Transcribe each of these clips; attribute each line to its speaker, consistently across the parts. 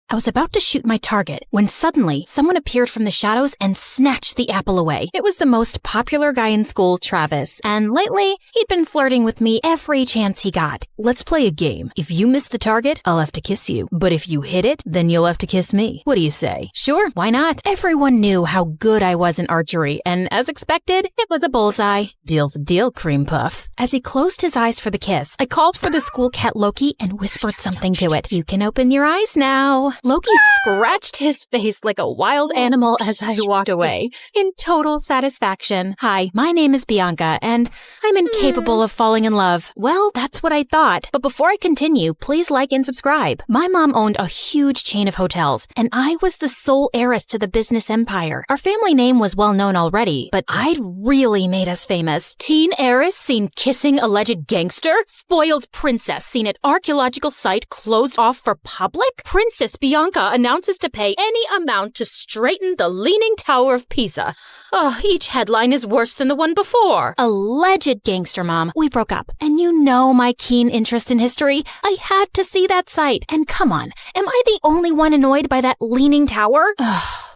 Speaker 1: I was about to shoot my target when suddenly someone appeared from the shadows and snatched the apple away. It was the most popular guy in school, Travis, and lately he'd been flirting with me every chance he got. Let's play a game. If you miss the target, I'll have to kiss you. But if you hit it, then you'll have to kiss me. What do you say? Sure, why not? Everyone knew how good I was in archery, and as expected, it was a bullseye. Deal's a deal, cream puff. As he closed his eyes for the kiss, I called for the school cat Loki and whispered something to it. You can open your eyes now. Loki scratched his face like a wild animal as I walked away, in total satisfaction. Hi, my name is Bianca, and I'm incapable of falling in love. Well, that's what I thought. But before I continue, please like and subscribe. My mom owned a huge chain of hotels, and I was the sole heiress to the business empire. Our family name was well known already, but I'd really made us famous. Teen heiress seen kissing alleged gangster? Spoiled princess seen at archaeological site closed off for public? Princess Bianca announces to pay any amount to straighten the Leaning Tower of Pisa. Oh, each headline is worse than the one before. Alleged gangster, Mom. We broke up. And you know my keen interest in history. I had to see that site. And come on, am I the only one annoyed by that Leaning Tower?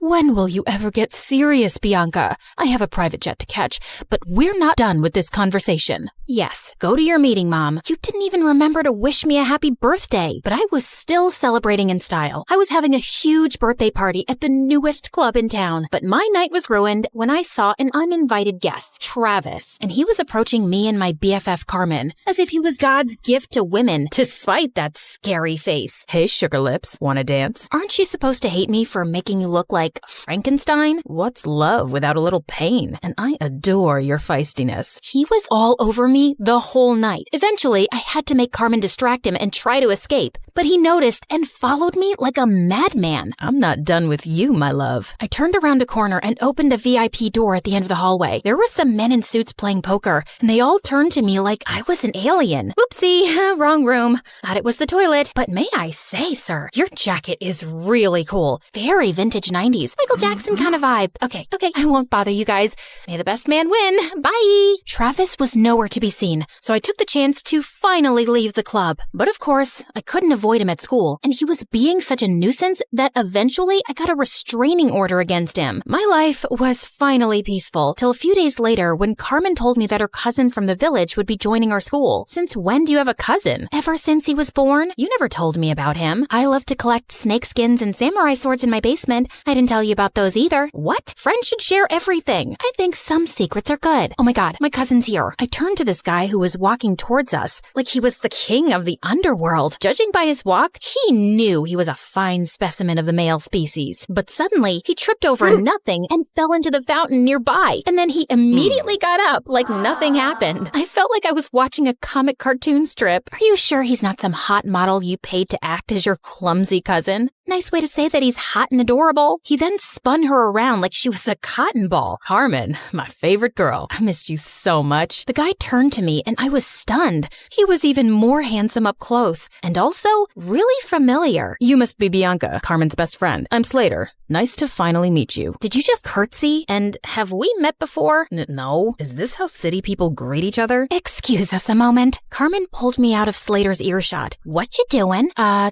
Speaker 1: When will you ever get serious, Bianca? I have a private jet to catch, but we're not done with this conversation. Yes, go to your meeting, Mom. You didn't even remember to wish me a happy birthday, but I was still celebrating in style. I was having a huge birthday party at the newest club in town, but my night was ruined when I saw an uninvited guest, Travis, and he was approaching me and my BFF Carmen, as if he was God's gift to women, despite that scary face. Hey, sugar lips, wanna dance? Aren't you supposed to hate me for making you look like Frankenstein? What's love without a little pain? And I adore your feistiness. He was all over me the whole night. Eventually, I had to make Carmen distract him and try to escape, but he noticed and followed me like a madman. I'm not done with you, my love. I turned around a corner and opened a VIP door at the end of the hallway. There were some men in suits playing poker, and they all turned to me like I was an alien. Oopsie, wrong room. Thought it was the toilet. But may I say, sir, your jacket is really cool. Very vintage 90s. Michael Jackson kind of vibe. Okay, I won't bother you guys. May the best man win. Bye. Travis was nowhere to be seen, so I took the chance to finally leave the club. But of course, I couldn't avoid him at school, and he was being such a nuisance that eventually I got a restraining order against him. My life was finally peaceful, till a few days later when Carmen told me that her cousin from the village would be joining our school. Since when do you have a cousin? Ever since he was born? You never told me about him. I love to collect snake skins and samurai swords in my basement. I didn't tell you about those either. What? Friends should share everything. I think some secrets are good. Oh my god, my cousin's here. I turned to this guy who was walking towards us like he was the king of the underworld. Judging by his walk, he knew he was a fine specimen of the male species. But suddenly, he tripped over nothing and fell into the fountain nearby. And then he immediately got up like nothing happened. I felt like I was watching a comic cartoon strip. Are you sure he's not some hot model you paid to act as your clumsy cousin? Nice way to say that he's hot and adorable. He then spun her around like she was a cotton ball. Carmen, my favorite girl. I missed you so much. The guy turned to me and I was stunned. He was even more handsome up close and also really familiar. You must be Bianca, Carmen's best friend. I'm Slater. Nice to finally meet you. Did you just curtsy? And have we met before? No. Is this how city people greet each other? Excuse us a moment. Carmen pulled me out of Slater's earshot. What you doing?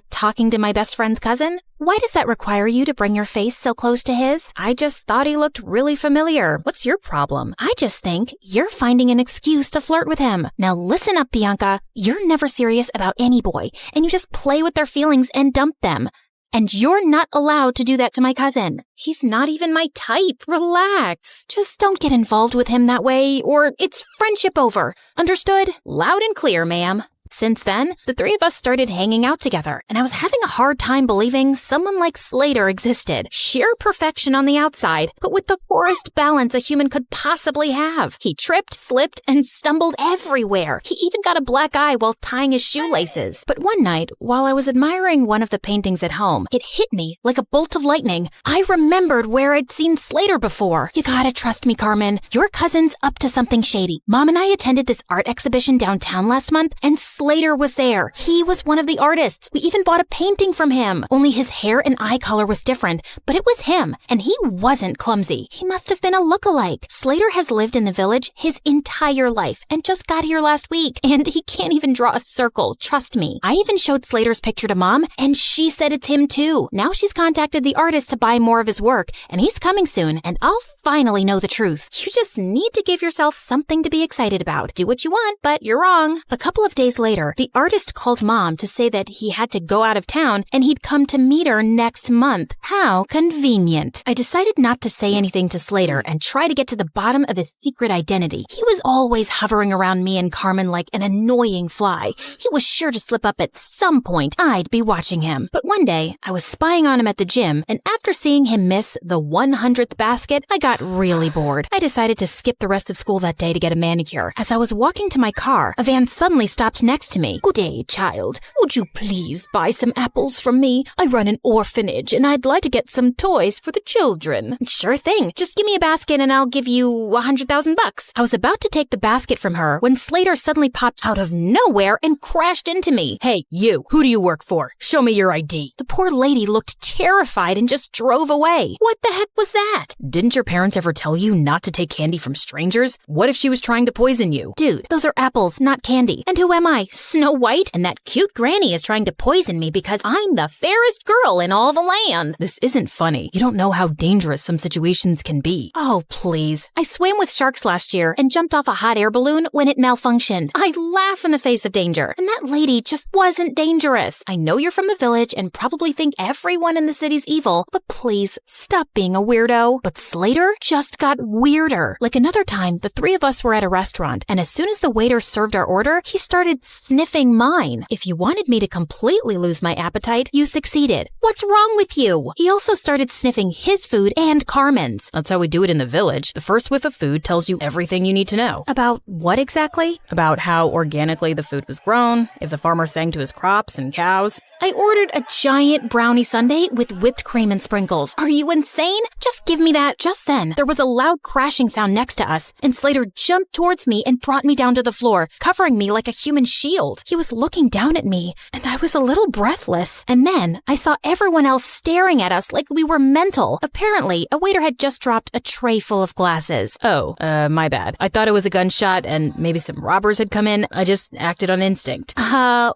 Speaker 1: Talking to my best friend's cousin? Why does that require you to bring your face so close to his? I just thought he looked really familiar. What's your problem? I just think you're finding an excuse to flirt with him. Now listen up, Bianca. You're never serious about any boy, and you just play with their feelings and dump them. And you're not allowed to do that to my cousin. He's not even my type. Relax. Just don't get involved with him that way, or it's friendship over. Understood? Loud and clear, ma'am. Since then, the three of us started hanging out together, and I was having a hard time believing someone like Slater existed. Sheer perfection on the outside, but with the poorest balance a human could possibly have. He tripped, slipped, and stumbled everywhere. He even got a black eye while tying his shoelaces. But one night, while I was admiring one of the paintings at home, it hit me like a bolt of lightning. I remembered where I'd seen Slater before. You gotta trust me, Carmen. Your cousin's up to something shady. Mom and I attended this art exhibition downtown last month, and Slater was there. He was one of the artists. We even bought a painting from him. Only his hair and eye color was different, but it was him, and he wasn't clumsy. He must have been a look-alike. Slater has lived in the village his entire life and just got here last week, and he can't even draw a circle, trust me. I even showed Slater's picture to Mom, and she said it's him too. Now she's contacted the artist to buy more of his work, and he's coming soon, and I'll finally know the truth. You just need to give yourself something to be excited about. Do what you want, but you're wrong. A couple of days later, the artist called Mom to say that he had to go out of town and he'd come to meet her next month. How convenient. I decided not to say anything to Slater and try to get to the bottom of his secret identity. He was always hovering around me and Carmen like an annoying fly. He was sure to slip up at some point. I'd be watching him. But one day, I was spying on him at the gym, and after seeing him miss the 100th basket, I got really bored. I decided to skip the rest of school that day to get a manicure. As I was walking to my car, a van suddenly stopped next to me. "Good day, child. Would you please buy some apples from me? I run an orphanage, and I'd like to get some toys for the children." "Sure thing. Just give me a basket and I'll give you $100,000. I was about to take the basket from her when Slater suddenly popped out of nowhere and crashed into me.
Speaker 2: "Hey, you. Who do you work for? Show me your ID."
Speaker 1: The poor lady looked terrified and just drove away. What the heck was that?
Speaker 2: Didn't your parents ever tell you not to take candy from strangers? What if she was trying to poison you?
Speaker 1: Dude, those are apples, not candy. And who am I? Snow White? And that cute granny is trying to poison me because I'm the fairest girl in all the land.
Speaker 2: This isn't funny. You don't know how dangerous some situations can be.
Speaker 1: Oh, please. I swam with sharks last year and jumped off a hot air balloon when it malfunctioned. I laugh in the face of danger. And that lady just wasn't dangerous. I know you're from the village and probably think everyone in the city's evil, but please stop being a weirdo. But Slater just got weirder. Like another time, the three of us were at a restaurant, and as soon as the waiter served our order, he started sniffing mine. If you wanted me to completely lose my appetite, you succeeded. What's wrong with you? He also started sniffing his food and Carmen's.
Speaker 2: That's how we do it in the village. The first whiff of food tells you everything you need to know.
Speaker 1: About what exactly?
Speaker 2: About how organically the food was grown, if the farmer sang to his crops and cows.
Speaker 1: I ordered a giant brownie sundae with whipped cream and sprinkles. Are you insane? Just give me that. Just then, there was a loud crashing sound next to us, and Slater jumped towards me and brought me down to the floor, covering me like a human shield. He was looking down at me, and I was a little breathless. And then, I saw everyone else staring at us like we were mental. Apparently, a waiter had just dropped a tray full of glasses.
Speaker 2: Oh, my bad. I thought it was a gunshot and maybe some robbers had come in. I just acted on instinct.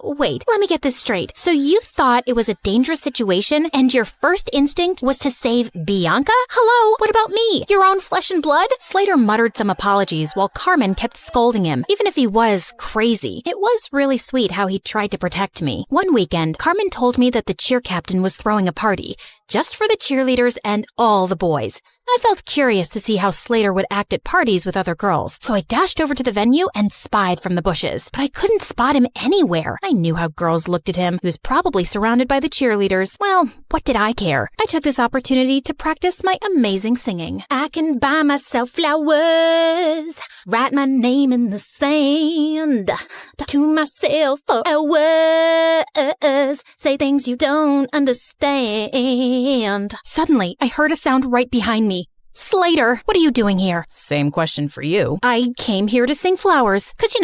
Speaker 1: Wait, let me get this straight. So you thought it was a dangerous situation and your first instinct was to save Bianca? Hello, what about me? Your own flesh and blood? Slater muttered some apologies while Carmen kept scolding him, even if he was crazy. It was really sweet how he tried to protect me. One weekend, Carmen told me that the cheer captain was throwing a party, just for the cheerleaders and all the boys. I felt curious to see how Slater would act at parties with other girls, so I dashed over to the venue and spied from the bushes. But I couldn't spot him anywhere. I knew how girls looked at him. He was probably surrounded by the cheerleaders. Well, what did I care? I took this opportunity to practice my amazing singing. I can buy myself flowers, write my name in the sand, talk to myself for hours, say things you don't understand. Suddenly, I heard a sound right behind me. Slater, what are you doing here?
Speaker 2: Same question for you.
Speaker 1: I came here to sing flowers, 'cause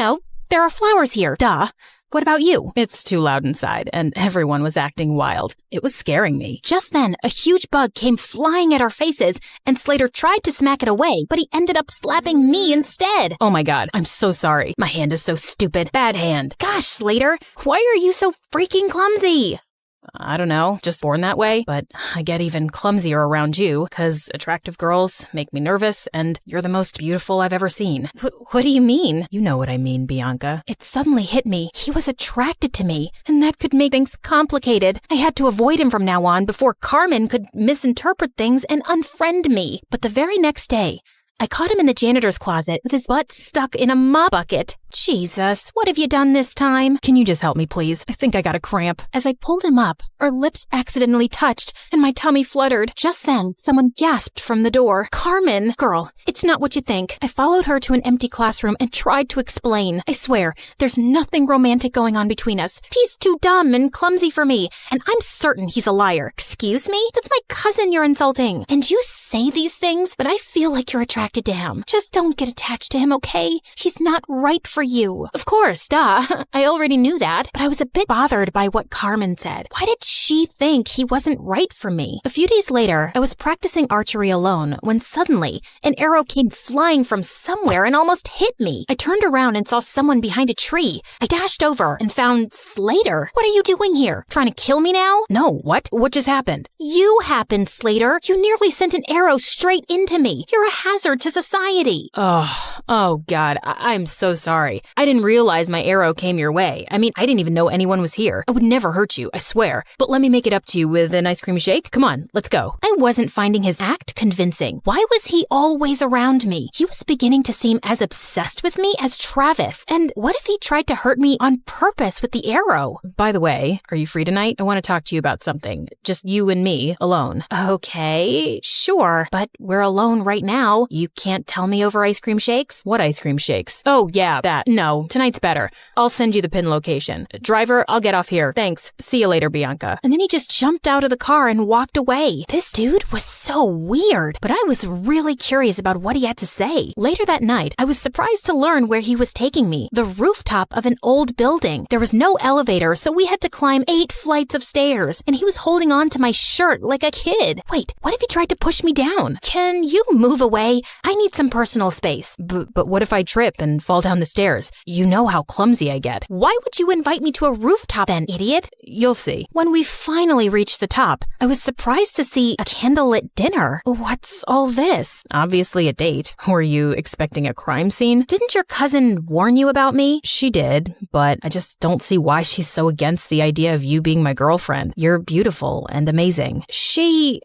Speaker 1: there are flowers here, duh. What about you?
Speaker 2: It's too loud inside, and everyone was acting wild. It was scaring me.
Speaker 1: Just then, a huge bug came flying at our faces, and Slater tried to smack it away, but he ended up slapping me instead.
Speaker 2: Oh my god, I'm so sorry. My hand is so stupid. Bad hand.
Speaker 1: Gosh, Slater, why are you so freaking clumsy?
Speaker 2: I don't know, just born that way, but I get even clumsier around you, 'cause attractive girls make me nervous, and you're the most beautiful I've ever seen.
Speaker 1: What do you mean?
Speaker 2: You know what I mean, Bianca.
Speaker 1: It suddenly hit me. He was attracted to me, and that could make things complicated. I had to avoid him from now on before Carmen could misinterpret things and unfriend me. But the very next day, I caught him in the janitor's closet with his butt stuck in a mop bucket. Jesus, what have you done this time?
Speaker 2: Can you just help me, please? I think I got a cramp.
Speaker 1: As I pulled him up, our lips accidentally touched, and my tummy fluttered. Just then, someone gasped from the door. Carmen! Girl, it's not what you think. I followed her to an empty classroom and tried to explain. I swear, there's nothing romantic going on between us. He's too dumb and clumsy for me, and I'm certain he's a liar. Excuse me? That's my cousin you're insulting. And you say these things, but I feel like you're attracted to him. Just don't get attached to him, okay? He's not right for you. Of course, duh. I already knew that, but I was a bit bothered by what Carmen said. Why did she think he wasn't right for me? A few days later, I was practicing archery alone when suddenly an arrow came flying from somewhere and almost hit me. I turned around and saw someone behind a tree. I dashed over and found Slater. What are you doing here? Trying to kill me now?
Speaker 2: No, what? What just happened?
Speaker 1: You happened, Slater. You nearly sent an arrow straight into me. You're a hazard to society.
Speaker 2: Oh God, I'm so sorry. I didn't realize my arrow came your way. I mean, I didn't even know anyone was here. I would never hurt you, I swear. But let me make it up to you with an ice cream shake. Come on, let's go.
Speaker 1: I wasn't finding his act convincing. Why was he always around me? He was beginning to seem as obsessed with me as Travis. And what if he tried to hurt me on purpose with the arrow?
Speaker 2: By the way, are you free tonight? I want to talk to you about something. Just you and me, alone.
Speaker 1: Okay, sure. But we're alone right now. You can't tell me over ice cream shakes?
Speaker 2: What ice cream shakes? Oh, yeah, that. No, tonight's better. I'll send you the pin location. Driver, I'll get off here. Thanks. See you later, Bianca.
Speaker 1: And then he just jumped out of the car and walked away. This dude was so weird, but I was really curious about what he had to say. Later that night, I was surprised to learn where he was taking me. The rooftop of an old building. There was no elevator, so we had to climb 8 flights of stairs, and he was holding on to my shirt like a kid. Wait, what if he tried to push me down? Can you move away? I need some personal space.
Speaker 2: But what if I trip and fall down the stairs? You know how clumsy I get.
Speaker 1: Why would you invite me to a rooftop then, idiot?
Speaker 2: You'll see.
Speaker 1: When we finally reached the top, I was surprised to see a candlelit dinner. What's all this?
Speaker 2: Obviously a date. Were you expecting a crime scene?
Speaker 1: Didn't your cousin warn you about me?
Speaker 2: She did, but I just don't see why she's so against the idea of you being my girlfriend. You're beautiful and amazing.
Speaker 1: She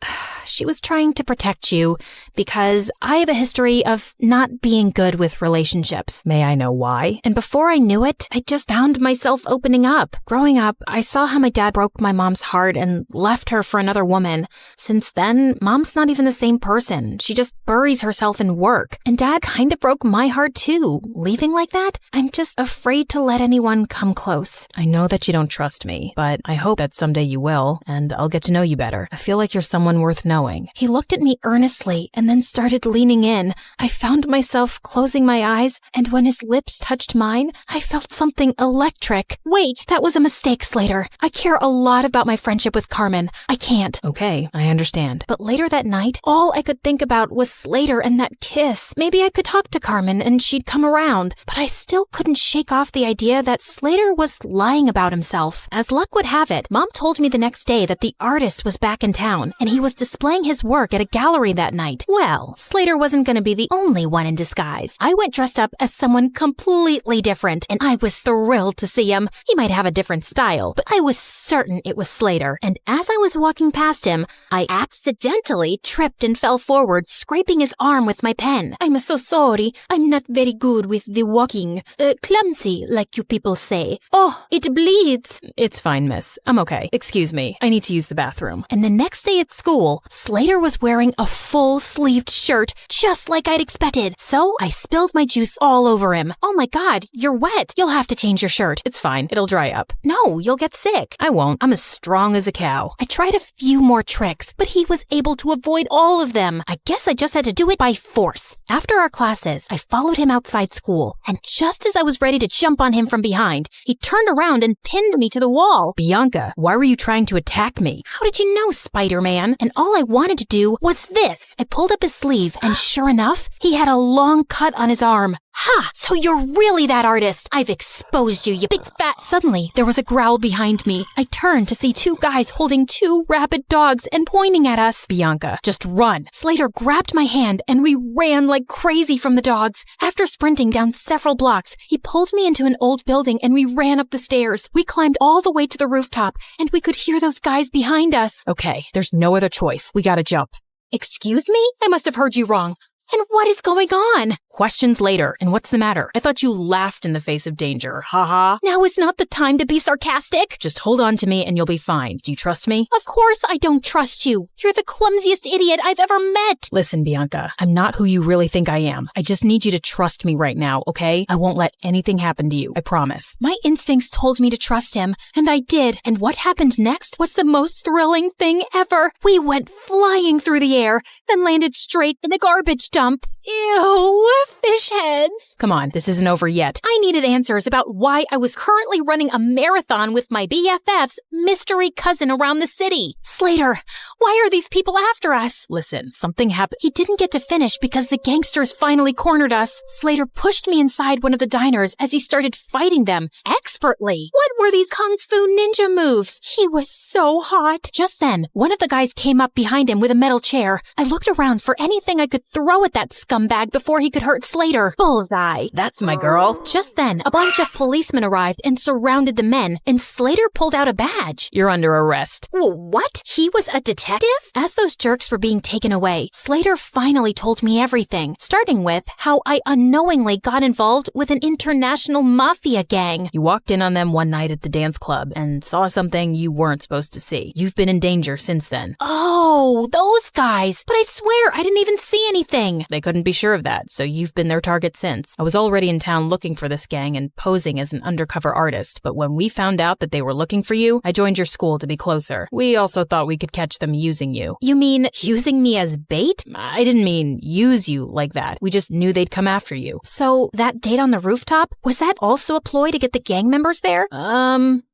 Speaker 1: was trying to protect you because I have a history of not being good with relationships.
Speaker 2: May I know why?
Speaker 1: And before I knew it, I just found myself opening up. Growing up, I saw how my dad broke my mom's heart and left her for another woman. Since then, mom's not even the same person. She just buries herself in work. And dad kind of broke my heart too. Leaving like that, I'm just afraid to let anyone come close.
Speaker 2: I know that you don't trust me, but I hope that someday you will, and I'll get to know you better. I feel like you're someone worth knowing.
Speaker 1: He looked at me earnestly and then started leaning in. I found myself closing my eyes, and when his lips touched mine, I felt something electric. Wait, that was a mistake, Slater. I care a lot about my friendship with Carmen. I can't.
Speaker 2: Okay, I understand.
Speaker 1: But later that night, all I could think about was Slater and that kiss. Maybe I could talk to Carmen and she'd come around, but I still couldn't shake off the idea that Slater was lying about himself. As luck would have it, Mom told me the next day that the artist was back in town and he was displaying his work at a gallery that night. Well, Slater wasn't going to be the only one in disguise. I went dressed up as someone completely different, and I was thrilled to see him. He might have a different style, but I was certain it was Slater. And as I was walking past him, I accidentally tripped and fell forward, scraping his arm with my pen. I'm so sorry. I'm not very good with the walking. Clumsy, like you people say. Oh, it bleeds.
Speaker 2: It's fine, miss. I'm okay. Excuse me. I need to use the bathroom.
Speaker 1: And the next day at school, Slater was wearing a full-sleeved shirt, just like I'd expected. So I spilled my juice all over him. Oh my God, you're wet. You'll have to change your shirt.
Speaker 2: It's fine. It'll dry up.
Speaker 1: No, you'll get sick.
Speaker 2: I won't. I'm as strong as a cow.
Speaker 1: I tried a few more tricks, but he was able to avoid all of them. I guess I just had to do it by force. After our classes, I followed him outside school, and just as I was ready to jump on him from behind, he turned around and pinned me to the wall.
Speaker 2: Bianca, why were you trying to attack me?
Speaker 1: How did you know, Spider-Man? And all I wanted to do was this. I pulled up his sleeve, and sure enough, he had a long cut on his arm. Ha! So you're really that artist. I've exposed you, you big fat... Suddenly, there was a growl behind me. I turned to see 2 guys holding 2 rabid dogs and pointing at us.
Speaker 2: Bianca, just run.
Speaker 1: Slater grabbed my hand and we ran like crazy from the dogs. After sprinting down several blocks, he pulled me into an old building and we ran up the stairs. We climbed all the way to the rooftop and we could hear those guys behind us.
Speaker 2: Okay, there's no other choice. We gotta jump.
Speaker 1: Excuse me? I must have heard you wrong. And what is going on?
Speaker 2: Questions later. And what's the matter? I thought you laughed in the face of danger. Ha.
Speaker 1: Now is not the time to be sarcastic.
Speaker 2: Just hold on to me and you'll be fine. Do you trust me?
Speaker 1: Of course I don't trust you. You're the clumsiest idiot I've ever met.
Speaker 2: Listen, Bianca, I'm not who you really think I am. I just need you to trust me right now, okay? I won't let anything happen to you. I promise.
Speaker 1: My instincts told me to trust him, and I did. And what happened next was the most thrilling thing ever. We went flying through the air, then landed straight in a garbage dump. Ew, fish heads.
Speaker 2: Come on, this isn't over yet.
Speaker 1: I needed answers about why I was currently running a marathon with my BFF's mystery cousin around the city. Slater, why are these people after us?
Speaker 2: Listen, something happened.
Speaker 1: He didn't get to finish because the gangsters finally cornered us. Slater pushed me inside one of the diners as he started fighting them expertly. What were these kung fu ninja moves? He was so hot. Just then, one of the guys came up behind him with a metal chair. I looked around for anything I could throw at that scumbag before he could hurt Slater. Bullseye.
Speaker 2: That's my girl.
Speaker 1: Just then, a bunch of policemen arrived and surrounded the men, and Slater pulled out a badge.
Speaker 2: You're under arrest.
Speaker 1: What? He was a detective? As those jerks were being taken away, Slater finally told me everything, starting with how I unknowingly got involved with an international mafia gang.
Speaker 2: You walked in on them one night at the dance club and saw something you weren't supposed to see. You've been in danger since then.
Speaker 1: Oh, those guys. But I swear I didn't even see anything.
Speaker 2: They couldn't be sure of that, so you've been their target since. I was already in town looking for this gang and posing as an undercover artist, but when we found out that they were looking for you, I joined your school to be closer. We also thought we could catch them using you.
Speaker 1: You mean using me as bait?
Speaker 2: I didn't mean use you like that. We just knew they'd come after you.
Speaker 1: So that date on the rooftop, was that also a ploy to get the gang members there?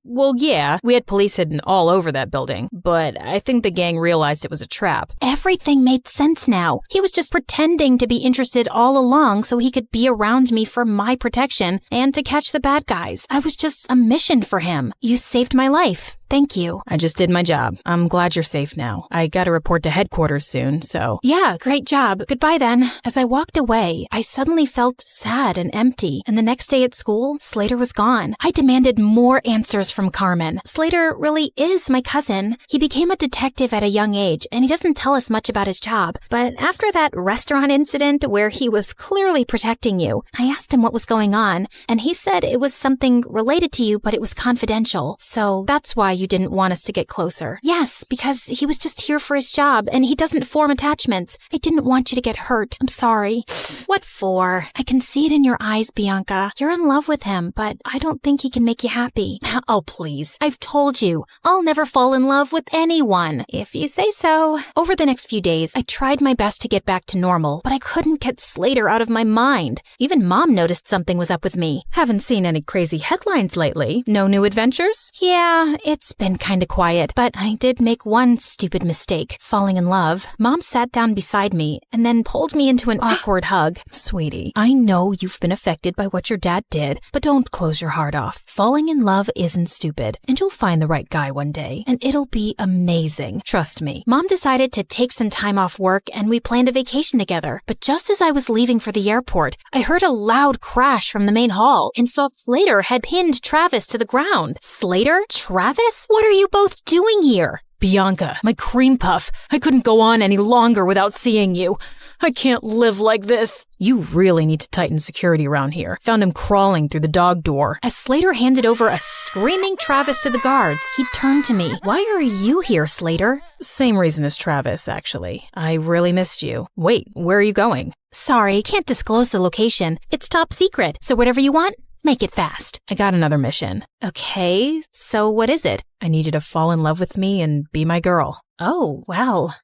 Speaker 2: Well, yeah, we had police hidden all over that building, but I think the gang realized it was a trap.
Speaker 1: Everything made sense now. He was just pretending to be interested all along so he could be around me for my protection and to catch the bad guys. I was just a mission for him. You saved my life. Thank you.
Speaker 2: I just did my job. I'm glad you're safe now. I gotta report to headquarters soon, so...
Speaker 1: Yeah, great job. Goodbye then. As I walked away, I suddenly felt sad and empty, and the next day at school, Slater was gone. I demanded more answers from Carmen. Slater really is my cousin. He became a detective at a young age, and he doesn't tell us much about his job. But after that restaurant incident where he was clearly protecting you, I asked him what was going on, and he said it was something related to you, but it was confidential. So that's why you didn't want us to get closer. Yes, because he was just here for his job, and he doesn't form attachments. I didn't want you to get hurt. I'm sorry. What for? I can see it in your eyes, Bianca. You're in love with him, but I don't think he can make you happy. Oh, please. I've told you. I'll never fall in love with anyone, if you say so. Over the next few days, I tried my best to get back to normal, but I couldn't get Slater out of my mind. Even Mom noticed something was up with me.
Speaker 2: Haven't seen any crazy headlines lately. No new adventures?
Speaker 1: Yeah, it's been kinda quiet, but I did make one stupid mistake, falling in love. Mom sat down beside me and then pulled me into an awkward hug.
Speaker 2: Sweetie, I know you've been affected by what your dad did, but don't close your heart off. Falling in love isn't stupid, and you'll find the right guy one day, and it'll be amazing. Trust me.
Speaker 1: Mom decided to take some time off work and we planned a vacation together, but just as I was leaving for the airport, I heard a loud crash from the main hall and saw Slater had pinned Travis to the ground. Slater? Travis? What are you both doing here?
Speaker 2: Bianca, my cream puff, I couldn't go on any longer without seeing you. I can't live like this. You really need to tighten security around here. Found him crawling through the dog door.
Speaker 1: As Slater handed over a screaming Travis to the guards, he turned to me. Why are you here, Slater?
Speaker 2: Same reason as Travis, actually. I really missed you. Wait, where are you going?
Speaker 1: Sorry, can't disclose the location. It's top secret, so whatever you want, make it fast.
Speaker 2: I got another mission.
Speaker 1: Okay, so what is it?
Speaker 2: I need you to fall in love with me and be my girl.
Speaker 1: Oh, well,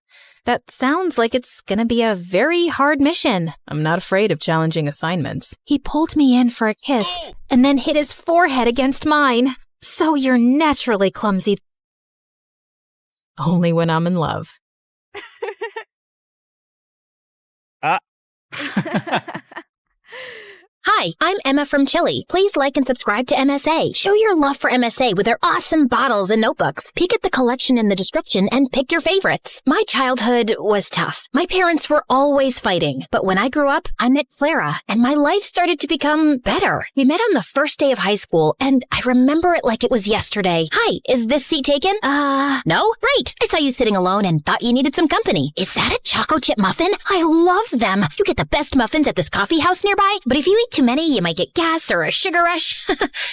Speaker 1: that sounds like it's gonna be a very hard mission.
Speaker 2: I'm not afraid of challenging assignments.
Speaker 1: He pulled me in for a kiss and then hit his forehead against mine. So you're naturally clumsy.
Speaker 2: Only when I'm in love.
Speaker 1: Hi, I'm Emma from Chile. Please like and subscribe to MSA. Show your love for MSA with their awesome bottles and notebooks. Peek at the collection in the description and pick your favorites. My childhood was tough. My parents were always fighting. But when I grew up, I met Clara, and my life started to become better. We met on the first day of high school, and I remember it like it was yesterday. Hi, is this seat taken? No? Great. I saw you sitting alone and thought you needed some company. Is that a choco chip muffin? I love them. You get the best muffins at this coffee house nearby, but if you eat too many, you might get gas or a sugar rush.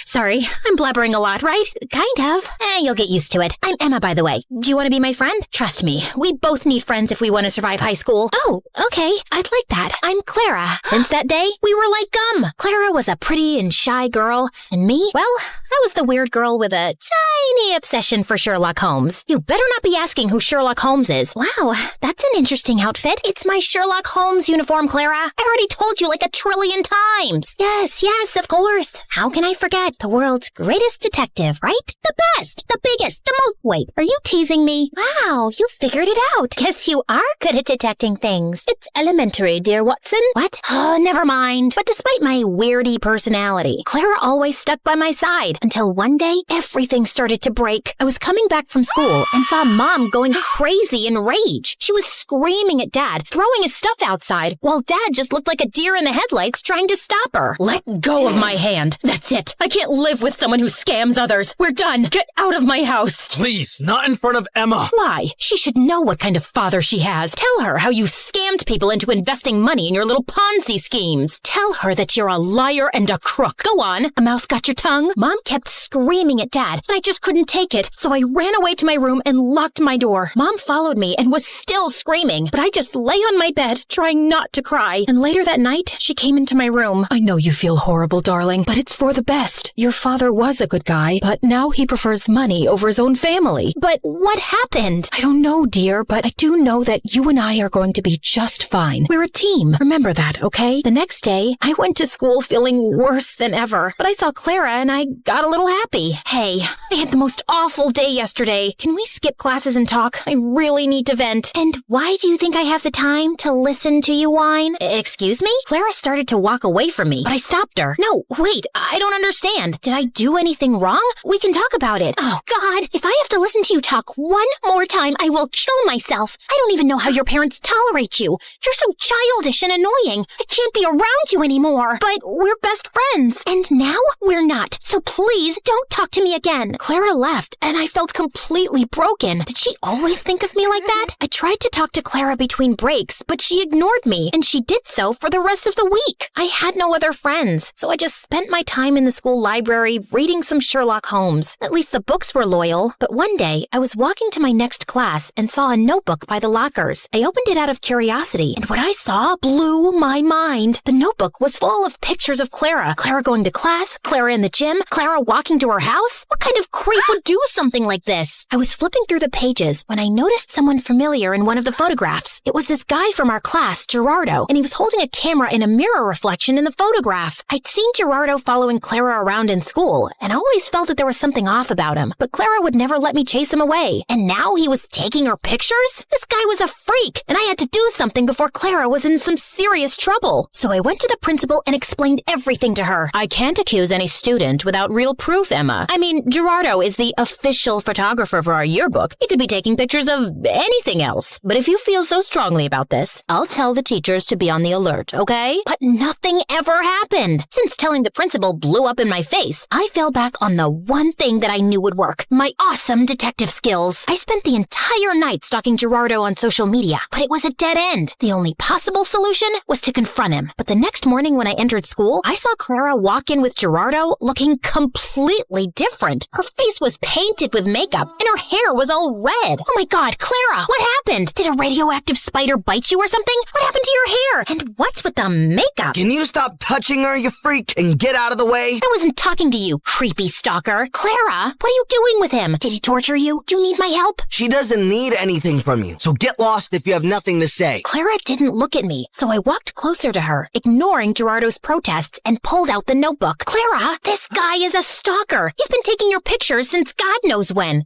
Speaker 1: Sorry, I'm blabbering a lot, right? Kind of. You'll get used to it. I'm Emma, by the way. Do you want to be my friend? Trust me, we both need friends if we want to survive high school. Oh, okay. I'd like that. I'm Clara. Since that day, we were like gum. Clara was a pretty and shy girl, and me, well, I was the weird girl with a tiny obsession for Sherlock Holmes. You better not be asking who Sherlock Holmes is. Wow, that's an interesting outfit. It's my Sherlock Holmes uniform, Clara. I already told you like a trillion times. Yes, of course. How can I forget? The world's greatest detective, right? The best, the biggest, the most... Wait, are you teasing me? Wow, you figured it out. Guess you are good at detecting things. It's elementary, dear Watson. What? Oh, never mind. But despite my weirdy personality, Clara always stuck by my side until one day, everything started to break. I was coming back from school and saw Mom going crazy in rage. She was screaming at Dad, throwing his stuff outside, while Dad just looked like a deer in the headlights trying to stop her.
Speaker 2: Let go of my hand. That's it. I can't live with someone who scams others. We're done. Get out of my house.
Speaker 3: Please, not in front of Emma.
Speaker 2: Why? She should know what kind of father she has. Tell her how you scammed people into investing money in your little Ponzi schemes. Tell her that you're a liar and a crook. Go on. A mouse got your tongue? Mom kept screaming at Dad, and I just couldn't take it. So I ran away to my room and locked my door. Mom followed me and was still screaming, but I just lay on my bed, trying not to cry. And later that night, she came into my room. I know you feel horrible, darling, but it's for the best. Your father was a good guy, but now he prefers money over his own family.
Speaker 1: But what happened?
Speaker 2: I don't know, dear, but I do know that you and I are going to be just fine. We're a team. Remember that, okay? The next day, I went to school feeling worse than ever, but I saw Clara and I got a little happy. Hey, I had the most awful day yesterday. Can we skip classes and talk? I really need to vent.
Speaker 1: And why do you think I have the time to listen to you whine? Excuse me? Clara started to walk away from me, but I stopped her. No, wait, I don't understand. Did I do anything wrong? We can talk about it. Oh, God, if I have to listen to you talk one more time, I will kill myself. I don't even know how your parents tolerate you. You're so childish and annoying. I can't be around you anymore. But we're best friends. And now we're not. So please don't talk to me again. Clara left, and I felt completely broken. Did she always think of me like that? I tried to talk to Clara between breaks, but she ignored me, and she did so for the rest of the week. I had no other friends, so I just spent my time in the school library reading some Sherlock Holmes. At least the books were loyal. But one day, I was walking to my next class and saw a notebook by the lockers. I opened it out of curiosity, and what I saw blew my mind. The notebook was full of pictures of Clara. Clara going to class, Clara in the gym, Clara walking to her house. What kind of creep would do something like this? I was flipping through the pages when I noticed someone familiar in one of the photographs. It was this guy from our class, Gerardo, and he was holding a camera in a mirror reflection in the photograph. I'd seen Gerardo following Clara around in school, and I always felt that there was something off about him, but Clara would never let me chase him away. And now he was taking her pictures? This guy was a freak, and I had to do something before Clara was in some serious trouble. So I went to the principal and explained everything to her.
Speaker 2: I can't accuse any student without real proof, Emma. I mean, Gerardo is the official photographer for our yearbook. He could be taking pictures of anything else. But if you feel so strongly about this, I'll tell the teachers to be on the alert, okay?
Speaker 1: But nothing ever happened. Since telling the principal blew up in my face, I fell back on the one thing that I knew would work, my awesome detective skills. I spent the entire night stalking Gerardo on social media, but it was a dead end. The only possible solution was to confront him. But the next morning when I entered school, I saw Clara walk in with Gerardo looking completely different. Her face was painted with makeup, and her hair was all red. Oh my God, Clara, what happened? Did a radioactive spider bite you or something? What happened to your hair? And what's with the makeup?
Speaker 4: Can you stop touching her, you freak, and get out of the way?
Speaker 1: I wasn't talking to you, creepy stalker. Clara, what are you doing with him? Did he torture you? Do you need my help?
Speaker 4: She doesn't need anything from you, so get lost if you have nothing to say.
Speaker 1: Clara didn't look at me, so I walked closer to her, ignoring Gerardo's protests, and pulled out the notebook. Clara, this guy is a stalker. He's been taking your pictures since God knows when.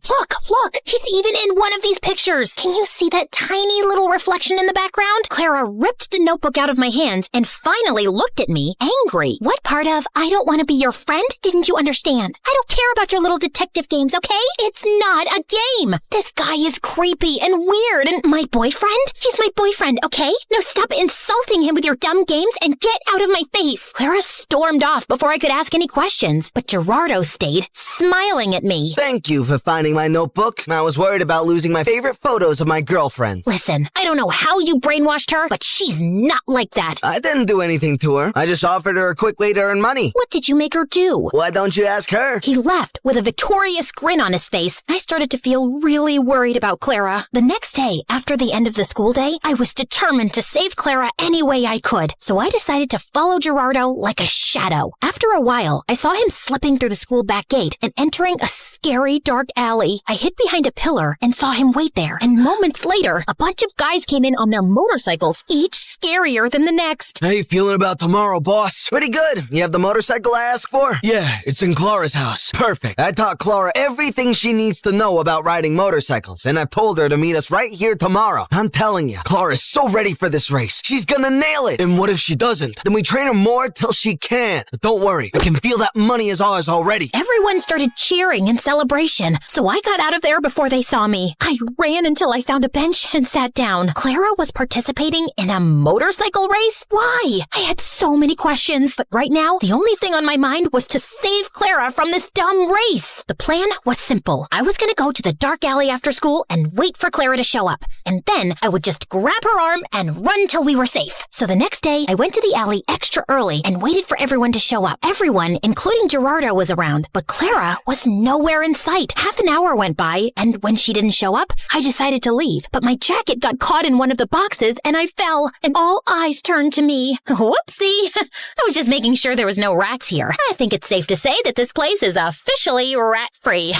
Speaker 1: Look, he's even in one of these pictures. Can you see that tiny little reflection reflection in the background, Clara ripped the notebook out of my hands and finally looked at me, angry. What part of "I don't want to be your friend" didn't you understand? I don't care about your little detective games, okay? It's not a game. This guy is creepy and weird, and my boyfriend? He's my boyfriend, okay? Now stop insulting him with your dumb games and get out of my face. Clara stormed off before I could ask any questions, but Gerardo stayed, smiling at me.
Speaker 4: Thank you for finding my notebook. I was worried about losing my favorite photos of my girlfriend.
Speaker 1: Listen, I don't know how you brainwashed her, but she's not like that.
Speaker 4: I didn't do anything to her. I just offered her a quick way to earn money.
Speaker 1: What did you make her do?
Speaker 4: Why don't you ask her?
Speaker 1: He left with a victorious grin on his face. I started to feel really worried about Clara. The next day, after the end of the school day, I was determined to save Clara any way I could. So I decided to follow Gerardo like a shadow. After a while, I saw him slipping through the school back gate and entering a scary dark alley. I hid behind a pillar and saw him wait there. And moments later, a bunch of guys came in on their motorcycles, each scarier than the next.
Speaker 3: How you feeling about tomorrow, boss?
Speaker 4: Pretty good. You have the motorcycle I asked for?
Speaker 3: Yeah, it's in Clara's house.
Speaker 4: Perfect. I taught Clara everything she needs to know about riding motorcycles, and I've told her to meet us right here tomorrow. I'm telling you, Clara's so ready for this race. She's gonna nail it.
Speaker 3: And what if she doesn't?
Speaker 4: Then we train her more till she can. But don't worry, I can feel that money is ours already.
Speaker 1: Everyone started cheering in celebration, so I got out of there before they saw me. I ran until I found a bench and sat down. Clara was participating in a motorcycle race? Why? I had so many questions, but right now, the only thing on my mind was to save Clara from this dumb race. The plan was simple. I was gonna go to the dark alley after school and wait for Clara to show up, and then I would just grab her arm and run till we were safe. So the next day, I went to the alley extra early and waited for everyone to show up. Everyone, including Gerardo, was around, but Clara was nowhere in sight. Half an hour went by, and when she didn't show up, I decided to leave. But my jacket got caught in one of the boxes, and I fell, and all eyes turned to me. Whoopsie! I was just making sure there was no rats here. I think it's safe to say that this place is officially rat-free.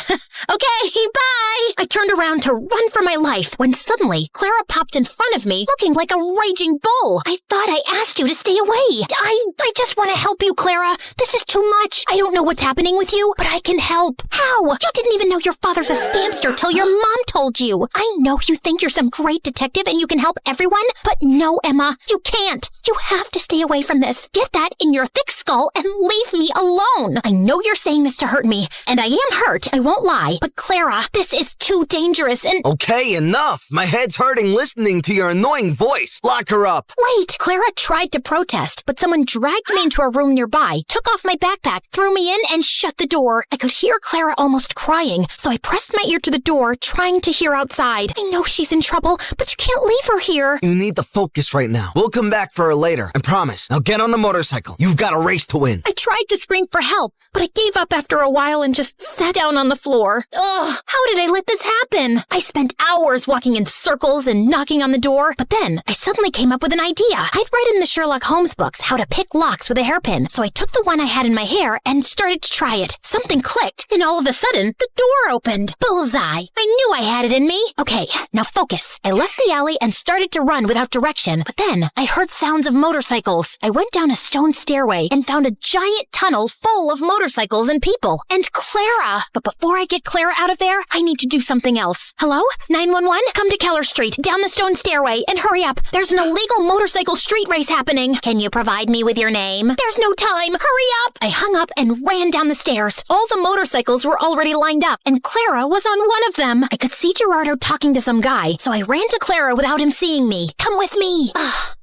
Speaker 1: Okay, bye! I turned around to run for my life when suddenly Clara popped in front of me, looking like a raging bull. I thought I asked you to stay away. I just want to help you, Clara. This is too much. I don't know what's happening with you, but I can help. How? You didn't even know your father's a scamster till your mom told you. I know you think you're some great detective and you can help everyone, but no, Emma, you can't. You have to stay away from this. Get that in your thick skull and leave me alone. I know you're saying this to hurt me, and I am hurt, I won't lie. But Clara, this is too dangerous and—
Speaker 4: Okay, enough. My head's hurting listening to your annoying voice. Lock her up.
Speaker 1: Wait! Clara tried to protest, but someone dragged me into a room nearby, took off my backpack, threw me in, and shut the door. I could hear Clara almost crying, so I pressed my ear to the door, trying to hear outside. I know she's in trouble, but you can't leave her here.
Speaker 4: You need to focus right now. We'll come back for her later, I promise. Now get on the motorcycle. You've got a race to win.
Speaker 1: I tried to scream for help, but I gave up after a while and just sat down on the floor. Ugh, how did I let this happen? I spent hours walking in circles and knocking on the door, but then I suddenly came up with an idea. I'd read in the Sherlock Holmes books how to pick locks with a hairpin, so I took the one I had in my hair and started to try it. Something clicked, and all of a sudden, the door opened. Bullseye! I knew I had it in me. Okay, now focus. I left the alley and started to run without direction, but then I heard sounds of motorcycles. I went down a stone stairway and found a giant tunnel full of motorcycles and people. And Clara! But before I get Clara out of there, I need to do something else. Hello? 911? Come to Keller Street, down the stone stairway, and hurry up. There's an illegal motorcycle street race happening. Can you provide me with your name? There's no time. Hurry up! I hung up and ran down the stairs. All the motorcycles were already lined up, and Clara was on one of them. I could see Gerardo talking to some guy, so I ran to Clara without him seeing me. Come with me.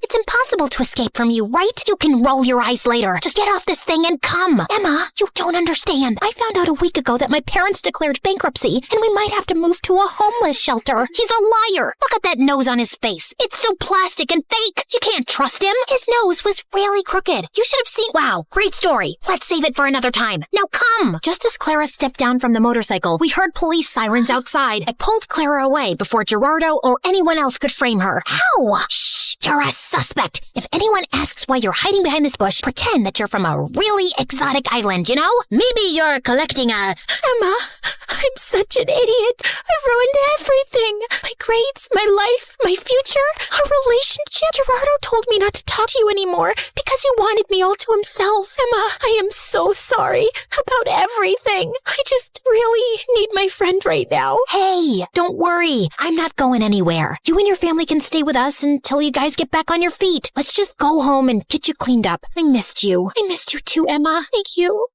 Speaker 1: It's impossible to escape from you, right? You can roll your eyes later. Just get off this thing and come. Emma, you don't understand. I found out a week ago that my parents declared bankruptcy, and we might have to move to a homeless shelter. He's a liar. Look at that nose on his face. It's so plastic and fake. You can't trust him. His nose was really crooked. You should have seen— Wow, great story. Let's save it for another time. Now come. Just as Clara stepped down from the motorcycle, we heard police sirens outside. I pulled Clara away before Gerardo or anyone else could frame her. How? Shh! You're a suspect. If anyone asks why you're hiding behind this bush, pretend that you're from a really exotic island, you know? Maybe you're collecting a... Emma, I'm such an idiot. I ruined everything. My grades, my life, my future, our relationship. Gerardo told me not to talk to you anymore because he wanted me all to himself. Emma, I am so sorry about everything. I just really need my friend right now. Hey, don't worry. I'm not going anywhere. You and your family can stay with us until you guys get back on your feet. Let's just go home and get you cleaned up. I missed you. I missed you too, Emma. Thank you.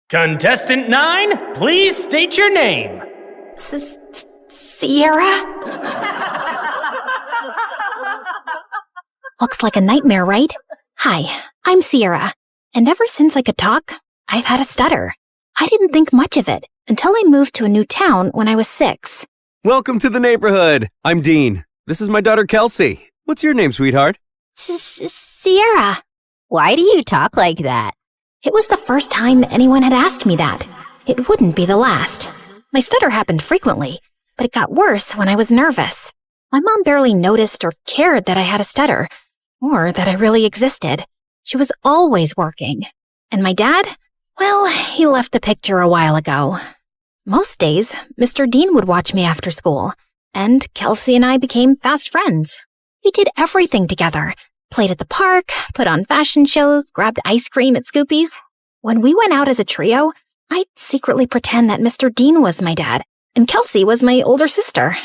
Speaker 5: Contestant 9, please state your name.
Speaker 1: Sierra? Looks like a nightmare, right? Hi, I'm Sierra. And ever since I could talk, I've had a stutter. I didn't think much of it until I moved to a new town when I was 6.
Speaker 6: Welcome to the neighborhood. I'm Dean. This is my daughter, Kelsey. What's your name, sweetheart?
Speaker 1: Sierra.
Speaker 7: Why do you talk like that?
Speaker 1: It was the first time anyone had asked me that. It wouldn't be the last. My stutter happened frequently, but it got worse when I was nervous. My mom barely noticed or cared that I had a stutter, or that I really existed. She was always working. And my dad? Well, he left the picture a while ago. Most days, Mr. Dean would watch me after school, and Kelsey and I became fast friends. We did everything together. Played at the park, put on fashion shows, grabbed ice cream at Scoopy's. When we went out as a trio, I'd secretly pretend that Mr. Dean was my dad, and Kelsey was my older sister.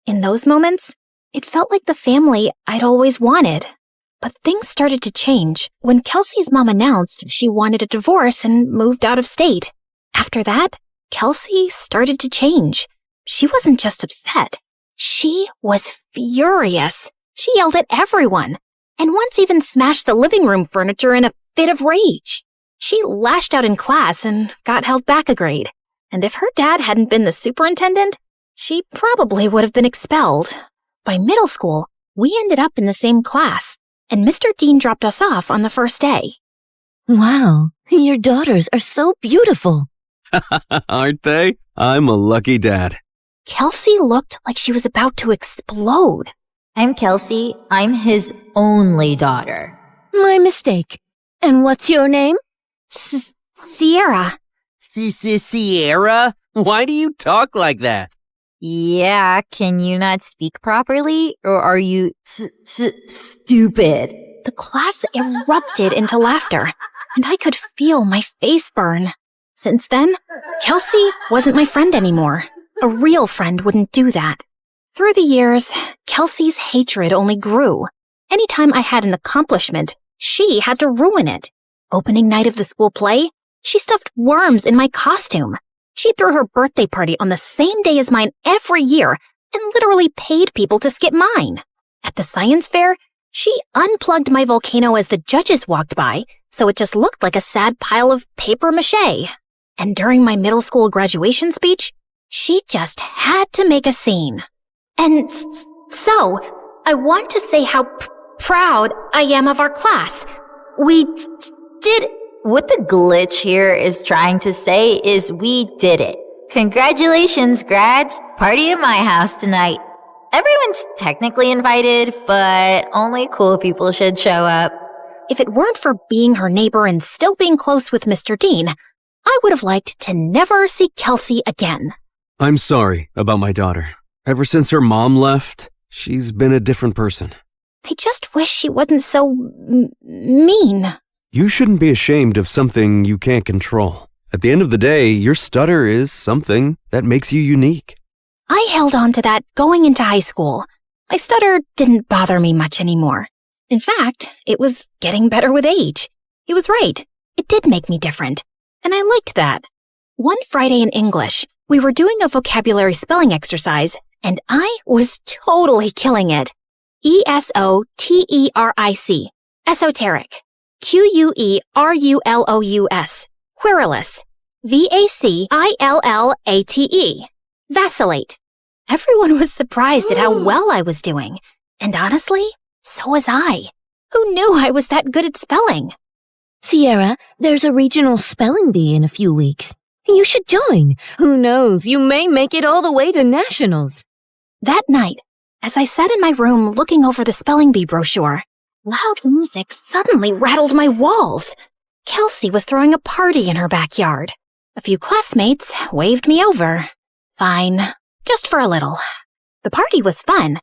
Speaker 1: In those moments, it felt like the family I'd always wanted. But things started to change when Kelsey's mom announced she wanted a divorce and moved out of state. After that, Kelsey started to change. She wasn't just upset. She was furious. She yelled at everyone, and once even smashed the living room furniture in a fit of rage. She lashed out in class and got held back a grade. And if her dad hadn't been the superintendent, she probably would have been expelled. By middle school, we ended up in the same class, and Mr. Dean dropped us off on the first day.
Speaker 7: Wow, your daughters are so beautiful.
Speaker 6: Aren't they? I'm a lucky dad.
Speaker 1: Kelsey looked like she was about to explode.
Speaker 7: I'm Kelsey. I'm his only daughter. My mistake. And what's your name?
Speaker 1: Sierra.
Speaker 8: Sierra? Why do you talk like that?
Speaker 7: Yeah, can you not speak properly? Or are you stupid?
Speaker 1: The class erupted into laughter, and I could feel my face burn. Since then, Kelsey wasn't my friend anymore. A real friend wouldn't do that. Through the years, Kelsey's hatred only grew. Anytime I had an accomplishment, she had to ruin it. Opening night of the school play, she stuffed worms in my costume. She threw her birthday party on the same day as mine every year and literally paid people to skip mine. At the science fair, she unplugged my volcano as the judges walked by, so it just looked like a sad pile of paper mache. And during my middle school graduation speech, she just had to make a scene. And so, I want to say how proud I am of our class. We did...
Speaker 7: What the glitch here is trying to say is we did it. Congratulations, grads. Party at my house tonight. Everyone's technically invited, but only cool people should show up.
Speaker 1: If it weren't for being her neighbor and still being close with Mr. Dean, I would have liked to never see Kelsey again.
Speaker 6: I'm sorry about my daughter. Ever since her mom left, she's been a different person.
Speaker 1: I just wish she wasn't so mean.
Speaker 6: You shouldn't be ashamed of something you can't control. At the end of the day, your stutter is something that makes you unique.
Speaker 1: I held on to that going into high school. My stutter didn't bother me much anymore. In fact, it was getting better with age. He was right. It did make me different. And I liked that. One Friday in English, we were doing a vocabulary spelling exercise, and I was totally killing it. ESOTERIC. Esoteric. QUERULOUS. Querulous. VACILLATE. Vacillate. Everyone was surprised at how well I was doing. And honestly, so was I. Who knew I was that good at spelling?
Speaker 9: Sierra, there's a regional spelling bee in a few weeks. You should join. Who knows, you may make it all the way to nationals.
Speaker 1: That night, as I sat in my room looking over the spelling bee brochure, loud music suddenly rattled my walls. Kelsey was throwing a party in her backyard. A few classmates waved me over. Fine, just for a little. The party was fun,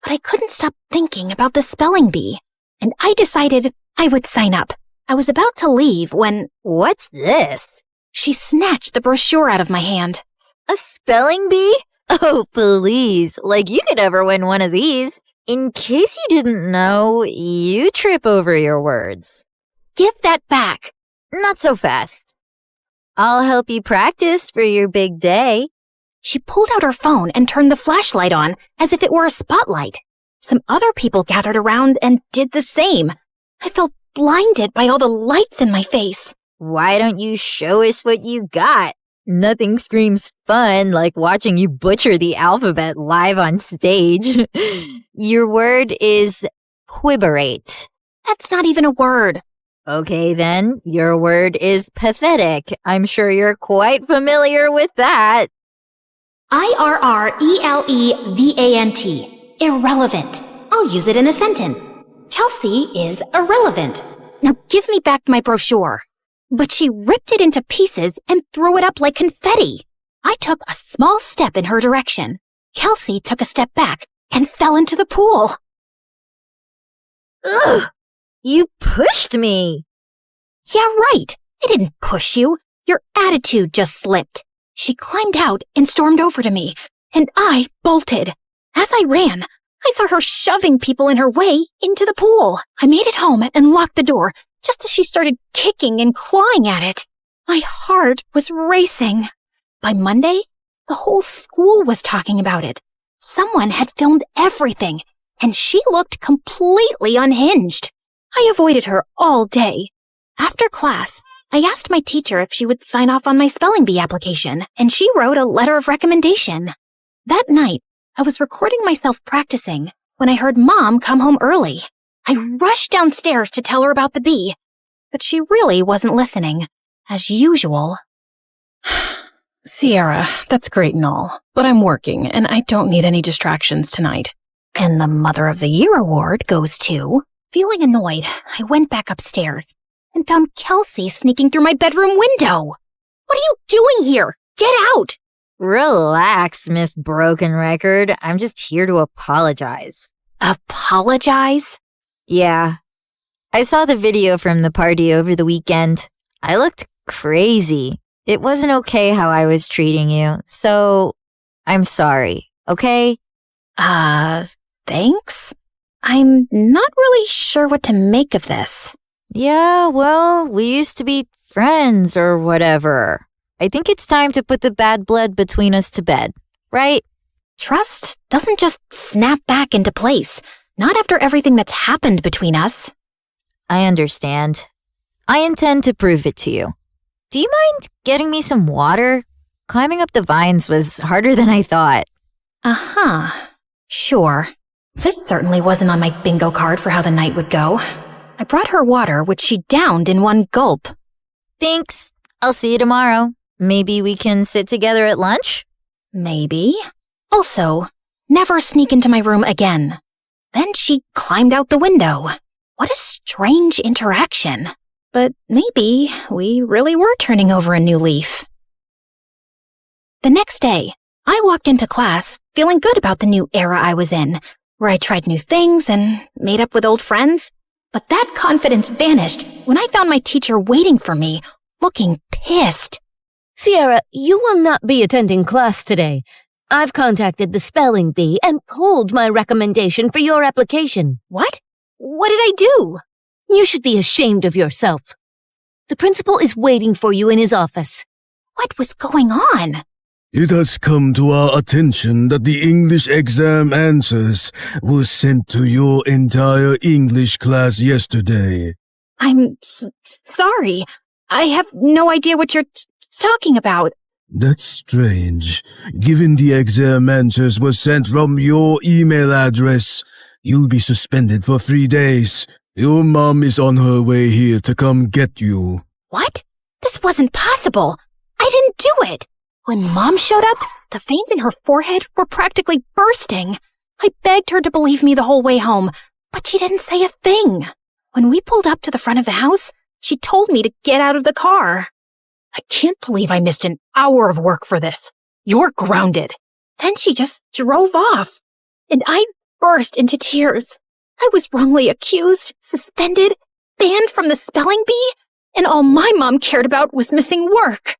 Speaker 1: but I couldn't stop thinking about the spelling bee, and I decided I would sign up. I was about to leave when,
Speaker 7: What's this?
Speaker 1: she snatched the brochure out of my hand.
Speaker 7: A spelling bee? Oh, please. Like you could ever win one of these. In case you didn't know, you trip over your words.
Speaker 1: Give that back.
Speaker 7: Not so fast. I'll help you practice for your big day.
Speaker 1: She pulled out her phone and turned the flashlight on as if it were a spotlight. Some other people gathered around and did the same. I felt blinded by all the lights in my face.
Speaker 7: Why don't you show us what you got? Nothing screams fun like watching you butcher the alphabet live on stage. Your word is quiberate.
Speaker 1: That's not even a word.
Speaker 7: Okay then, your word is pathetic. I'm sure you're quite familiar with that.
Speaker 1: IRRELEVANT. Irrelevant. I'll use it in a sentence. Kelsey is irrelevant. Now give me back my brochure. But she ripped it into pieces and threw it up like confetti. I took a small step in her direction. Kelsey took a step back and fell into the pool.
Speaker 7: Ugh! You pushed me!
Speaker 1: Yeah, right. I didn't push you. Your attitude just slipped. She climbed out and stormed over to me, and I bolted. As I ran, I saw her shoving people in her way into the pool. I made it home and locked the door just as she started kicking and clawing at it. My heart was racing. By Monday, the whole school was talking about it. Someone had filmed everything, and she looked completely unhinged. I avoided her all day. After class, I asked my teacher if she would sign off on my spelling bee application, and she wrote a letter of recommendation. That night, I was recording myself practicing when I heard Mom come home early. I rushed downstairs to tell her about the bee, but she really wasn't listening, as usual.
Speaker 2: Sierra, that's great and all, but I'm working and I don't need any distractions tonight.
Speaker 1: And the Mother of the Year award goes to... Feeling annoyed, I went back upstairs and found Kelsey sneaking through my bedroom window. What are you doing here? Get out!
Speaker 7: Relax, Miss Broken Record. I'm just here to apologize.
Speaker 1: Apologize?
Speaker 7: Yeah. I saw the video from the party over the weekend. I looked crazy. It wasn't okay how I was treating you, so I'm sorry, okay?
Speaker 1: Thanks? I'm not really sure what to make of this.
Speaker 7: Yeah, well, we used to be friends or whatever. I think it's time to put the bad blood between us to bed, right?
Speaker 1: Trust doesn't just snap back into place, not after everything that's happened between us.
Speaker 7: I understand. I intend to prove it to you. Do you mind getting me some water? Climbing up the vines was harder than I thought.
Speaker 1: Uh-huh. Sure. This certainly wasn't on my bingo card for how the night would go. I brought her water, which she downed in one gulp.
Speaker 7: Thanks. I'll see you tomorrow. Maybe we can sit together at lunch?
Speaker 1: Maybe. Also, never sneak into my room again. Then she climbed out the window. What a strange interaction. But maybe we really were turning over a new leaf. The next day, I walked into class feeling good about the new era I was in, where I tried new things and made up with old friends. But that confidence vanished when I found my teacher waiting for me, looking pissed.
Speaker 9: Sierra, you will not be attending class today. I've contacted the spelling bee and pulled my recommendation for your application.
Speaker 1: What? What did I do?
Speaker 9: You should be ashamed of yourself. The principal is waiting for you in his office.
Speaker 1: What was going on?
Speaker 10: It has come to our attention that the English exam answers were sent to your entire English class yesterday.
Speaker 1: I'm sorry. I have no idea what you're talking about.
Speaker 10: That's strange. Given the exam answers were sent from your email address, you'll be suspended for 3 days. Your mom is on her way here to come get you.
Speaker 1: What? This wasn't possible. I didn't do it. When Mom showed up, the veins in her forehead were practically bursting. I begged her to believe me the whole way home, but she didn't say a thing. When we pulled up to the front of the house, she told me to get out of the car. I can't believe I missed an hour of work for this. You're grounded. Then she just drove off, and I burst into tears. I was wrongly accused, suspended, banned from the spelling bee, and all my mom cared about was missing work.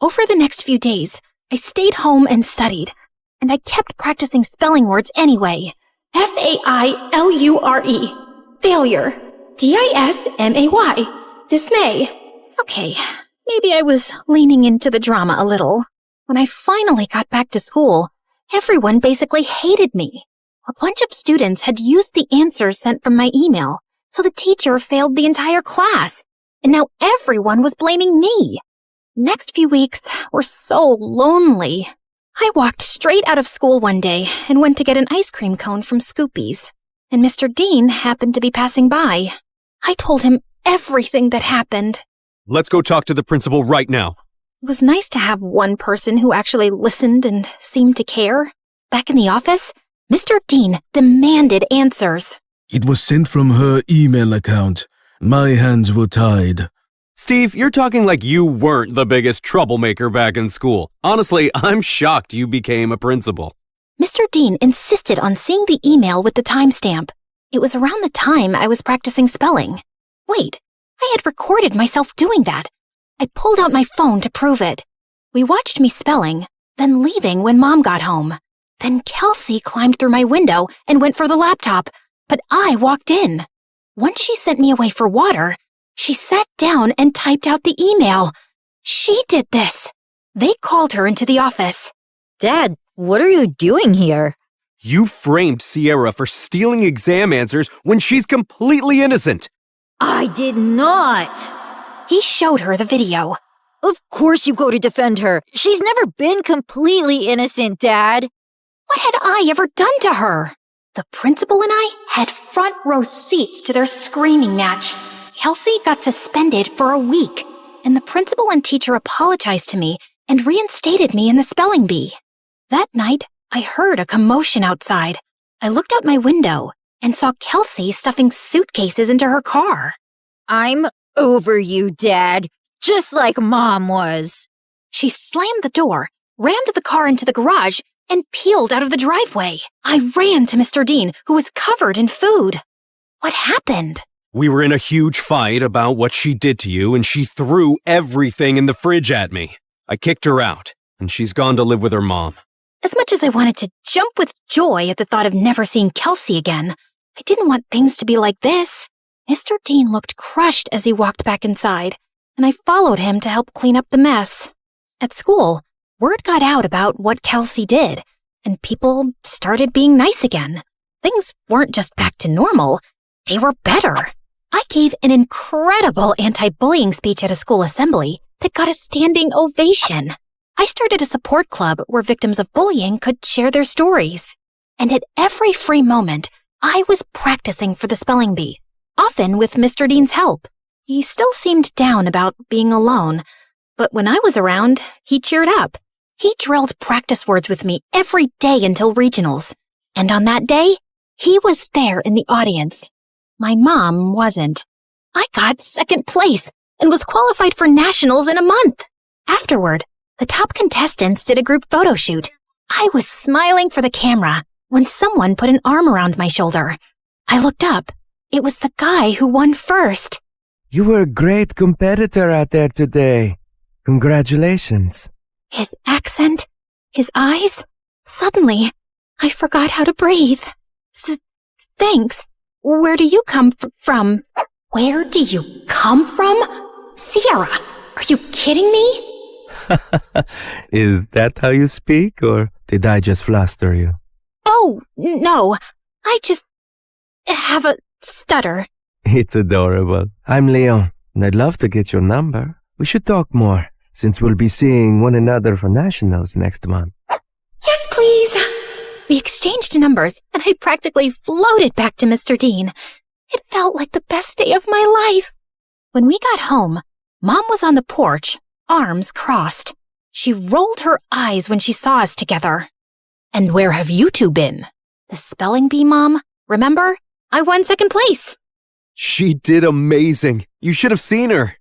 Speaker 1: Over the next few days, I stayed home and studied, and I kept practicing spelling words anyway. Failure. Failure. Dismay. Dismay. Okay, maybe I was leaning into the drama a little. When I finally got back to school, everyone basically hated me. A bunch of students had used the answers sent from my email, so the teacher failed the entire class, and now everyone was blaming me. Next few weeks were so lonely. I walked straight out of school one day and went to get an ice cream cone from Scoopy's, and Mr. Dean happened to be passing by. I told him everything that happened.
Speaker 6: Let's go talk to the principal right now.
Speaker 1: It was nice to have one person who actually listened and seemed to care. Back in the office, Mr. Dean demanded answers.
Speaker 10: It was sent from her email account. My hands were tied.
Speaker 6: Steve, you're talking like you weren't the biggest troublemaker back in school. Honestly, I'm shocked you became a principal.
Speaker 1: Mr. Dean insisted on seeing the email with the timestamp. It was around the time I was practicing spelling. Wait, I had recorded myself doing that. I pulled out my phone to prove it. We watched me spelling, then leaving when Mom got home. Then Kelsey climbed through my window and went for the laptop, but I walked in. Once she sent me away for water, she sat down and typed out the email. She did this. They called her into the office.
Speaker 7: Dad, what are you doing here?
Speaker 6: You framed Sierra for stealing exam answers when she's completely innocent.
Speaker 7: I did not.
Speaker 1: He showed her the video.
Speaker 7: Of course you go to defend her. She's never been completely innocent, Dad.
Speaker 1: What had I ever done to her? The principal and I had front row seats to their screaming match. Kelsey got suspended for a week, and the principal and teacher apologized to me and reinstated me in the spelling bee. That night, I heard a commotion outside. I looked out my window and saw Kelsey stuffing suitcases into her car.
Speaker 7: I'm over you, Dad, just like Mom was.
Speaker 1: She slammed the door, rammed the car into the garage, and peeled out of the driveway. I ran to Mr. Dean, who was covered in food. What happened?
Speaker 6: We were in a huge fight about what she did to you, and she threw everything in the fridge at me. I kicked her out, and she's gone to live with her mom.
Speaker 1: As much as I wanted to jump with joy at the thought of never seeing Kelsey again, I didn't want things to be like this. Mr. Dean looked crushed as he walked back inside, and I followed him to help clean up the mess. At school, word got out about what Kelsey did, and people started being nice again. Things weren't just back to normal, they were better. I gave an incredible anti-bullying speech at a school assembly that got a standing ovation. I started a support club where victims of bullying could share their stories. And at every free moment, I was practicing for the spelling bee, often with Mr. Dean's help. He still seemed down about being alone, but when I was around, he cheered up. He drilled practice words with me every day until regionals. And on that day, he was there in the audience. My mom wasn't. I got second place and was qualified for nationals in a month. Afterward, the top contestants did a group photo shoot. I was smiling for the camera when someone put an arm around my shoulder. I looked up. It was the guy who won first.
Speaker 11: You were a great competitor out there today. Congratulations.
Speaker 1: His accent, his eyes. Suddenly, I forgot how to breathe. Thanks. Where do you come from? Where do you come from? Sierra, are you kidding me?
Speaker 11: Is that how you speak, or did I just fluster you?
Speaker 1: Oh, no. I just have a stutter.
Speaker 11: It's adorable. I'm Leon, and I'd love to get your number. We should talk more, since we'll be seeing one another for nationals next month.
Speaker 1: Yes, please. We exchanged numbers, and I practically floated back to Mr. Dean. It felt like the best day of my life. When we got home, Mom was on the porch, arms crossed. She rolled her eyes when she saw us together.
Speaker 2: And where have you two been?
Speaker 1: The spelling bee, Mom. Remember? I won second place.
Speaker 6: She did amazing. You should have seen her.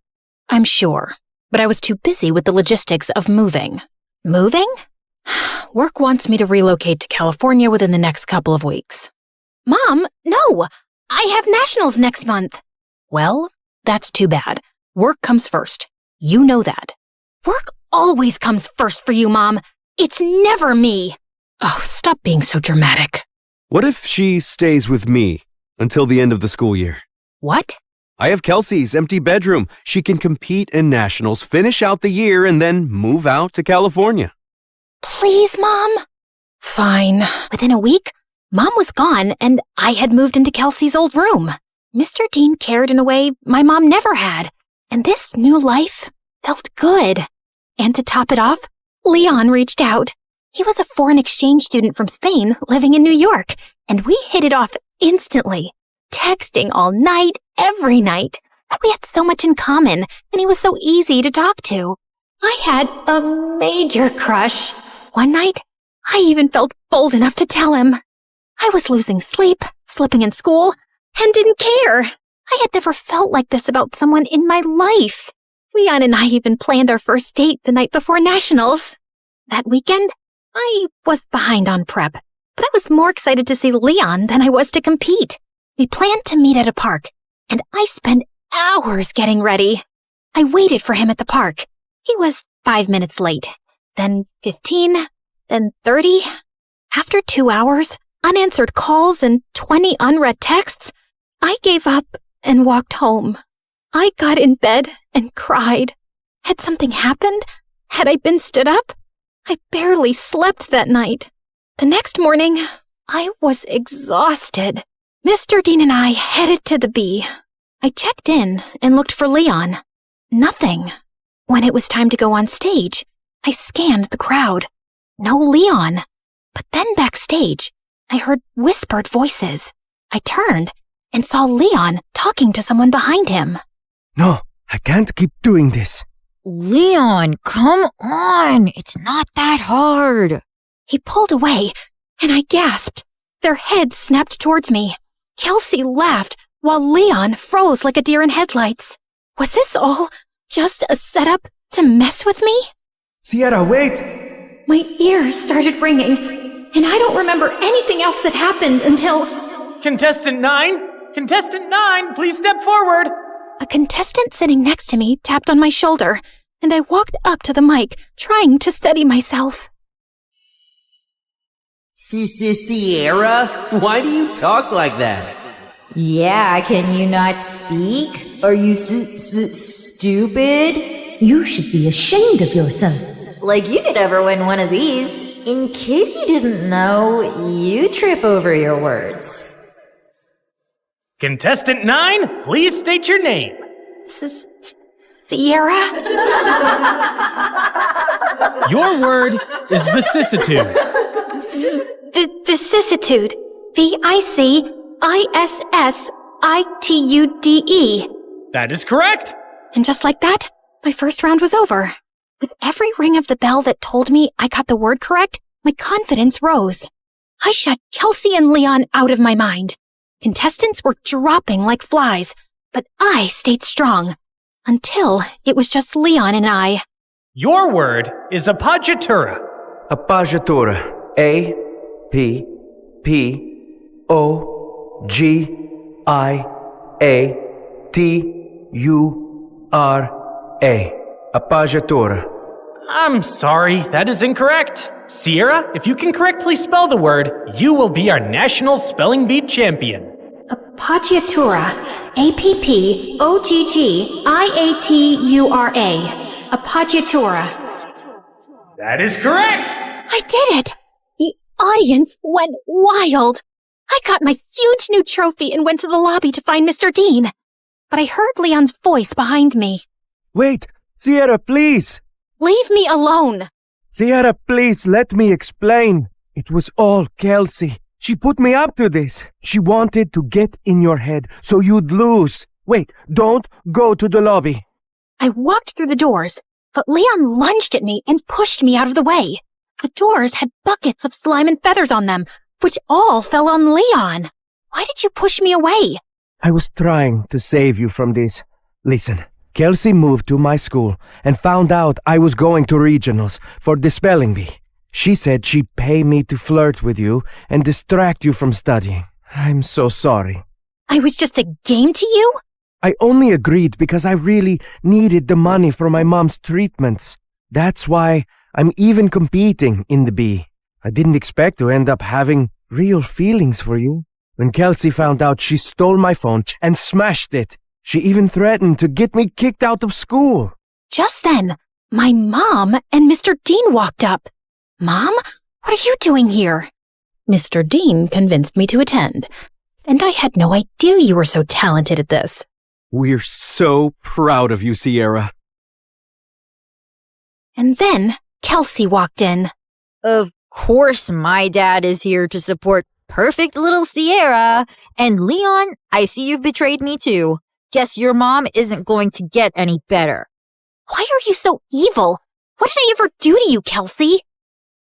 Speaker 2: I'm sure, but I was too busy with the logistics of moving.
Speaker 1: Moving?
Speaker 2: Work wants me to relocate to California within the next couple of weeks.
Speaker 1: Mom, no! I have nationals next month.
Speaker 2: Well, that's too bad. Work comes first. You know that.
Speaker 1: Work always comes first for you, Mom. It's never me.
Speaker 2: Oh, stop being so dramatic.
Speaker 6: What if she stays with me until the end of the school year?
Speaker 1: What?
Speaker 6: I have Kelsey's empty bedroom. She can compete in nationals, finish out the year, and then move out to California.
Speaker 1: Please, Mom.
Speaker 2: Fine.
Speaker 1: Within a week, Mom was gone and I had moved into Kelsey's old room. Mr. Dean cared in a way my mom never had, and this new life felt good. And to top it off, Leon reached out. He was a foreign exchange student from Spain living in New York, and we hit it off instantly, texting all night, every night. We had so much in common, and he was so easy to talk to. I had a major crush. One night, I even felt bold enough to tell him. I was losing sleep, slipping in school, and didn't care. I had never felt like this about someone in my life. Leon and I even planned our first date the night before nationals. That weekend, I was behind on prep, but I was more excited to see Leon than I was to compete. We planned to meet at a park, and I spent hours getting ready. I waited for him at the park. He was 5 minutes late, then 15, then 30. After 2 hours, unanswered calls, and 20 unread texts, I gave up and walked home. I got in bed and cried. Had something happened? Had I been stood up? I barely slept that night. The next morning, I was exhausted. Mr. Dean and I headed to the B. I checked in and looked for Leon. Nothing. When it was time to go on stage, I scanned the crowd. No Leon. But then backstage, I heard whispered voices. I turned and saw Leon talking to someone behind him.
Speaker 11: No, I can't keep doing this.
Speaker 12: Leon, come on. It's not that hard.
Speaker 1: He pulled away, and I gasped. Their heads snapped towards me. Kelsey laughed, while Leon froze like a deer in headlights. Was this all just a setup to mess with me?
Speaker 11: Sierra, wait!
Speaker 1: My ears started ringing, and I don't remember anything else that happened until...
Speaker 5: Contestant 9? Contestant 9, please step forward.
Speaker 1: A contestant sitting next to me tapped on my shoulder, and I walked up to the mic, trying to steady myself.
Speaker 8: Sierra? Why do you talk like that?
Speaker 12: Yeah, can you not speak? Are you stupid?
Speaker 9: You should be ashamed of yourself.
Speaker 12: Like you could ever win one of these. In case you didn't know, you trip over your words.
Speaker 5: Contestant 9, please state your name.
Speaker 1: Sierra?
Speaker 5: Your word is vicissitude.
Speaker 1: Vicissitude. VICISSITUDE.
Speaker 5: That is correct.
Speaker 1: And just like that, my first round was over. With every ring of the bell that told me I got the word correct, my confidence rose. I shut Kelsey and Leon out of my mind. Contestants were dropping like flies, but I stayed strong. Until it was just Leon and I.
Speaker 5: Your word is appoggiatura.
Speaker 11: Appoggiatura. A-P-P-O-G-I-A-T-U-R-A. Appoggiatura.
Speaker 5: I'm sorry, that is incorrect. Sierra, if you can correctly spell the word, you will be our national spelling bee champion.
Speaker 1: Appoggiatura. A-P-P-O-G-G-I-A-T-U-R-A. Appoggiatura.
Speaker 5: That is correct.
Speaker 1: I did it! The audience went wild. I got my huge new trophy and went to the lobby to find Mr. Dean. But I heard Leon's voice behind me.
Speaker 11: Wait, Sierra, please!
Speaker 1: Leave me alone!
Speaker 11: Sierra, please, let me explain. It was all Kelsey. She put me up to this. She wanted to get in your head so you'd lose. Wait, don't go to the lobby.
Speaker 1: I walked through the doors, but Leon lunged at me and pushed me out of the way. The doors had buckets of slime and feathers on them, which all fell on Leon. Why did you push me away?
Speaker 11: I was trying to save you from this. Listen, Kelsey moved to my school and found out I was going to regionals for the spelling bee. She said she'd pay me to flirt with you and distract you from studying. I'm so sorry.
Speaker 1: I was just a game to you?
Speaker 11: I only agreed because I really needed the money for my mom's treatments. That's why I'm even competing in the bee. I didn't expect to end up having real feelings for you. When Kelsey found out, she stole my phone and smashed it. She even threatened to get me kicked out of school.
Speaker 1: Just then, my mom and Mr. Dean walked up. Mom, what are you doing here?
Speaker 2: Mr. Dean convinced me to attend, and I had no idea you were so talented at this.
Speaker 6: We're so proud of you, Sierra.
Speaker 1: And then Kelsey walked in.
Speaker 12: Of course my dad is here to support perfect little Sierra. And Leon, I see you've betrayed me too. Guess your mom isn't going to get any better.
Speaker 1: Why are you so evil? What did I ever do to you, Kelsey?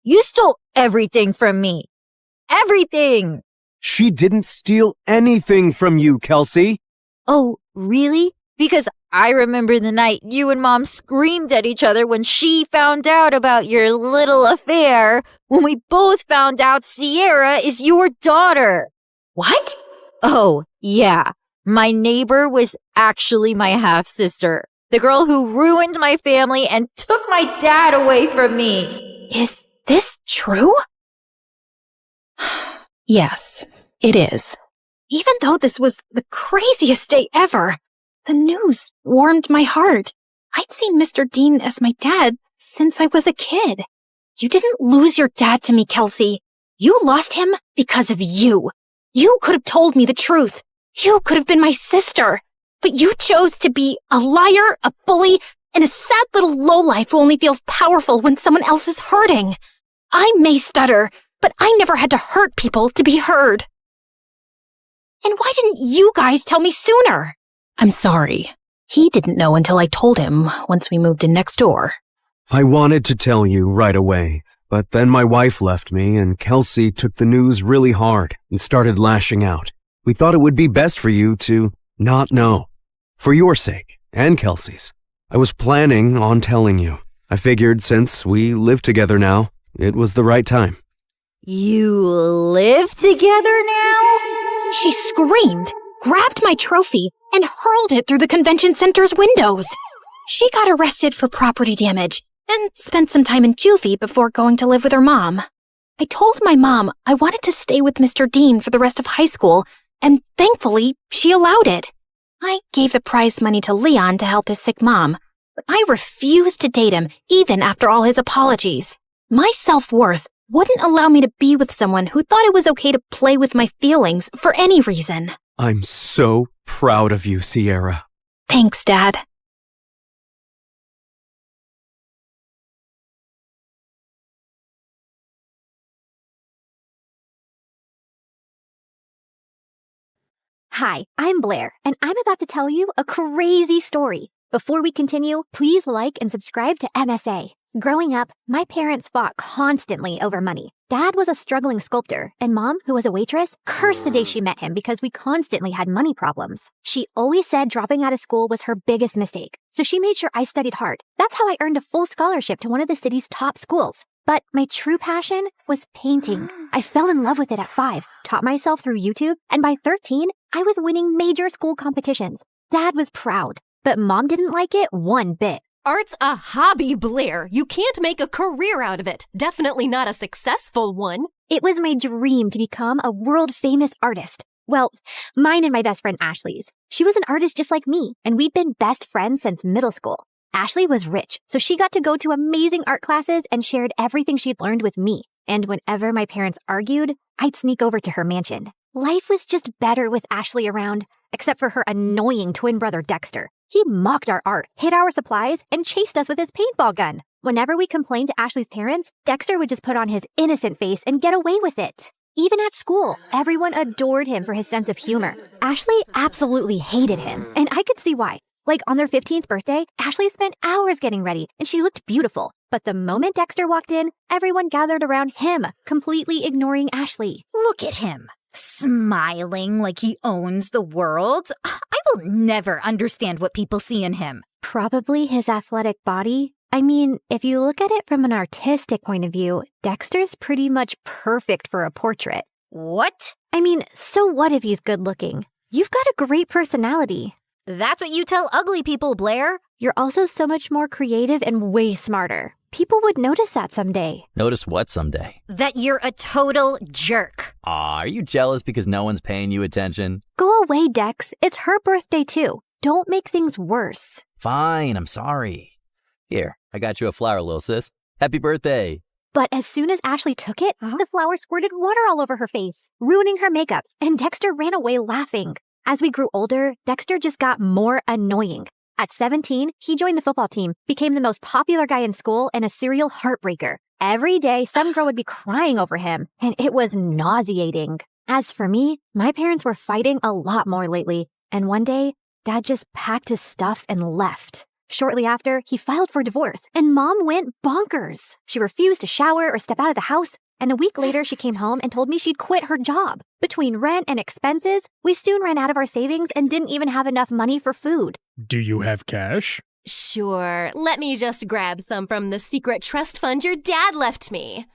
Speaker 12: You stole everything from me. Everything!
Speaker 6: She didn't steal anything from you, Kelsey.
Speaker 12: Oh, really? Because I remember the night you and Mom screamed at each other when she found out about your little affair, when we both found out Sierra is your daughter.
Speaker 1: What?
Speaker 12: Oh, yeah. My neighbor was actually my half-sister, the girl who ruined my family and took my dad away from me.
Speaker 1: Is this true?
Speaker 2: Yes, it is.
Speaker 1: Even though this was the craziest day ever, the news warmed my heart. I'd seen Mr. Dean as my dad since I was a kid. You didn't lose your dad to me, Kelsey. You lost him because of you. You could have told me the truth. You could have been my sister. But you chose to be a liar, a bully, and a sad little lowlife who only feels powerful when someone else is hurting. I may stutter, but I never had to hurt people to be heard. And why didn't you guys tell me sooner?
Speaker 2: I'm sorry. He didn't know until I told him once we moved in next door.
Speaker 6: I wanted to tell you right away, but then my wife left me and Kelsey took the news really hard and started lashing out. We thought it would be best for you to not know. For your sake, and Kelsey's. I was planning on telling you. I figured since we live together now, it was the right time.
Speaker 12: You live together now?
Speaker 1: She screamed, grabbed my trophy, and hurled it through the convention center's windows. She got arrested for property damage and spent some time in juvie before going to live with her mom. I told my mom I wanted to stay with Mr. Dean for the rest of high school, and thankfully, she allowed it. I gave the prize money to Leon to help his sick mom, but I refused to date him even after all his apologies. My self-worth wouldn't allow me to be with someone who thought it was okay to play with my feelings for any reason.
Speaker 6: I'm so proud of you, Sierra.
Speaker 1: Thanks, Dad.
Speaker 13: Hi, I'm Blair, and I'm about to tell you a crazy story. Before we continue, please like and subscribe to MSA. Growing up, my parents fought constantly over money. Dad was a struggling sculptor, and Mom, who was a waitress, cursed the day she met him because we constantly had money problems. She always said dropping out of school was her biggest mistake, so she made sure I studied hard. That's how I earned a full scholarship to one of the city's top schools. But my true passion was painting. I fell in love with it at 5, taught myself through YouTube, and by 13, I was winning major school competitions. Dad was proud, but Mom didn't like it one bit.
Speaker 14: Art's a hobby, Blair. You can't make a career out of it. Definitely not a successful one.
Speaker 13: It was my dream to become a world-famous artist. Well, mine and my best friend Ashley's. She was an artist just like me, and we'd been best friends since middle school. Ashley was rich, so she got to go to amazing art classes and shared everything she'd learned with me. And whenever my parents argued, I'd sneak over to her mansion. Life was just better with Ashley around, except for her annoying twin brother Dexter. He mocked our art, hid our supplies, and chased us with his paintball gun. Whenever we complained to Ashley's parents, Dexter would just put on his innocent face and get away with it. Even at school, everyone adored him for his sense of humor. Ashley absolutely hated him, and I could see why. Like on their 15th birthday, Ashley spent hours getting ready and she looked beautiful. But the moment Dexter walked in, everyone gathered around him, completely ignoring Ashley.
Speaker 12: Look at him, smiling like he owns the world. I will never understand what people see in him.
Speaker 13: Probably his athletic body. I mean, if you look at it from an artistic point of view, Dexter's pretty much perfect for a portrait.
Speaker 12: What?
Speaker 13: I mean, so what if he's good looking? You've got a great personality.
Speaker 12: That's what you tell ugly people, Blair.
Speaker 13: You're also so much more creative and way smarter. People would notice that someday.
Speaker 15: Notice what someday?
Speaker 12: That you're a total jerk.
Speaker 15: Aw, are you jealous because no one's paying you attention?
Speaker 13: Go away, Dex. It's her birthday too. Don't make things worse.
Speaker 15: Fine, I'm sorry. Here, I got you a flower, little sis. Happy birthday.
Speaker 13: But as soon as Ashley took it, the flower squirted water all over her face, ruining her makeup, and Dexter ran away laughing. As we grew older, Dexter just got more annoying. At 17, he joined the football team, became the most popular guy in school, and a serial heartbreaker. Every day, some girl would be crying over him, and it was nauseating. As for me, my parents were fighting a lot more lately, and one day, Dad just packed his stuff and left. Shortly after, he filed for divorce, and Mom went bonkers. She refused to shower or step out of the house, and a week later, she came home and told me she'd quit her job. Between rent and expenses, we soon ran out of our savings and didn't even have enough money for food.
Speaker 5: Do you have cash?
Speaker 14: Sure. Let me just grab some from the secret trust fund your dad left me.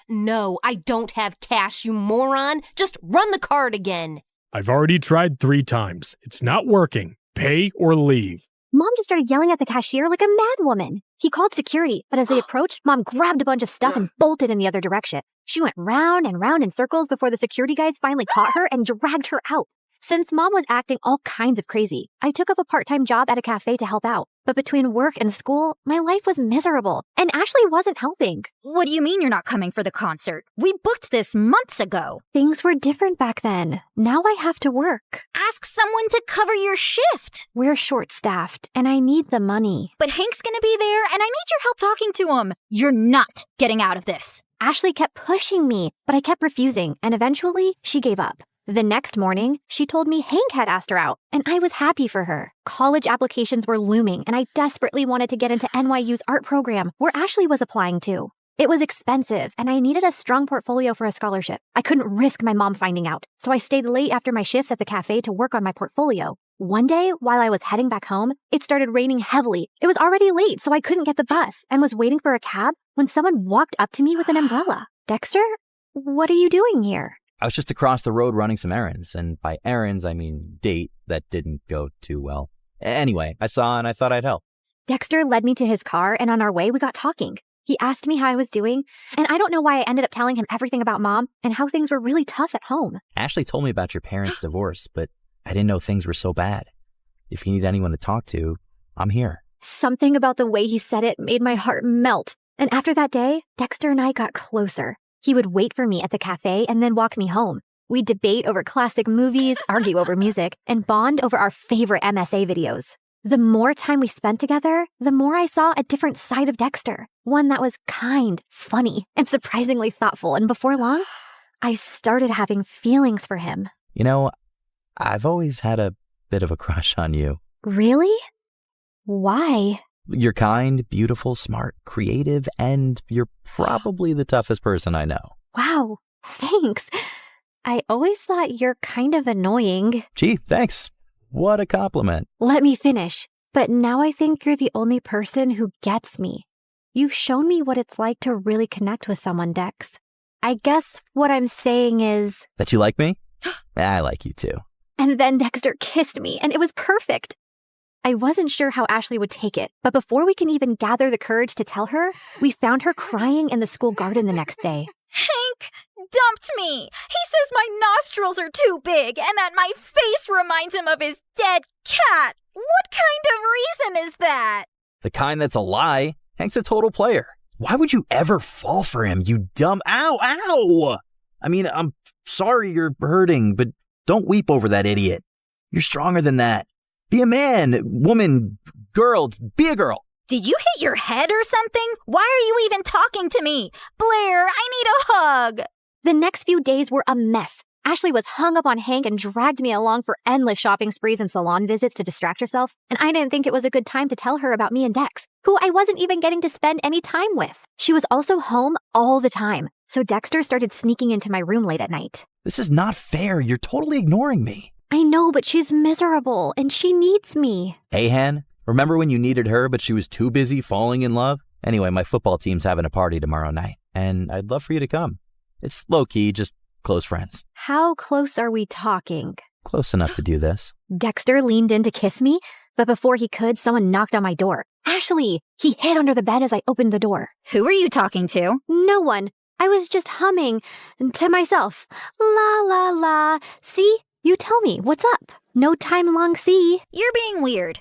Speaker 14: No, I don't have cash, you moron. Just run the card again.
Speaker 5: I've already tried 3 times. It's not working. Pay or leave.
Speaker 13: Mom just started yelling at the cashier like a madwoman. He called security, but as they approached, Mom grabbed a bunch of stuff and bolted in the other direction. She went round and round in circles before the security guys finally caught her and dragged her out. Since Mom was acting all kinds of crazy, I took up a part-time job at a cafe to help out. But between work and school, my life was miserable, and Ashley wasn't helping.
Speaker 12: What do you mean you're not coming for the concert? We booked this months ago.
Speaker 13: Things were different back then. Now I have to work.
Speaker 12: Ask someone to cover your shift.
Speaker 13: We're short-staffed, and I need the money.
Speaker 12: But Hank's gonna be there, and I need your help talking to him. You're not getting out of this.
Speaker 13: Ashley kept pushing me, but I kept refusing, and eventually she gave up. The next morning, she told me Hank had asked her out, and I was happy for her. College applications were looming, and I desperately wanted to get into NYU's art program, where Ashley was applying to. It was expensive, and I needed a strong portfolio for a scholarship. I couldn't risk my mom finding out, so I stayed late after my shifts at the cafe to work on my portfolio. One day, while I was heading back home, it started raining heavily. It was already late, so I couldn't get the bus, and was waiting for a cab when someone walked up to me with an umbrella. Dexter, what are you doing here?
Speaker 15: I was just across the road running some errands, and by errands, I mean date that didn't go too well. Anyway, I saw and I thought I'd help.
Speaker 13: Dexter led me to his car, and on our way, we got talking. He asked me how I was doing, and I don't know why I ended up telling him everything about Mom and how things were really tough at home.
Speaker 15: Ashley told me about your parents' divorce, but I didn't know things were so bad. If you need anyone to talk to, I'm here.
Speaker 13: Something about the way he said it made my heart melt. And after that day, Dexter and I got closer. He would wait for me at the cafe and then walk me home. We'd debate over classic movies, argue over music, and bond over our favorite MSA videos. The more time we spent together, the more I saw a different side of Dexter. One that was kind, funny, and surprisingly thoughtful. And before long, I started having feelings for him.
Speaker 15: You know, I've always had a bit of a crush on you.
Speaker 13: Really? Why?
Speaker 15: You're kind, beautiful, smart, creative, and you're probably the toughest person I know.
Speaker 13: Wow, thanks. I always thought you're kind of annoying.
Speaker 15: Gee, thanks. What a compliment.
Speaker 13: Let me finish. But now I think you're the only person who gets me. You've shown me what it's like to really connect with someone, Dex. I guess what I'm saying is...
Speaker 15: That you like me? I like you too.
Speaker 13: And then Dexter kissed me, and it was perfect. I wasn't sure how Ashley would take it, but before we can even gather the courage to tell her, we found her crying in the school garden the next day.
Speaker 12: Hank dumped me. He says my nostrils are too big and that my face reminds him of his dead cat. What kind of reason is that?
Speaker 15: The kind that's a lie. Hank's a total player. Why would you ever fall for him, you dumb... Ow! I mean, I'm sorry you're hurting, but don't weep over that idiot. You're stronger than that. Be a man, woman, girl, be a girl.
Speaker 12: Did you hit your head or something? Why are you even talking to me? Blair, I need a hug.
Speaker 13: The next few days were a mess. Ashley was hung up on Hank and dragged me along for endless shopping sprees and salon visits to distract herself, and I didn't think it was a good time to tell her about me and Dex, who I wasn't even getting to spend any time with. She was also home all the time, so Dexter started sneaking into my room late at night.
Speaker 15: This is not fair. You're totally ignoring me.
Speaker 13: I know, but she's miserable, and she needs me.
Speaker 15: Hey, Han, remember when you needed her, but she was too busy falling in love? Anyway, my football team's having a party tomorrow night, and I'd love for you to come. It's low-key, just close friends.
Speaker 13: How close are we talking?
Speaker 15: Close enough to do this.
Speaker 13: Dexter leaned in to kiss me, but before he could, someone knocked on my door. Ashley! He hid under the bed as I opened the door.
Speaker 12: Who are you talking to?
Speaker 13: No one. I was just humming to myself. La la la. See? You tell me, what's up? No time long see.
Speaker 12: You're being weird.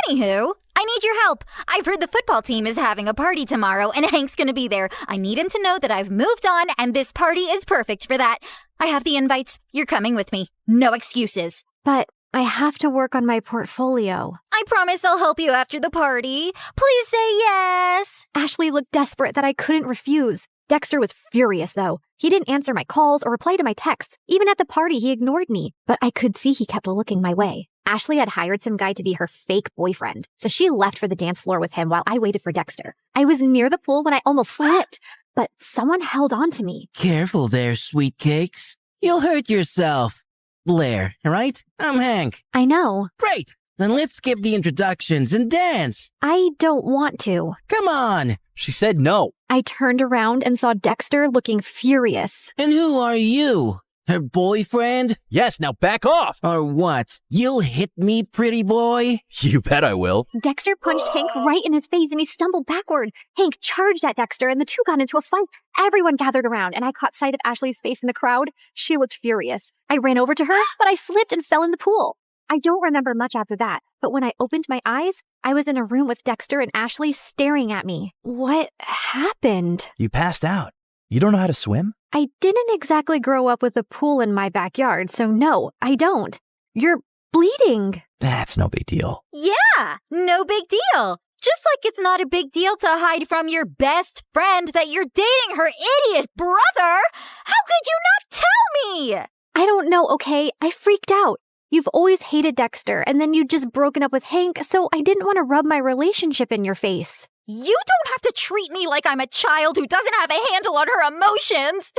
Speaker 12: Anywho, I need your help. I've heard the football team is having a party tomorrow and Hank's gonna be there. I need him to know that I've moved on and this party is perfect for that. I have the invites. You're coming with me. No excuses.
Speaker 13: But I have to work on my portfolio.
Speaker 12: I promise I'll help you after the party. Please say yes.
Speaker 13: Ashley looked desperate that I couldn't refuse. Dexter was furious, though. He didn't answer my calls or reply to my texts. Even at the party, he ignored me. But I could see he kept looking my way. Ashley had hired some guy to be her fake boyfriend, so she left for the dance floor with him while I waited for Dexter. I was near the pool when I almost slipped, but someone held on to me.
Speaker 16: Careful there, sweet cakes. You'll hurt yourself. Blair, right? I'm Hank.
Speaker 13: I know.
Speaker 16: Great. Then let's skip the introductions and dance.
Speaker 13: I don't want to.
Speaker 16: Come on.
Speaker 15: She said no.
Speaker 13: I turned around and saw Dexter looking furious.
Speaker 16: And who are you? Her boyfriend?
Speaker 15: Yes, now back off!
Speaker 16: Or what? You'll hit me, pretty boy?
Speaker 15: You bet I will.
Speaker 13: Dexter punched Hank right in his face and he stumbled backward. Hank charged at Dexter and the two got into a fight. Everyone gathered around and I caught sight of Ashley's face in the crowd. She looked furious. I ran over to her, but I slipped and fell in the pool. I don't remember much after that, but when I opened my eyes, I was in a room with Dexter and Ashley staring at me. What happened?
Speaker 15: You passed out. You don't know how to swim?
Speaker 13: I didn't exactly grow up with a pool in my backyard, so no, I don't. You're bleeding.
Speaker 15: That's no big deal.
Speaker 12: Yeah, no big deal. Just like it's not a big deal to hide from your best friend that you're dating her idiot brother. How could you not tell me?
Speaker 13: I don't know, okay? I freaked out. You've always hated Dexter, and then you'd just broken up with Hank, so I didn't want to rub my relationship in your face.
Speaker 12: You don't have to treat me like I'm a child who doesn't have a handle on her emotions.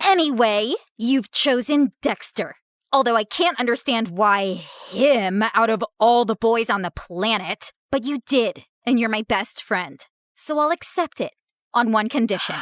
Speaker 12: Anyway, you've chosen Dexter. Although I can't understand why him out of all the boys on the planet. But you did, and you're my best friend. So I'll accept it on one condition.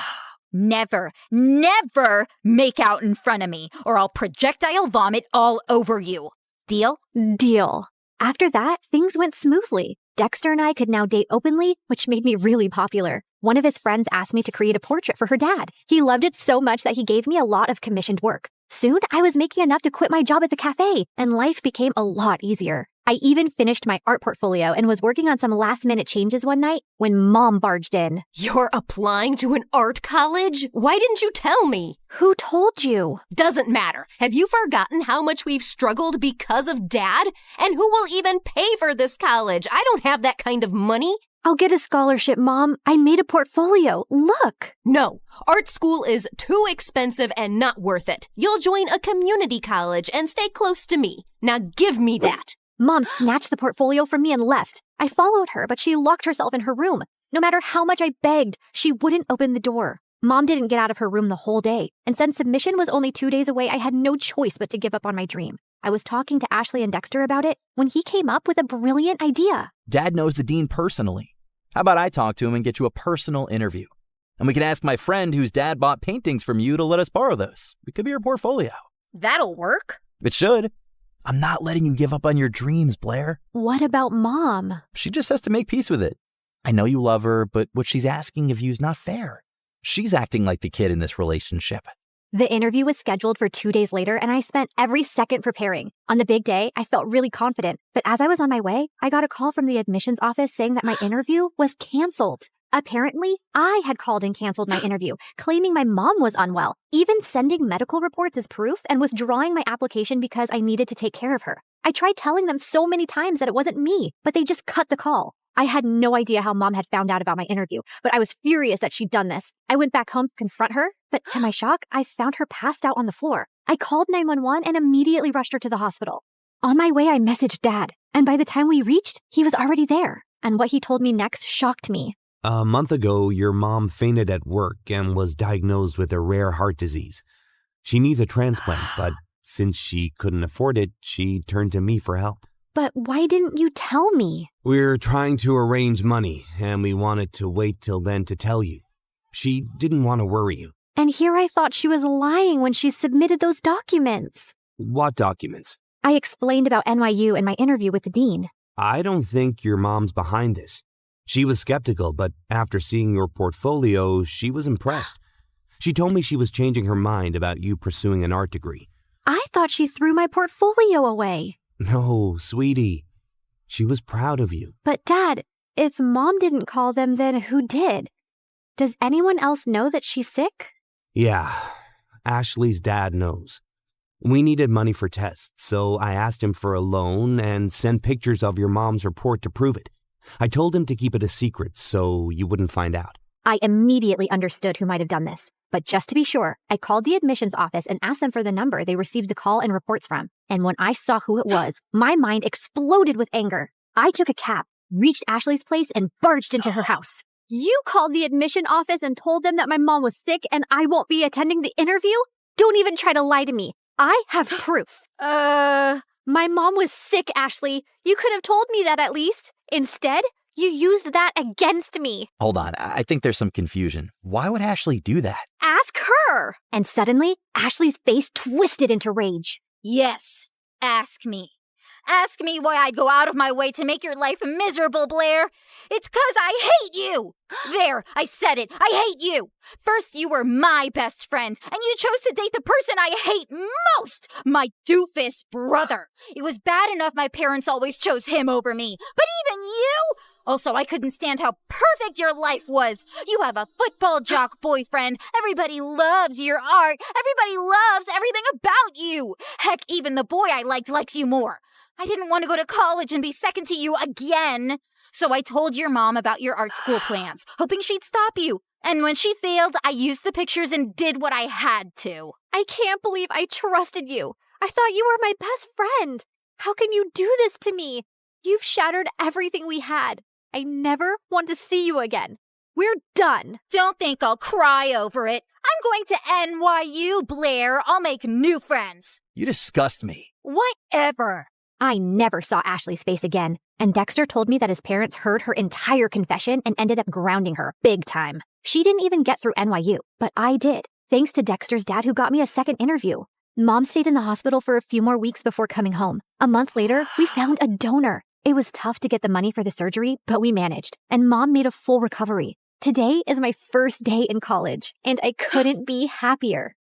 Speaker 12: Never, never make out in front of me, or I'll projectile vomit all over you. Deal?
Speaker 13: Deal. After that, things went smoothly. Dexter and I could now date openly, which made me really popular. One of his friends asked me to create a portrait for her dad. He loved it so much that he gave me a lot of commissioned work. Soon, I was making enough to quit my job at the cafe, and life became a lot easier. I even finished my art portfolio and was working on some last-minute changes one night when Mom barged in.
Speaker 14: You're applying to an art college? Why didn't you tell me?
Speaker 13: Who told you?
Speaker 14: Doesn't matter. Have you forgotten how much we've struggled because of Dad? And who will even pay for this college? I don't have that kind of money.
Speaker 13: I'll get a scholarship, Mom. I made a portfolio. Look.
Speaker 14: No, art school is too expensive and not worth it. You'll join a community college and stay close to me. Now give me that.
Speaker 13: Mom snatched the portfolio from me and left. I followed her, but she locked herself in her room. No matter how much I begged, she wouldn't open the door. Mom didn't get out of her room the whole day, and since submission was only 2 days away, I had no choice but to give up on my dream. I was talking to Ashley and Dexter about it when he came up with a brilliant idea.
Speaker 15: Dad knows the dean personally. How about I talk to him and get you a personal interview? And we can ask my friend whose dad bought paintings from you to let us borrow those. It could be your portfolio.
Speaker 12: That'll work.
Speaker 15: It should. I'm not letting you give up on your dreams, Blair.
Speaker 13: What about Mom?
Speaker 15: She just has to make peace with it. I know you love her, but what she's asking of you is not fair. She's acting like the kid in this relationship.
Speaker 13: The interview was scheduled for 2 days later, and I spent every second preparing. On the big day, I felt really confident. But as I was on my way, I got a call from the admissions office saying that my interview was canceled. Apparently, I had called and canceled my interview, claiming my mom was unwell, even sending medical reports as proof and withdrawing my application because I needed to take care of her. I tried telling them so many times that it wasn't me, but they just cut the call. I had no idea how Mom had found out about my interview, but I was furious that she'd done this. I went back home to confront her, but to my shock, I found her passed out on the floor. I called 911 and immediately rushed her to the hospital. On my way, I messaged Dad, and by the time we reached, he was already there. And what he told me next shocked me.
Speaker 6: A month ago, your mom fainted at work and was diagnosed with a rare heart disease. She needs a transplant, but since she couldn't afford it, she turned to me for help.
Speaker 13: But why didn't you tell me?
Speaker 6: We're trying to arrange money, and we wanted to wait till then to tell you. She didn't want to worry you.
Speaker 13: And here I thought she was lying when she submitted those documents.
Speaker 6: What documents?
Speaker 13: I explained about NYU and my interview with the dean.
Speaker 6: I don't think your mom's behind this. She was skeptical, but after seeing your portfolio, she was impressed. She told me she was changing her mind about you pursuing an art degree.
Speaker 13: I thought she threw my portfolio away.
Speaker 6: No, sweetie. She was proud of you.
Speaker 13: But Dad, if Mom didn't call them, then who did? Does anyone else know that she's sick?
Speaker 6: Yeah, Ashley's dad knows. We needed money for tests, so I asked him for a loan and sent pictures of your mom's report to prove it. I told him to keep it a secret so you wouldn't find out.
Speaker 13: I immediately understood who might have done this. But just to be sure, I called the admissions office and asked them for the number they received the call and reports from. And when I saw who it was, my mind exploded with anger. I took a cab, reached Ashley's place, and barged into her house. You called the admission office and told them that my mom was sick and I won't be attending the interview? Don't even try to lie to me. I have proof. My mom was sick, Ashley. You could have told me that at least. Instead, you used that against me.
Speaker 15: Hold on, I think there's some confusion. Why would Ashley do that?
Speaker 13: Ask her. And suddenly, Ashley's face twisted into rage.
Speaker 12: Yes, ask me. Ask me why I'd go out of my way to make your life miserable, Blair. It's 'cause I hate you. There, I said it. I hate you. First, you were my best friend, and you chose to date the person I hate most, my doofus brother. It was bad enough my parents always chose him over me, but even you? Also, I couldn't stand how perfect your life was. You have a football jock boyfriend. Everybody loves your art. Everybody loves everything about you. Heck, even the boy I liked likes you more. I didn't want to go to college and be second to you again. So I told your mom about your art school plans, hoping she'd stop you. And when she failed, I used the pictures and did what I had to.
Speaker 13: I can't believe I trusted you. I thought you were my best friend. How can you do this to me? You've shattered everything we had. I never want to see you again. We're done.
Speaker 12: Don't think I'll cry over it. I'm going to NYU, Blair. I'll make new friends.
Speaker 15: You disgust me.
Speaker 12: Whatever.
Speaker 13: I never saw Ashley's face again, and Dexter told me that his parents heard her entire confession and ended up grounding her big time. She didn't even get through NYU, but I did, thanks to Dexter's dad who got me a second interview. Mom stayed in the hospital for a few more weeks before coming home. A month later, we found a donor. It was tough to get the money for the surgery, but we managed, and Mom made a full recovery. Today is my first day in college, and I couldn't be happier.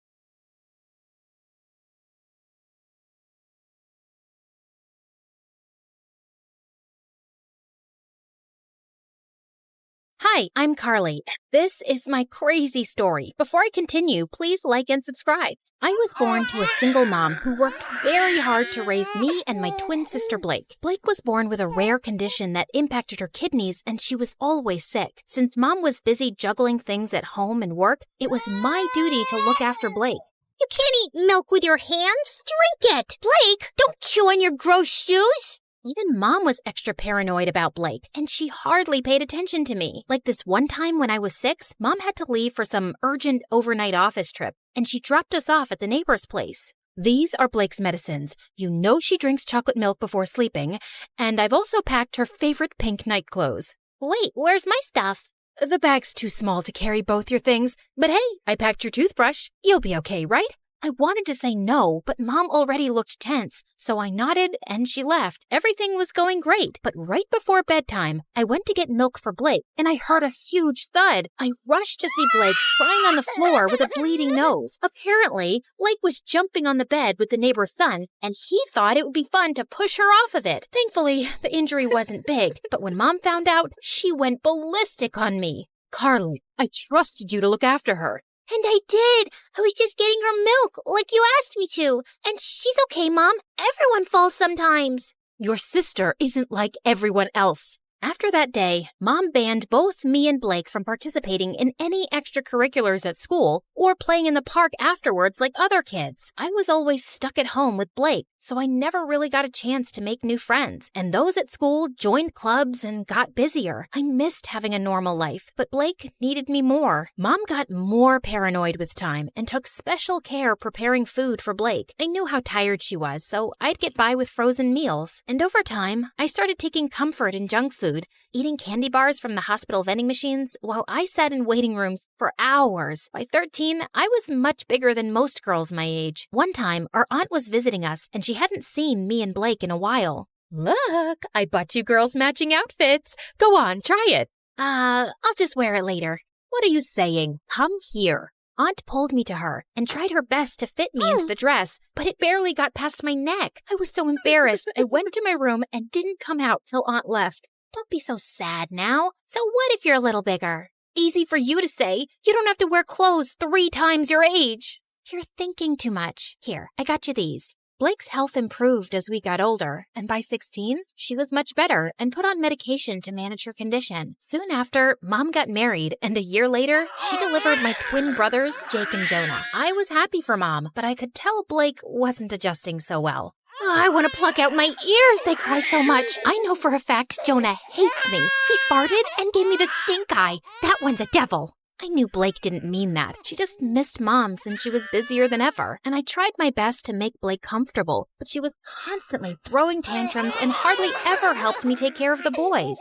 Speaker 1: Hi, I'm Carly. This is my crazy story. Before I continue, please like and subscribe. I was born to a single mom who worked very hard to raise me and my twin sister Blake. Blake was born with a rare condition that impacted her kidneys, and she was always sick. Since Mom was busy juggling things at home and work, it was my duty to look after Blake.
Speaker 17: You can't eat milk with your hands. Drink it. Blake, don't chew on your gross shoes.
Speaker 1: Even Mom was extra paranoid about Blake, and she hardly paid attention to me. Like this one time when I was 6, Mom had to leave for some urgent overnight office trip, and she dropped us off at the neighbor's place. These are Blake's medicines. You know she drinks chocolate milk before sleeping, and I've also packed her favorite pink night clothes.
Speaker 17: Wait, where's my stuff?
Speaker 1: The bag's too small to carry both your things, but hey, I packed your toothbrush. You'll be okay, right? I wanted to say no, but Mom already looked tense, so I nodded and she left. Everything was going great, but right before bedtime, I went to get milk for Blake, and I heard a huge thud. I rushed to see Blake crying on the floor with a bleeding nose. Apparently, Blake was jumping on the bed with the neighbor's son, and he thought it would be fun to push her off of it. Thankfully, the injury wasn't big, but when Mom found out, she went ballistic on me. Carly, I trusted you to look after her.
Speaker 17: And I did. I was just getting her milk, like you asked me to. And she's okay, Mom. Everyone falls sometimes.
Speaker 1: Your sister isn't like everyone else. After that day, Mom banned both me and Blake from participating in any extracurriculars at school or playing in the park afterwards like other kids. I was always stuck at home with Blake, so I never really got a chance to make new friends. And those at school joined clubs and got busier. I missed having a normal life, but Blake needed me more. Mom got more paranoid with time and took special care preparing food for Blake. I knew how tired she was, so I'd get by with frozen meals. And over time, I started taking comfort in junk food, eating candy bars from the hospital vending machines while I sat in waiting rooms for hours. By 13, I was much bigger than most girls my age. One time, our aunt was visiting us and she hadn't seen me and Blake in a while.
Speaker 2: Look, I bought you girls matching outfits. Go on, try it.
Speaker 1: I'll just wear it later.
Speaker 2: What are you saying? Come here.
Speaker 1: Aunt pulled me to her and tried her best to fit me into the dress, but it barely got past my neck. I was so embarrassed. I went to my room and didn't come out till Aunt left. Don't be so sad now. So what if you're a little bigger? Easy for you to say. You don't have to wear clothes 3 times your age. You're thinking too much. Here, I got you these. Blake's health improved as we got older, and by 16, she was much better and put on medication to manage her condition. Soon after, Mom got married, and a year later, she delivered my twin brothers, Jake and Jonah. I was happy for Mom, but I could tell Blake wasn't adjusting so well. I want to pluck out my ears, they cry so much. I know for a fact Jonah hates me. He farted and gave me the stink eye. That one's a devil. I knew Blake didn't mean that. She just missed Mom since she was busier than ever. And I tried my best to make Blake comfortable, but she was constantly throwing tantrums and hardly ever helped me take care of the boys.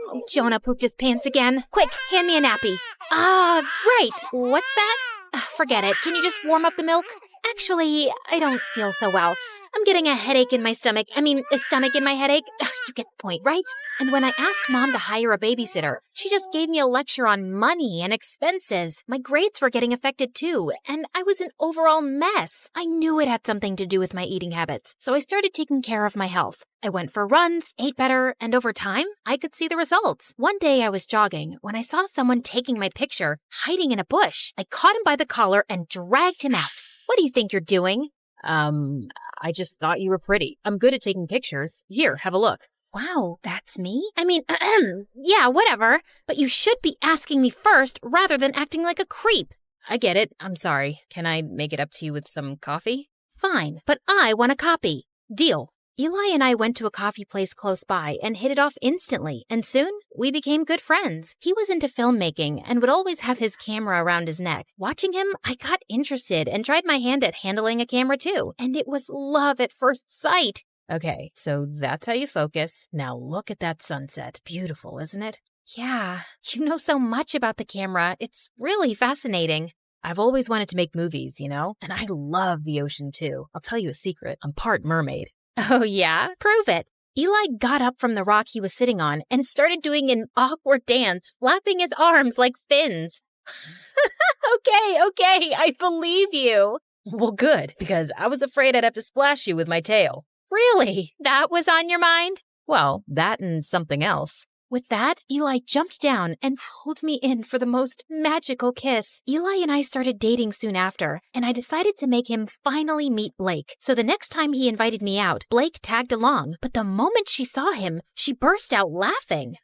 Speaker 1: Oh, Jonah pooped his pants again. Quick, hand me a nappy. Right. What's that? Forget it. Can you just warm up the milk? Actually, I don't feel so well. I'm getting a headache in my stomach. A stomach in my headache. You get the point, right? And when I asked Mom to hire a babysitter, she just gave me a lecture on money and expenses. My grades were getting affected too, and I was an overall mess. I knew it had something to do with my eating habits, so I started taking care of my health. I went for runs, ate better, and over time, I could see the results. One day I was jogging when I saw someone taking my picture, hiding in a bush. I caught him by the collar and dragged him out. What do you think you're doing?
Speaker 2: I just thought you were pretty. I'm good at taking pictures. Here, have a look.
Speaker 1: Wow, that's me? Yeah, whatever. But you should be asking me first rather than acting like a creep.
Speaker 2: I get it. I'm sorry. Can I make it up to you with some coffee?
Speaker 1: Fine, but I want a copy. Deal. Eli and I went to a coffee place close by and hit it off instantly, and soon we became good friends. He was into filmmaking and would always have his camera around his neck. Watching him, I got interested and tried my hand at handling a camera too, and it was love at first sight.
Speaker 2: Okay, so that's how you focus. Now look at that sunset. Beautiful, isn't it?
Speaker 1: Yeah, you know so much about the camera. It's really fascinating.
Speaker 2: I've always wanted to make movies, you know? And I love the ocean too. I'll tell you a secret. I'm part mermaid.
Speaker 1: Oh yeah? Prove it. Eli got up from the rock he was sitting on and started doing an awkward dance, flapping his arms like fins. Okay, I believe you.
Speaker 2: Well, good, because I was afraid I'd have to splash you with my tail.
Speaker 1: Really? That was on your mind?
Speaker 2: Well, that and something else.
Speaker 1: With that, Eli jumped down and pulled me in for the most magical kiss. Eli and I started dating soon after, and I decided to make him finally meet Blake. So the next time he invited me out, Blake tagged along. But the moment she saw him, she burst out laughing.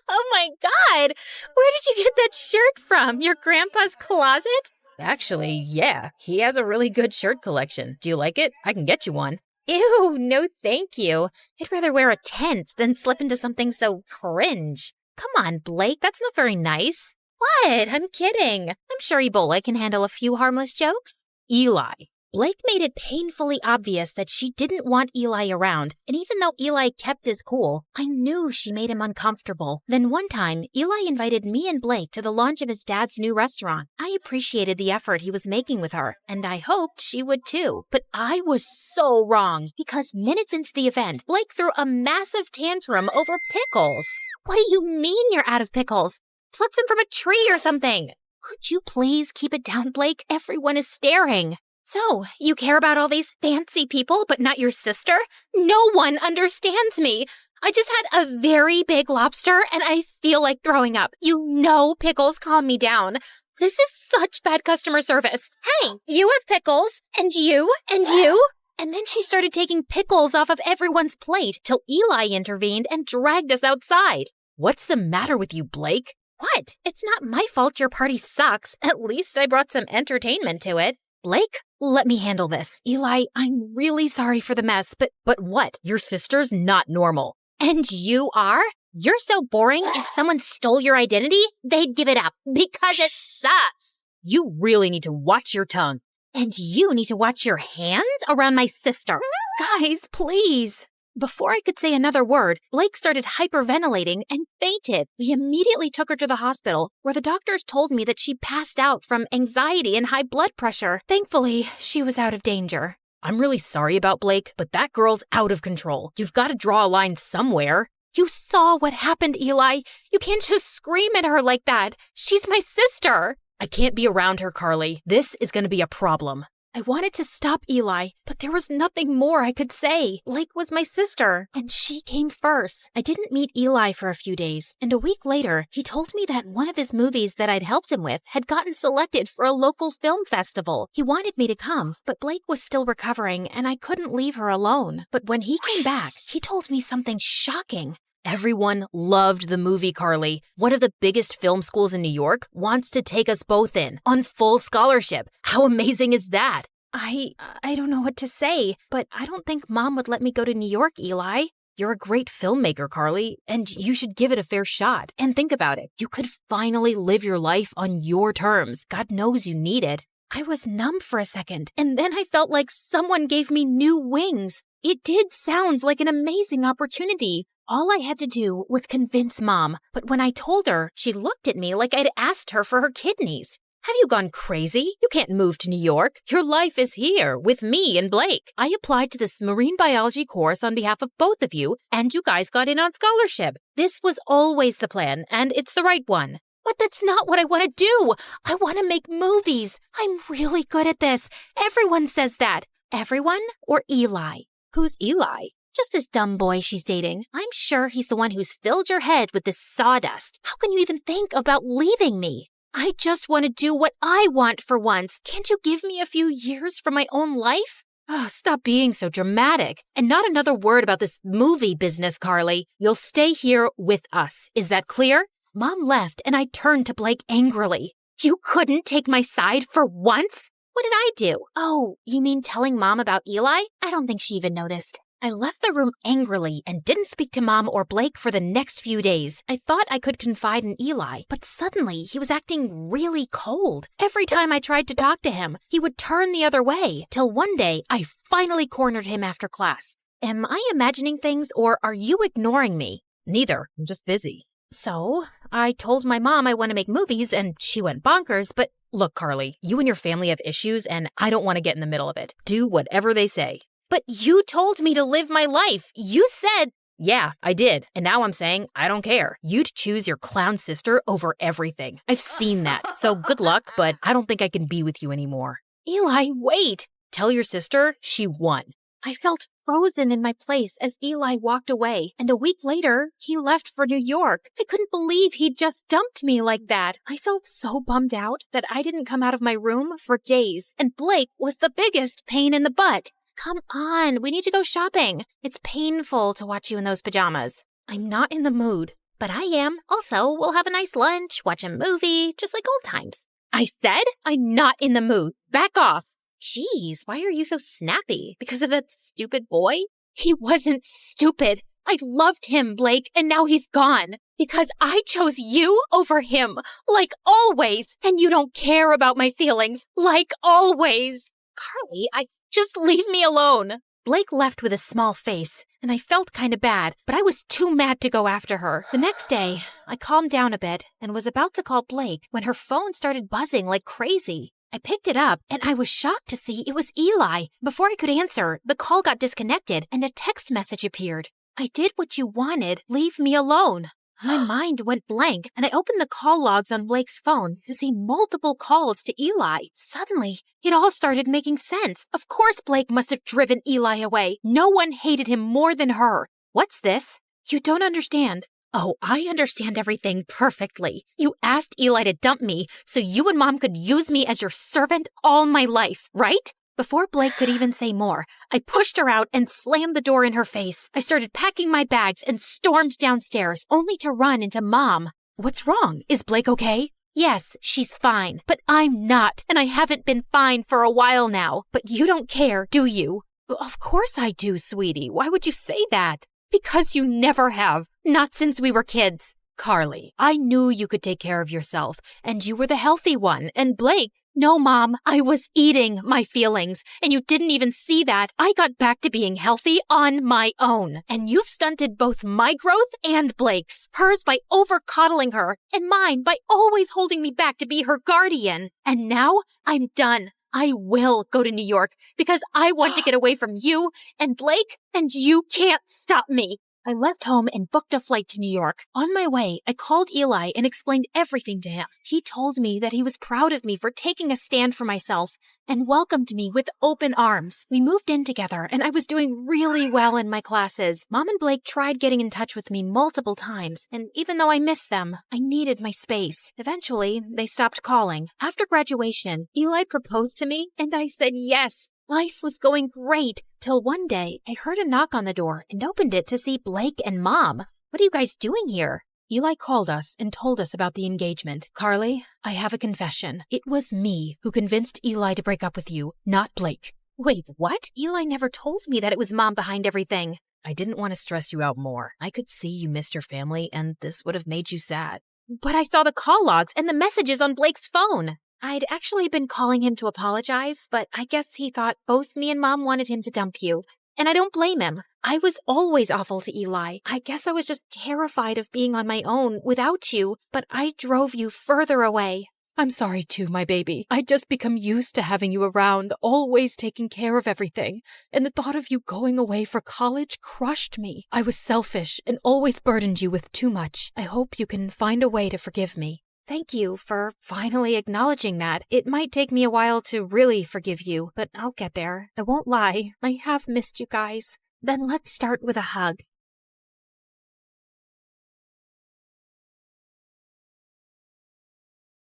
Speaker 1: Oh my God! Where did you get that shirt from? Your grandpa's closet?
Speaker 2: Actually, yeah. He has a really good shirt collection. Do you like it? I can get you one.
Speaker 1: Ew, no thank you. I'd rather wear a tent than slip into something so cringe. Come on, Blake, that's not very nice. What? I'm kidding. I'm sure Ebola can handle a few harmless jokes.
Speaker 2: Eli.
Speaker 1: Blake made it painfully obvious that she didn't want Eli around, and even though Eli kept his cool, I knew she made him uncomfortable. Then one time, Eli invited me and Blake to the launch of his dad's new restaurant. I appreciated the effort he was making with her, and I hoped she would too. But I was so wrong, because minutes into the event, Blake threw a massive tantrum over pickles. What do you mean you're out of pickles? Pluck them from a tree or something. Could you please keep it down, Blake? Everyone is staring. So, you care about all these fancy people, but not your sister? No one understands me. I just had a very big lobster, and I feel like throwing up. You know pickles calm me down. This is such bad customer service. Hey, you have pickles, and you, and you. And then she started taking pickles off of everyone's plate till Eli intervened and dragged us outside.
Speaker 2: What's the matter with you, Blake?
Speaker 1: What? It's not my fault your party sucks. At least I brought some entertainment to it. Blake, let me handle this. Eli, I'm really sorry for the mess, but
Speaker 2: what? Your sister's not normal.
Speaker 1: And you are? You're so boring, if someone stole your identity, they'd give it up because it sucks.
Speaker 2: You really need to watch your tongue.
Speaker 1: And you need to watch your hands around my sister. Guys, please. Before I could say another word, Blake started hyperventilating and fainted. We immediately took her to the hospital, where the doctors told me that she passed out from anxiety and high blood pressure. Thankfully, she was out of danger.
Speaker 2: I'm really sorry about Blake, but that girl's out of control. You've got to draw a line somewhere.
Speaker 1: You saw what happened, Eli. You can't just scream at her like that. She's my sister.
Speaker 2: I can't be around her, Carly. This is going to be a problem.
Speaker 1: I wanted to stop Eli, but there was nothing more I could say. Blake was my sister, and she came first. I didn't meet Eli for a few days, and a week later, he told me that one of his movies that I'd helped him with had gotten selected for a local film festival. He wanted me to come, but Blake was still recovering, and I couldn't leave her alone. But when he came back, he told me something shocking.
Speaker 2: Everyone loved the movie, Carly. One of the biggest film schools in New York wants to take us both in on full scholarship. How amazing is that?
Speaker 1: I don't know what to say, but I don't think Mom would let me go to New York, Eli.
Speaker 2: You're a great filmmaker, Carly, and you should give it a fair shot. And think about it. You could finally live your life on your terms. God knows you need it.
Speaker 1: I was numb for a second, and then I felt like someone gave me new wings. It did sound like an amazing opportunity. All I had to do was convince Mom, but when I told her, she looked at me like I'd asked her for her kidneys.
Speaker 2: Have you gone crazy? You can't move to New York. Your life is here with me and Blake. I applied to this marine biology course on behalf of both of you, and you guys got in on scholarship. This was always the plan, and it's the right one.
Speaker 1: But that's not what I want to do. I want to make movies. I'm really good at this. Everyone says that. Everyone or Eli?
Speaker 2: Who's Eli?
Speaker 1: Just this dumb boy she's dating. I'm sure he's the one who's filled your head with this sawdust. How can you even think about leaving me? I just want to do what I want for once. Can't you give me a few years for my own life?
Speaker 2: Oh, stop being so dramatic. And not another word about this movie business, Carly. You'll stay here with us. Is that clear?
Speaker 1: Mom left and I turned to Blake angrily. You couldn't take my side for once? What did I do? Oh, you mean telling Mom about Eli? I don't think she even noticed. I left the room angrily and didn't speak to Mom or Blake for the next few days. I thought I could confide in Eli, but suddenly he was acting really cold. Every time I tried to talk to him, he would turn the other way, till one day I finally cornered him after class. Am I imagining things or are you ignoring me?
Speaker 2: Neither. I'm just busy.
Speaker 1: So, I told my mom I want to make movies and she went bonkers, but
Speaker 2: look, Carly, you and your family have issues and I don't want to get in the middle of it. Do whatever they say.
Speaker 1: But you told me to live my life. You said...
Speaker 2: Yeah, I did. And now I'm saying I don't care. You'd choose your clown sister over everything. I've seen that. So good luck, but I don't think I can be with you anymore.
Speaker 1: Eli, wait.
Speaker 2: Tell your sister she won.
Speaker 1: I felt frozen in my place as Eli walked away, and a week later, he left for New York. I couldn't believe he'd just dumped me like that. I felt so bummed out that I didn't come out of my room for days, and Blake was the biggest pain in the butt. Come on, we need to go shopping. It's painful to watch you in those pajamas. I'm not in the mood, but I am. Also, we'll have a nice lunch, watch a movie, just like old times. I said I'm not in the mood. Back off. Jeez, why are you so snappy? Because of that stupid boy? He wasn't stupid. I loved him, Blake, and now he's gone. Because I chose you over him, like always. And you don't care about my feelings, like always. Carly, just leave me alone. Blake left with a small face, and I felt kind of bad, but I was too mad to go after her. The next day, I calmed down a bit and was about to call Blake when her phone started buzzing like crazy. I picked it up, and I was shocked to see it was Eli. Before I could answer, the call got disconnected, and a text message appeared. I did what you wanted. Leave me alone. My mind went blank, and I opened the call logs on Blake's phone to see multiple calls to Eli. Suddenly, it all started making sense. Of course Blake must have driven Eli away. No one hated him more than her. What's this? You don't understand. Oh, I understand everything perfectly. You asked Eli to dump me so you and Mom could use me as your servant all my life, right? Before Blake could even say more, I pushed her out and slammed the door in her face. I started packing my bags and stormed downstairs, only to run into Mom. What's wrong? Is Blake okay? Yes, she's fine, but I'm not, and I haven't been fine for a while now. But you don't care, do you? Of course I do, sweetie. Why would you say that? Because you never have. Not since we were kids. Carly, I knew you could take care of yourself, and you were the healthy one, and Blake... No, Mom, I was eating my feelings, and you didn't even see that. I got back to being healthy on my own, and you've stunted both my growth and Blake's. Hers by over-coddling her, and mine by always holding me back to be her guardian. And now I'm done. I will go to New York because I want to get away from you and Blake, and you can't stop me. I left home and booked a flight to New York. On my way, I called Eli and explained everything to him. He told me that he was proud of me for taking a stand for myself and welcomed me with open arms. We moved in together, and I was doing really well in my classes. Mom and Blake tried getting in touch with me multiple times, and even though I missed them, I needed my space. Eventually, they stopped calling. After graduation, Eli proposed to me, and I said yes. Life was going great, till one day I heard a knock on the door and opened it to see Blake and Mom. What are you guys doing here? Eli called us and told us about the engagement. Carly, I have a confession. It was me who convinced Eli to break up with you, not Blake. Wait, what? Eli never told me that it was Mom behind everything. I didn't want to stress you out more. I could see you missed your family, and this would have made you sad. But I saw the call logs and the messages on Blake's phone. I'd actually been calling him to apologize, but I guess he thought both me and Mom wanted him to dump you. And I don't blame him. I was always awful to Eli. I guess I was just terrified of being on my own without you, but I drove you further away. I'm sorry too, my baby. I'd just become used to having you around, always taking care of everything. And the thought of you going away for college crushed me. I was selfish and always burdened you with too much. I hope you can find a way to forgive me. Thank you for finally acknowledging that. It might take me a while to really forgive you, but I'll get there. I won't lie. I have missed you guys. Then let's start with a hug.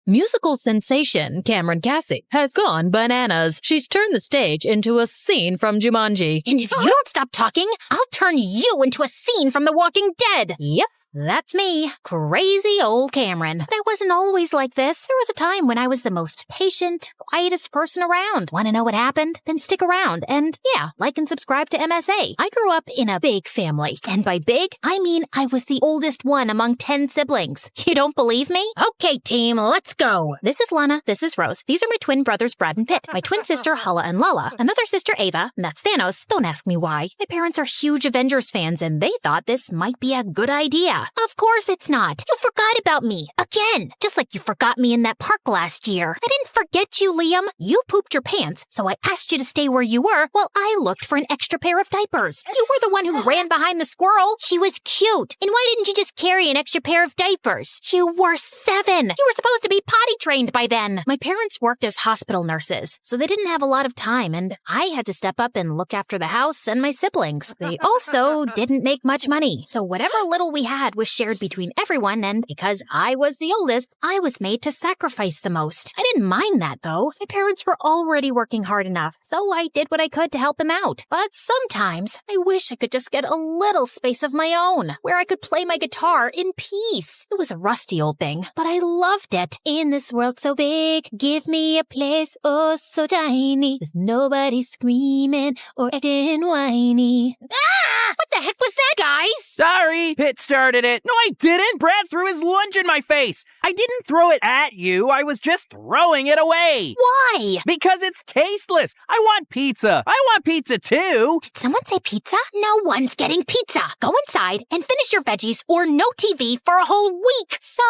Speaker 2: Musical sensation Cameron Cassie has gone bananas. She's turned the stage into a scene from Jumanji.
Speaker 1: And if you don't stop talking, I'll turn you into a scene from The Walking Dead. Yep. That's me, crazy old Cameron. But I wasn't always like this. There was a time when I was the most patient, quietest person around. Want to know what happened? Then stick around. And yeah, like and subscribe to MSA. I grew up in a big family. And by big, I mean I was the oldest one among 10 siblings. You don't believe me? Okay, team, let's go. This is Lana. This is Rose. These are my twin brothers, Brad and Pitt. My twin sister, Hala and Lala. Another sister, Ava. And that's Thanos. Don't ask me why. My parents are huge Avengers fans, and they thought this might be a good idea. Of course it's not. You forgot about me. Again. Just like you forgot me in that park last year. I didn't forget you, Liam. You pooped your pants, so I asked you to stay where you were while I looked for an extra pair of diapers. You were the one who ran behind the squirrel. She was cute. And why didn't you just carry an extra pair of diapers? You were 7. You were supposed to be potty trained by then. My parents worked as hospital nurses, so they didn't have a lot of time, and I had to step up and look after the house and my siblings. They also didn't make much money, so whatever little we had was shared between everyone, and because I was the oldest, I was made to sacrifice the most. I didn't mind that, though. My parents were already working hard enough, so I did what I could to help them out. But sometimes, I wish I could just get a little space of my own, where I could play my guitar in peace. It was a rusty old thing, but I loved it. In this world so big, give me a place oh so tiny, with nobody screaming or acting whiny. Ah! What the heck was that, guys?
Speaker 8: Sorry, Pitt started it. No, I didn't. Brad threw his lunch in my face. I didn't throw it at you. I was just throwing it away.
Speaker 1: Why?
Speaker 8: Because it's tasteless. I want pizza. I want pizza too.
Speaker 1: Did someone say pizza? No one's getting pizza. Go inside and finish your veggies or no TV for a whole week. So,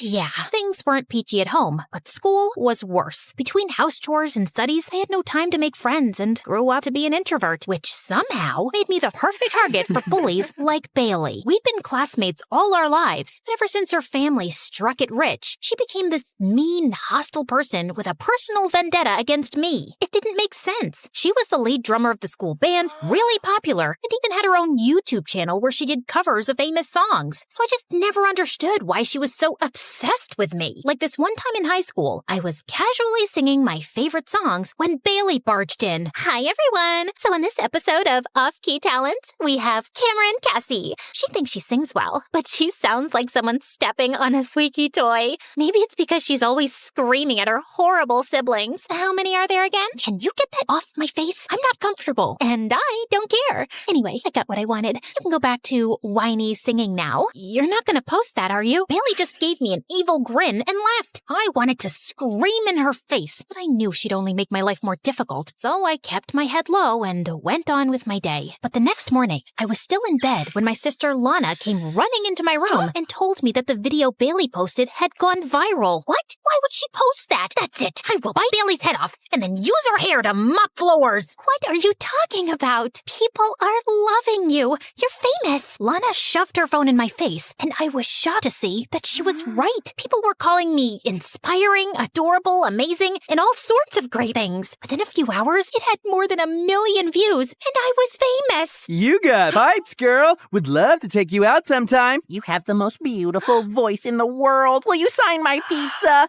Speaker 1: yeah, things weren't peachy at home, but school was worse. Between house chores and studies, I had no time to make friends and grew up to be an introvert, which somehow made me the perfect target for bullies like Bailey. We'd been classmates dictates all our lives. But ever since her family struck it rich, she became this mean, hostile person with a personal vendetta against me. It didn't make sense. She was the lead drummer of the school band, really popular, and even had her own YouTube channel where she did covers of famous songs. So I just never understood why she was so obsessed with me. Like this one time in high school, I was casually singing my favorite songs when Bailey barged in. Hi, everyone. So in this episode of Off-Key Talents, we have Cameron Cassie. She thinks she sings well, but she sounds like someone stepping on a squeaky toy. Maybe it's because she's always screaming at her horrible siblings. How many are there again? Can you get that off my face? I'm not comfortable, and I don't care. Anyway, I got what I wanted. You can go back to whiny singing now. You're not gonna post that, are you? Bailey just gave me an evil grin and left. I wanted to scream in her face, but I knew she'd only make my life more difficult, so I kept my head low and went on with my day. But the next morning, I was still in bed when my sister Lana came running into my room and told me that the video Bailey posted had gone viral. What? Why would she post that? That's it. I will bite Bailey's head off and then use her hair to mop floors. What are you talking about? People are loving you. You're famous. Lana shoved her phone in my face, and I was shocked to see that she was right. People were calling me inspiring, adorable, amazing, and all sorts of great things. Within a few hours, it had more than 1 million views, and I was famous.
Speaker 8: You got pipes, girl. Would love to take you out sometime. You have the most beautiful voice in the world. Will you sign my pizza?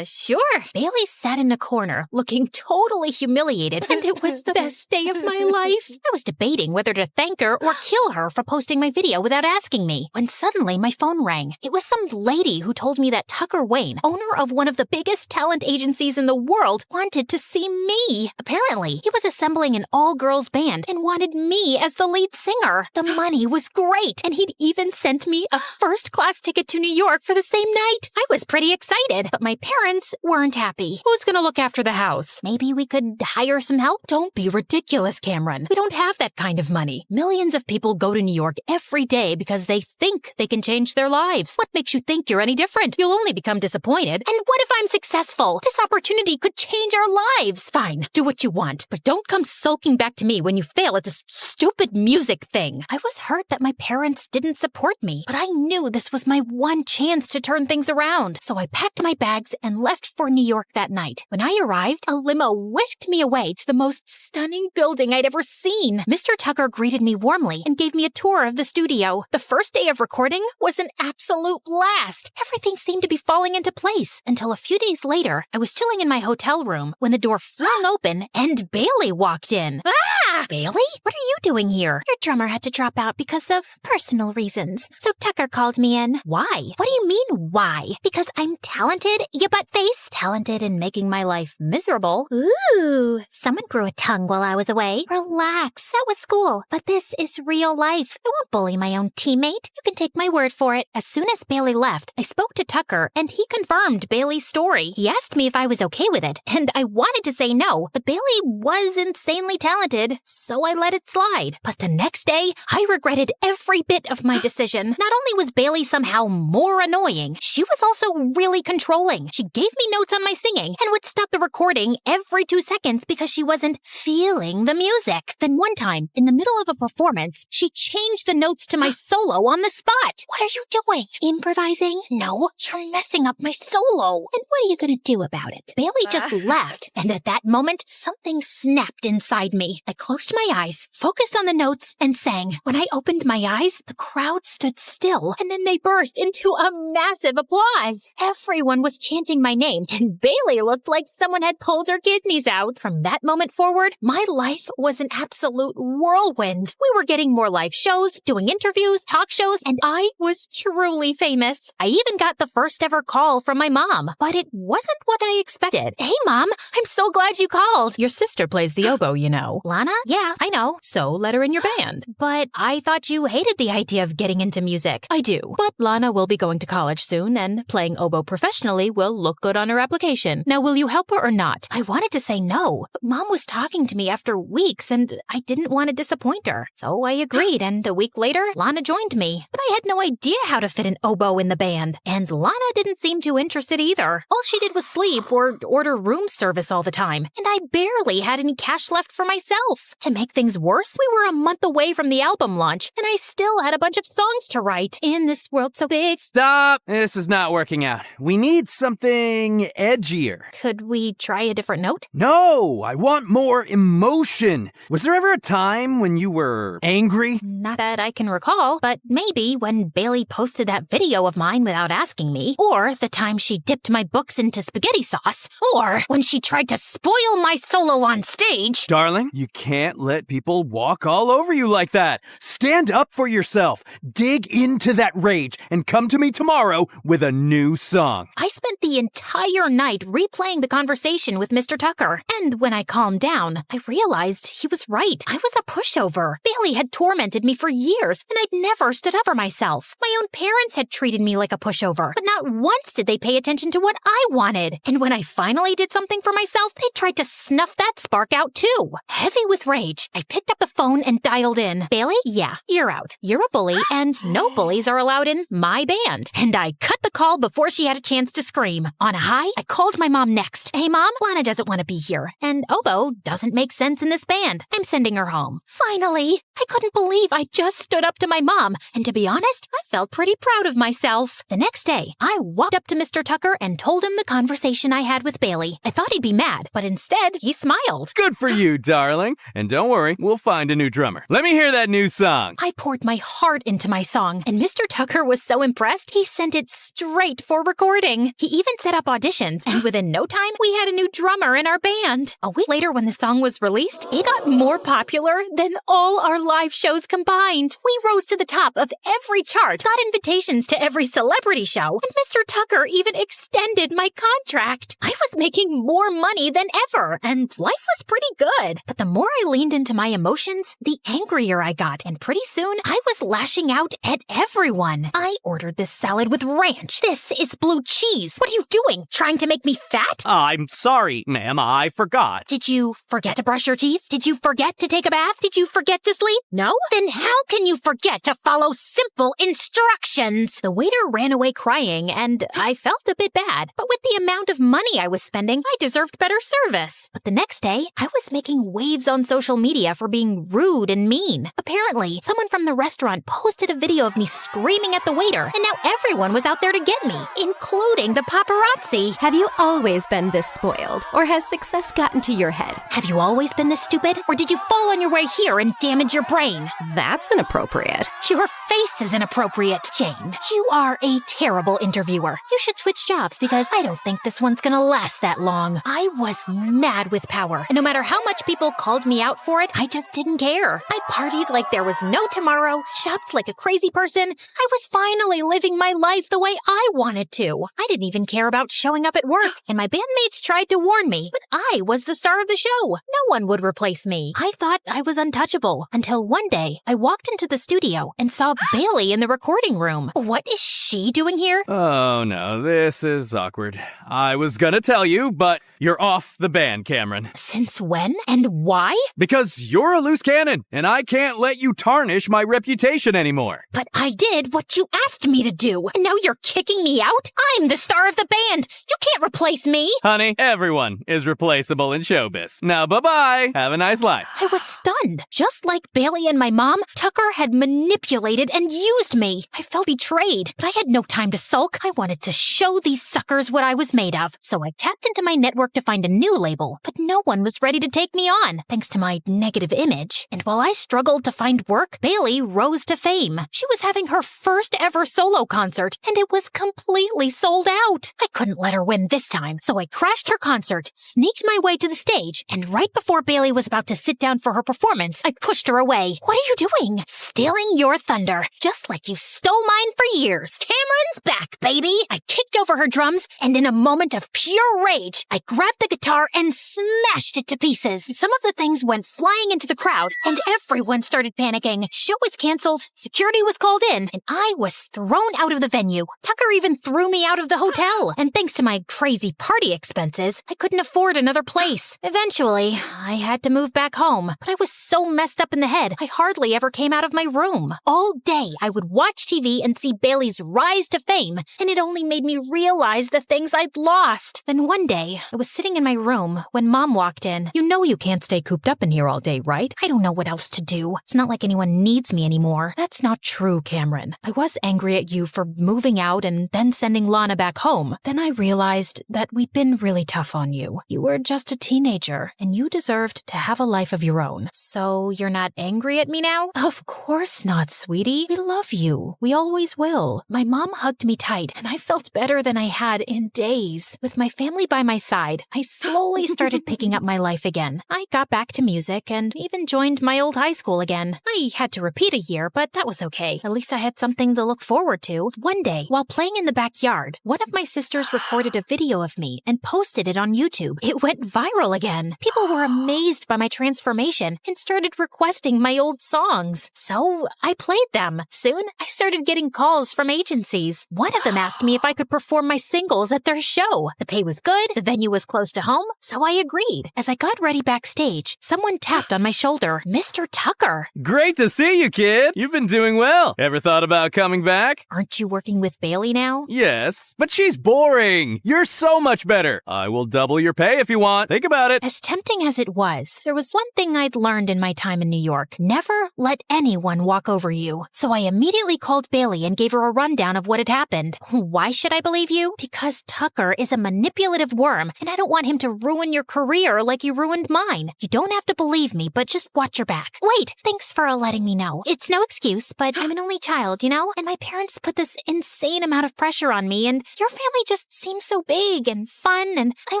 Speaker 1: Sure. Bailey sat in a corner, looking totally humiliated, and it was the best day of my life. I was debating whether to thank her or kill her for posting my video without asking me, when suddenly my phone rang. It was some lady who told me that Tucker Wayne, owner of one of the biggest talent agencies in the world, wanted to see me. Apparently, he was assembling an all-girls band and wanted me as the lead singer. The money was great, and he'd even sent me a first-class ticket to New York for the same night. I was pretty excited, but my parents weren't happy.
Speaker 2: Who's gonna look after the house?
Speaker 1: Maybe we could hire some help?
Speaker 2: Don't be ridiculous, Cameron. We don't have that kind of money. Millions of people go to New York every day because they think they can change their lives. What makes you think you're any different? You'll only become disappointed.
Speaker 1: And what if I'm successful? This opportunity could change our lives.
Speaker 2: Fine, do what you want, but don't come sulking back to me when you fail at this stupid music thing.
Speaker 1: I was hurt that my parents didn't support me, but I knew this was my one chance to turn things around. So I packed my bags and left for New York that night. When I arrived, a limo whisked me away to the most stunning building I'd ever seen. Mr. Tucker greeted me warmly and gave me a tour of the studio. The first day of recording was an absolute blast. Everything seemed to be falling into place until a few days later, I was chilling in my hotel room when the door flung open and Bailey walked in. Ah! Bailey? What are you doing here? Your drummer had to drop out because of personal reasons. So Tucker called me in. Why? What do you mean, why? Because I'm talented, you butt face? Talented in making my life miserable? Ooh, someone grew a tongue while I was away. Relax, that was school. But this is real life. I won't bully my own teammate. You can take my word for it. As soon as Bailey left, I spoke to Tucker, and he confirmed Bailey's story. He asked me if I was okay with it, and I wanted to say no, but Bailey was insanely talented, so I let it slide. But the next day, I regretted every bit of my decision. Not only was Bailey somehow more annoying, she was also really controlling. She gave me notes on my singing and would stop the recording every 2 seconds because she wasn't feeling the music. Then one time, in the middle of a performance, she changed the notes to my solo on the spot. What are you doing? Improvising? No, you're messing up my solo. And what are you gonna do about it? Bailey just laughed, and at that moment, something snapped inside me. I closed my eyes, focused on the notes, and sang. When I opened my eyes, the crowd stood still, and then they burst into a massive applause. Everyone was chanting my name, and Bailey looked like someone had pulled her kidneys out. From that moment forward, my life was an absolute whirlwind. We were getting more live shows, doing interviews, talk shows, and I was truly famous. I even got the first ever call from my mom, but it wasn't what I expected. Hey, Mom, I'm so glad you called.
Speaker 2: Your sister plays the oboe, you know.
Speaker 1: Lana? Yeah, I know.
Speaker 2: So let her in your band.
Speaker 1: But I thought you hated the idea of getting into music.
Speaker 2: I do. But Lana will be going to college soon, and playing oboe professionally will look good on her application. Now, will you help her or not?
Speaker 1: I wanted to say no, but Mom was talking to me after weeks, and I didn't want to disappoint her. So I agreed, and a week later, Lana joined me. But I had no idea how to fit an oboe in the band, and Lana didn't seem too interested either. All she did was sleep or order room service all the time, and I barely had any cash left for myself. life. To make things worse, we were a month away from the album launch, and I still had a bunch of songs to write. In this world so big.
Speaker 8: Stop! This is not working out. We need something edgier.
Speaker 1: Could we try a different note?
Speaker 8: No! I want more emotion. Was there ever a time when you were angry?
Speaker 1: Not that I can recall, but maybe when Bailey posted that video of mine without asking me, or the time she dipped my books into spaghetti sauce, or when she tried to spoil my solo on stage.
Speaker 8: Darling, you can't let people walk all over you like that. Stand up for yourself. Dig into that rage and come to me tomorrow with a new song.
Speaker 1: I spent the entire night replaying the conversation with Mr. Tucker, and when I calmed down, I realized he was right. I was a pushover. Bailey had tormented me for years, and I'd never stood up for myself. My own parents had treated me like a pushover, but not once did they pay attention to what I wanted. And when I finally did something for myself, they tried to snuff that spark out too. Heavy with rage, I picked up the phone and dialed in. Bailey? Yeah, you're out. You're a bully, and no bullies are allowed in my band. And I cut the call before she had a chance to scream. On a high, I called my mom next. Hey mom, Lana doesn't want to be here, and oboe doesn't make sense in this band. I'm sending her home. Finally! I couldn't believe I just stood up to my mom, and to be honest, I felt pretty proud of myself. The next day, I walked up to Mr. Tucker and told him the conversation I had with Bailey. I thought he'd be mad, but instead, he smiled.
Speaker 8: Good for you, darling. And don't worry, we'll find a new drummer. Let me hear that new song.
Speaker 1: I poured my heart into my song, and Mr. Tucker was so impressed, he sent it straight for recording. He even set up auditions, and within no time, we had a new drummer in our band. A week later, when the song was released, it got more popular than all our live shows combined. We rose to the top of every chart, got invitations to every celebrity show, and Mr. Tucker even extended my contract. I was making more money than ever, and life was pretty good. But the more I leaned into my emotions, the angrier I got, and pretty soon, I was lashing out at everyone. I ordered this salad with ranch. This is blue cheese. What are you doing? Trying to make me fat?
Speaker 8: I'm sorry, ma'am. I forgot.
Speaker 1: Did you forget to brush your teeth? Did you forget to take a bath? Did you forget to sleep? No? Then how can you forget to follow simple instructions? The waiter ran away crying, and I felt a bit bad. But with the amount of money I was spending, I deserved better service. But the next day, I was making waves on social media for being rude and mean. Apparently, someone from the restaurant posted a video of me screaming at the waiter, and now everyone was out there to get me, including the paparazzi.
Speaker 14: Have you always been this spoiled, or has success gotten to your head?
Speaker 1: Have you always been this stupid, or did you fall on your way here and damage your brain?
Speaker 14: That's inappropriate.
Speaker 1: Your face is inappropriate, Jane. You are a terrible interviewer. You should switch jobs because I don't think this one's gonna last that long. I was mad with power, and no matter how much people called me out for it, I just didn't care. I partied like there was no tomorrow, shopped like a crazy person. I was finally living my life the way I wanted to. I didn't even care about showing up at work, and my bandmates tried to warn me, but I was the star of the show. No one would replace me. I thought I was untouchable until one day I walked into the studio and saw Bailey in the recording room. What is she doing here?
Speaker 8: Oh no, this is awkward. I was gonna tell you, but you're off the band, Cameron.
Speaker 1: Since when and why?
Speaker 8: Because you're a loose cannon, and I can't let you tarnish my reputation anymore.
Speaker 1: But I did what you asked me to do, and now you're kicking me out? I'm the star of the band. You can't replace me.
Speaker 8: Honey, everyone is replaceable in showbiz. Now, bye-bye. Have a nice life.
Speaker 1: I was stunned. Just like Bailey and my mom, Tucker had manipulated and used me. I felt betrayed, but I had no time to sulk. I wanted to show these suckers what I was made of. So I tapped into my network to find a new label, but no one was ready to take me on, thanks to my negative image. And while I struggled to find work, Bailey rose to fame. She was having her first ever solo concert, and it was completely sold out. I couldn't let her win this time, so I crashed her concert, sneaked my way to the stage, and right before Bailey was about to sit down for her performance, I pushed her away. What are you doing? Stealing your thunder, just like you stole mine for years. Cameron's back, baby! I kicked over her drums, and in a moment of pure rage, I grabbed the guitar and smashed it to pieces. Some of the things went flying into the crowd, and everyone started panicking. Show was canceled, security was called in, and I was thrown out of the venue. Tucker even threw me out of the hotel, and thanks to my crazy party expenses, I couldn't afford another place. Eventually, I had to move back home, but I was so messed up in the head, I hardly ever came out of my room. All day, I would watch TV and see Bailey's rise to fame, and it only made me realize the things I'd lost. Then one day, I was sitting in my room when Mom walked in. You know you can't stay cooped up up in here all day, right?
Speaker 17: I don't know what else to do. It's not like anyone needs me anymore.
Speaker 1: That's not true, Cameron. I was angry at you for moving out and then sending Lana back home. Then I realized that we'd been really tough on you. You were just a teenager, and you deserved to have a life of your own.
Speaker 17: So you're not angry at me now?
Speaker 1: Of course not, sweetie. We love you. We always will. My mom hugged me tight, and I felt better than I had in days. With my family by my side, I slowly started picking up my life again. I got back to music and even joined my old high school again. I had to repeat a year, but that was okay. At least I had something to look forward to. One day, while playing in the backyard, one of my sisters recorded a video of me and posted it on YouTube. It went viral again. People were amazed by my transformation and started requesting my old songs. So I played them. Soon, I started getting calls from agencies. One of them asked me if I could perform my singles at their show. The pay was good, the venue was close to home, so I agreed. As I got ready backstage, someone tapped on my shoulder. Mr. Tucker.
Speaker 8: Great to see you, kid. You've been doing well. Ever thought about coming back?
Speaker 17: Aren't you working with Bailey now?
Speaker 8: Yes, but she's boring. You're so much better. I will double your pay if you want. Think about it.
Speaker 17: As tempting as it was, there was one thing I'd learned in my time in New York. Never let anyone walk over you. So I immediately called Bailey and gave her a rundown of what had happened. Why should I believe you? Because Tucker is a manipulative worm, and I don't want him to ruin your career like you ruined mine. You don't have to believe me, but just watch your back. Wait, thanks for letting me know. It's no excuse, but I'm an only child, you know? And my parents put this insane amount of pressure on me, and your family just seems so big and fun, and I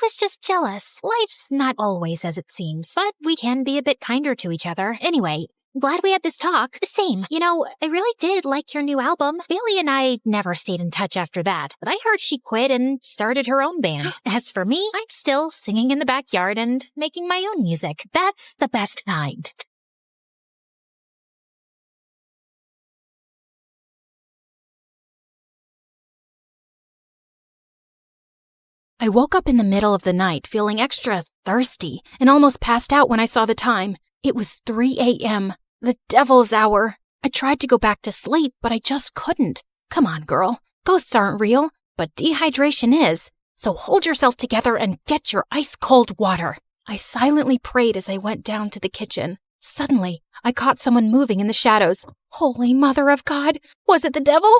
Speaker 17: was just jealous. Life's not always as it seems, but we can be a bit kinder to each other. Anyway, glad we had this talk. Same. You know, I really did like your new album. Bailey and I never stayed in touch after that, but I heard she quit and started her own band. As for me, I'm still singing in the backyard and making my own music. That's the best kind.
Speaker 1: I woke up in the middle of the night feeling extra thirsty and almost passed out when I saw the time. It was 3 a.m., the devil's hour. I tried to go back to sleep, but I just couldn't. Come on, girl. Ghosts aren't real, but dehydration is. So hold yourself together and get your ice-cold water. I silently prayed as I went down to the kitchen. Suddenly, I caught someone moving in the shadows. Holy Mother of God! Was it the devil?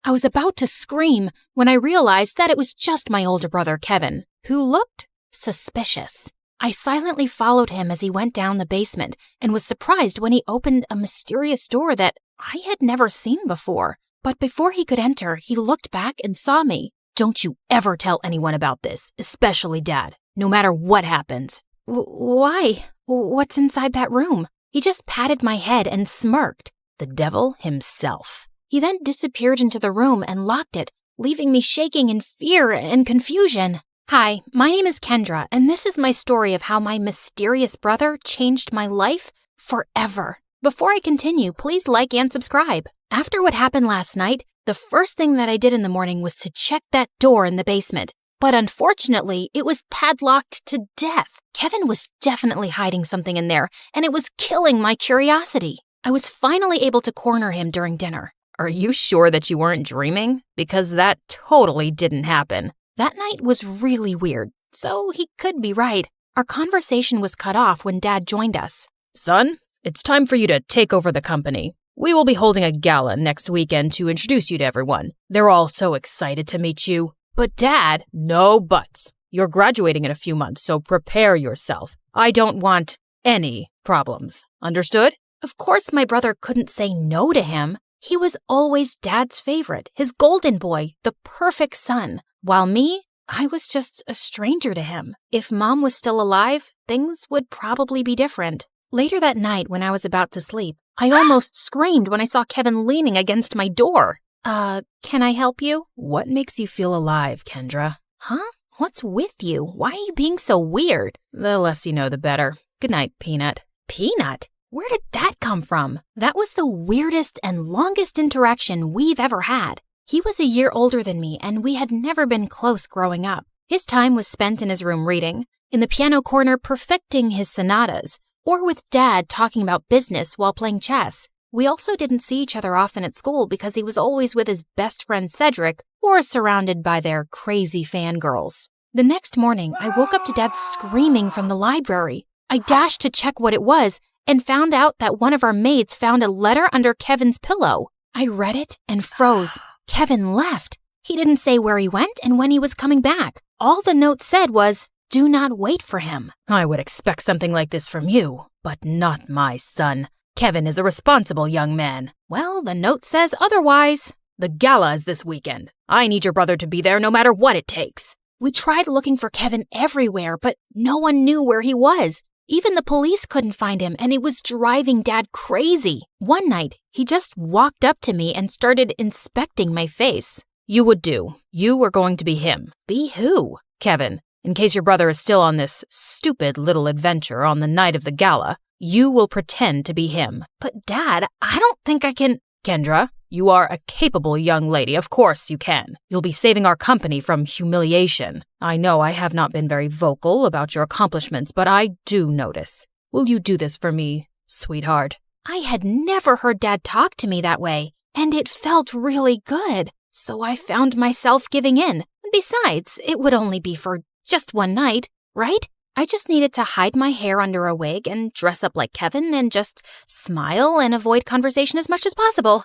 Speaker 1: I was about to scream when I realized that it was just my older brother, Kevin, who looked suspicious. I silently followed him as he went down the basement and was surprised when he opened a mysterious door that I had never seen before. But before he could enter, he looked back and saw me. Don't you ever tell anyone about this, especially Dad, no matter what happens. Why? What's inside that room? He just patted my head and smirked. The devil himself. He then disappeared into the room and locked it, leaving me shaking in fear and confusion. Hi, my name is Kendra, and this is my story of how my mysterious brother changed my life forever. Before I continue, please like and subscribe. After what happened last night, the first thing that I did in the morning was to check that door in the basement. But unfortunately, it was padlocked to death. Kevin was definitely hiding something in there, and it was killing my curiosity. I was finally able to corner him during dinner. Are you sure that you weren't dreaming? Because that totally didn't happen. That night was really weird, so he could be right. Our conversation was cut off when Dad joined us. Son, it's time for you to take over the company. We will be holding a gala next weekend to introduce you to everyone. They're all so excited to meet you. But Dad, no buts. You're graduating in a few months, so prepare yourself. I don't want any problems. Understood? Of course my brother couldn't say no to him. He was always Dad's favorite, his golden boy, the perfect son. While me, I was just a stranger to him. If Mom was still alive, things would probably be different. Later that night, when I was about to sleep, I almost screamed when I saw Kevin leaning against my door. Can I help you? What makes you feel alive, Kendra? Huh? What's with you? Why are you being so weird? The less you know, the better. Good night, Peanut. Peanut? Where did that come from? That was the weirdest and longest interaction we've ever had. He was a year older than me, and we had never been close growing up. His time was spent in his room reading, in the piano corner perfecting his sonatas, or with Dad talking about business while playing chess. We also didn't see each other often at school because he was always with his best friend Cedric or surrounded by their crazy fangirls. The next morning, I woke up to Dad screaming from the library. I dashed to check what it was and found out that one of our maids found a letter under Kevin's pillow. I read it and froze. Kevin left. He didn't say where he went and when he was coming back. All the note said was, "Do not wait for him."
Speaker 2: I would expect something like this from you, but not my son. Kevin is a responsible young man.
Speaker 1: Well, the note says otherwise.
Speaker 2: The gala is this weekend. I need your brother to be there no matter what it takes.
Speaker 1: We tried looking for Kevin everywhere, but no one knew where he was. Even the police couldn't find him, and it was driving Dad crazy. One night, he just walked up to me and started inspecting my face.
Speaker 2: You would do. You were going to be him.
Speaker 1: Be who?
Speaker 2: Kevin. In case your brother is still on this stupid little adventure on the night of the gala, you will pretend to be him.
Speaker 1: But Dad, I don't think I can...
Speaker 2: Kendra, you are a capable young lady. Of course you can. You'll be saving our company from humiliation. I know I have not been very vocal about your accomplishments, but I do notice. Will you do this for me, sweetheart?
Speaker 1: I had never heard Dad talk to me that way, and it felt really good. So I found myself giving in. Besides, it would only be for just one night, right? I just needed to hide my hair under a wig and dress up like Kevin and just smile and avoid conversation as much as possible.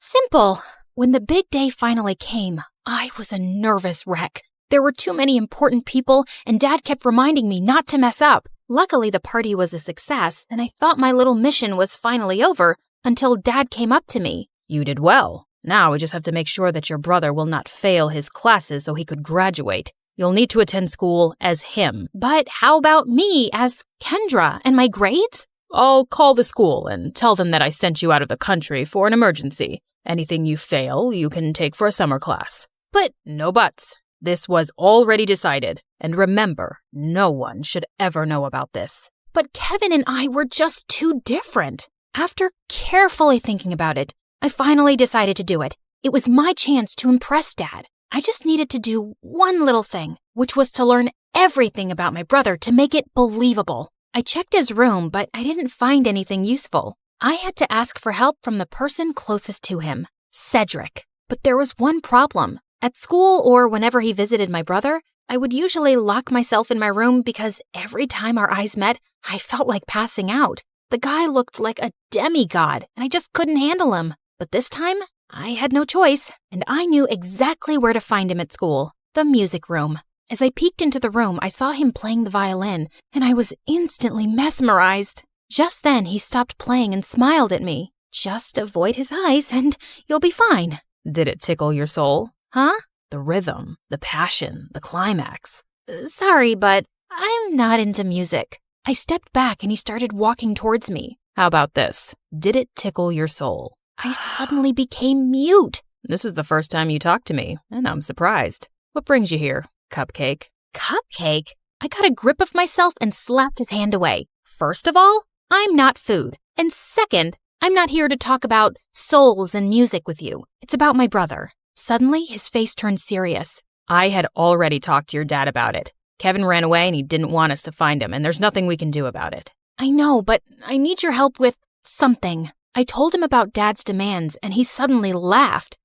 Speaker 1: Simple. When the big day finally came, I was a nervous wreck. There were too many important people, and Dad kept reminding me not to mess up. Luckily, the party was a success, and I thought my little mission was finally over until Dad came up to me.
Speaker 2: You did well. Now we just have to make sure that your brother will not fail his classes so he could graduate. You'll need to attend school as him.
Speaker 1: But how about me as Kendra and my grades?
Speaker 2: I'll call the school and tell them that I sent you out of the country for an emergency. Anything you fail, you can take for a summer class.
Speaker 1: But
Speaker 2: no buts. This was already decided. And remember, no one should ever know about this.
Speaker 1: But Kevin and I were just too different. After carefully thinking about it, I finally decided to do it. It was my chance to impress Dad. I just needed to do one little thing, which was to learn everything about my brother to make it believable. I checked his room, but I didn't find anything useful. I had to ask for help from the person closest to him, Cedric. But there was one problem. At school or whenever he visited my brother, I would usually lock myself in my room because every time our eyes met, I felt like passing out. The guy looked like a demigod, and I just couldn't handle him. But this time, I had no choice, and I knew exactly where to find him at school, the music room. As I peeked into the room, I saw him playing the violin, and I was instantly mesmerized. Just then, he stopped playing and smiled at me. Just avoid his eyes, and you'll be fine.
Speaker 2: Did it tickle your soul?
Speaker 1: Huh?
Speaker 2: The rhythm, the passion, the climax.
Speaker 1: Sorry, but I'm not into music. I stepped back, and he started walking towards me.
Speaker 2: How about this? Did it tickle your soul?
Speaker 1: I suddenly became mute.
Speaker 2: This is the first time you talked to me, and I'm surprised. What brings you here, Cupcake?
Speaker 1: Cupcake? I got a grip of myself and slapped his hand away. First of all, I'm not food. And second, I'm not here to talk about souls and music with you. It's about my brother. Suddenly, his face turned serious.
Speaker 2: I had already talked to your dad about it. Kevin ran away and he didn't want us to find him, and there's nothing we can do about it.
Speaker 1: I know, but I need your help with something. I told him about Dad's demands, and he suddenly laughed.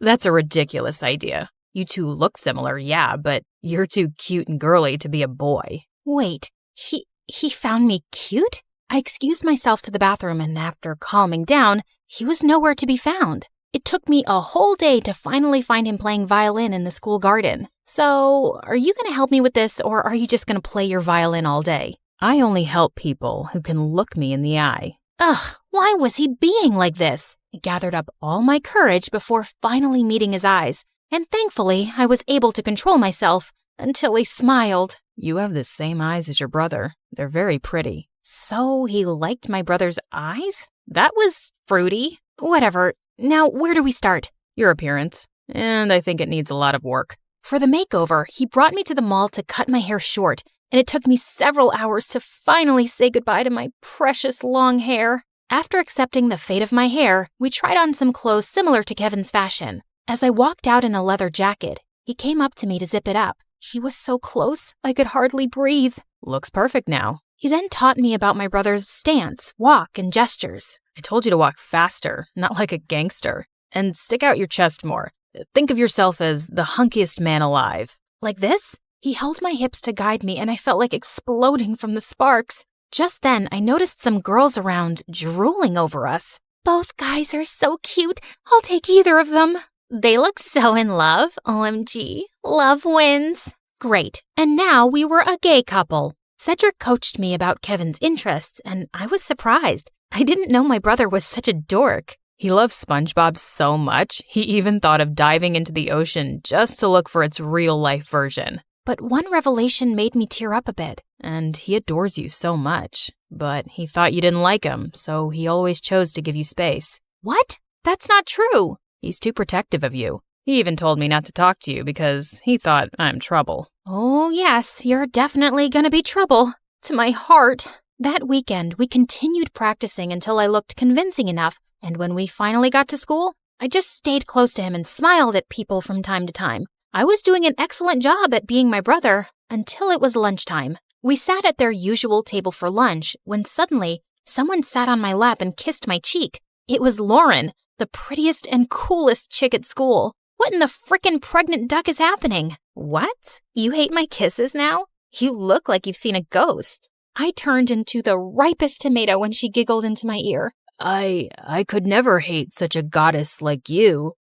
Speaker 2: That's a ridiculous idea. You two look similar, yeah, but you're too cute and girly to be a boy.
Speaker 1: Wait, he found me cute? I excused myself to the bathroom, and after calming down, he was nowhere to be found. It took me a whole day to finally find him playing violin in the school garden. So, are you going to help me with this, or are you just going to play your violin all day?
Speaker 2: I only help people who can look me in the eye.
Speaker 1: Ugh, why was he being like this? I gathered up all my courage before finally meeting his eyes, and thankfully I was able to control myself until he smiled.
Speaker 2: You have the same eyes as your brother. They're very pretty.
Speaker 1: So he liked my brother's eyes? That was fruity. Whatever. Now, where do we start?
Speaker 2: Your appearance. And I think it needs a lot of work.
Speaker 1: For the makeover, he brought me to the mall to cut my hair short, and it took me several hours to finally say goodbye to my precious long hair. After accepting the fate of my hair, we tried on some clothes similar to Kevin's fashion. As I walked out in a leather jacket, he came up to me to zip it up. He was so close, I could hardly breathe.
Speaker 2: Looks perfect now.
Speaker 1: He then taught me about my brother's stance, walk, and gestures.
Speaker 2: I told you to walk faster, not like a gangster. And stick out your chest more. Think of yourself as the hunkiest man alive.
Speaker 1: Like this? He held my hips to guide me, and I felt like exploding from the sparks. Just then, I noticed some girls around drooling over us. Both guys are so cute. I'll take either of them. They look so in love. OMG. Love wins. Great. And now we were a gay couple. Cedric coached me about Kevin's interests, and I was surprised. I didn't know my brother was such a dork.
Speaker 2: He loves SpongeBob so much, he even thought of diving into the ocean just to look for its real-life version.
Speaker 1: But one revelation made me tear up a bit.
Speaker 2: And he adores you so much. But he thought you didn't like him, so he always chose to give you space.
Speaker 1: What? That's not true.
Speaker 2: He's too protective of you. He even told me not to talk to you because he thought I'm trouble.
Speaker 1: Oh, yes, you're definitely gonna be trouble. To my heart. That weekend, we continued practicing until I looked convincing enough, and when we finally got to school, I just stayed close to him and smiled at people from time to time. I was doing an excellent job at being my brother until it was lunchtime. We sat at their usual table for lunch when suddenly someone sat on my lap and kissed my cheek. It was Lauren, the prettiest and coolest chick at school. What in the frickin' pregnant duck is happening? What? You hate my kisses now? You look like you've seen a ghost. I turned into the ripest tomato when she giggled into my ear.
Speaker 2: I could never hate such a goddess like you.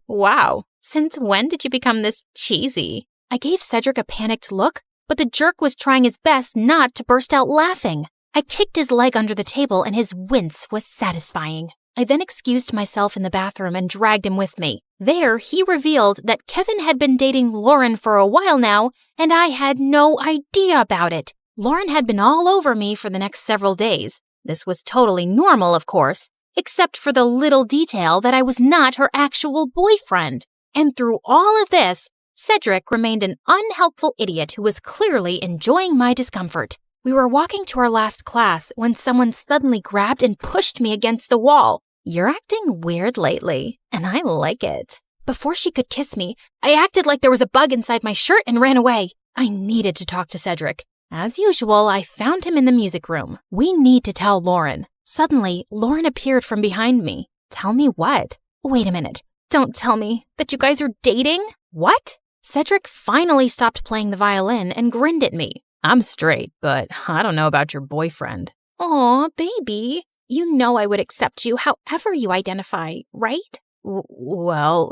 Speaker 1: Wow. Since when did you become this cheesy? I gave Cedric a panicked look, but the jerk was trying his best not to burst out laughing. I kicked his leg under the table and his wince was satisfying. I then excused myself in the bathroom and dragged him with me. There, he revealed that Kevin had been dating Lauren for a while now, and I had no idea about it. Lauren had been all over me for the next several days. This was totally normal, of course, except for the little detail that I was not her actual boyfriend. And through all of this, Cedric remained an unhelpful idiot who was clearly enjoying my discomfort. We were walking to our last class when someone suddenly grabbed and pushed me against the wall. You're acting weird lately, and I like it. Before she could kiss me, I acted like there was a bug inside my shirt and ran away. I needed to talk to Cedric. As usual, I found him in the music room. We need to tell Lauren. Suddenly, Lauren appeared from behind me. Tell me what? Wait a minute. Don't tell me that you guys are dating? What? Cedric finally stopped playing the violin and grinned at me.
Speaker 2: I'm straight, but I don't know about your boyfriend.
Speaker 1: Aw, baby. You know I would accept you however you identify, right?
Speaker 2: Well,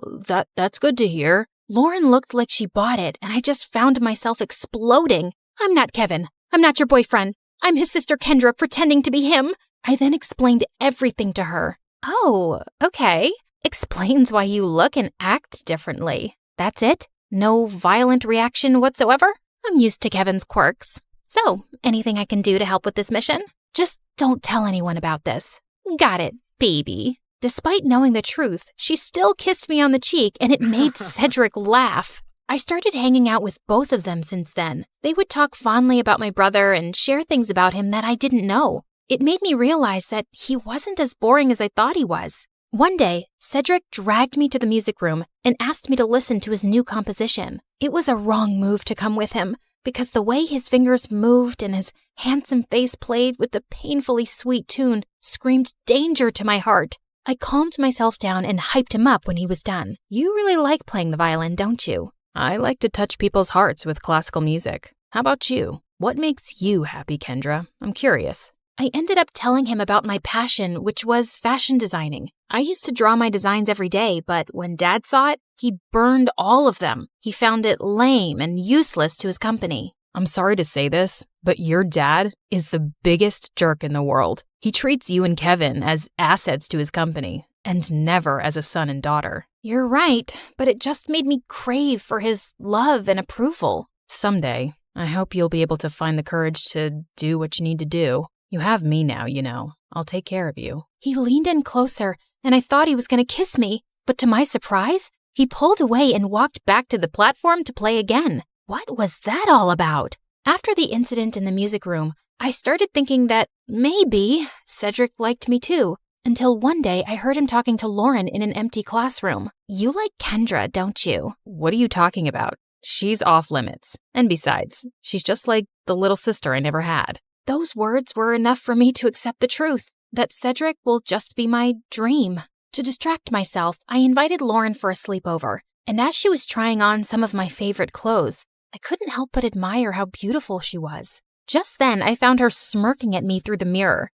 Speaker 2: that's good to hear.
Speaker 1: Lauren looked like she bought it, and I just found myself exploding. I'm not Kevin. I'm not your boyfriend. I'm his sister Kendra pretending to be him. I then explained everything to her. Oh, okay. Explains why you look and act differently. That's it? No violent reaction whatsoever? I'm used to Kevin's quirks. So, anything I can do to help with this mission? Just don't tell anyone about this. Got it, baby. Despite knowing the truth, she still kissed me on the cheek and it made Cedric laugh. I started hanging out with both of them since then. They would talk fondly about my brother and share things about him that I didn't know. It made me realize that he wasn't as boring as I thought he was. One day, Cedric dragged me to the music room and asked me to listen to his new composition. It was a wrong move to come with him, because the way his fingers moved and his handsome face played with the painfully sweet tune screamed danger to my heart. I calmed myself down and hyped him up when he was done. You really like playing the violin, don't you?
Speaker 2: I like to touch people's hearts with classical music. How about you? What makes you happy, Kendra? I'm curious.
Speaker 1: I ended up telling him about my passion, which was fashion designing. I used to draw my designs every day, but when Dad saw it, he burned all of them. He found it lame and useless to his company.
Speaker 2: I'm sorry to say this, but your dad is the biggest jerk in the world. He treats you and Kevin as assets to his company, and never as a son and daughter.
Speaker 1: You're right, but it just made me crave for his love and approval.
Speaker 2: Someday, I hope you'll be able to find the courage to do what you need to do. You have me now, you know. I'll take care of you.
Speaker 1: He leaned in closer, and I thought he was going to kiss me, but to my surprise, he pulled away and walked back to the platform to play again. What was that all about? After the incident in the music room, I started thinking that maybe Cedric liked me too, until one day I heard him talking to Lauren in an empty classroom. You like Kendra, don't you?
Speaker 2: What are you talking about? She's off limits. And besides, she's just like the little sister I never had.
Speaker 1: Those words were enough for me to accept the truth, that Cedric will just be my dream. To distract myself, I invited Lauren for a sleepover, and as she was trying on some of my favorite clothes, I couldn't help but admire how beautiful she was. Just then, I found her smirking at me through the mirror.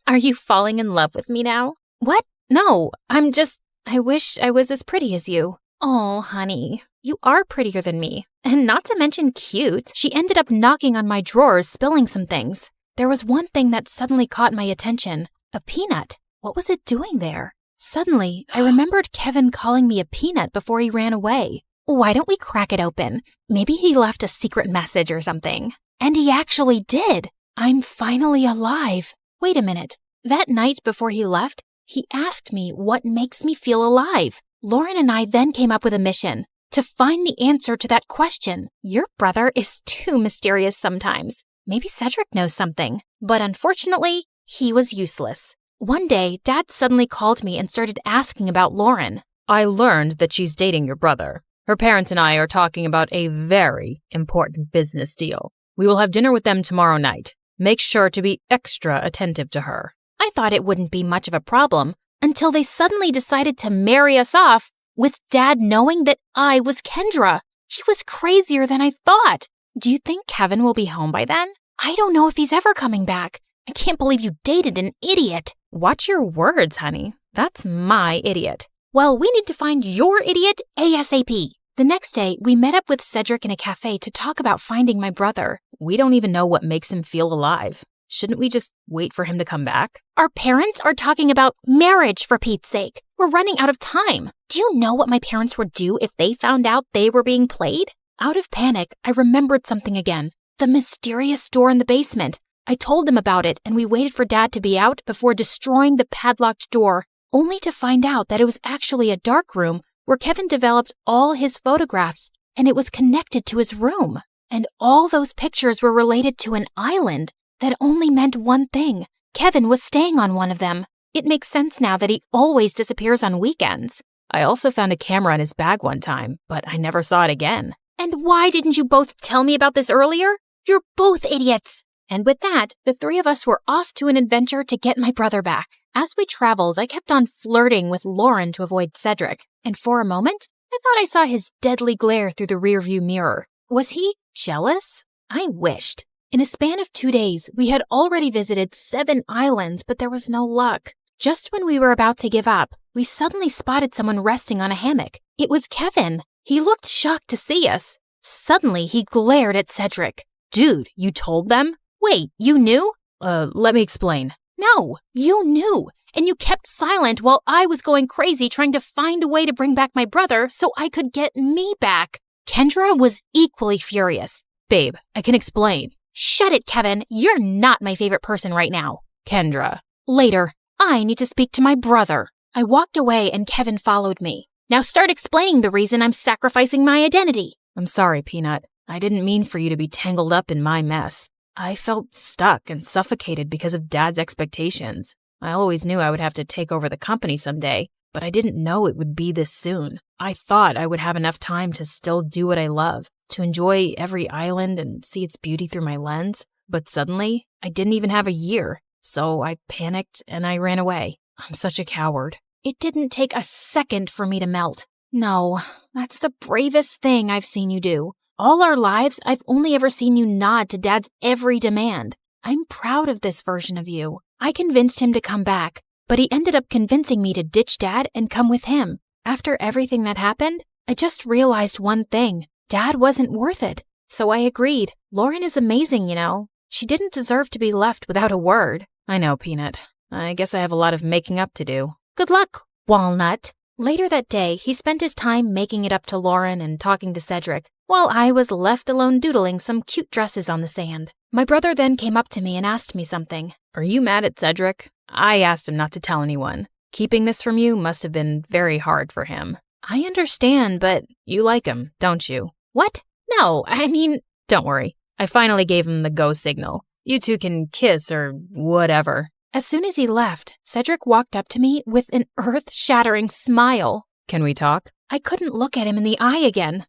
Speaker 1: Are you falling in love with me now? What? No, I wish I was as pretty as you. Oh, honey, you are prettier than me. And not to mention cute. She ended up knocking on my drawers, spilling some things. There was one thing that suddenly caught my attention. A peanut. What was it doing there? Suddenly, I remembered Kevin calling me a peanut before he ran away. Why don't we crack it open? Maybe he left a secret message or something. And he actually did. I'm finally alive. Wait a minute. That night before he left, he asked me what makes me feel alive. Lauren and I then came up with a mission to find the answer to that question. Your brother is too mysterious sometimes. Maybe Cedric knows something. But unfortunately, he was useless. One day, Dad suddenly called me and started asking about Lauren.
Speaker 2: I learned that she's dating your brother. Her parents and I are talking about a very important business deal. We will have dinner with them tomorrow night. Make sure to be extra attentive to her.
Speaker 1: I thought it wouldn't be much of a problem until they suddenly decided to marry us off with Dad knowing that I was Kendra. He was crazier than I thought. Do you think Kevin will be home by then? I don't know if he's ever coming back. I can't believe you dated an idiot.
Speaker 2: Watch your words, honey. That's my idiot.
Speaker 1: Well, we need to find your idiot ASAP. The next day, we met up with Cedric in a cafe to talk about finding my brother.
Speaker 2: We don't even know what makes him feel alive. Shouldn't we just wait for him to come back?
Speaker 1: Our parents are talking about marriage, for Pete's sake. We're running out of time. Do you know what my parents would do if they found out they were being played? Out of panic, I remembered something again. The mysterious door in the basement. I told them about it, and we waited for Dad to be out before destroying the padlocked door, only to find out that it was actually a dark room where Kevin developed all his photographs, and it was connected to his room. And all those pictures were related to an island that only meant one thing. Kevin was staying on one of them. It makes sense now that he always disappears on weekends.
Speaker 2: I also found a camera in his bag one time, but I never saw it again.
Speaker 1: And why didn't you both tell me about this earlier? You're both idiots. And with that, the three of us were off to an adventure to get my brother back. As we traveled, I kept on flirting with Lauren to avoid Cedric. And for a moment, I thought I saw his deadly glare through the rearview mirror. Was he jealous? I wished. In a span of 2 days, we had already visited 7 islands, but there was no luck. Just when we were about to give up, we suddenly spotted someone resting on a hammock. It was Kevin. He looked shocked to see us. Suddenly, he glared at Cedric.
Speaker 2: Dude, you told them?
Speaker 1: Wait, you knew?
Speaker 2: Let me explain.
Speaker 1: No, you knew. And you kept silent while I was going crazy trying to find a way to bring back my brother so I could get me back. Kendra was equally furious.
Speaker 2: Babe, I can explain.
Speaker 1: Shut it, Kevin. You're not my favorite person right now.
Speaker 2: Kendra.
Speaker 1: Later. I need to speak to my brother. I walked away and Kevin followed me. Now start explaining the reason I'm sacrificing my identity.
Speaker 2: I'm sorry, Peanut. I didn't mean for you to be tangled up in my mess. I felt stuck and suffocated because of Dad's expectations. I always knew I would have to take over the company someday, but I didn't know it would be this soon. I thought I would have enough time to still do what I love, to enjoy every island and see its beauty through my lens. But suddenly, I didn't even have a year, so I panicked and I ran away. I'm such a coward.
Speaker 1: It didn't take a second for me to melt. No, that's the bravest thing I've seen you do. All our lives, I've only ever seen you nod to Dad's every demand. I'm proud of this version of you. I convinced him to come back, but he ended up convincing me to ditch Dad and come with him. After everything that happened, I just realized one thing. Dad wasn't worth it. So I agreed. Lauren is amazing, you know. She didn't deserve to be left without a word.
Speaker 2: I know, Peanut. I guess I have a lot of making up to do.
Speaker 1: Good luck, Walnut. Later that day, he spent his time making it up to Lauren and talking to Cedric, while I was left alone doodling some cute dresses on the sand. My brother then came up to me and asked me something.
Speaker 2: Are you mad at Cedric? I asked him not to tell anyone. Keeping this from you must have been very hard for him.
Speaker 1: I understand, but
Speaker 2: you like him, don't you?
Speaker 1: What? No, I mean...
Speaker 2: Don't worry. I finally gave him the go signal. You two can kiss or whatever.
Speaker 1: As soon as he left, Cedric walked up to me with an earth-shattering smile.
Speaker 2: Can we talk?
Speaker 1: I couldn't look at him in the eye again.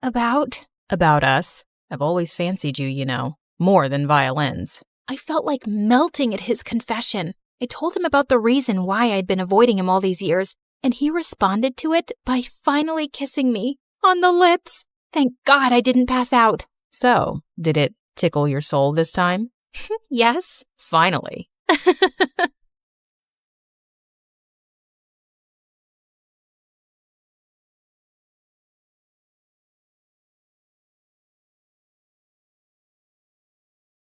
Speaker 1: About
Speaker 2: us. I've always fancied you, you know. More than violins.
Speaker 1: I felt like melting at his confession. I told him about the reason why I'd been avoiding him all these years, and he responded to it by finally kissing me on the lips.
Speaker 2: Thank God I didn't pass out. So, did it tickle your soul this time?
Speaker 17: Yes.
Speaker 2: Finally.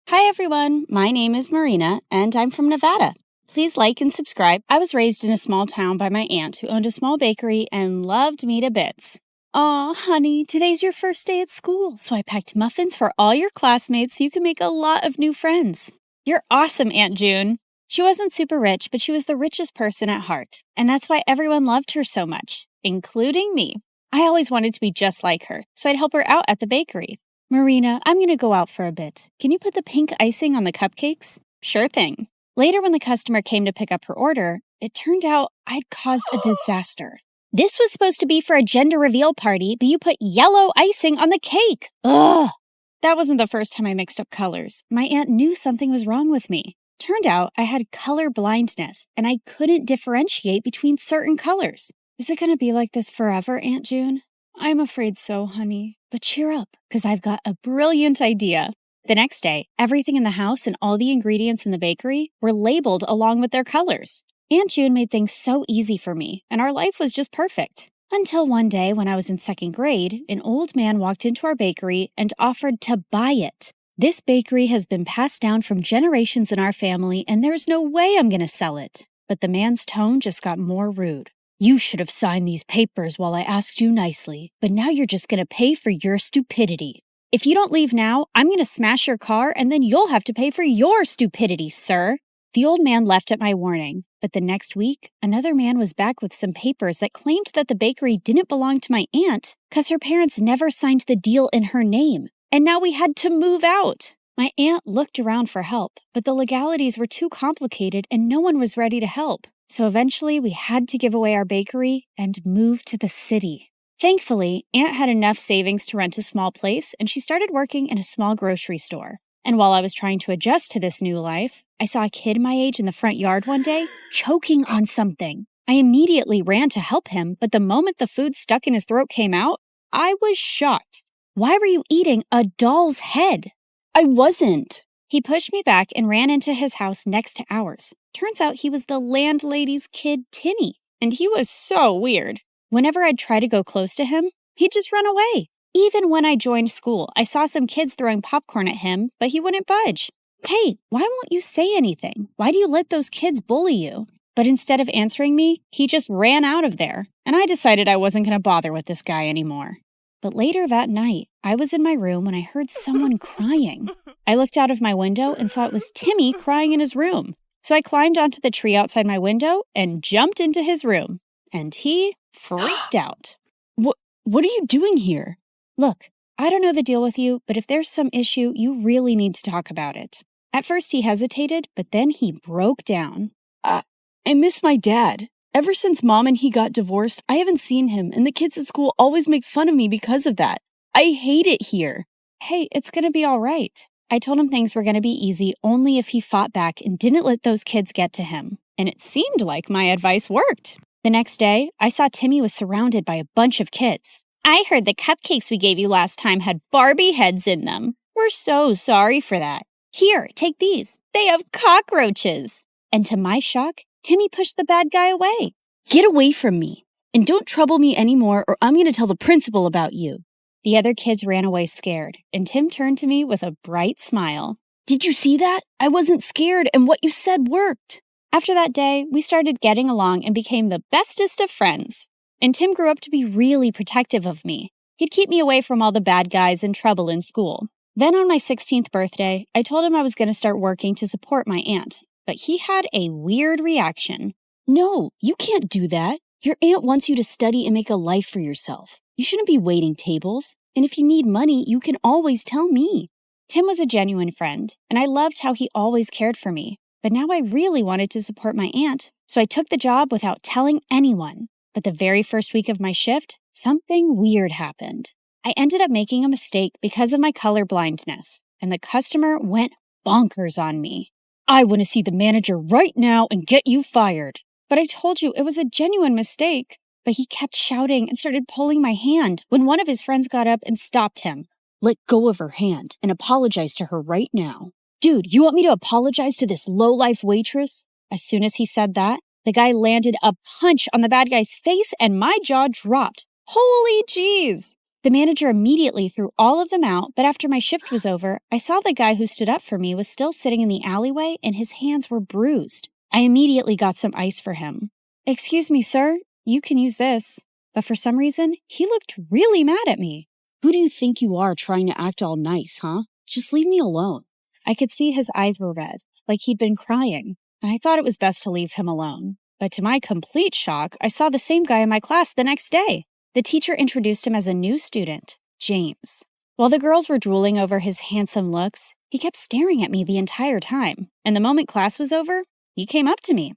Speaker 18: Hi everyone, my name is Marina and I'm from Nevada. Please like and subscribe. I was raised in a small town by my aunt who owned a small bakery and loved me to bits. Aw, honey, today's your first day at school, so I packed muffins for all your classmates so you can make a lot of new friends. You're awesome, Aunt June. She wasn't super rich, but she was the richest person at heart, and that's why everyone loved her so much, including me. I always wanted to be just like her, so I'd help her out at the bakery. Marina, I'm going to go out for a bit. Can you put the pink icing on the cupcakes? Sure thing. Later, when the customer came to pick up her order, it turned out I'd caused a disaster. This was supposed to be for a gender reveal party, but you put yellow icing on the cake. Ugh! That wasn't the first time I mixed up colors. My aunt knew something was wrong with me. Turned out I had color blindness, and I couldn't differentiate between certain colors. Is it going to be like this forever, Aunt June? I'm afraid so, honey. But cheer up, because I've got a brilliant idea. The next day, everything in the house and all the ingredients in the bakery were labeled along with their colors. Aunt June made things so easy for me, and our life was just perfect. Until one day when I was in second grade, an old man walked into our bakery and offered to buy it. This bakery has been passed down from generations in our family, and there's no way I'm going to sell it. But the man's tone just got more rude. You should have signed these papers while I asked you nicely, but now you're just going to pay for your stupidity. If you don't leave now, I'm going to smash your car, and then you'll have to pay for your stupidity, sir. The old man left at my warning, but the next week, another man was back with some papers that claimed that the bakery didn't belong to my aunt because her parents never signed the deal in her name. And now we had to move out. My aunt looked around for help, but the legalities were too complicated and no one was ready to help. So eventually we had to give away our bakery and move to the city. Thankfully, Aunt had enough savings to rent a small place and she started working in a small grocery store. And while I was trying to adjust to this new life, I saw a kid my age in the front yard one day choking on something. I immediately ran to help him, but the moment the food stuck in his throat came out, I was shocked. Why were you eating a doll's head? I wasn't. He pushed me back and ran into his house next to ours. Turns out he was the landlady's kid, Timmy, and he was so weird. Whenever I'd try to go close to him, he'd just run away. Even when I joined school, I saw some kids throwing popcorn at him, but he wouldn't budge. Hey, why won't you say anything? Why do you let those kids bully you? But instead of answering me, he just ran out of there, and I decided I wasn't going to bother with this guy anymore. But later that night, I was in my room when I heard someone crying. I looked out of my window and saw it was Timmy crying in his room. So I climbed onto the tree outside my window and jumped into his room. And he freaked out. What are you doing here? Look, I don't know the deal with you, but if there's some issue, you really need to talk about it. At first he hesitated, but then he broke down. I miss my dad. Ever since Mom and he got divorced, I haven't seen him, and the kids at school always make fun of me because of that. I hate it here. Hey, it's gonna be all right. I told him things were gonna be easy only if he fought back and didn't let those kids get to him. And it seemed like my advice worked. The next day, I saw Timmy was surrounded by a bunch of kids. I heard the cupcakes we gave you last time had Barbie heads in them. We're so sorry for that. Here, take these. They have cockroaches. And to my shock, Timmy pushed the bad guy away. Get away from me. And don't trouble me anymore or I'm going to tell the principal about you. The other kids ran away scared, and Tim turned to me with a bright smile. Did you see that? I wasn't scared and what you said worked. After that day, we started getting along and became the bestest of friends. And Tim grew up to be really protective of me. He'd keep me away from all the bad guys and trouble in school. Then on my 16th birthday, I told him I was going to start working to support my aunt. But he had a weird reaction. No, you can't do that. Your aunt wants you to study and make a life for yourself. You shouldn't be waiting tables. And if you need money, you can always tell me. Tim was a genuine friend, and I loved how he always cared for me. But now I really wanted to support my aunt, so I took the job without telling anyone. But the very first week of my shift, something weird happened. I ended up making a mistake because of my color blindness, and the customer went bonkers on me. I want to see the manager right now and get you fired. But I told you it was a genuine mistake. but he kept shouting and started pulling my hand when one of his friends got up and stopped him. Let go of her hand and apologize to her right now. Dude, you want me to apologize to this low-life waitress? As soon as he said that, the guy landed a punch on the bad guy's face and my jaw dropped. Holy jeez! The manager immediately threw all of them out, but after my shift was over, I saw the guy who stood up for me was still sitting in the alleyway and his hands were bruised. I immediately got some ice for him. Excuse me, sir, you can use this. But for some reason, he looked really mad at me. Who do you think you are trying to act all nice, huh? Just leave me alone. I could see his eyes were red, like he'd been crying, and I thought it was best to leave him alone. But to my complete shock, I saw the same guy in my class the next day. The teacher introduced him as a new student, James. While the girls were drooling over his handsome looks, he kept staring at me the entire time, and the moment class was over, he came up to me.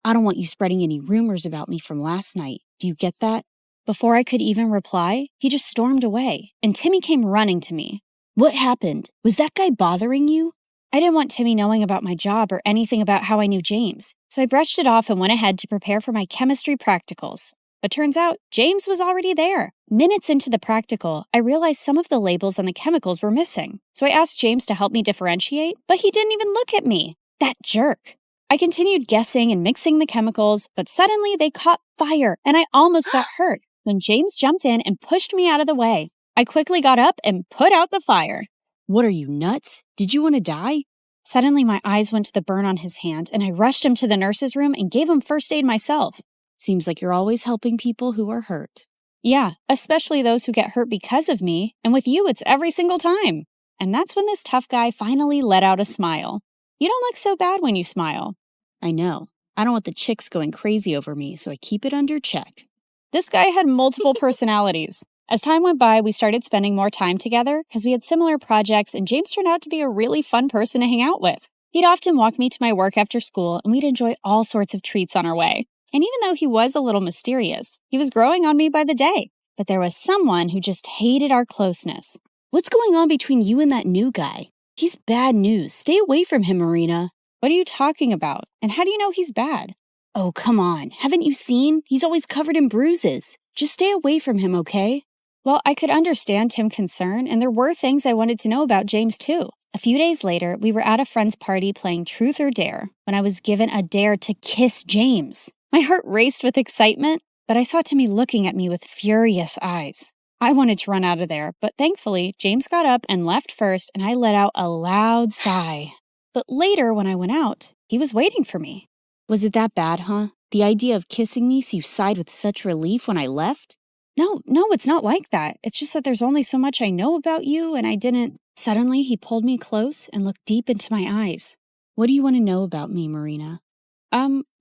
Speaker 18: I don't want you spreading any rumors about me from last night. Do you get that? Before I could even reply, he just stormed away, and Timmy came running to me. What happened? Was that guy bothering you? I didn't want Timmy knowing about my job or anything about how I knew James, so I brushed it off and went ahead to prepare for my chemistry practicals. But turns out, James was already there. Minutes into the practical, I realized some of the labels on the chemicals were missing, so I asked James to help me differentiate, but he didn't even look at me. That jerk. I continued guessing and mixing the chemicals, but suddenly they caught fire, and I almost got hurt when James jumped in and pushed me out of the way. I quickly got up and put out the fire. What are you, nuts? Did you want to die? Suddenly, my eyes went to the burn on his hand, and I rushed him to the nurse's room and gave him first aid myself. Seems like you're always helping people who are hurt. Yeah, especially those who get hurt because of me, and with you, it's every single time. And that's when this tough guy finally let out a smile. You don't look so bad when you smile. I know. I don't want the chicks going crazy over me, so I keep it under check. This guy had multiple personalities. As time went by, we started spending more time together because we had similar projects, and James turned out to be a really fun person to hang out with. He'd often walk me to my work after school, and we'd enjoy all sorts of treats on our way. And even though he was a little mysterious, he was growing on me by the day. But there was someone who just hated our closeness. What's going on between you and that new guy? He's bad news. Stay away from him, Marina. What are you talking about? And how do you know he's bad? Oh, come on. Haven't you seen? He's always covered in bruises. Just stay away from him, okay? Well, I could understand Tim's concern, and there were things I wanted to know about James, too. A few days later, we were at a friend's party playing Truth or Dare when I was given a dare to kiss James. My heart raced with excitement, but I saw Timmy looking at me with furious eyes. I wanted to run out of there, but thankfully, James got up and left first, and I let out a loud sigh. But later, when I went out, he was waiting for me. Was it that bad, huh? The idea of kissing me so you sighed with such relief when I left? No, it's not like that. It's just that there's only so much I know about you, and I didn't... Suddenly, he pulled me close and looked deep into my eyes. What do you want to know about me, Marina?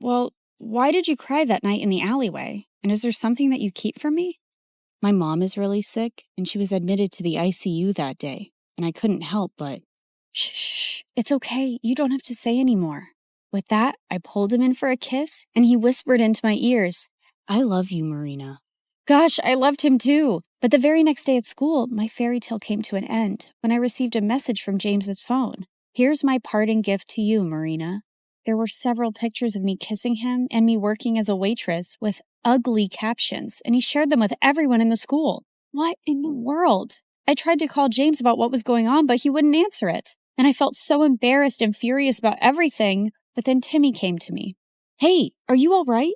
Speaker 18: Well, why did you cry that night in the alleyway? And is there something that you keep from me? My mom is really sick, and she was admitted to the ICU that day, and I couldn't help but... Shh, it's okay. You don't have to say anymore. With that, I pulled him in for a kiss, and he whispered into my ears, I love you, Marina. Gosh, I loved him too. But the very next day at school, my fairy tale came to an end when I received a message from James's phone. Here's my parting gift to you, Marina. There were several pictures of me kissing him and me working as a waitress with ugly captions, and he shared them with everyone in the school. What in the world? I tried to call James about what was going on, but he wouldn't answer it. And I felt so embarrassed and furious about everything, but then Timmy came to me. Hey, are you all right?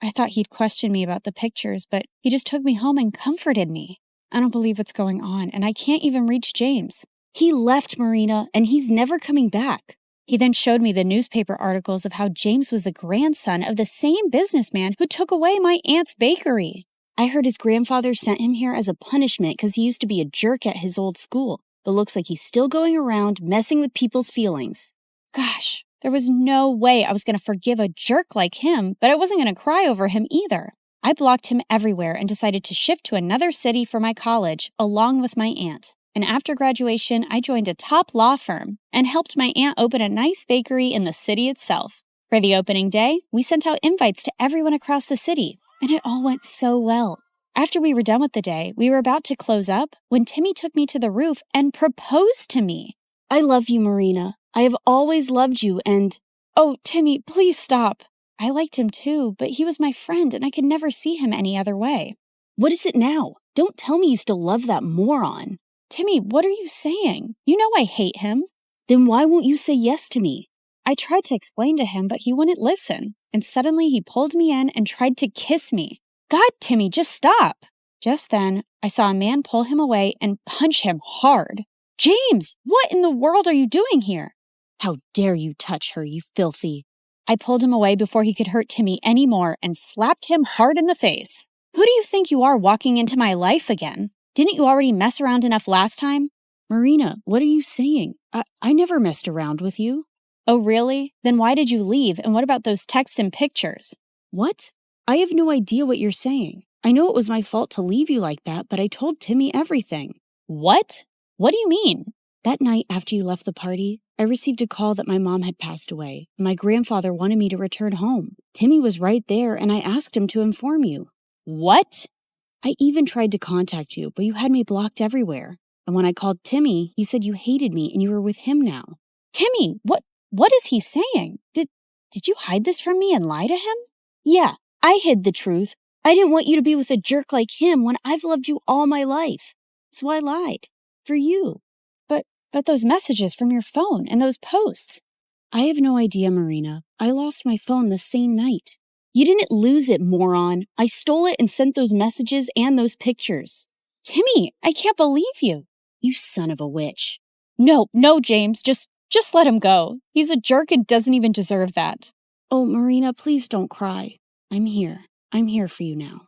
Speaker 18: I thought he'd question me about the pictures, but he just took me home and comforted me. I don't believe what's going on, and I can't even reach James. He left, Marina, and he's never coming back. He then showed me the newspaper articles of how James was the grandson of the same businessman who took away my aunt's bakery. I heard his grandfather sent him here as a punishment because he used to be a jerk at his old school, but looks like he's still going around messing with people's feelings. Gosh. There was no way I was going to forgive a jerk like him, but I wasn't going to cry over him either. I blocked him everywhere and decided to shift to another city for my college, along with my aunt. And after graduation, I joined a top law firm and helped my aunt open a nice bakery in the city itself. For the opening day, we sent out invites to everyone across the city, and it all went so well. After we were done with the day, we were about to close up when Timmy took me to the roof and proposed to me. I love you, Marina. I have always loved you and... Oh, Timmy, please stop. I liked him too, but he was my friend and I could never see him any other way. What is it now? Don't tell me you still love that moron. Timmy, what are you saying? You know I hate him. Then why won't you say yes to me? I tried to explain to him, but he wouldn't listen. And suddenly he pulled me in and tried to kiss me. God, Timmy, just stop. Just then, I saw a man pull him away and punch him hard. James, what in the world are you doing here? How dare you touch her, you filthy. I pulled him away before he could hurt Timmy anymore and slapped him hard in the face. Who do you think you are walking into my life again? Didn't you already mess around enough last time? Marina, what are you saying? I never messed around with you. Oh, really? Then why did you leave? And what about those texts and pictures? What? I have no idea what you're saying. I know it was my fault to leave you like that, but I told Timmy everything. What? What do you mean? That night after you left the party, I received a call that my mom had passed away. My grandfather wanted me to return home. Timmy was right there, and I asked him to inform you. What? I even tried to contact you, but you had me blocked everywhere. And when I called Timmy, he said you hated me and you were with him now. Timmy, what is he saying? Did you hide this from me and lie to him? Yeah, I hid the truth. I didn't want you to be with a jerk like him when I've loved you all my life. So I lied. For you. But those messages from your phone and those posts. I have no idea, Marina. I lost my phone the same night. You didn't lose it, moron. I stole it and sent those messages and those pictures. Timmy, I can't believe you. You son of a witch. No, James, just let him go. He's a jerk and doesn't even deserve that. Oh, Marina, please don't cry. I'm here. I'm here for you now.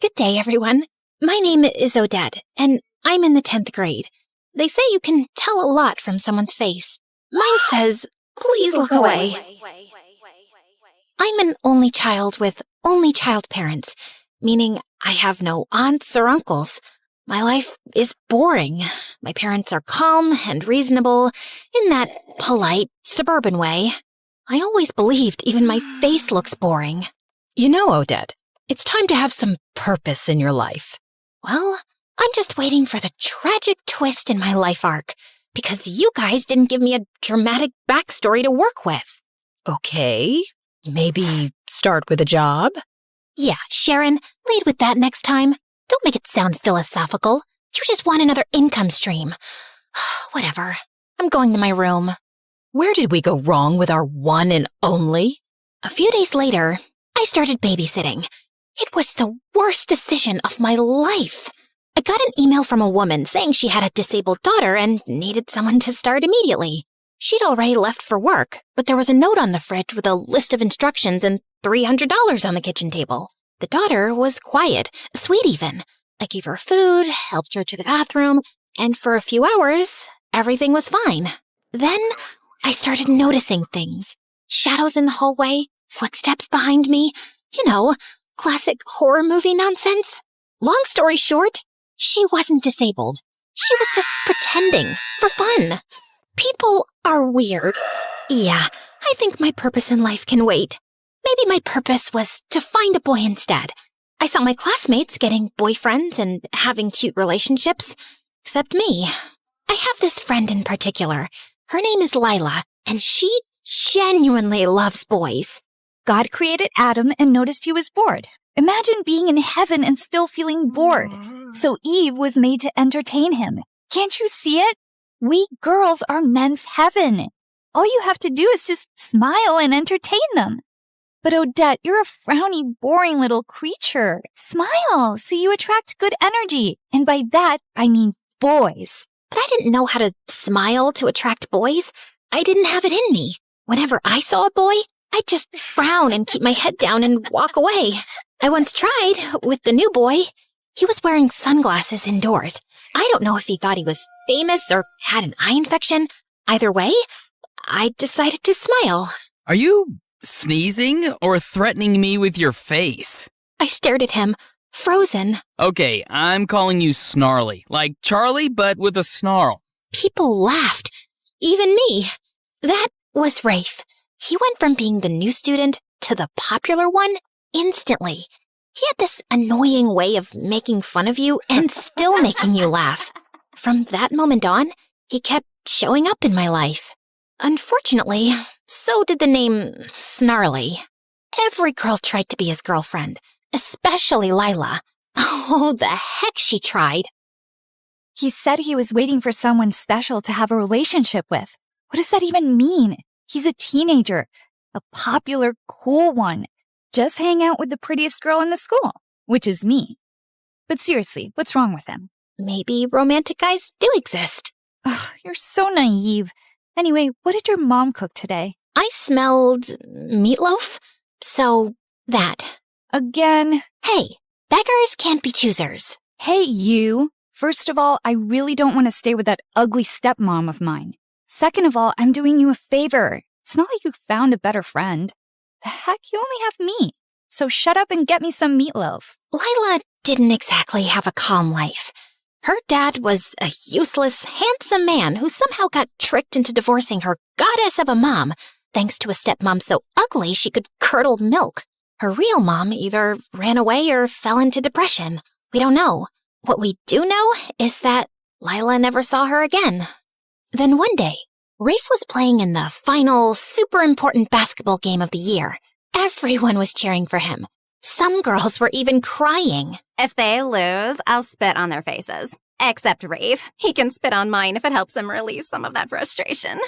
Speaker 17: Good day, everyone. My name is Odette, and I'm in the 10th grade. They say you can tell a lot from someone's face. Mine says, please look away. I'm an only child with only child parents, meaning I have no aunts or uncles. My life is boring. My parents are calm and reasonable in that polite, suburban way. I always believed even my face looks boring.
Speaker 2: You know, Odette, it's time to have some purpose in your life.
Speaker 17: Well, I'm just waiting for the tragic twist in my life arc, because you guys didn't give me a dramatic backstory to work with.
Speaker 2: Okay, maybe start with a job?
Speaker 17: Yeah, Sharon, lead with that next time. Don't make it sound philosophical. You just want another income stream. Whatever. I'm going to my room.
Speaker 2: Where did we go wrong with our one and only?
Speaker 17: A few days later, I started babysitting. It was the worst decision of my life. I got an email from a woman saying she had a disabled daughter and needed someone to start immediately. She'd already left for work, but there was a note on the fridge with a list of instructions and $300 on the kitchen table. The daughter was quiet, sweet even. I gave her food, helped her to the bathroom, and for a few hours, everything was fine. Then I started noticing things. Shadows in the hallway, footsteps behind me. You know, classic horror movie nonsense. Long story short, she wasn't disabled. She was just pretending, for fun. People are weird. Yeah, I think my purpose in life can wait. Maybe my purpose was to find a boy instead. I saw my classmates getting boyfriends and having cute relationships. Except me. I have this friend in particular. Her name is Lila, and she genuinely loves boys.
Speaker 12: God created Adam and noticed he was bored. Imagine being in heaven and still feeling bored. So Eve was made to entertain him. Can't you see it? We girls are men's heaven. All you have to do is just smile and entertain them. But Odette, you're a frowny, boring little creature. Smile so you attract good energy. And by that, I mean boys.
Speaker 17: But I didn't know how to smile to attract boys. I didn't have it in me. Whenever I saw a boy, I'd just frown and keep my head down and walk away. I once tried with the new boy. He was wearing sunglasses indoors. I don't know if he thought he was famous or had an eye infection. Either way, I decided to smile.
Speaker 19: Are you sneezing or threatening me with your face?
Speaker 17: I stared at him, frozen.
Speaker 19: Okay, I'm calling you Snarly, like Charlie, but with a snarl.
Speaker 17: People laughed, even me. That was Rafe. He went from being the new student to the popular one instantly.
Speaker 1: He had this annoying way of making fun of you and still making you laugh. From that moment on, he kept showing up in my life. Unfortunately, so did the name Snarly. Every girl tried to be his girlfriend, especially Lila. Oh, the heck she tried.
Speaker 20: He said he was waiting for someone special to have a relationship with. What does that even mean? He's a teenager, a popular, cool one. Just hang out with the prettiest girl in the school, which is me. But seriously, what's wrong with him?
Speaker 1: Maybe romantic guys do exist.
Speaker 20: Ugh, you're so naive. Anyway, what did your mom cook today?
Speaker 1: I smelled meatloaf, so that.
Speaker 20: Again?
Speaker 1: Hey, beggars can't be choosers.
Speaker 20: Hey, you. First of all, I really don't want to stay with that ugly stepmom of mine. Second of all, I'm doing you a favor. It's not like you found a better friend. The heck, you only have me. So shut up and get me some meatloaf.
Speaker 1: Lila didn't exactly have a calm life. Her dad was a useless, handsome man who somehow got tricked into divorcing her goddess of a mom, thanks to a stepmom so ugly she could curdle milk. Her real mom either ran away or fell into depression. We don't know. What we do know is that Lila never saw her again. Then one day, Rafe was playing in the final, super important basketball game of the year. Everyone was cheering for him. Some girls were even crying.
Speaker 14: If they lose, I'll spit on their faces. Except Rafe. He can spit on mine if it helps him release some of that frustration.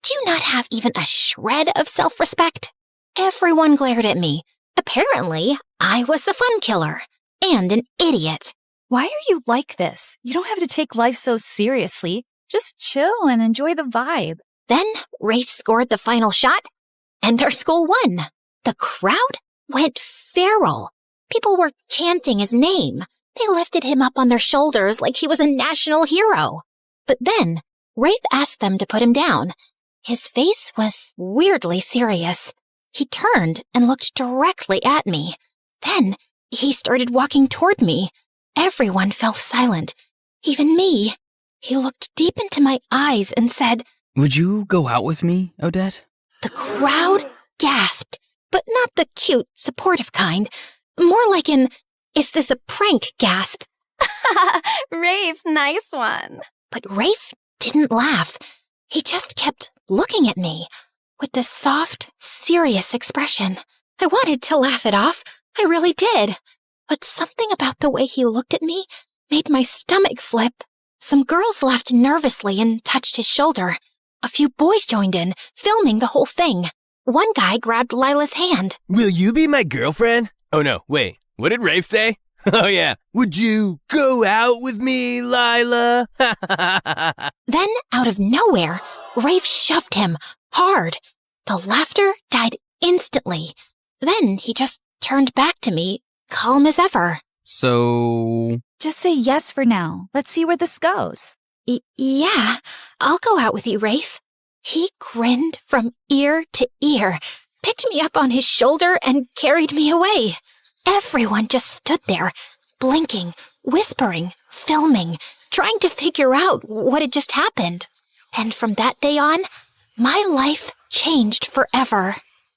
Speaker 1: Do you not have even a shred of self-respect? Everyone glared at me. Apparently, I was the fun killer. And an idiot.
Speaker 20: Why are you like this? You don't have to take life so seriously. Just chill and enjoy the vibe.
Speaker 1: Then Rafe scored the final shot, and our school won. The crowd went feral. People were chanting his name. They lifted him up on their shoulders like he was a national hero. But then Rafe asked them to put him down. His face was weirdly serious. He turned and looked directly at me. Then he started walking toward me. Everyone fell silent, even me. He looked deep into my eyes and said,
Speaker 19: "Would you go out with me, Odette?"
Speaker 1: The crowd gasped, but not the cute, supportive kind. More like an, "Is this a prank?" gasp.
Speaker 14: Rafe, nice one.
Speaker 1: But Rafe didn't laugh. He just kept looking at me with this soft, serious expression. I wanted to laugh it off. I really did. But something about the way he looked at me made my stomach flip. Some girls laughed nervously and touched his shoulder. A few boys joined in, filming the whole thing. One guy grabbed Lila's hand.
Speaker 8: "Will you be my girlfriend?" Oh no, wait, what did Rafe say? Oh yeah, "Would you go out with me, Lila?"
Speaker 1: Then, out of nowhere, Rafe shoved him hard. The laughter died instantly. Then he just turned back to me, calm as ever.
Speaker 19: So...
Speaker 20: Just say yes for now. Let's see where this goes.
Speaker 1: Yeah, I'll go out with you, Rafe. He grinned from ear to ear, picked me up on his shoulder, and carried me away. Everyone just stood there, blinking, whispering, filming, trying to figure out what had just happened. And from that day on, my life changed forever.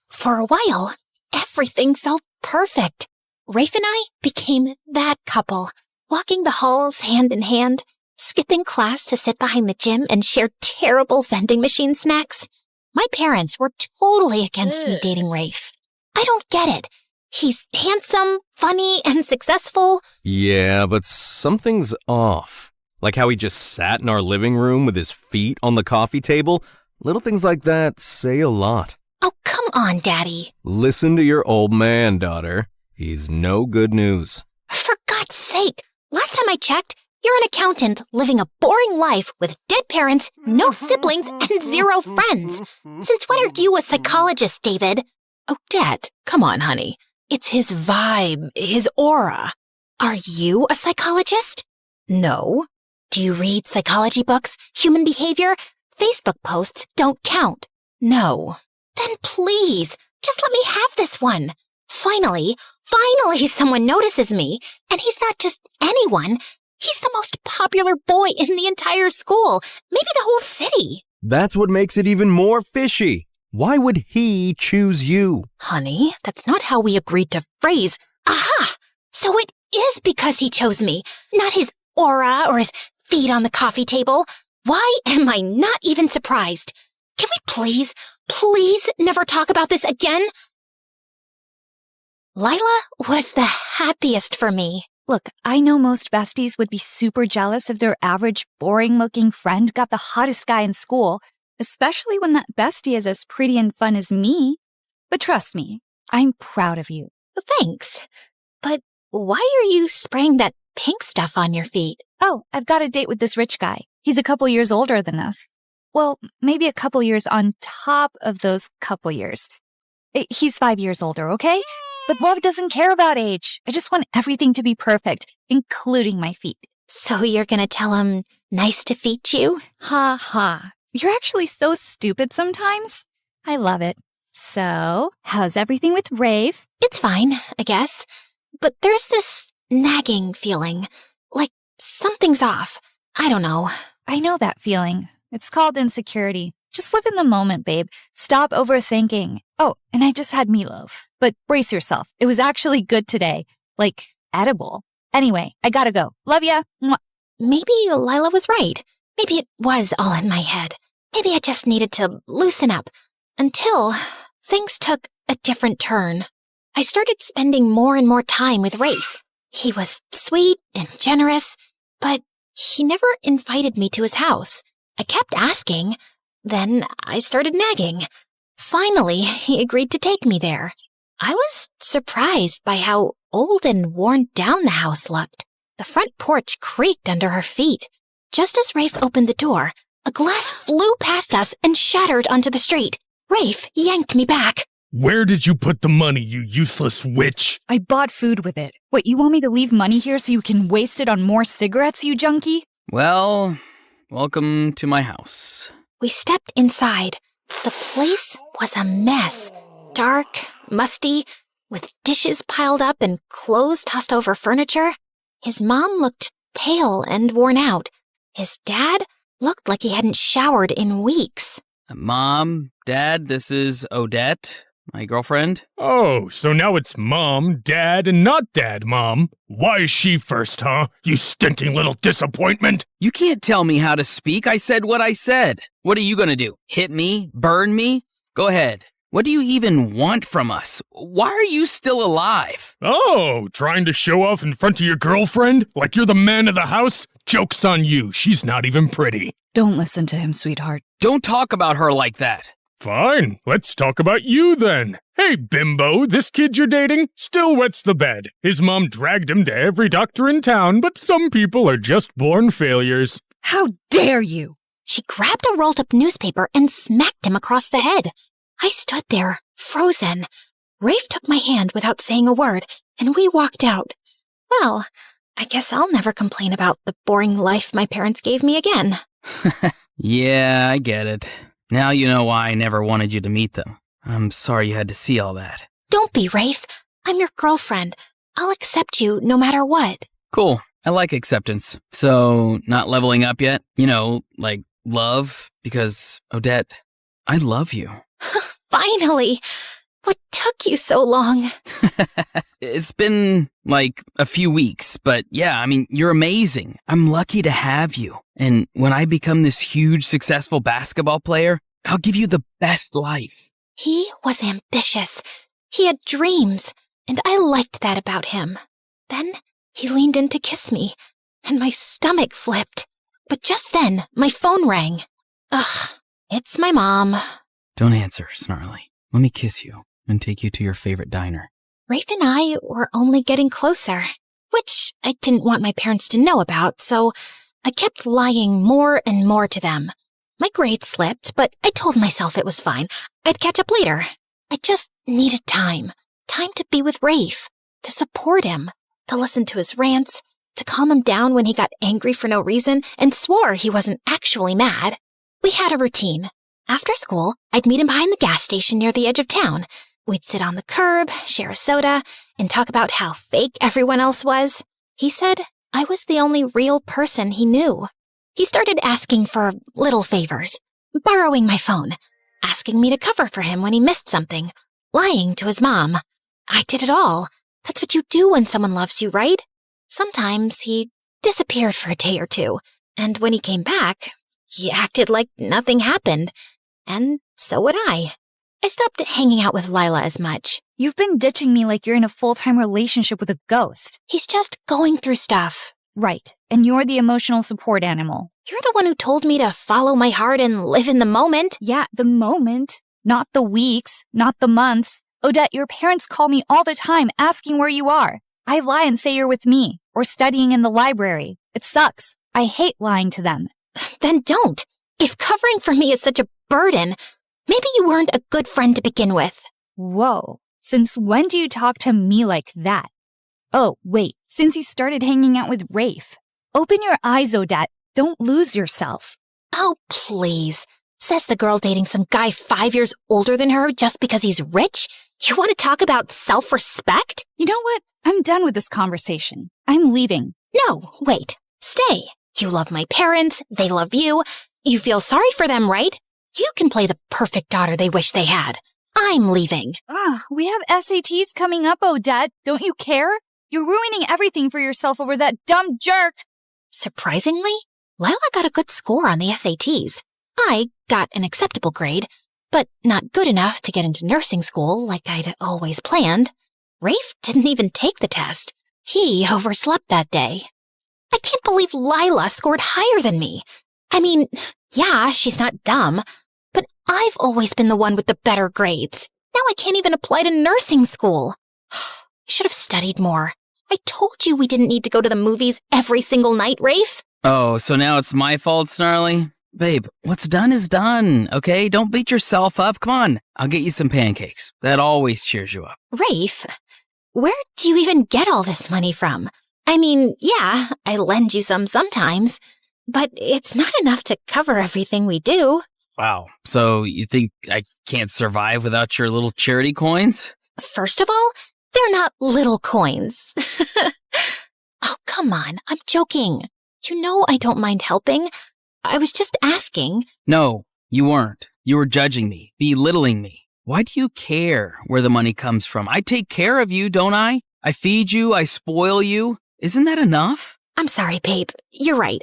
Speaker 1: For a while, everything felt perfect. Rafe and I became that couple, walking the halls hand in hand, skipping class to sit behind the gym and share terrible vending machine snacks. My parents were totally against me dating Rafe. I don't get it. He's handsome, funny, and successful.
Speaker 6: Yeah, but something's off. Like how he just sat in our living room with his feet on the coffee table. Little things like that say a lot.
Speaker 1: Oh, come on, Daddy.
Speaker 6: Listen to your old man, daughter. He's no good news.
Speaker 1: For God's sake, last time I checked, you're an accountant living a boring life with dead parents, no siblings, and 0 friends. Since when are you a psychologist, David?
Speaker 2: Oh, Dad, come on, honey. It's his vibe, his aura.
Speaker 1: Are you a psychologist?
Speaker 2: No.
Speaker 1: Do you read psychology books, human behavior? Facebook posts don't count.
Speaker 2: No.
Speaker 1: Then please, just let me have this one. Finally someone notices me, and he's not just anyone. He's the most popular boy in the entire school, maybe the whole city.
Speaker 6: That's what makes it even more fishy. Why would he choose you?
Speaker 2: Honey, that's not how we agreed to phrase.
Speaker 1: Aha!
Speaker 17: So it is because he chose me, not his aura or his feet on the coffee table. Why am I not even surprised? Can we please never talk about this again? Lila was the happiest for me.
Speaker 20: Look, I know most besties would be super jealous if their average, boring-looking friend got the hottest guy in school, especially when that bestie is as pretty and fun as me. But trust me, I'm proud of you.
Speaker 17: Thanks. But why are you spraying that pink stuff on your feet?
Speaker 20: Oh, I've got a date with this rich guy. He's a couple years older than us. Well, maybe a couple years on top of those couple years. He's 5 years older, okay? But love doesn't care about age. I just want everything to be perfect, including my feet.
Speaker 17: So you're gonna tell him nice to feet you?
Speaker 20: Ha ha. You're actually so stupid sometimes. I love it. So, how's everything with Rafe?
Speaker 17: It's fine, I guess. But there's this nagging feeling. Like something's off. I don't know.
Speaker 20: I know that feeling. It's called insecurity. Just live in the moment, babe. Stop overthinking. Oh, and I just had meatloaf. But brace yourself. It was actually good today. Like, edible. Anyway, I gotta go. Love ya. Mwah.
Speaker 17: Maybe Lila was right. Maybe it was all in my head. Maybe I just needed to loosen up. Until things took a different turn. I started spending more and more time with Rafe. He was sweet and generous, but he never invited me to his house. I kept asking. Then I started nagging. Finally, he agreed to take me there. I was surprised by how old and worn down the house looked. The front porch creaked under her feet. Just as Rafe opened the door, a glass flew past us and shattered onto the street. Rafe yanked me back.
Speaker 21: Where did you put the money, you useless witch?
Speaker 20: I bought food with it. What, you want me to leave money here so you can waste it on more cigarettes, you junkie?
Speaker 19: Well, welcome to my house.
Speaker 17: We stepped inside. The place was a mess. Dark, musty, with dishes piled up and clothes tossed over furniture. His mom looked pale and worn out. His dad looked like he hadn't showered in weeks.
Speaker 19: Mom, Dad, this is Odette, my girlfriend.
Speaker 21: Oh, so now it's Mom, Dad, and not Dad, Mom. Why is she first, huh? You stinking little disappointment.
Speaker 19: You can't tell me how to speak. I said what I said. What are you gonna do? Hit me? Burn me? Go ahead. What do you even want from us? Why are you still alive?
Speaker 21: Oh, trying to show off in front of your girlfriend? Like you're the man of the house? Joke's on you. She's not even pretty.
Speaker 20: Don't listen to him, sweetheart.
Speaker 19: Don't talk about her like that.
Speaker 21: Fine, let's talk about you then. Hey, bimbo, this kid you're dating still wets the bed. His mom dragged him to every doctor in town, but some people are just born failures.
Speaker 20: How dare you!
Speaker 17: She grabbed a rolled-up newspaper and smacked him across the head. I stood there, frozen. Rafe took my hand without saying a word, and we walked out. Well, I guess I'll never complain about the boring life my parents gave me again.
Speaker 19: Yeah, I get it. Now you know why I never wanted you to meet them. I'm sorry you had to see all that.
Speaker 17: Don't be, Rafe. I'm your girlfriend. I'll accept you no matter what.
Speaker 19: Cool. I like acceptance. So, not leveling up yet? You know, like love? Because, Odette, I love you.
Speaker 17: Finally! What took you so long?
Speaker 19: It's been, like, a few weeks, but yeah, I mean, you're amazing. I'm lucky to have you. And when I become this huge, successful basketball player, I'll give you the best life.
Speaker 17: He was ambitious. He had dreams, and I liked that about him. Then he leaned in to kiss me, and my stomach flipped. But just then, my phone rang. Ugh, it's my mom.
Speaker 19: Don't answer, Snarly. Let me kiss you and take you to your favorite diner.
Speaker 17: Rafe and I were only getting closer, which I didn't want my parents to know about, so I kept lying more and more to them. My grades slipped, but I told myself it was fine. I'd catch up later. I just needed time. Time to be with Rafe, to support him, to listen to his rants, to calm him down when he got angry for no reason and swore he wasn't actually mad. We had a routine. After school, I'd meet him behind the gas station near the edge of town. We'd sit on the curb, share a soda, and talk about how fake everyone else was. He said I was the only real person he knew. He started asking for little favors, borrowing my phone, asking me to cover for him when he missed something, lying to his mom. I did it all. That's what you do when someone loves you, right? Sometimes he disappeared for a day or two, and when he came back, he acted like nothing happened. And so would I. I stopped hanging out with Lila as much.
Speaker 20: You've been ditching me like you're in a full-time relationship with a ghost.
Speaker 17: He's just going through stuff.
Speaker 20: Right, and you're the emotional support animal.
Speaker 17: You're the one who told me to follow my heart and live in the moment.
Speaker 20: Yeah, the moment. Not the weeks, not the months. Odette, your parents call me all the time asking where you are. I lie and say you're with me, or studying in the library. It sucks. I hate lying to them.
Speaker 17: Then don't. If covering for me is such a burden, maybe you weren't a good friend to begin with.
Speaker 20: Whoa, since when do you talk to me like that? Oh, wait, since you started hanging out with Rafe. Open your eyes, Odette. Don't lose yourself.
Speaker 17: Oh, please. Says the girl dating some guy 5 years older than her just because he's rich? You want to talk about self-respect?
Speaker 20: You know what? I'm done with this conversation. I'm leaving.
Speaker 17: No, wait. Stay. You love my parents. They love you. You feel sorry for them, right? You can play the perfect daughter they wish they had. I'm leaving.
Speaker 20: We have SATs coming up, Odette. Don't you care? You're ruining everything for yourself over that dumb jerk.
Speaker 17: Surprisingly, Lila got a good score on the SATs. I got an acceptable grade, but not good enough to get into nursing school like I'd always planned. Rafe didn't even take the test. He overslept that day. I can't believe Lila scored higher than me. I mean, yeah, she's not dumb, but I've always been the one with the better grades. Now I can't even apply to nursing school. I should have studied more. I told you we didn't need to go to the movies every single night, Rafe.
Speaker 19: Oh, so now it's my fault, Snarly? Babe, what's done is done, okay? Don't beat yourself up. Come on, I'll get you some pancakes. That always cheers you up.
Speaker 17: Rafe, where do you even get all this money from? I mean, yeah, I lend you some sometimes, but it's not enough to cover everything we do.
Speaker 19: Wow. So you think I can't survive without your little charity coins?
Speaker 17: First of all, they're not little coins. Oh, come on, I'm joking. You know I don't mind helping. I was just asking.
Speaker 19: No, you weren't. You were judging me, belittling me. Why do you care where the money comes from? I take care of you, don't I? I feed you, I spoil you. Isn't that enough?
Speaker 17: I'm sorry, babe. You're right.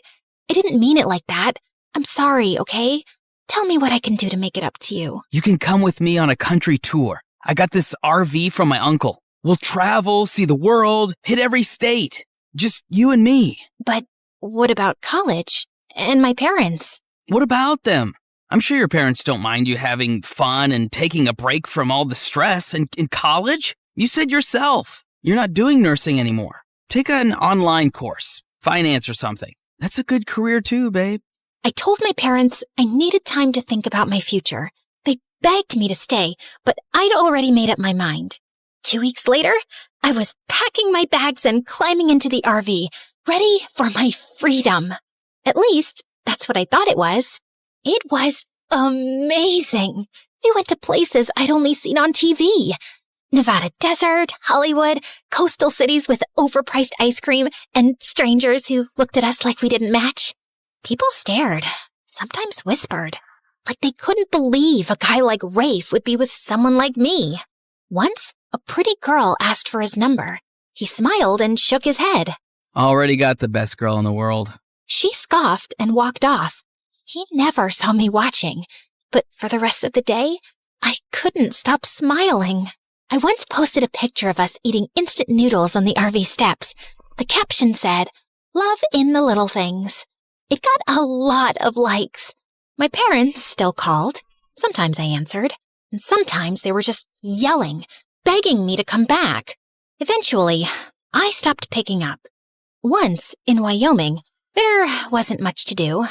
Speaker 17: I didn't mean it like that. I'm sorry, okay? Tell me what I can do to make it up to you.
Speaker 19: You can come with me on a country tour. I got this RV from my uncle. We'll travel, see the world, hit every state. Just you and me.
Speaker 17: But what about college? And my parents?
Speaker 19: What about them? I'm sure your parents don't mind you having fun and taking a break from all the stress. And in college, you said yourself, you're not doing nursing anymore. Take an online course, finance or something. That's a good career too, babe.
Speaker 17: I told my parents I needed time to think about my future. They begged me to stay, but I'd already made up my mind. 2 weeks later, I was packing my bags and climbing into the RV, ready for my freedom. At least, that's what I thought it was. It was amazing. We went to places I'd only seen on TV. Nevada desert, Hollywood, coastal cities with overpriced ice cream, and strangers who looked at us like we didn't match. People stared, sometimes whispered, like they couldn't believe a guy like Rafe would be with someone like me. Once, a pretty girl asked for his number. He smiled and shook his head.
Speaker 19: Already got the best girl in the world.
Speaker 17: She scoffed and walked off. He never saw me watching, but for the rest of the day, I couldn't stop smiling. I once posted a picture of us eating instant noodles on the RV steps. The caption said, "Love in the little things." It got a lot of likes. My parents still called. Sometimes I answered, and sometimes they were just yelling, begging me to come back. Eventually, I stopped picking up. Once, in Wyoming, there wasn't much to do.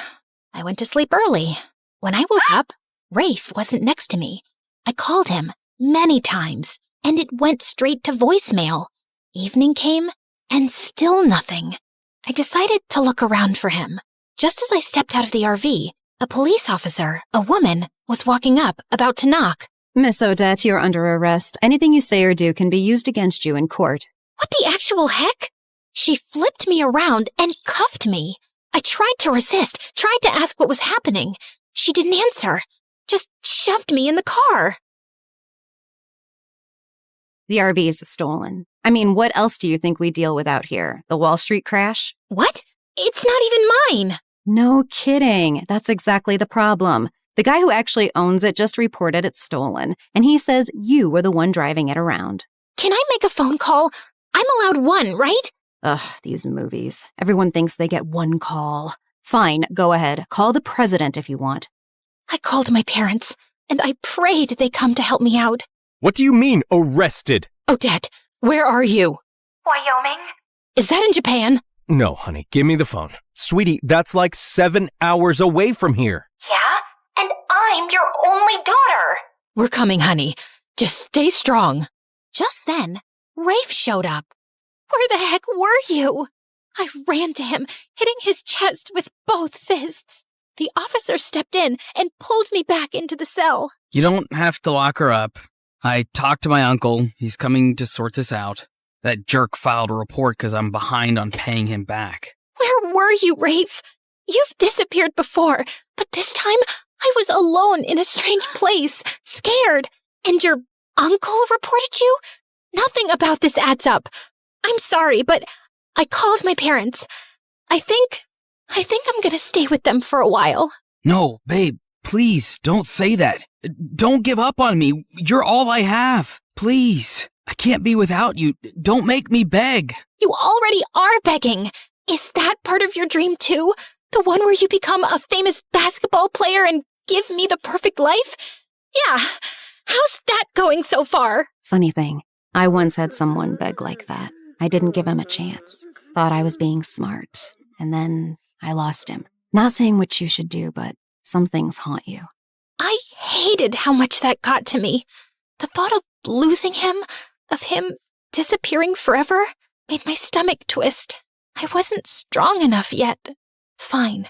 Speaker 17: I went to sleep early. When I woke up, Rafe wasn't next to me. I called him many times, and it went straight to voicemail. Evening came, and still nothing. I decided to look around for him. Just as I stepped out of the RV, a police officer, a woman, was walking up, about to knock.
Speaker 3: Miss Odette, you're under arrest. Anything you say or do can be used against you in court.
Speaker 17: What the actual heck? She flipped me around and cuffed me. I tried to resist, tried to ask what was happening. She didn't answer, just shoved me in the car.
Speaker 3: The RV is stolen. I mean, what else do you think we deal with out here? The Wall Street crash?
Speaker 17: What? It's not even mine!
Speaker 3: No kidding. That's exactly the problem. The guy who actually owns it just reported it stolen, and he says you were the one driving it around.
Speaker 17: Can I make a phone call? I'm allowed one, right?
Speaker 3: Ugh, these movies. Everyone thinks they get one call. Fine, go ahead. Call the president if you want.
Speaker 17: I called my parents, and I prayed they come to help me out.
Speaker 6: What do you mean, arrested?
Speaker 17: Odette, where are you?
Speaker 1: Wyoming?
Speaker 17: Is that in Japan?
Speaker 6: No, honey, give me the phone. Sweetie, that's like 7 hours away from here.
Speaker 1: Yeah? And I'm your only daughter!
Speaker 17: We're coming, honey. Just stay strong.
Speaker 1: Just then, Rafe showed up. Where the heck were you? I ran to him, hitting his chest with both fists. The officer stepped in and pulled me back into the cell.
Speaker 19: You don't have to lock her up. I talked to my uncle. He's coming to sort this out. That jerk filed a report because I'm behind on paying him back.
Speaker 1: Where were you, Rafe? You've disappeared before, but this time I was alone in a strange place, scared. And your uncle reported you? Nothing about this adds up. I'm sorry, but I called my parents. I think I'm gonna stay with them for a while.
Speaker 19: No, babe, please don't say that. Don't give up on me. You're all I have. Please. I can't be without you. Don't make me beg.
Speaker 1: You already are begging. Is that part of your dream too? The one where you become a famous basketball player and give me the perfect life? Yeah. How's that going so far?
Speaker 3: Funny thing, I once had someone beg like that. I didn't give him a chance. Thought I was being smart. And then I lost him. Not saying what you should do, but some things haunt you.
Speaker 1: I hated how much that got to me. The thought of losing him, of him disappearing forever, made my stomach twist. I wasn't strong enough yet. Fine.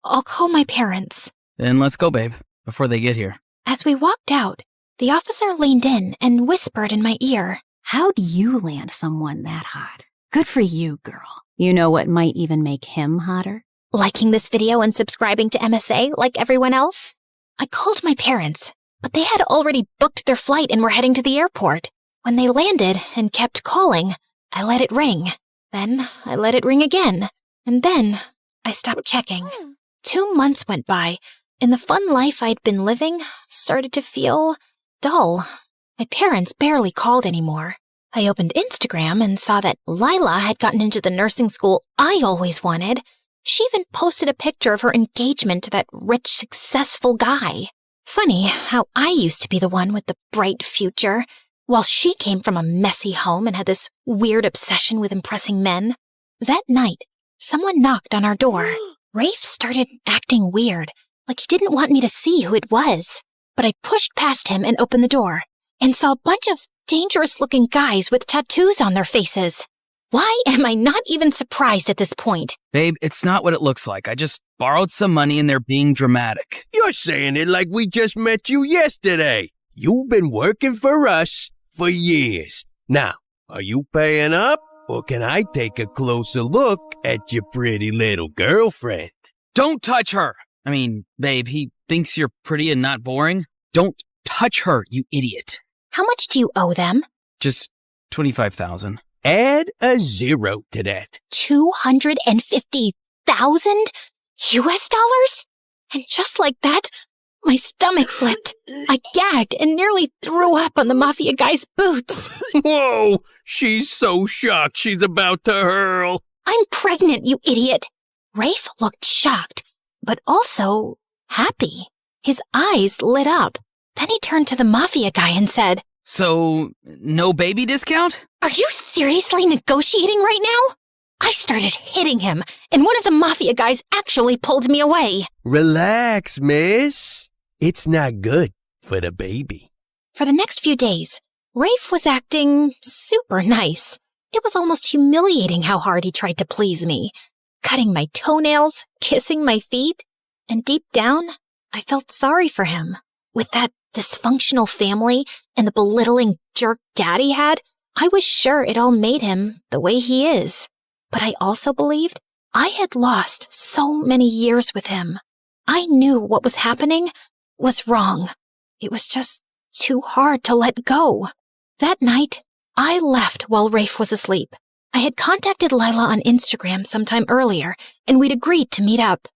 Speaker 1: I'll call my parents.
Speaker 19: Then let's go, babe, before they get here.
Speaker 1: As we walked out, the officer leaned in and whispered in my ear.
Speaker 3: How'd you land someone that hot? Good for you, girl. You know what might even make him hotter?
Speaker 1: Liking this video and subscribing to MSA like everyone else? I called my parents, but they had already booked their flight and were heading to the airport. When they landed and kept calling, I let it ring. Then I let it ring again. And then I stopped checking. 2 months went by, and the fun life I'd been living started to feel dull. My parents barely called anymore. I opened Instagram and saw that Lila had gotten into the nursing school I always wanted. She even posted a picture of her engagement to that rich, successful guy. Funny how I used to be the one with the bright future, while she came from a messy home and had this weird obsession with impressing men. That night, someone knocked on our door. Rafe started acting weird, like he didn't want me to see who it was. But I pushed past him and opened the door, and saw a bunch of dangerous-looking guys with tattoos on their faces. Why am I not even surprised at this point?
Speaker 19: Babe, it's not what it looks like. I just borrowed some money and they're being dramatic.
Speaker 10: You're saying it like we just met you yesterday. You've been working for us for years. Now, are you paying up, or can I take a closer look at your pretty little girlfriend?
Speaker 19: Don't touch her! I mean, babe, he thinks you're pretty and not boring. Don't touch her, you idiot.
Speaker 1: How much do you owe them?
Speaker 19: Just $25,000.
Speaker 10: Add a zero to that.
Speaker 1: 250,000 US dollars? And just like that, my stomach flipped. I gagged and nearly threw up on the mafia guy's boots.
Speaker 10: Whoa! She's so shocked she's about to hurl.
Speaker 1: I'm pregnant, you idiot. Rafe looked shocked, but also happy. His eyes lit up. Then he turned to the mafia guy and said,
Speaker 19: So, no baby discount?
Speaker 1: Are you seriously negotiating right now? I started hitting him, and one of the mafia guys actually pulled me away.
Speaker 10: Relax, miss. It's not good for the baby.
Speaker 1: For the next few days, Rafe was acting super nice. It was almost humiliating how hard he tried to please me, cutting my toenails, kissing my feet, and deep down, I felt sorry for him. With that dysfunctional family and the belittling jerk dad he had, I was sure it all made him the way he is. But I also believed I had lost so many years with him. I knew what was happening was wrong. It was just too hard to let go. That night, I left while Rafe was asleep. I had contacted Lila on Instagram sometime earlier, and we'd agreed to meet up.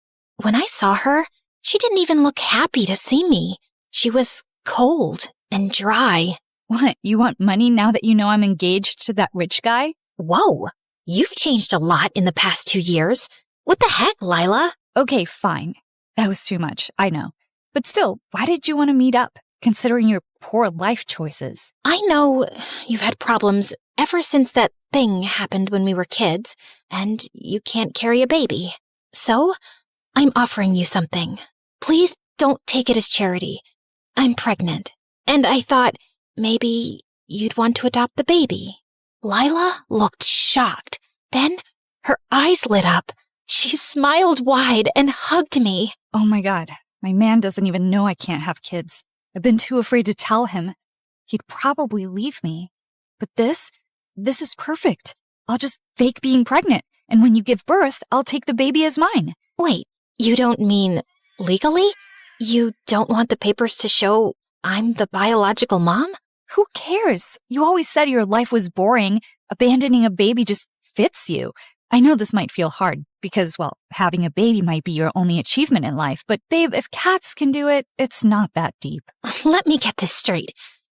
Speaker 1: When I saw her, she didn't even look happy to see me. She was cold and dry.
Speaker 20: What, you want money now that you know I'm engaged to that rich guy?
Speaker 1: Whoa, you've changed a lot in the past 2 years. What the heck, Lila?
Speaker 20: Okay, fine. That was too much, I know. But still, why did you want to meet up, considering your poor life choices?
Speaker 1: I know you've had problems ever since that thing happened when we were kids, and you can't carry a baby. So, I'm offering you something. Please don't take it as charity. I'm pregnant, and I thought maybe you'd want to adopt the baby. Lila looked shocked. Then her eyes lit up. She smiled wide and hugged me.
Speaker 20: Oh my God, my man doesn't even know I can't have kids. I've been too afraid to tell him. He'd probably leave me. But this is perfect. I'll just fake being pregnant, and when you give birth, I'll take the baby as mine.
Speaker 1: Wait, you don't mean legally? You don't want the papers to show I'm the biological mom?
Speaker 20: Who cares? You always said your life was boring. Abandoning a baby just fits you. I know this might feel hard because, well, having a baby might be your only achievement in life, but babe, if cats can do it, it's not that deep.
Speaker 1: Let me get this straight.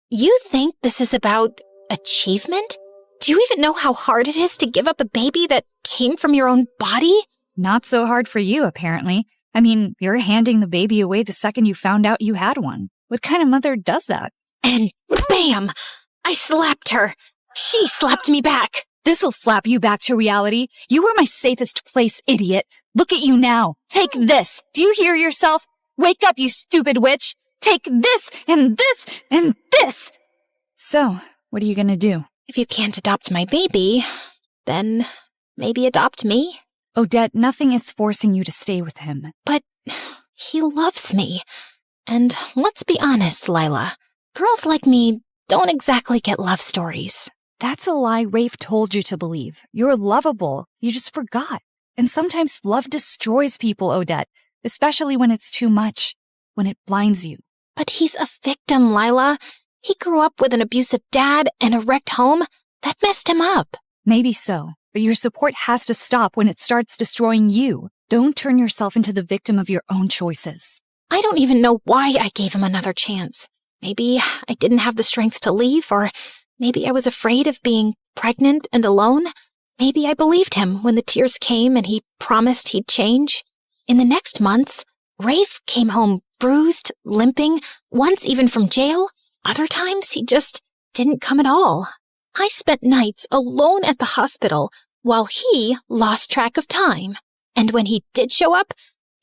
Speaker 1: You think this is about achievement? Do you even know how hard it is to give up a baby that came from your own body?
Speaker 20: Not so hard for you, apparently. I mean, you're handing the baby away the second you found out you had one. What kind of mother does that?
Speaker 1: And bam! I slapped her. She slapped me back.
Speaker 20: This'll slap you back to reality. You were my safest place, idiot. Look at you now. Take this. Do you hear yourself? Wake up, you stupid witch. Take this and this and this. So, what are you gonna do?
Speaker 1: If you can't adopt my baby, then maybe adopt me.
Speaker 20: Odette, nothing is forcing you to stay with him.
Speaker 1: But he loves me. And let's be honest, Lila. Girls like me don't exactly get love stories.
Speaker 20: That's a lie Rafe told you to believe. You're lovable. You just forgot. And sometimes love destroys people, Odette, especially when it's too much, when it blinds you.
Speaker 1: But he's a victim, Lila. He grew up with an abusive dad and a wrecked home. That messed him up.
Speaker 20: Maybe so, but your support has to stop when it starts destroying you. Don't turn yourself into the victim of your own choices.
Speaker 1: I don't even know why I gave him another chance. Maybe I didn't have the strength to leave, or maybe I was afraid of being pregnant and alone. Maybe I believed him when the tears came and he promised he'd change. In the next months, Rafe came home bruised, limping, once even from jail. Other times, he just didn't come at all. I spent nights alone at the hospital while he lost track of time. And when he did show up,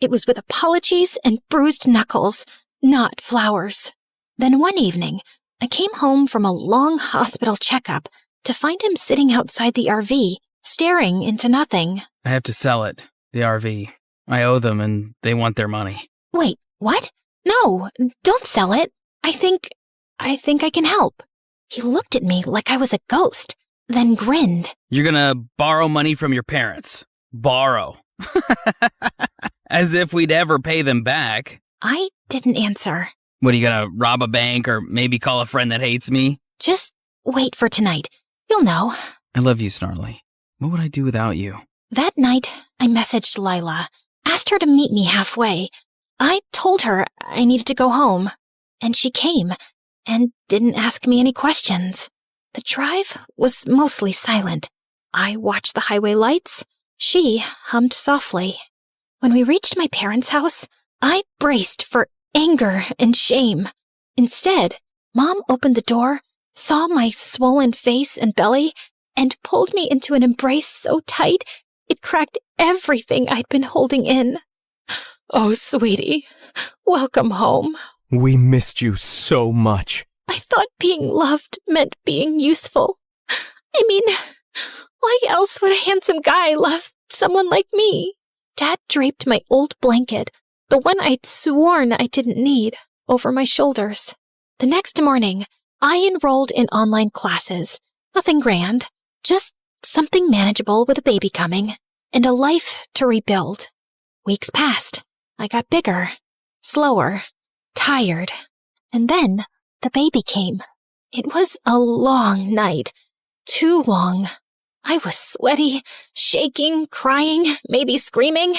Speaker 1: it was with apologies and bruised knuckles, not flowers. Then one evening, I came home from a long hospital checkup to find him sitting outside the RV, staring into nothing.
Speaker 19: I have to sell it, the RV. I owe them and they want their money.
Speaker 1: Wait, what? No, don't sell it. I think I can help. He looked at me like I was a ghost, then grinned.
Speaker 19: You're gonna borrow money from your parents. Borrow. As if we'd ever pay them back.
Speaker 1: I didn't answer.
Speaker 19: What, are you gonna rob a bank or maybe call a friend that hates me?
Speaker 1: Just wait for tonight. You'll know.
Speaker 19: I love you, Snarly. What would I do without you?
Speaker 1: That night, I messaged Lila, asked her to meet me halfway. I told her I needed to go home, and she came and didn't ask me any questions. The drive was mostly silent. I watched the highway lights. She hummed softly. When we reached my parents' house, I braced for anger and shame. Instead, Mom opened the door, saw my swollen face and belly, and pulled me into an embrace so tight it cracked everything I'd been holding in. Oh, sweetie, welcome home.
Speaker 11: We missed you so much.
Speaker 1: I thought being loved meant being useful. I mean, why else would a handsome guy love someone like me? Dad draped my old blanket, the one I'd sworn I didn't need, over my shoulders. The next morning, I enrolled in online classes. Nothing grand, just something manageable with a baby coming, and a life to rebuild. Weeks passed. I got bigger, slower, tired, and then the baby came. It was a long night, too long. I was sweaty, shaking, crying, maybe screaming.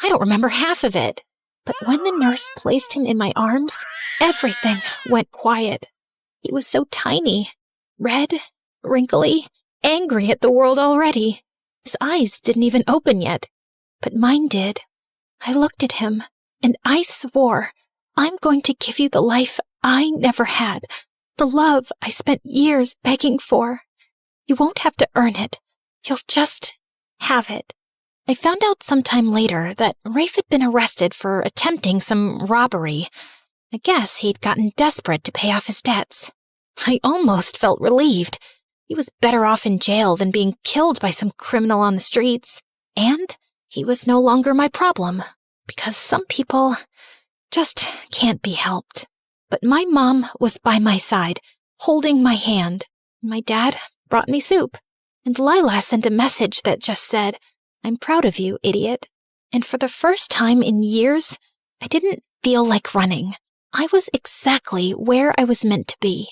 Speaker 1: I don't remember half of it. But when the nurse placed him in my arms, everything went quiet. He was so tiny, red, wrinkly, angry at the world already. His eyes didn't even open yet, but mine did. I looked at him, and I swore, I'm going to give you the life I never had, the love I spent years begging for. You won't have to earn it. You'll just have it. I found out sometime later that Rafe had been arrested for attempting some robbery. I guess he'd gotten desperate to pay off his debts. I almost felt relieved. He was better off in jail than being killed by some criminal on the streets. And he was no longer my problem, because some people just can't be helped. But my mom was by my side, holding my hand. My dad brought me soup, and Lila sent a message that just said, I'm proud of you, idiot. And for the first time in years, I didn't feel like running. I was exactly where I was meant to be.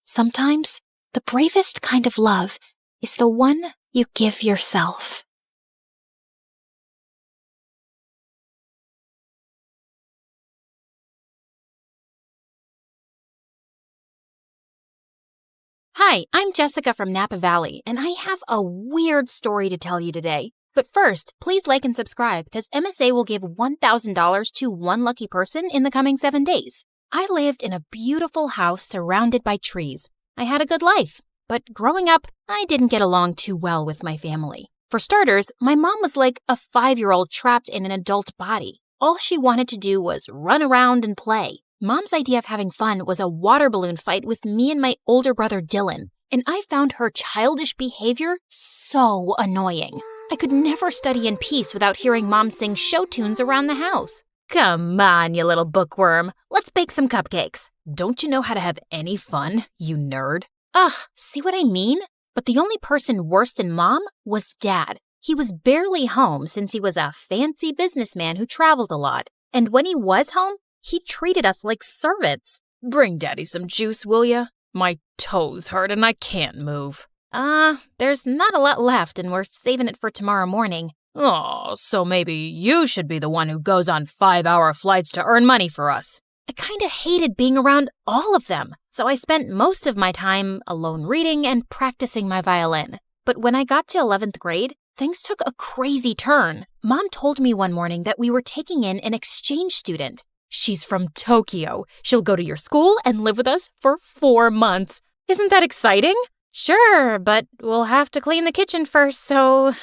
Speaker 1: Sometimes, the bravest kind of love is the one you give yourself.
Speaker 17: Hi, I'm Jessica from Napa Valley, and I have a weird story to tell you today. But first, please like and subscribe because MSA will give $1,000 to one lucky person in the coming 7 days. I lived in a beautiful house surrounded by trees. I had a good life, but growing up, I didn't get along too well with my family. For starters, my mom was like a 5-year-old trapped in an adult body. All she wanted to do was run around and play. Mom's idea of having fun was a water balloon fight with me and my older brother Dylan, and I found her childish behavior so annoying. I could never study in peace without hearing Mom sing show tunes around the house. Come on, you little bookworm. Let's bake some cupcakes. Don't you know how to have any fun, you nerd? Ugh, see what I mean? But the only person worse than Mom was Dad. He was barely home since he was a fancy businessman who traveled a lot. And when he was home, he treated us like servants. Bring Daddy some juice, will ya? My toes hurt and I can't move. There's not a lot left and we're saving it for tomorrow morning. Oh, so maybe you should be the one who goes on 5-hour flights to earn money for us. I kinda hated being around all of them, so I spent most of my time alone reading and practicing my violin. But when I got to 11th grade, things took a crazy turn. Mom told me one morning that we were taking in an exchange student. She's from Tokyo. She'll go to your school and live with us for 4 months. Isn't that exciting? Sure, but we'll have to clean the kitchen first so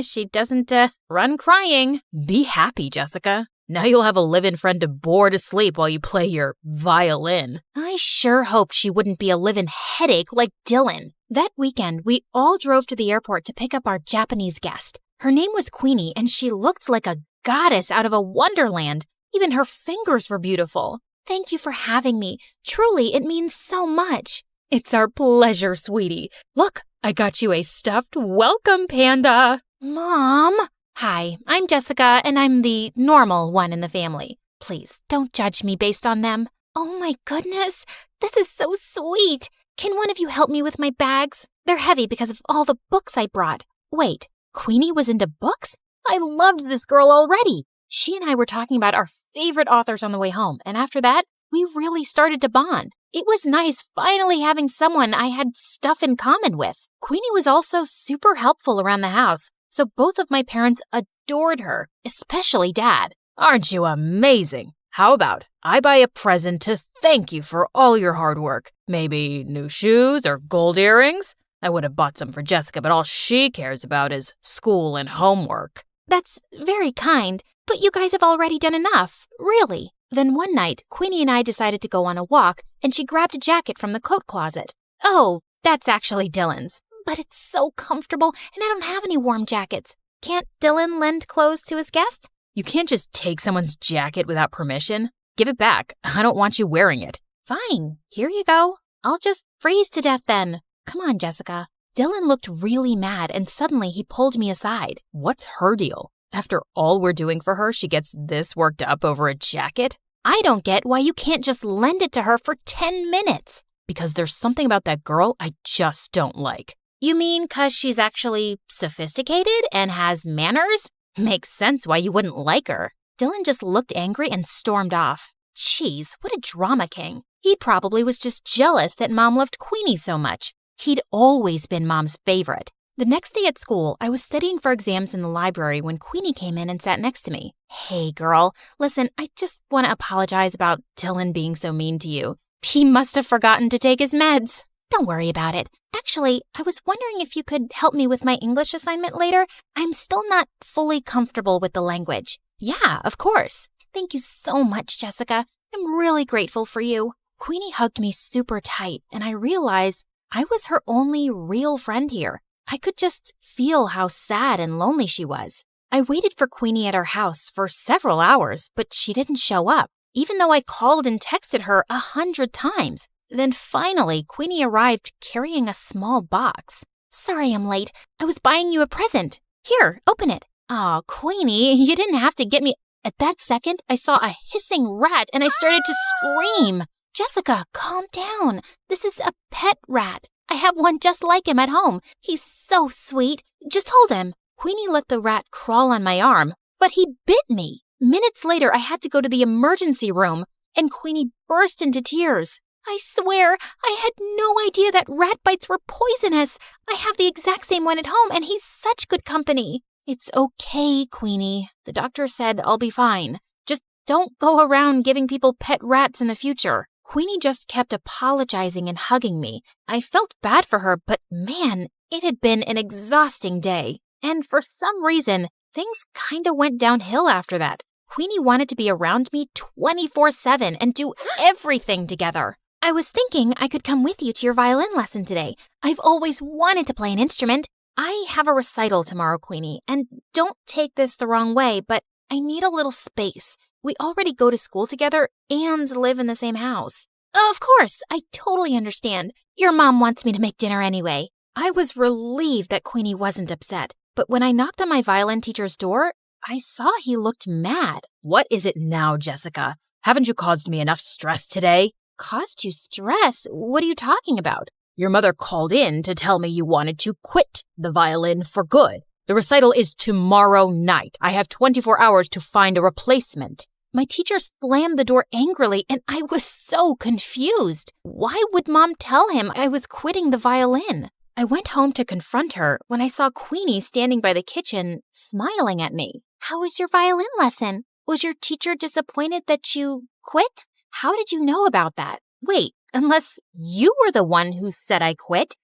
Speaker 17: she doesn't run crying. Be happy, Jessica. Now you'll have a live-in friend to bore to sleep while you play your violin. I sure hoped she wouldn't be a live-in headache like Dylan. That weekend, we all drove to the airport to pick up our Japanese guest. Her name was Queenie, and she looked like a goddess out of a wonderland. Even her fingers were beautiful. Thank you for having me. Truly, it means so much. It's our pleasure, sweetie. Look, I got you a stuffed welcome panda. Mom? Hi, I'm Jessica, and I'm the normal one in the family. Please, don't judge me based on them. Oh my goodness, this is so sweet. Can one of you help me with my bags? They're heavy because of all the books I brought. Wait, Queenie was into books? I loved this girl already. She and I were talking about our favorite authors on the way home, and after that, we really started to bond. It was nice finally having someone I had stuff in common with. Queenie was also super helpful around the house, so both of my parents adored her, especially Dad. Aren't you amazing? How about I buy a present to thank you for all your hard work? Maybe new shoes or gold earrings? I would have bought some for Jessica, but all she cares about is school and homework. That's very kind, but you guys have already done enough, really. Then one night, Queenie and I decided to go on a walk, and she grabbed a jacket from the coat closet. Oh, that's actually Dylan's. But it's so comfortable, and I don't have any warm jackets. Can't Dylan lend clothes to his guest? You can't just take someone's jacket without permission. Give it back. I don't want you wearing it. Fine, here you go. I'll just freeze to death then. Come on, Jessica. Dylan looked really mad, and suddenly he pulled me aside. What's her deal? After all we're doing for her, she gets this worked up over a jacket? I don't get why you can't just lend it to her for 10 minutes. Because there's something about that girl I just don't like. You mean 'cause she's actually sophisticated and has manners? Makes sense why you wouldn't like her. Dylan just looked angry and stormed off. Jeez, what a drama king. He probably was just jealous that Mom loved Queenie so much. He'd always been Mom's favorite. The next day at school, I was studying for exams in the library when Queenie came in and sat next to me. Hey, girl, listen, I just want to apologize about Dylan being so mean to you. He must have forgotten to take his meds. Don't worry about it. Actually, I was wondering if you could help me with my English assignment later. I'm still not fully comfortable with the language. Yeah, of course. Thank you so much, Jessica. I'm really grateful for you. Queenie hugged me super tight, and I realized I was her only real friend here. I could just feel how sad and lonely she was. I waited for Queenie at her house for several hours, but she didn't show up, even though I called and texted her 100 times. Then finally, Queenie arrived carrying a small box. Sorry I'm late. I was buying you a present. Here, open it. Aw, Queenie, you didn't have to get me. At that second, I saw a hissing rat and I started to scream. Jessica, calm down. This is a pet rat. I have one just like him at home. He's so sweet. Just hold him. Queenie let the rat crawl on my arm, but he bit me. Minutes later, I had to go to the emergency room, and Queenie burst into tears. I swear, I had no idea that rat bites were poisonous. I have the exact same one at home, and he's such good company. It's okay, Queenie. The doctor said I'll be fine. Just don't go around giving people pet rats in the future. Queenie just kept apologizing and hugging me. I felt bad for her, but man, it had been an exhausting day. And for some reason, things kinda went downhill after that. Queenie wanted to be around me 24/7 and do everything together. I was thinking I could come with you to your violin lesson today. I've always wanted to play an instrument. I have a recital tomorrow, Queenie, and don't take this the wrong way, but I need a little space. We already go to school together and live in the same house. Of course, I totally understand. Your mom wants me to make dinner anyway. I was relieved that Queenie wasn't upset, but when I knocked on my violin teacher's door, I saw he looked mad.
Speaker 2: What is it now, Jessica? Haven't you caused me enough stress today?
Speaker 17: Caused you stress? What are you talking about?
Speaker 2: Your mother called in to tell me you wanted to quit the violin for good. The recital is tomorrow night. I have 24 hours to find a replacement.
Speaker 17: My teacher slammed the door angrily, and I was so confused. Why would Mom tell him I was quitting the violin? I went home to confront her when I saw Queenie standing by the kitchen, smiling at me. How was your violin lesson? Was your teacher disappointed that you quit? How did you know about that? Wait, unless you were the one who said I quit.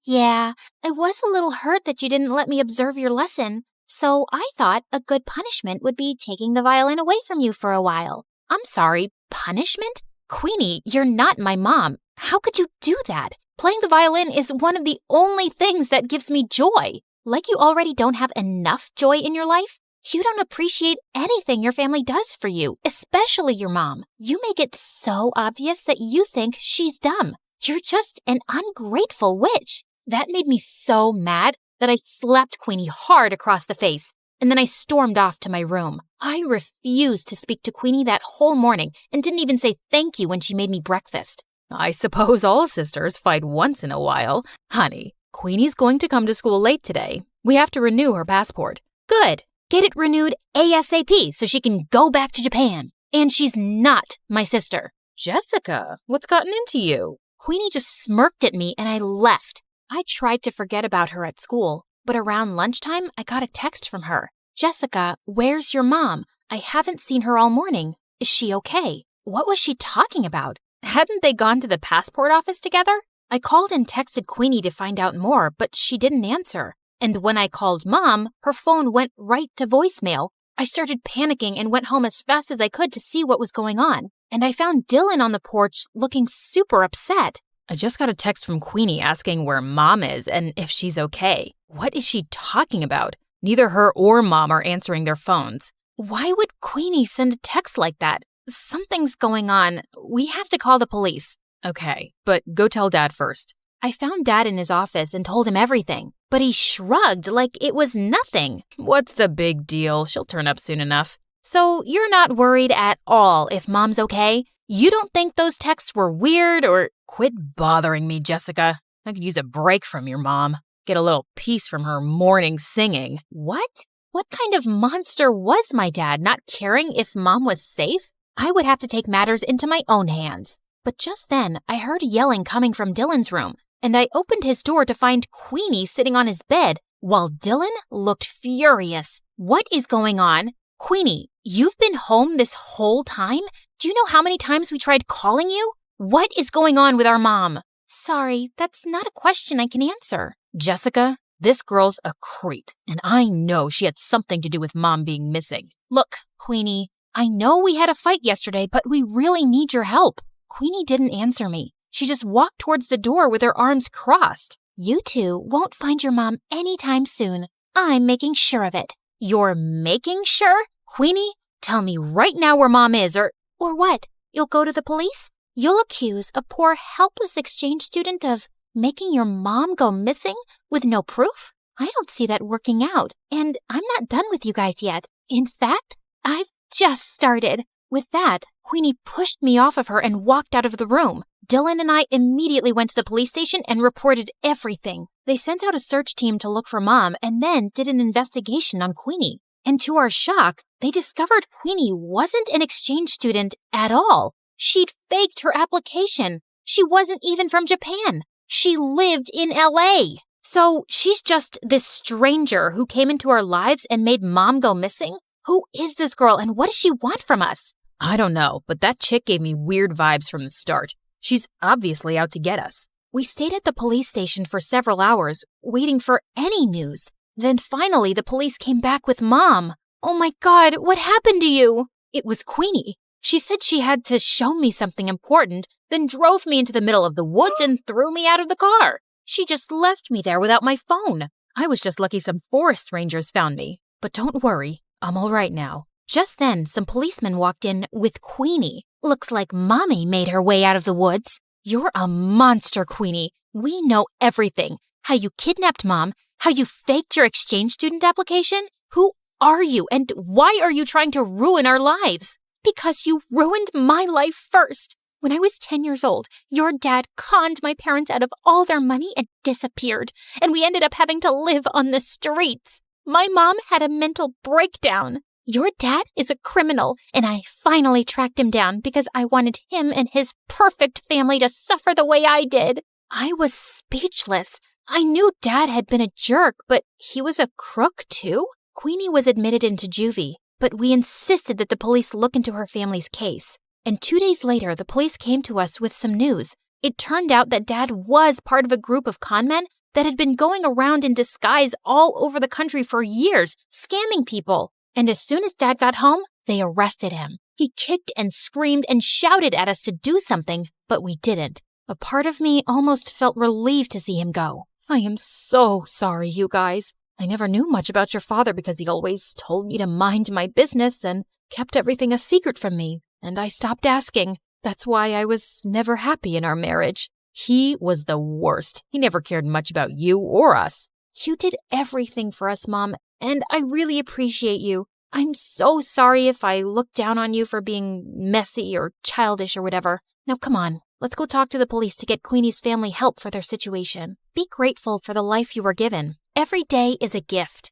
Speaker 17: Yeah, I was a little hurt that you didn't let me observe your lesson. So I thought a good punishment would be taking the violin away from you for a while. I'm sorry, punishment? Queenie, you're not my mom. How could you do that? Playing the violin is one of the only things that gives me joy. Like you already don't have enough joy in your life? You don't appreciate anything your family does for you, especially your mom. You make it so obvious that you think she's dumb. You're just an ungrateful witch. That made me so mad that I slapped Queenie hard across the face, and then I stormed off to my room. I refused to speak to Queenie that whole morning and didn't even say thank you when she made me breakfast.
Speaker 2: I suppose all sisters fight once in a while. Honey, Queenie's going to come to school late today. We have to renew her passport.
Speaker 17: Good. Get it renewed ASAP so she can go back to Japan. And she's not my sister.
Speaker 2: Jessica, what's gotten into you?
Speaker 17: Queenie just smirked at me and I left. I tried to forget about her at school, but around lunchtime, I got a text from her. Jessica, where's your mom? I haven't seen her all morning. Is she okay? What was she talking about? Hadn't they gone to the passport office together? I called and texted Queenie to find out more, but she didn't answer. And when I called Mom, her phone went right to voicemail. I started panicking and went home as fast as I could to see what was going on. And I found Dylan on the porch looking super upset.
Speaker 2: I just got a text from Queenie asking where Mom is and if she's okay. What is she talking about? Neither her or Mom are answering their phones.
Speaker 17: Why would Queenie send a text like that? Something's going on. We have to call the police.
Speaker 2: Okay, but go tell Dad first.
Speaker 17: I found Dad in his office and told him everything, but he shrugged like it was nothing.
Speaker 2: What's the big deal? She'll turn up soon enough.
Speaker 17: So you're not worried at all if Mom's okay? You don't think those texts were weird or...
Speaker 2: Quit bothering me, Jessica. I could use a break from your mom. Get a little peace from her morning singing.
Speaker 17: What? What kind of monster was my dad, not caring if Mom was safe? I would have to take matters into my own hands. But just then, I heard yelling coming from Dylan's room, and I opened his door to find Queenie sitting on his bed, while Dylan looked furious. What is going on? Queenie, you've been home this whole time? Do you know how many times we tried calling you? What is going on with our mom? Sorry, that's not a question I can answer.
Speaker 2: Jessica, this girl's a creep, and I know she had something to do with Mom being missing.
Speaker 17: Look, Queenie, I know we had a fight yesterday, but we really need your help. Queenie didn't answer me. She just walked towards the door with her arms crossed. You two won't find your mom anytime soon. I'm making sure of it.
Speaker 2: You're making sure? Queenie, tell me right now where Mom is, or
Speaker 17: what? You'll go to the police? You'll accuse a poor, helpless exchange student of making your mom go missing with no proof? I don't see that working out, and I'm not done with you guys yet. In fact, I've just started. With that, Queenie pushed me off of her and walked out of the room. Dylan and I immediately went to the police station and reported everything. They sent out a search team to look for Mom and then did an investigation on Queenie. And to our shock, they discovered Queenie wasn't an exchange student at all. She'd faked her application. She wasn't even from Japan. She lived in LA. So she's just this stranger who came into our lives and made Mom go missing? Who is this girl and what does she want from us?
Speaker 2: I don't know, but that chick gave me weird vibes from the start. She's obviously out to get us.
Speaker 17: We stayed at the police station for several hours, waiting for any news. Then finally, the police came back with Mom. Oh my God, what happened to you? It was Queenie. She said she had to show me something important, then drove me into the middle of the woods and threw me out of the car. She just left me there without my phone.
Speaker 2: I was just lucky some forest rangers found me. But don't worry, I'm all right now.
Speaker 17: Just then, some policemen walked in with Queenie. Looks like Mommy made her way out of the woods. You're a monster, Queenie. We know everything. How you kidnapped Mom, how you faked your exchange student application. Who are you and why are you trying to ruin our lives? Because you ruined my life first. When I was 10 years old, your dad conned my parents out of all their money and disappeared. And we ended up having to live on the streets. My mom had a mental breakdown. Your dad is a criminal, and I finally tracked him down because I wanted him and his perfect family to suffer the way I did. I was speechless. I knew Dad had been a jerk, but he was a crook too? Queenie was admitted into juvie, but we insisted that the police look into her family's case. And 2 days later, the police came to us with some news. It turned out that Dad was part of a group of con men that had been going around in disguise all over the country for years, scamming people. And as soon as Dad got home, they arrested him. He kicked and screamed and shouted at us to do something, but we didn't. A part of me almost felt relieved to see him go. I am so sorry, you guys. I never knew much about your father because he always told me to mind my business and kept everything a secret from me. And I stopped asking. That's why I was never happy in our marriage.
Speaker 2: He was the worst. He never cared much about you or us.
Speaker 17: You did everything for us, Mom, and I really appreciate you. I'm so sorry if I looked down on you for being messy or childish or whatever. Now come on, let's go talk to the police to get Queenie's family help for their situation. Be grateful for the life you were given. Every day is a gift.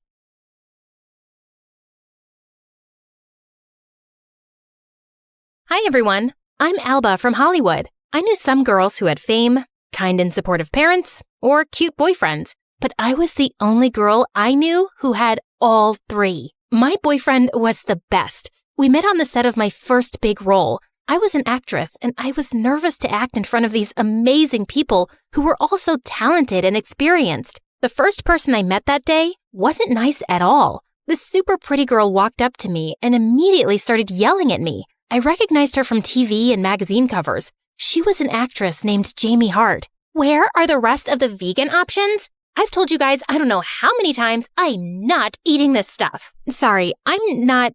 Speaker 17: Hi everyone, I'm Alba from Hollywood. I knew some girls who had fame, kind and supportive parents, or cute boyfriends. But I was the only girl I knew who had all three. My boyfriend was the best. We met on the set of my first big role. I was an actress, and I was nervous to act in front of these amazing people who were also talented and experienced. The first person I met that day wasn't nice at all. This super pretty girl walked up to me and immediately started yelling at me. I recognized her from TV and magazine covers. She was an actress named Jamie Hart. Where are the rest of the vegan options? I've told you guys I don't know how many times I'm not eating this stuff. Sorry, I'm not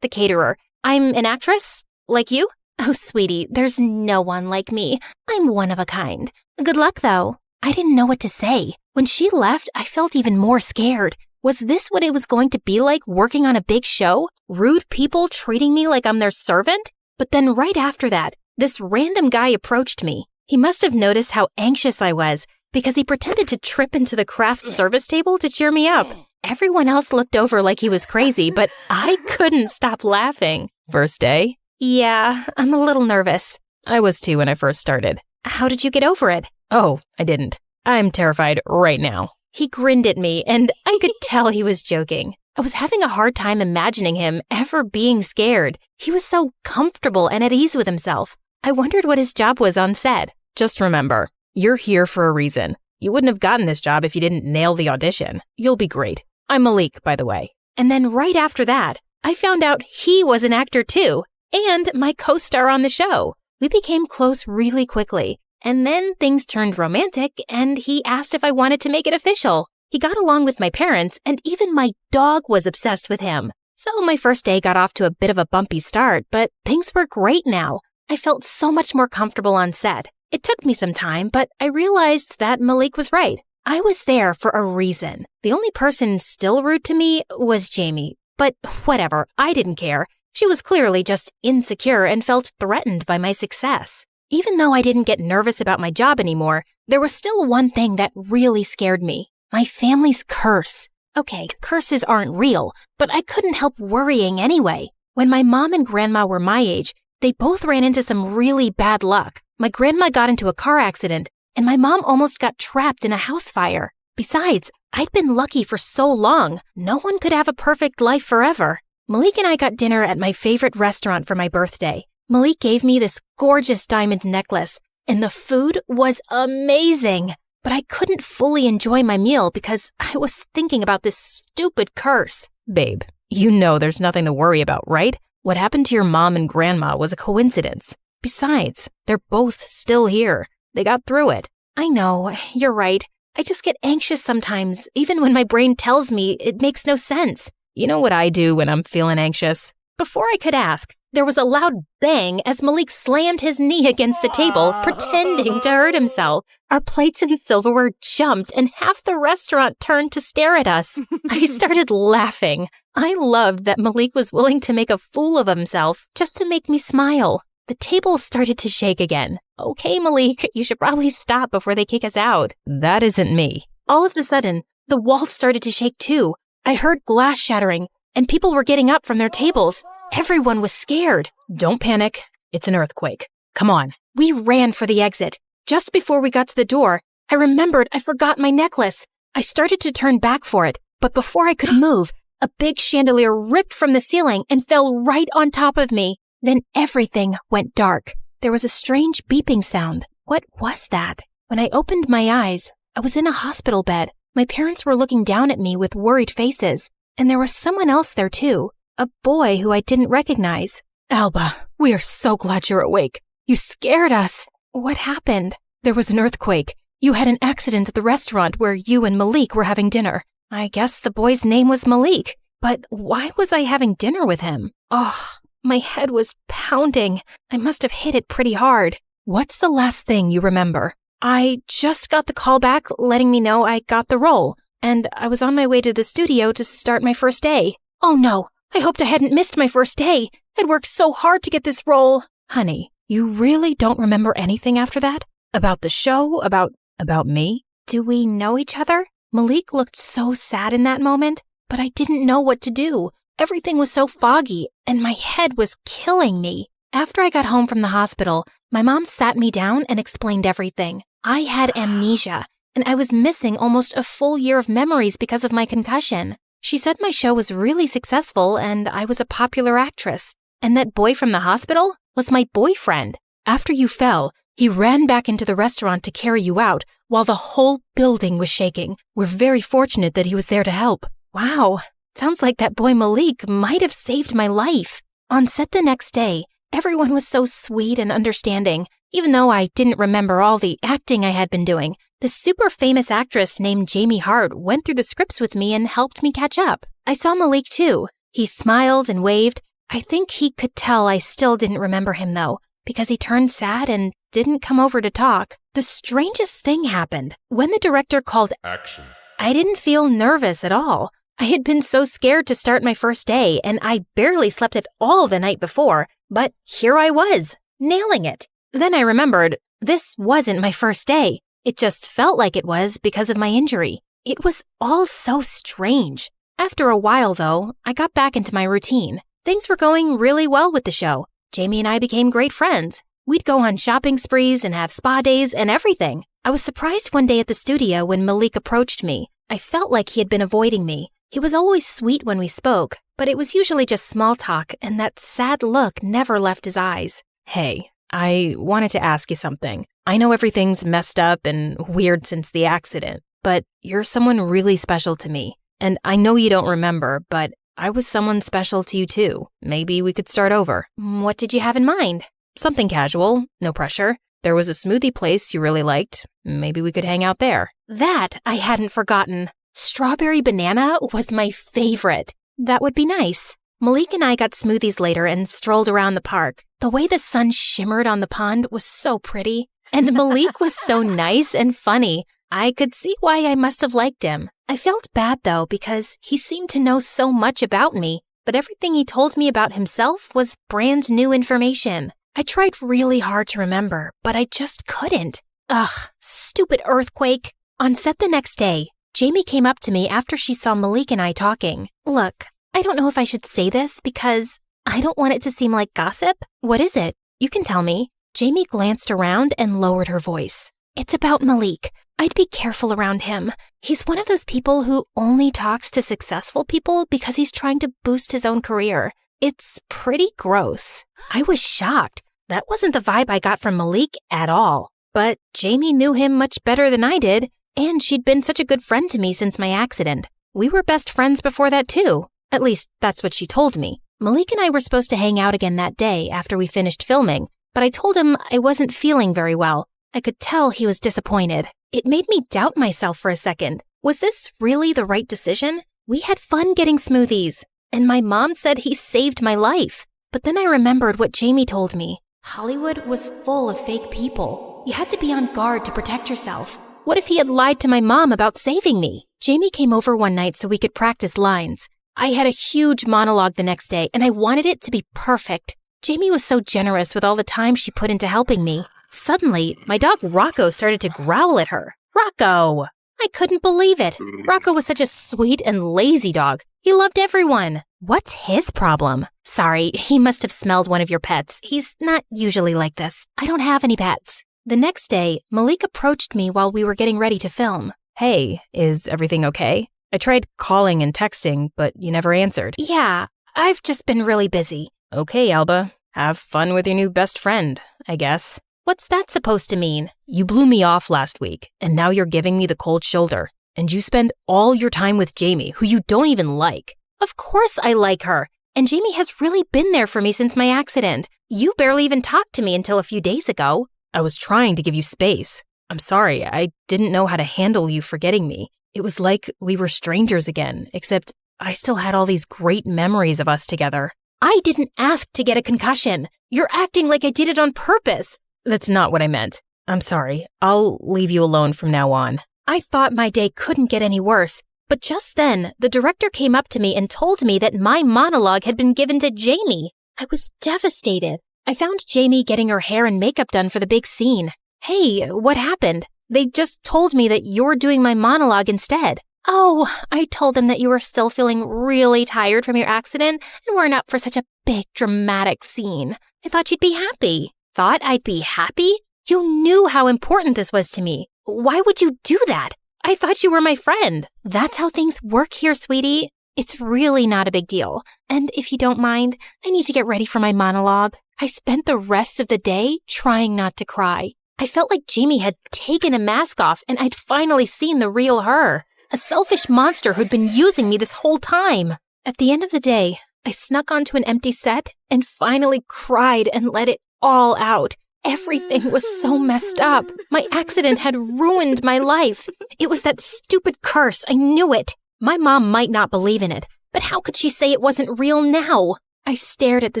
Speaker 17: the caterer. I'm an actress, like you. Oh, sweetie, there's no one like me. I'm one of a kind. Good luck, though. I didn't know what to say. When she left, I felt even more scared. Was this what it was going to be like working on a big show? Rude people treating me like I'm their servant? But then right after that, this random guy approached me. He must have noticed how anxious I was,
Speaker 1: because he pretended to trip into the craft service table to cheer me up. Everyone else looked over like he was crazy, but I couldn't stop laughing.
Speaker 2: First day?
Speaker 1: Yeah, I'm a little nervous.
Speaker 2: I was too when I first started.
Speaker 1: How did you get over it?
Speaker 2: Oh, I didn't. I'm terrified right now.
Speaker 1: He grinned at me, and I could tell he was joking. I was having a hard time imagining him ever being scared. He was so comfortable and at ease with himself. I wondered what his job was on set.
Speaker 2: Just remember, you're here for a reason. You wouldn't have gotten this job if you didn't nail the audition. You'll be great. I'm Malik, by the way.
Speaker 1: And then right after that, I found out he was an actor too, and my co-star on the show. We became close really quickly, and then things turned romantic, and he asked if I wanted to make it official. He got along with my parents, and even my dog was obsessed with him. So my first day got off to a bit of a bumpy start, but things were great now. I felt so much more comfortable on set. It took me some time, but I realized that Malik was right. I was there for a reason. The only person still rude to me was Jamie, but whatever, I didn't care. She was clearly just insecure and felt threatened by my success. Even though I didn't get nervous about my job anymore, there was still one thing that really scared me. My family's curse. Okay, curses aren't real, but I couldn't help worrying anyway. When my mom and grandma were my age, they both ran into some really bad luck. My grandma got into a car accident, and my mom almost got trapped in a house fire. Besides, I'd been lucky for so long. No one could have a perfect life forever. Malik and I got dinner at my favorite restaurant for my birthday. Malik gave me this gorgeous diamond necklace, and the food was amazing. But I couldn't fully enjoy my meal because I was thinking about this stupid curse.
Speaker 2: Babe, you know there's nothing to worry about, right? What happened to your mom and grandma was a coincidence. Besides, they're both still here. They got through it.
Speaker 1: I know, you're right. I just get anxious sometimes, even when my brain tells me it makes no sense.
Speaker 2: You know what I do when I'm feeling anxious?
Speaker 1: Before I could ask, there was a loud bang as Malik slammed his knee against the table, pretending to hurt himself. Our plates and silverware jumped, and half the restaurant turned to stare at us. I started laughing. I loved that Malik was willing to make a fool of himself just to make me smile. The table started to shake again. Okay, Malik, you should probably stop before they kick us out.
Speaker 2: That isn't me.
Speaker 1: All of a sudden, the walls started to shake too. I heard glass shattering, and people were getting up from their tables. Everyone was scared.
Speaker 2: Don't panic. It's an earthquake. Come on.
Speaker 1: We ran for the exit. Just before we got to the door, I remembered I forgot my necklace. I started to turn back for it, but before I could move, a big chandelier ripped from the ceiling and fell right on top of me. Then everything went dark. There was a strange beeping sound. What was that? When I opened my eyes, I was in a hospital bed. My parents were looking down at me with worried faces, and there was someone else there too, a boy who I didn't recognize.
Speaker 2: Alba, we are so glad you're awake. You scared us.
Speaker 1: What happened?
Speaker 2: There was an earthquake. You had an accident at the restaurant where you and Malik were having dinner.
Speaker 1: I guess the boy's name was Malik, but why was I having dinner with him? Oh, my head was pounding. I must have hit it pretty hard.
Speaker 2: What's the last thing you remember?
Speaker 1: I just got the call back letting me know I got the role, and I was on my way to the studio to start my first day. Oh no, I hoped I hadn't missed my first day. I'd worked so hard to get this role.
Speaker 2: Honey, you really don't remember anything after that? About the show? About me?
Speaker 1: Do we know each other? Malik looked so sad in that moment, but I didn't know what to do. Everything was so foggy, and my head was killing me. After I got home from the hospital, my mom sat me down and explained everything. I had amnesia, and I was missing almost a full year of memories because of my concussion. She said my show was really successful and I was a popular actress, and that boy from the hospital was my boyfriend.
Speaker 2: After you fell, he ran back into the restaurant to carry you out while the whole building was shaking. We're very fortunate that he was there to help.
Speaker 1: Wow, sounds like that boy Malik might have saved my life. On set the next day, everyone was so sweet and understanding. Even though I didn't remember all the acting I had been doing, the super famous actress named Jamie Hart went through the scripts with me and helped me catch up. I saw Malik too. He smiled and waved. I think he could tell I still didn't remember him though, because he turned sad and didn't come over to talk. The strangest thing happened. When the director called action, I didn't feel nervous at all. I had been so scared to start my first day, and I barely slept at all the night before, but here I was, nailing it. Then I remembered, this wasn't my first day. It just felt like it was because of my injury. It was all so strange. After a while, though, I got back into my routine. Things were going really well with the show. Jamie and I became great friends. We'd go on shopping sprees and have spa days and everything. I was surprised one day at the studio when Malik approached me. I felt like he had been avoiding me. He was always sweet when we spoke, but it was usually just small talk, and that sad look never left his eyes.
Speaker 2: Hey, I wanted to ask you something. I know everything's messed up and weird since the accident, but you're someone really special to me. And I know you don't remember, but I was someone special to you too. Maybe we could start over.
Speaker 1: What did you have in mind?
Speaker 2: Something casual, no pressure. There was a smoothie place you really liked. Maybe we could hang out there.
Speaker 1: That I hadn't forgotten. Strawberry banana was my favorite. That would be nice. Malik and I got smoothies later and strolled around the park. The way the sun shimmered on the pond was so pretty. And Malik was so nice and funny. I could see why I must have liked him. I felt bad, though, because he seemed to know so much about me, but everything he told me about himself was brand new information. I tried really hard to remember, but I just couldn't. Ugh, stupid earthquake. On set the next day, Jamie came up to me after she saw Malik and I talking. Look, I don't know if I should say this because I don't want it to seem like gossip. What is it? You can tell me. Jamie glanced around and lowered her voice. It's about Malik. I'd be careful around him. He's one of those people who only talks to successful people because he's trying to boost his own career. It's pretty gross. I was shocked. That wasn't the vibe I got from Malik at all. But Jamie knew him much better than I did, and she'd been such a good friend to me since my accident. We were best friends before that too. At least, that's what she told me. Malik and I were supposed to hang out again that day after we finished filming, but I told him I wasn't feeling very well. I could tell he was disappointed. It made me doubt myself for a second. Was this really the right decision? We had fun getting smoothies, and my mom said he saved my life. But then I remembered what Jamie told me. Hollywood was full of fake people. You had to be on guard to protect yourself. What if he had lied to my mom about saving me? Jamie came over one night so we could practice lines. I had a huge monologue the next day, and I wanted it to be perfect. Jamie was so generous with all the time she put into helping me. Suddenly, my dog Rocco started to growl at her. Rocco! I couldn't believe it. Rocco was such a sweet and lazy dog. He loved everyone. What's his problem? Sorry, he must have smelled one of your pets. He's not usually like this. I don't have any pets. The next day, Malik approached me while we were getting ready to film.
Speaker 2: Hey, is everything okay? I tried calling and texting, but you never answered.
Speaker 1: Yeah, I've just been really busy.
Speaker 2: Okay, Alba. Have fun with your new best friend, I guess.
Speaker 1: What's that supposed to mean?
Speaker 2: You blew me off last week, and now you're giving me the cold shoulder. And you spend all your time with Jamie, who you don't even like.
Speaker 1: Of course I like her. And Jamie has really been there for me since my accident. You barely even talked to me until a few days ago.
Speaker 2: I was trying to give you space. I'm sorry, I didn't know how to handle you forgetting me. It was like we were strangers again, except I still had all these great memories of us together.
Speaker 1: I didn't ask to get a concussion. You're acting like I did it on purpose.
Speaker 2: That's not what I meant. I'm sorry. I'll leave you alone from now on.
Speaker 1: I thought my day couldn't get any worse, but just then, the director came up to me and told me that my monologue had been given to Jamie. I was devastated. I found Jamie getting her hair and makeup done for the big scene. Hey, what happened? They just told me that you're doing my monologue instead. Oh, I told them that you were still feeling really tired from your accident and weren't up for such a big, dramatic scene. I thought you'd be happy. Thought I'd be happy? You knew how important this was to me. Why would you do that? I thought you were my friend. That's how things work here, sweetie. It's really not a big deal. And if you don't mind, I need to get ready for my monologue. I spent the rest of the day trying not to cry. I felt like Jamie had taken a mask off and I'd finally seen the real her. A selfish monster who'd been using me this whole time. At the end of the day, I snuck onto an empty set and finally cried and let it all out. Everything was so messed up. My accident had ruined my life. It was that stupid curse. I knew it. My mom might not believe in it, but how could she say it wasn't real now? I stared at the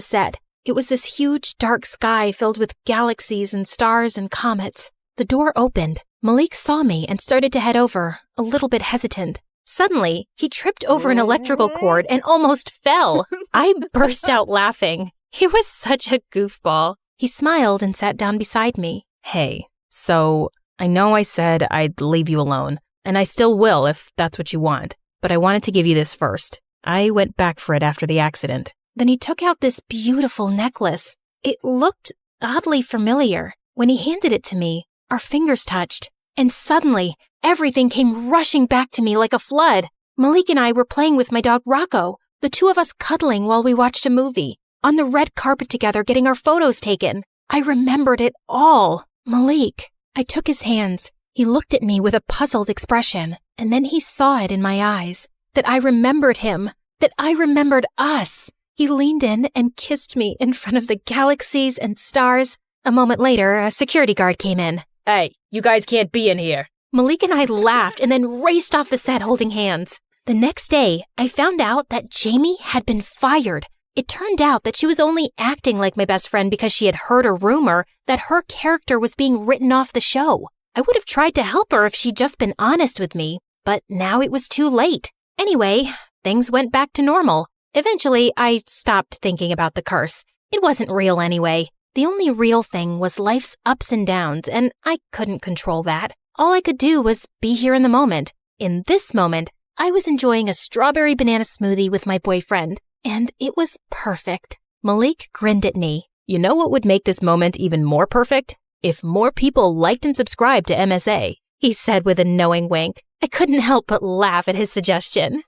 Speaker 1: set. It was this huge dark sky filled with galaxies and stars and comets. The door opened. Malik saw me and started to head over, a little bit hesitant. Suddenly, he tripped over an electrical cord and almost fell. I burst out laughing. He was such a goofball. He smiled and sat down beside me.
Speaker 2: Hey, so I know I said I'd leave you alone, and I still will if that's what you want, but I wanted to give you this first. I went back for it after the accident.
Speaker 1: Then he took out this beautiful necklace. It looked oddly familiar. When he handed it to me, our fingers touched, and suddenly, everything came rushing back to me like a flood. Malik and I were playing with my dog Rocco, the two of us cuddling while we watched a movie, on the red carpet together getting our photos taken. I remembered it all. Malik. I took his hands. He looked at me with a puzzled expression, and then he saw it in my eyes. That I remembered him. That I remembered us. He leaned in and kissed me in front of the galaxies and stars. A moment later, a security guard came in.
Speaker 2: Hey, you guys can't be in here.
Speaker 1: Malik and I laughed and then raced off the set holding hands. The next day, I found out that Jamie had been fired. It turned out that she was only acting like my best friend because she had heard a rumor that her character was being written off the show. I would have tried to help her if she'd just been honest with me, but now it was too late. Anyway, things went back to normal. Eventually, I stopped thinking about the curse. It wasn't real anyway. The only real thing was life's ups and downs, and I couldn't control that. All I could do was be here in the moment. In this moment, I was enjoying a strawberry banana smoothie with my boyfriend, and it was perfect. Malik grinned at me.
Speaker 2: You know what would make this moment even more perfect? If more people liked and subscribed to MSA,
Speaker 1: he said with a knowing wink. I couldn't help but laugh at his suggestion.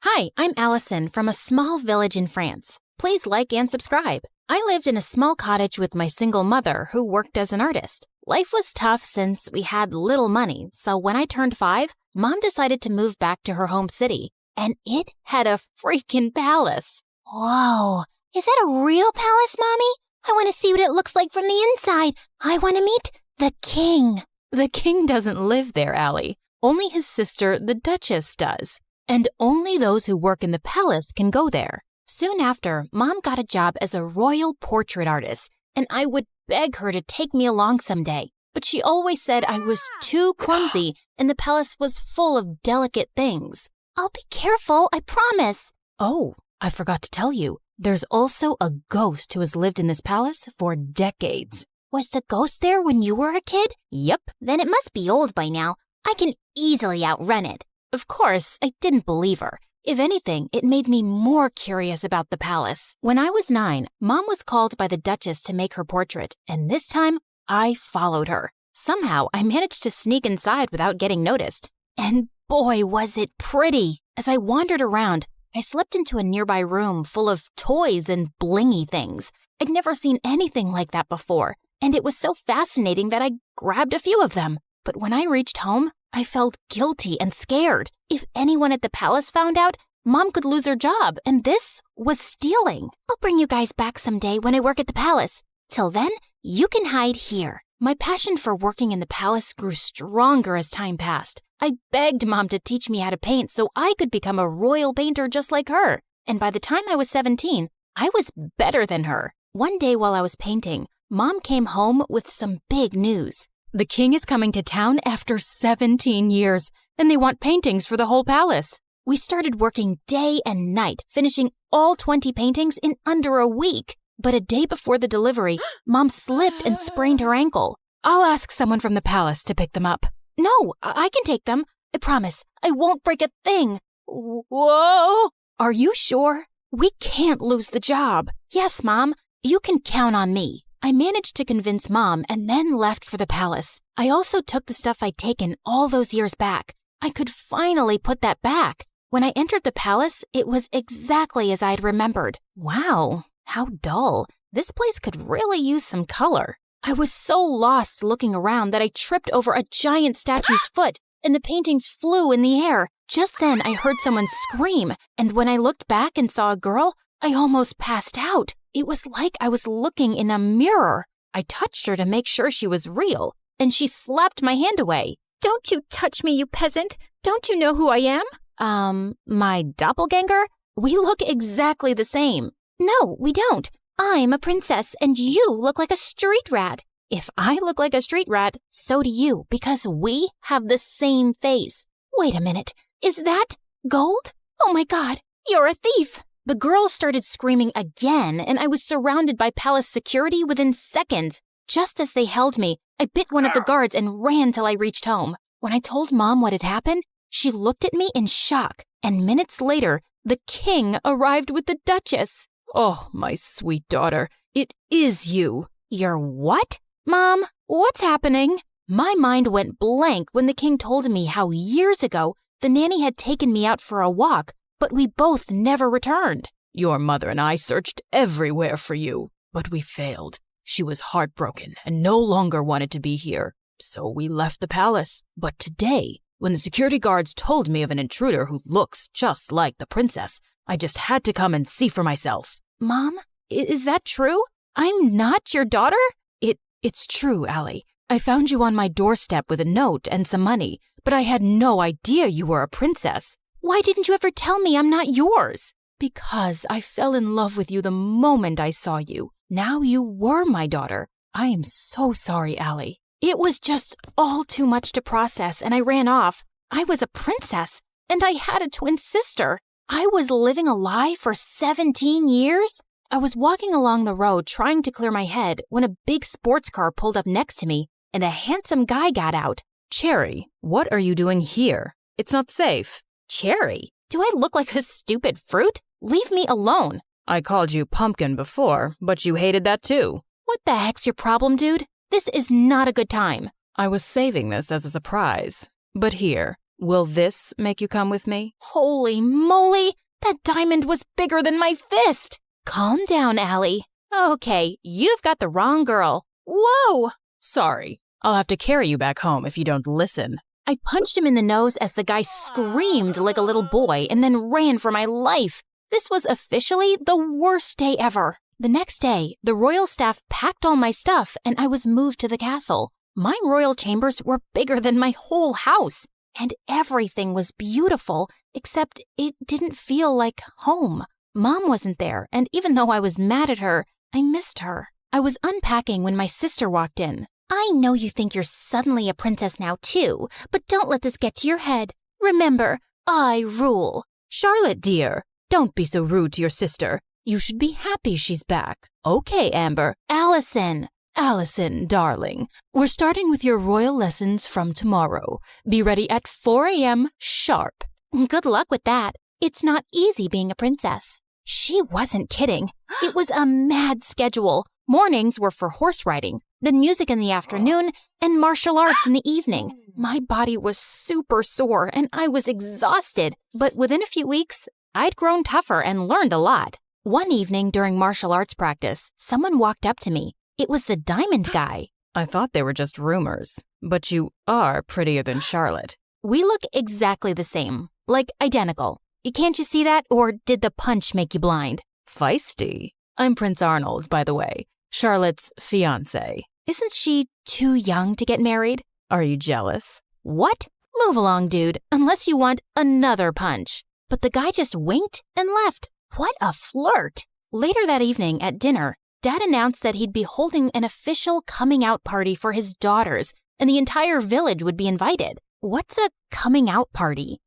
Speaker 1: Hi, I'm Allison from a small village in France. Please like and subscribe. I lived in a small cottage with my single mother who worked as an artist. Life was tough since we had little money, so when I turned 5, Mom decided to move back to her home city, and it had a freaking palace.
Speaker 17: Whoa, is that a real palace, Mommy? I want to see what it looks like from the inside. I want to meet the king.
Speaker 2: The king doesn't live there, Allie. Only his sister, the Duchess, does. And only those who work in the palace can go there. Soon after, Mom got a job as a royal portrait artist, and I would beg her to take me along someday. But she always said I was too clumsy, and the palace was full of delicate things.
Speaker 17: I'll be careful, I promise.
Speaker 2: Oh, I forgot to tell you. There's also a ghost who has lived in this palace for decades.
Speaker 17: Was the ghost there when you were a kid?
Speaker 2: Yep.
Speaker 17: Then it must be old by now. I can easily outrun it.
Speaker 2: Of course, I didn't believe her. If anything, it made me more curious about the palace. When I was 9, Mom was called by the Duchess to make her portrait, and this time, I followed her. Somehow, I managed to sneak inside without getting noticed. And boy, was it pretty! As I wandered around, I slipped into a nearby room full of toys and blingy things. I'd never seen anything like that before, and it was so fascinating that I grabbed a few of them. But when I reached home, I felt guilty and scared. If anyone at the palace found out, Mom could lose her job, and this was stealing.
Speaker 17: I'll bring you guys back someday when I work at the palace. Till then, you can hide here.
Speaker 2: My passion for working in the palace grew stronger as time passed. I begged Mom to teach me how to paint so I could become a royal painter just like her. And by the time I was 17, I was better than her. One day while I was painting, Mom came home with some big news. The king is coming to town after 17 years, and they want paintings for the whole palace. We started working day and night, finishing all 20 paintings in under a week. But a day before the delivery, Mom slipped and sprained her ankle. I'll ask someone from the palace to pick them up.
Speaker 1: No, I can take them. I promise. I won't break a thing.
Speaker 2: Whoa!
Speaker 1: Are you sure? We can't lose the job. Yes, Mom. You can count on me. I managed to convince Mom and then left for the palace. I also took the stuff I'd taken all those years back. I could finally put that back. When I entered the palace, it was exactly as I'd remembered.
Speaker 2: Wow, how dull. This place could really use some color.
Speaker 1: I was so lost looking around that I tripped over a giant statue's foot, and the paintings flew in the air. Just then, I heard someone scream, and when I looked back and saw a girl, I almost passed out. It was like I was looking in a mirror. I touched her to make sure she was real, and she slapped my hand away.
Speaker 17: Don't you touch me, you peasant. Don't you know who I am?
Speaker 1: My doppelganger? We look exactly the same.
Speaker 17: No, we don't. I'm a princess, and you look like a street rat.
Speaker 1: If I look like a street rat, so do you, because we have the same face.
Speaker 17: Wait a minute. Is that gold? Oh my God, you're a thief! The girls started screaming again, and I was surrounded by palace security within seconds. Just as they held me, I bit one of the guards and ran till I reached home. When I told Mom what had happened, she looked at me in shock, and minutes later, the king arrived with the Duchess.
Speaker 2: Oh, my sweet daughter, it is you.
Speaker 17: You're what? Mom, what's happening? My mind went blank when the king told me how years ago the nanny had taken me out for a walk, but we both never returned.
Speaker 2: Your mother and I searched everywhere for you, but we failed. She was heartbroken and no longer wanted to be here, so we left the palace. But today, when the security guards told me of an intruder who looks just like the princess, I just had to come and see for myself.
Speaker 17: Mom, is that true? I'm not your daughter?
Speaker 2: It's true, Allie. I found you on my doorstep with a note and some money, but I had no idea you were a princess.
Speaker 17: Why didn't you ever tell me I'm not yours?
Speaker 2: Because I fell in love with you the moment I saw you. Now you were my daughter. I am so sorry, Allie.
Speaker 17: It was just all too much to process, and I ran off. I was a princess, and I had a twin sister. I was living a lie for 17 years? I was walking along the road trying to clear my head when a big sports car pulled up next to me, and a handsome guy got out.
Speaker 2: Cherry, what are you doing here? It's not safe.
Speaker 17: Cherry? Do I look like a stupid fruit? Leave me alone.
Speaker 2: I called you pumpkin before, but you hated that too.
Speaker 17: What the heck's your problem, dude? This is not a good time.
Speaker 2: I was saving this as a surprise. But here, will this make you come with me?
Speaker 17: Holy moly! That diamond was bigger than my fist! Calm down, Allie. Okay, you've got the wrong girl. Whoa!
Speaker 2: Sorry, I'll have to carry you back home if you don't listen.
Speaker 17: I punched him in the nose as the guy screamed like a little boy and then ran for my life. This was officially the worst day ever. The next day, the royal staff packed all my stuff and I was moved to the castle. My royal chambers were bigger than my whole house, and everything was beautiful, except it didn't feel like home. Mom wasn't there, and even though I was mad at her, I missed her. I was unpacking when my sister walked in. I know you think you're suddenly a princess now too, but don't let this get to your head. Remember, I rule.
Speaker 2: Charlotte, dear, don't be so rude to your sister. You should be happy she's back. Okay, Amber.
Speaker 17: Allison,
Speaker 2: darling, we're starting with your royal lessons from tomorrow. Be ready at 4 a.m. sharp.
Speaker 17: Good luck with that. It's not easy being a princess. She wasn't kidding. It was a mad schedule. Mornings were for horse riding, then music in the afternoon, and martial arts in the evening. My body was super sore, and I was exhausted. But within a few weeks, I'd grown tougher and learned a lot. One evening during martial arts practice, someone walked up to me. It was the diamond guy.
Speaker 2: I thought they were just rumors, but you are prettier than Charlotte.
Speaker 17: We look exactly the same, like identical. Can't you see that, or did the punch make you blind?
Speaker 2: Feisty. I'm Prince Arnold, by the way, Charlotte's fiancé.
Speaker 17: Isn't she too young to get married?
Speaker 2: Are you jealous?
Speaker 17: What? Move along, dude, unless you want another punch. But the guy just winked and left. What a flirt! Later that evening at dinner, Dad announced that he'd be holding an official coming out party for his daughters, and the entire village would be invited. What's a coming out party?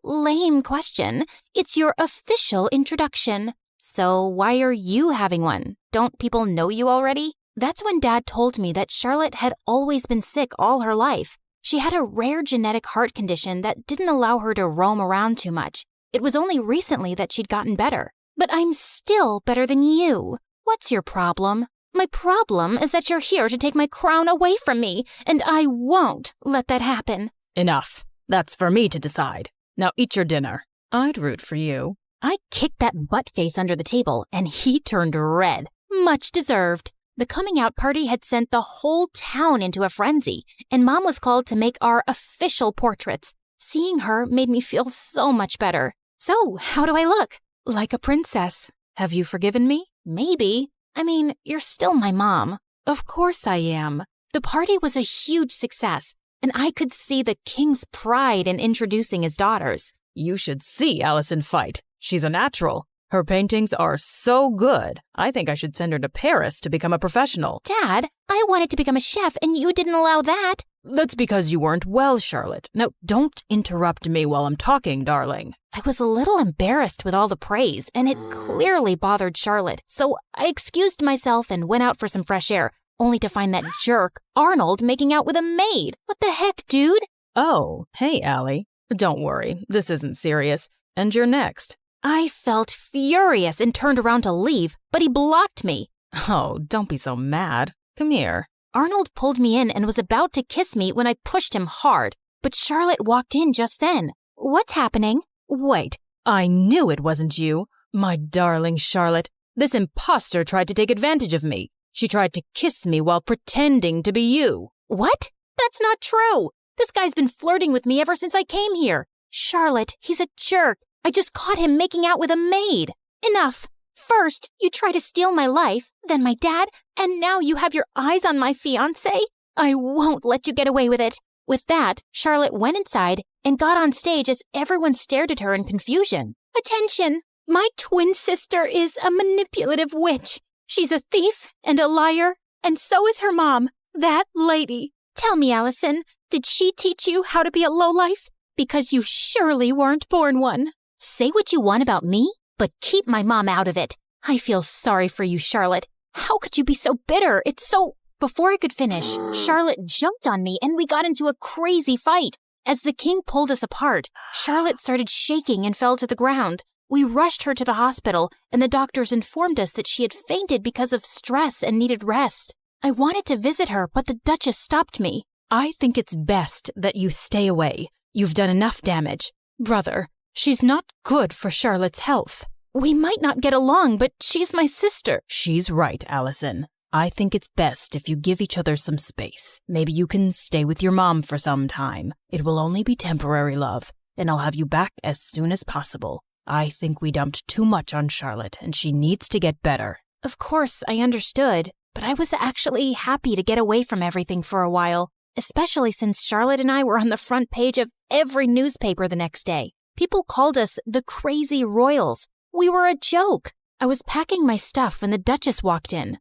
Speaker 17: Lame question. It's your official introduction. So why are you having one? Don't people know you already? That's when Dad told me that Charlotte had always been sick all her life. She had a rare genetic heart condition that didn't allow her to roam around too much. It was only recently that she'd gotten better. But I'm still better than you. What's your problem? My problem is that you're here to take my crown away from me, and I won't let that happen.
Speaker 2: Enough. That's for me to decide. Now eat your dinner. I'd root for you.
Speaker 17: I kicked that butt-face under the table, and he turned red. Much deserved. The coming out party had sent the whole town into a frenzy, and Mom was called to make our official portraits. Seeing her made me feel so much better. So, how do I look?
Speaker 2: Like a princess. Have you forgiven me?
Speaker 17: Maybe. I mean, you're still my mom.
Speaker 2: Of course I am.
Speaker 17: The party was a huge success, and I could see the king's pride in introducing his daughters.
Speaker 2: You should see Allison fight. She's a natural. Her paintings are so good. I think I should send her to Paris to become a professional.
Speaker 17: Dad, I wanted to become a chef and you didn't allow that.
Speaker 2: That's because you weren't well, Charlotte. Now, don't interrupt me while I'm talking, darling.
Speaker 17: I was a little embarrassed with all the praise, and it clearly bothered Charlotte, so I excused myself and went out for some fresh air, only to find that jerk, Arnold, making out with a maid. What the heck, dude?
Speaker 2: Oh, hey, Allie. Don't worry, this isn't serious. And you're next.
Speaker 17: I felt furious and turned around to leave, but he blocked me.
Speaker 2: Oh, don't be so mad. Come here.
Speaker 17: Arnold pulled me in and was about to kiss me when I pushed him hard, but Charlotte walked in just then. What's happening?
Speaker 2: Wait, I knew it wasn't you. My darling Charlotte, this imposter tried to take advantage of me. She tried to kiss me while pretending to be you.
Speaker 17: What? That's not true. This guy's been flirting with me ever since I came here. Charlotte, he's a jerk. I just caught him making out with a maid. Enough. First, you try to steal my life, then my dad, and now you have your eyes on my fiancé? I won't let you get away with it. With that, Charlotte went inside and got on stage as everyone stared at her in confusion. Attention! My twin sister is a manipulative witch. She's a thief and a liar, and so is her mom, that lady. Tell me, Allison, did she teach you how to be a lowlife? Because you surely weren't born one. Say what you want about me, but keep my mom out of it. I feel sorry for you, Charlotte. How could you be so bitter? It's so... Before I could finish, Charlotte jumped on me and we got into a crazy fight. As the king pulled us apart, Charlotte started shaking and fell to the ground. We rushed her to the hospital, and the doctors informed us that she had fainted because of stress and needed rest. I wanted to visit her, but the Duchess stopped me.
Speaker 2: I think it's best that you stay away. You've done enough damage. Brother, she's not good for Charlotte's health.
Speaker 17: We might not get along, but she's my sister.
Speaker 2: She's right, Allison. I think it's best if you give each other some space. Maybe you can stay with your mom for some time. It will only be temporary, love, and I'll have you back as soon as possible. I think we dumped too much on Charlotte, and she needs to get better.
Speaker 17: Of course, I understood, but I was actually happy to get away from everything for a while, especially since Charlotte and I were on the front page of every newspaper the next day. People called us the Crazy Royals. We were a joke. I was packing my stuff when the Duchess walked in.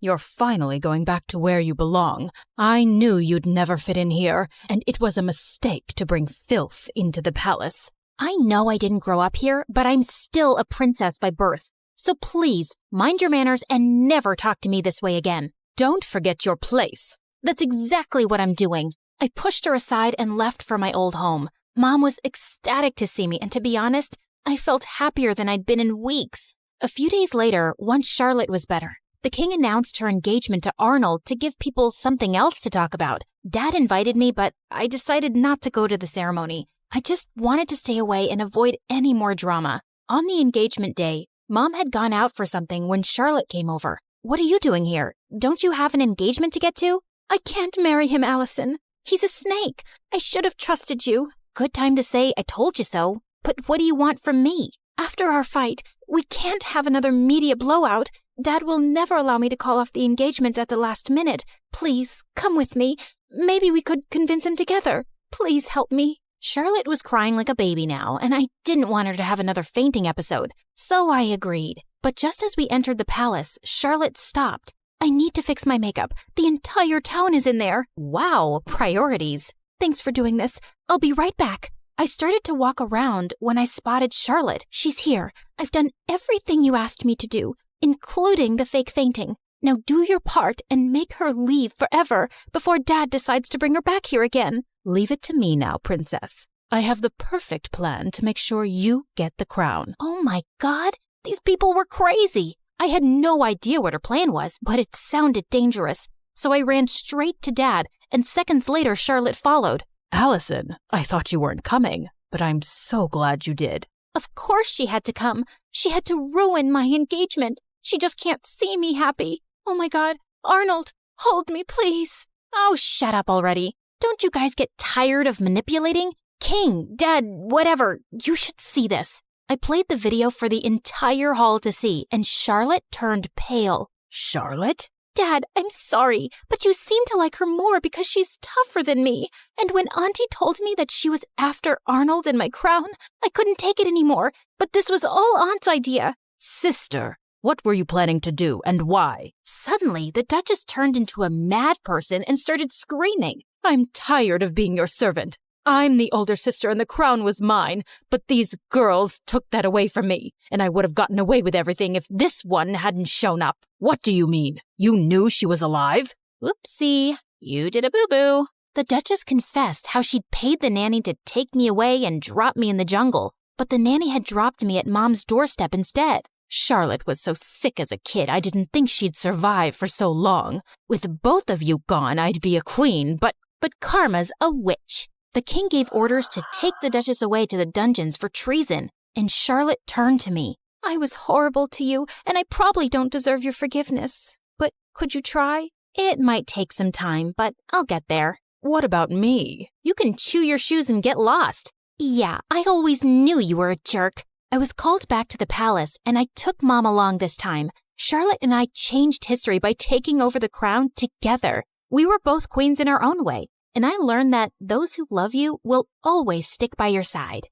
Speaker 2: You're finally going back to where you belong. I knew you'd never fit in here, and it was a mistake to bring filth into the palace.
Speaker 17: I know I didn't grow up here, but I'm still a princess by birth. So please, mind your manners and never talk to me this way again.
Speaker 2: Don't forget your place.
Speaker 17: That's exactly what I'm doing. I pushed her aside and left for my old home. Mom was ecstatic to see me, and to be honest, I felt happier than I'd been in weeks. A few days later, once Charlotte was better, the king announced her engagement to Arnold to give people something else to talk about. Dad invited me, but I decided not to go to the ceremony. I just wanted to stay away and avoid any more drama. On the engagement day, Mom had gone out for something when Charlotte came over. What are you doing here? Don't you have an engagement to get to? I can't marry him, Allison. He's a snake. I should have trusted you. Good time to say I told you so. But what do you want from me? After our fight, we can't have another media blowout. Dad will never allow me to call off the engagement at the last minute. Please, come with me. Maybe we could convince him together. Please help me. Charlotte was crying like a baby now, and I didn't want her to have another fainting episode, so I agreed. But just as we entered the palace, Charlotte stopped. I need to fix my makeup. The entire town is in there. Wow, priorities. Thanks for doing this. I'll be right back. I started to walk around when I spotted Charlotte. She's here. I've done everything you asked me to do, including the fake fainting. Now do your part and make her leave forever before Dad decides to bring her back here again.
Speaker 2: Leave it to me now, princess. I have the perfect plan to make sure you get the crown.
Speaker 17: Oh my God, these people were crazy. I had no idea what her plan was, but it sounded dangerous. So I ran straight to Dad, and seconds later Charlotte followed.
Speaker 2: Allison, I thought you weren't coming, but I'm so glad you did.
Speaker 17: Of course she had to come. She had to ruin my engagement. She just can't see me happy. Oh my God, Arnold, hold me, please. Oh, shut up already. Don't you guys get tired of manipulating? King, Dad, whatever, you should see this. I played the video for the entire hall to see, and Charlotte turned pale.
Speaker 2: Charlotte?
Speaker 17: Dad, I'm sorry, but you seem to like her more because she's tougher than me. And when Auntie told me that she was after Arnold and my crown, I couldn't take it anymore. But this was all Aunt's idea.
Speaker 2: Sister, what were you planning to do and why?
Speaker 17: Suddenly, the Duchess turned into a mad person and started screaming.
Speaker 2: I'm tired of being your servant. I'm the older sister and the crown was mine, but these girls took that away from me, and I would have gotten away with everything if this one hadn't shown up. What do you mean? You knew she was alive?
Speaker 17: Whoopsie, you did a boo-boo. The Duchess confessed how she'd paid the nanny to take me away and drop me in the jungle, but the nanny had dropped me at Mom's doorstep instead.
Speaker 2: Charlotte was so sick as a kid, I didn't think she'd survive for so long. With both of you gone, I'd be a queen, but
Speaker 17: Karma's a witch. The king gave orders to take the Duchess away to the dungeons for treason, and Charlotte turned to me. I was horrible to you, and I probably don't deserve your forgiveness. But could you try? It might take some time, but I'll get there.
Speaker 2: What about me?
Speaker 17: You can chew your shoes and get lost. Yeah, I always knew you were a jerk. I was called back to the palace, and I took Mom along this time. Charlotte and I changed history by taking over the crown together. We were both queens in our own way. And I learned that those who love you will always stick by your side.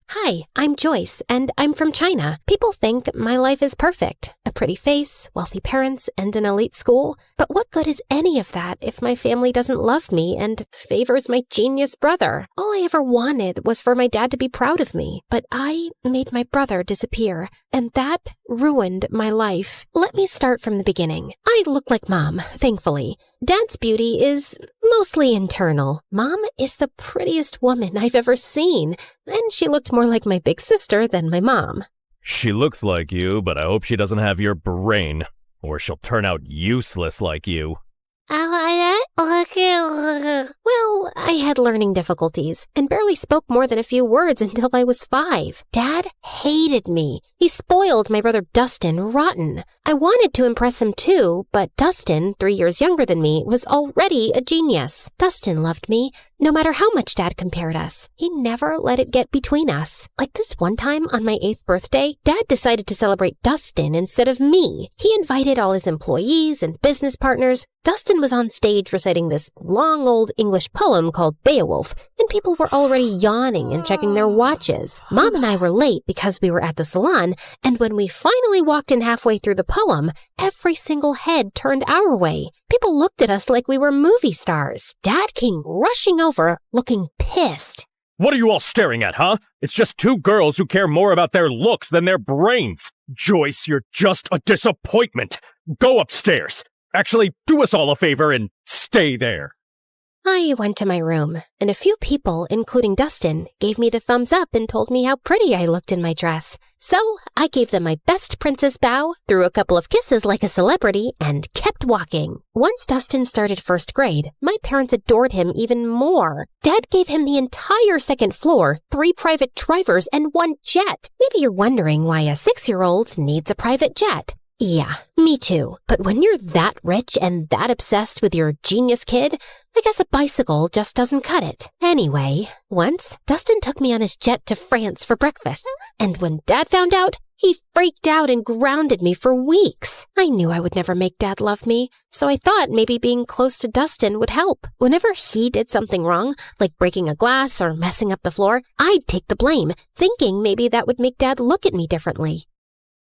Speaker 17: Hi, I'm Joyce, and I'm from China. People think my life is perfect. A pretty face, wealthy parents, and an elite school. But what good is any of that if my family doesn't love me and favors my genius brother? All I ever wanted was for my dad to be proud of me. But I made my brother disappear, and that ruined my life. Let me start from the beginning. I look like Mom, thankfully. Dad's beauty is mostly internal. Mom is the prettiest woman I've ever seen, and she looked more like my big sister than my mom.
Speaker 4: She looks like you, but I hope she doesn't have your brain, or she'll turn out useless like you.
Speaker 17: Well, I had learning difficulties and barely spoke more than a few words until I was 5. Dad hated me. He spoiled my brother Dustin rotten. I wanted to impress him too, but Dustin, 3 years younger than me, was already a genius. Dustin loved me, no matter how much Dad compared us. He never let it get between us. Like this one time on my 8th birthday, Dad decided to celebrate Dustin instead of me. He invited all his employees and business partners. Dustin was on stage reciting this long old English poem called Beowulf, and people were already yawning and checking their watches. Mom and I were late because we were at the salon, and when we finally walked in halfway through the poem, every single head turned our way. People looked at us like we were movie stars. Dad came rushing over, looking pissed.
Speaker 4: What are you all staring at, huh? It's just 2 girls who care more about their looks than their brains. Joyce, you're just a disappointment. Go upstairs. Actually, do us all a favor and stay there.
Speaker 17: I went to my room, and a few people, including Dustin, gave me the thumbs up and told me how pretty I looked in my dress. So I gave them my best princess bow, threw a couple of kisses like a celebrity, and kept walking. Once Dustin started 1st grade, my parents adored him even more. Dad gave him the entire 2nd floor, 3 private drivers, and 1 jet. Maybe you're wondering why a 6-year-old needs a private jet. Yeah, me too. But when you're that rich and that obsessed with your genius kid, I guess a bicycle just doesn't cut it. Anyway, once, Dustin took me on his jet to France for breakfast. And when Dad found out, he freaked out and grounded me for weeks. I knew I would never make Dad love me, so I thought maybe being close to Dustin would help. Whenever he did something wrong, like breaking a glass or messing up the floor, I'd take the blame, thinking maybe that would make Dad look at me differently.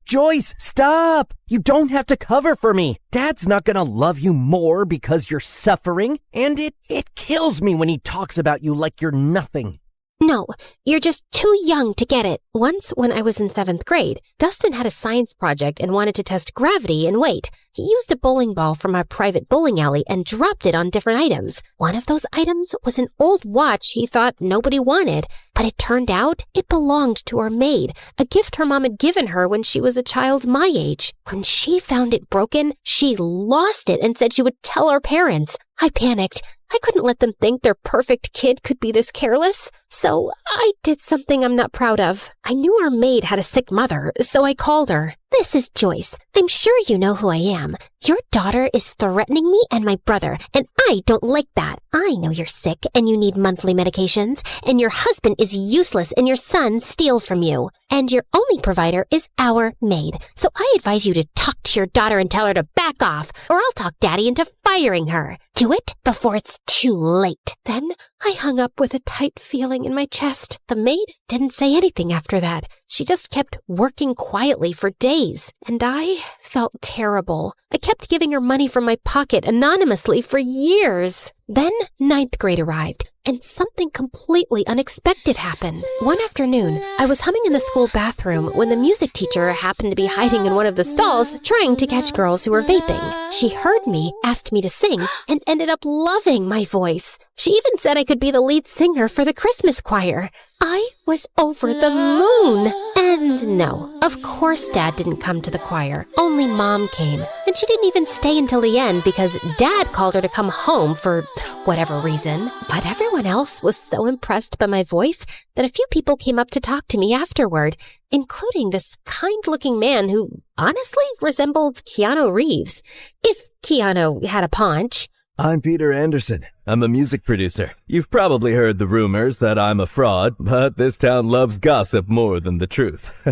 Speaker 11: Joyce, stop! You don't have to cover for me. Dad's not gonna love you more because you're suffering, and it kills me when he talks about you like you're nothing.
Speaker 17: No, you're just too young to get it. Once, when I was in 7th grade, Dustin had a science project and wanted to test gravity and weight. He used a bowling ball from our private bowling alley and dropped it on different items. One of those items was an old watch he thought nobody wanted, but it turned out it belonged to our maid, a gift her mom had given her when she was a child my age. When she found it broken, she lost it and said she would tell our parents. I panicked. I couldn't let them think their perfect kid could be this careless. So I did something I'm not proud of. I knew our maid had a sick mother, so I called her. This is Joyce. I
Speaker 7: I'm sure you know who I am. Your daughter is threatening me and my brother, and I don't like that. I know you're sick and you need monthly medications, and your husband is useless and your son steals from you. And your only provider is our maid. So I advise you to talk to your daughter and tell her to back off, or I'll talk Daddy into firing her. Do it before it's too late. Then I hung up with a tight feeling in my chest. The maid didn't say anything after that. She just kept working quietly for days, and I felt terrible. I kept giving her money from my pocket anonymously for years. Then 9th grade arrived, and something completely unexpected happened. One afternoon, I was humming in the school bathroom when the music teacher happened to be hiding in one of the stalls trying to catch girls who were vaping. She heard me, asked me to sing, and ended up loving my voice. She even said I could be the lead singer for the Christmas choir. I was over the moon. And no, of course Dad didn't come to the choir. Only Mom came. And she didn't even stay until the end because Dad called her to come home for whatever reason. But everyone else was so impressed by my voice that a few people came up to talk to me afterward, including this kind-looking man who honestly resembled Keanu Reeves, if Keanu had a paunch.
Speaker 8: I'm Peter Anderson. I'm a music producer. You've probably heard the rumors that I'm a fraud, but this town loves gossip more than the truth.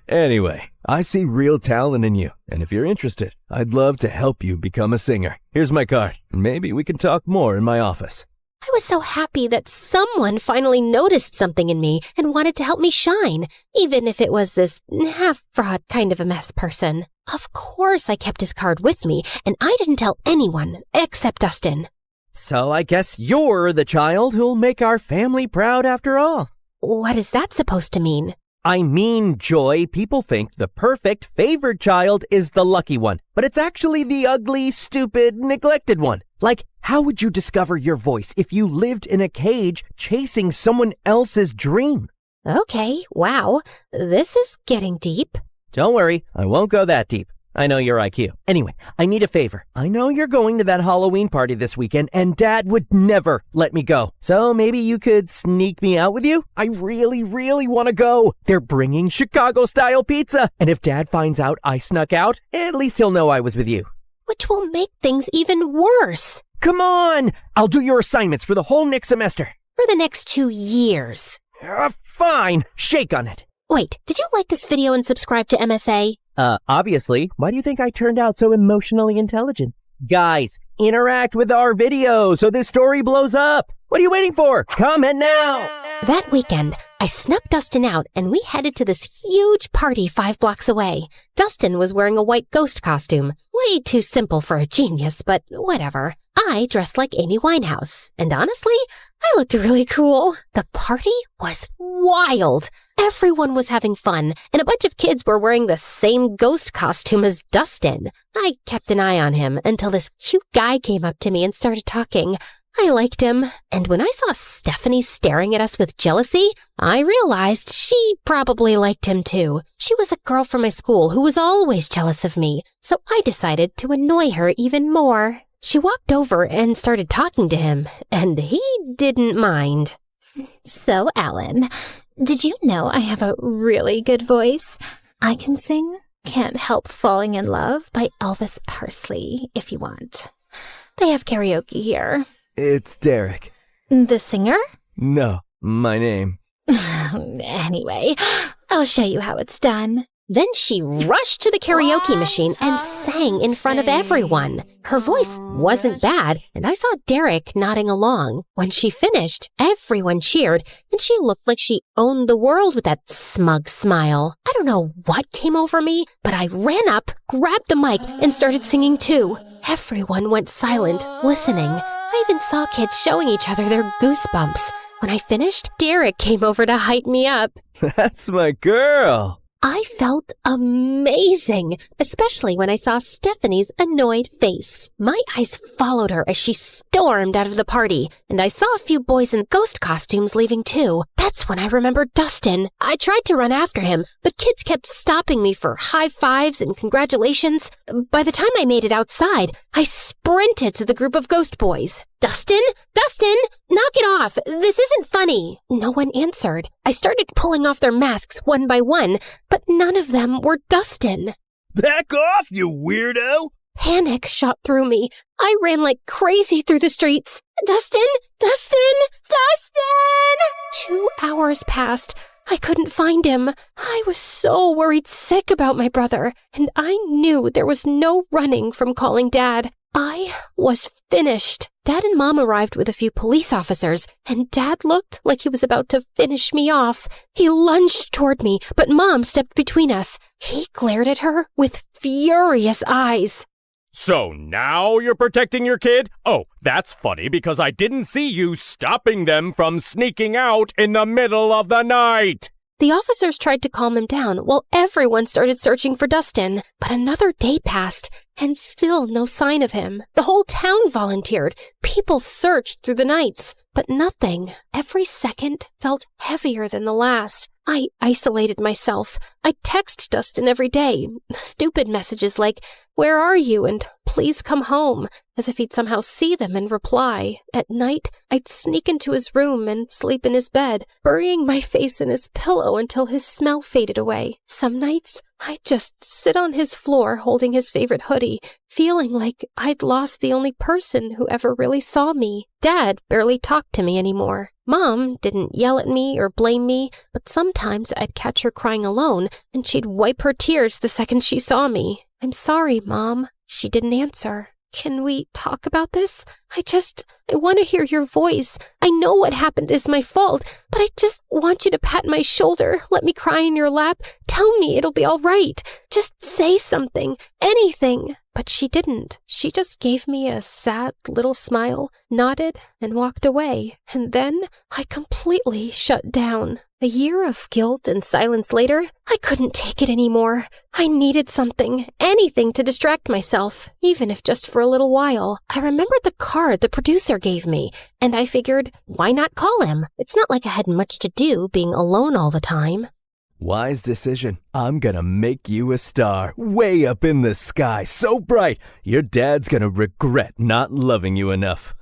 Speaker 8: Anyway, I see real talent in you, and if you're interested, I'd love to help you become a singer. Here's my card, and maybe we can talk more in my office.
Speaker 7: I was so happy that someone finally noticed something in me and wanted to help me shine, even if it was this half-fraud kind of a mess person. Of course I kept his card with me, and I didn't tell anyone except Dustin.
Speaker 22: So I guess you're the child who'll make our family proud after all.
Speaker 7: What is that supposed to mean?
Speaker 22: I mean, Joy, people think the perfect favored child is the lucky one, but it's actually the ugly, stupid, neglected one. Like, how would you discover your voice if you lived in a cage chasing someone else's dream?
Speaker 7: Okay, wow, this is getting deep.
Speaker 22: Don't worry, I won't go that deep. I know your IQ. Anyway, I need a favor. I know you're going to that Halloween party this weekend, and Dad would never let me go. So maybe you could sneak me out with you? I really, really want to go. They're bringing Chicago-style pizza, and if Dad finds out I snuck out, at least he'll know I was with you.
Speaker 7: Which will make things even worse.
Speaker 22: Come on! I'll do your assignments for the whole next semester.
Speaker 7: For the next 2 years.
Speaker 22: Fine. Shake on it.
Speaker 7: Wait, did you like this video and subscribe to MSA?
Speaker 22: Obviously. Why do you think I turned out so emotionally intelligent? Guys, interact with our video so this story blows up. What are you waiting for? Comment now!
Speaker 7: That weekend, I snuck Dustin out and we headed to this huge party 5 blocks away. Dustin was wearing a white ghost costume. Way too simple for a genius, but whatever. I dressed like Amy Winehouse, and honestly, I looked really cool. The party was wild. Everyone was having fun, and a bunch of kids were wearing the same ghost costume as Dustin. I kept an eye on him until this cute guy came up to me and started talking. I liked him, and when I saw Stephanie staring at us with jealousy, I realized she probably liked him too. She was a girl from my school who was always jealous of me, so I decided to annoy her even more. She walked over and started talking to him, and he didn't mind. So, Alan, did you know I have a really good voice? I can sing Can't Help Falling in Love by Elvis Presley, if you want. They have karaoke here.
Speaker 8: It's Derek.
Speaker 7: The singer?
Speaker 8: No, my name.
Speaker 7: Anyway, I'll show you how it's done. Then she rushed to the karaoke machine and sang in front of everyone. Her voice wasn't bad, and I saw Derek nodding along. When she finished, everyone cheered, and she looked like she owned the world with that smug smile. I don't know what came over me, but I ran up, grabbed the mic, and started singing too. Everyone went silent, listening. I even saw kids showing each other their goosebumps. When I finished, Derek came over to hype me up.
Speaker 8: That's my girl.
Speaker 7: I felt amazing, especially when I saw Stephanie's annoyed face. My eyes followed her as she stormed out of the party, and I saw a few boys in ghost costumes leaving too. That's when I remembered Dustin. I tried to run after him, but kids kept stopping me for high fives and congratulations. By the time I made it outside, I sprinted to the group of ghost boys. Dustin? Dustin! Knock it off! This isn't funny! No one answered. I started pulling off their masks one by one, but none of them were Dustin.
Speaker 10: Back off, you weirdo!
Speaker 7: Panic shot through me. I ran like crazy through the streets. Dustin! Dustin! Dustin! 2 hours passed. I couldn't find him. I was so worried sick about my brother, and I knew there was no running from calling Dad. I was finished. Dad and Mom arrived with a few police officers, and Dad looked like he was about to finish me off. He lunged toward me, but Mom stepped between us. He glared at her with furious eyes.
Speaker 4: So now you're protecting your kid? Oh, that's funny because I didn't see you stopping them from sneaking out in the middle of the night.
Speaker 7: The officers tried to calm him down while everyone started searching for Dustin. But another day passed, and still no sign of him. The whole town volunteered. People searched through the nights, but nothing. Every second felt heavier than the last. I isolated myself. I text Dustin every day. Stupid messages like, "Where are you?" and "Please come home," as if he'd somehow see them and reply. At night, I'd sneak into his room and sleep in his bed, burying my face in his pillow until his smell faded away. Some nights, I'd just sit on his floor holding his favorite hoodie, feeling like I'd lost the only person who ever really saw me. Dad barely talked to me anymore. Mom didn't yell at me or blame me, but sometimes I'd catch her crying alone, and she'd wipe her tears the second she saw me. "I'm sorry, Mom." She didn't answer. "Can we talk about this? I want to hear your voice. I know what happened is my fault, but I just want you to pat my shoulder, let me cry in your lap, tell me it'll be all right. Just say something, anything." But she didn't. She just gave me a sad little smile, nodded, and walked away. And then I completely shut down. A year of guilt and silence later, I couldn't take it anymore. I needed something, anything to distract myself, even if just for a little while. I remembered the card the producer gave me, and I figured, why not call him? It's not like I had much to do being alone all the time.
Speaker 8: Wise decision. I'm gonna make you a star, way up in the sky, so bright, your dad's gonna regret not loving you enough.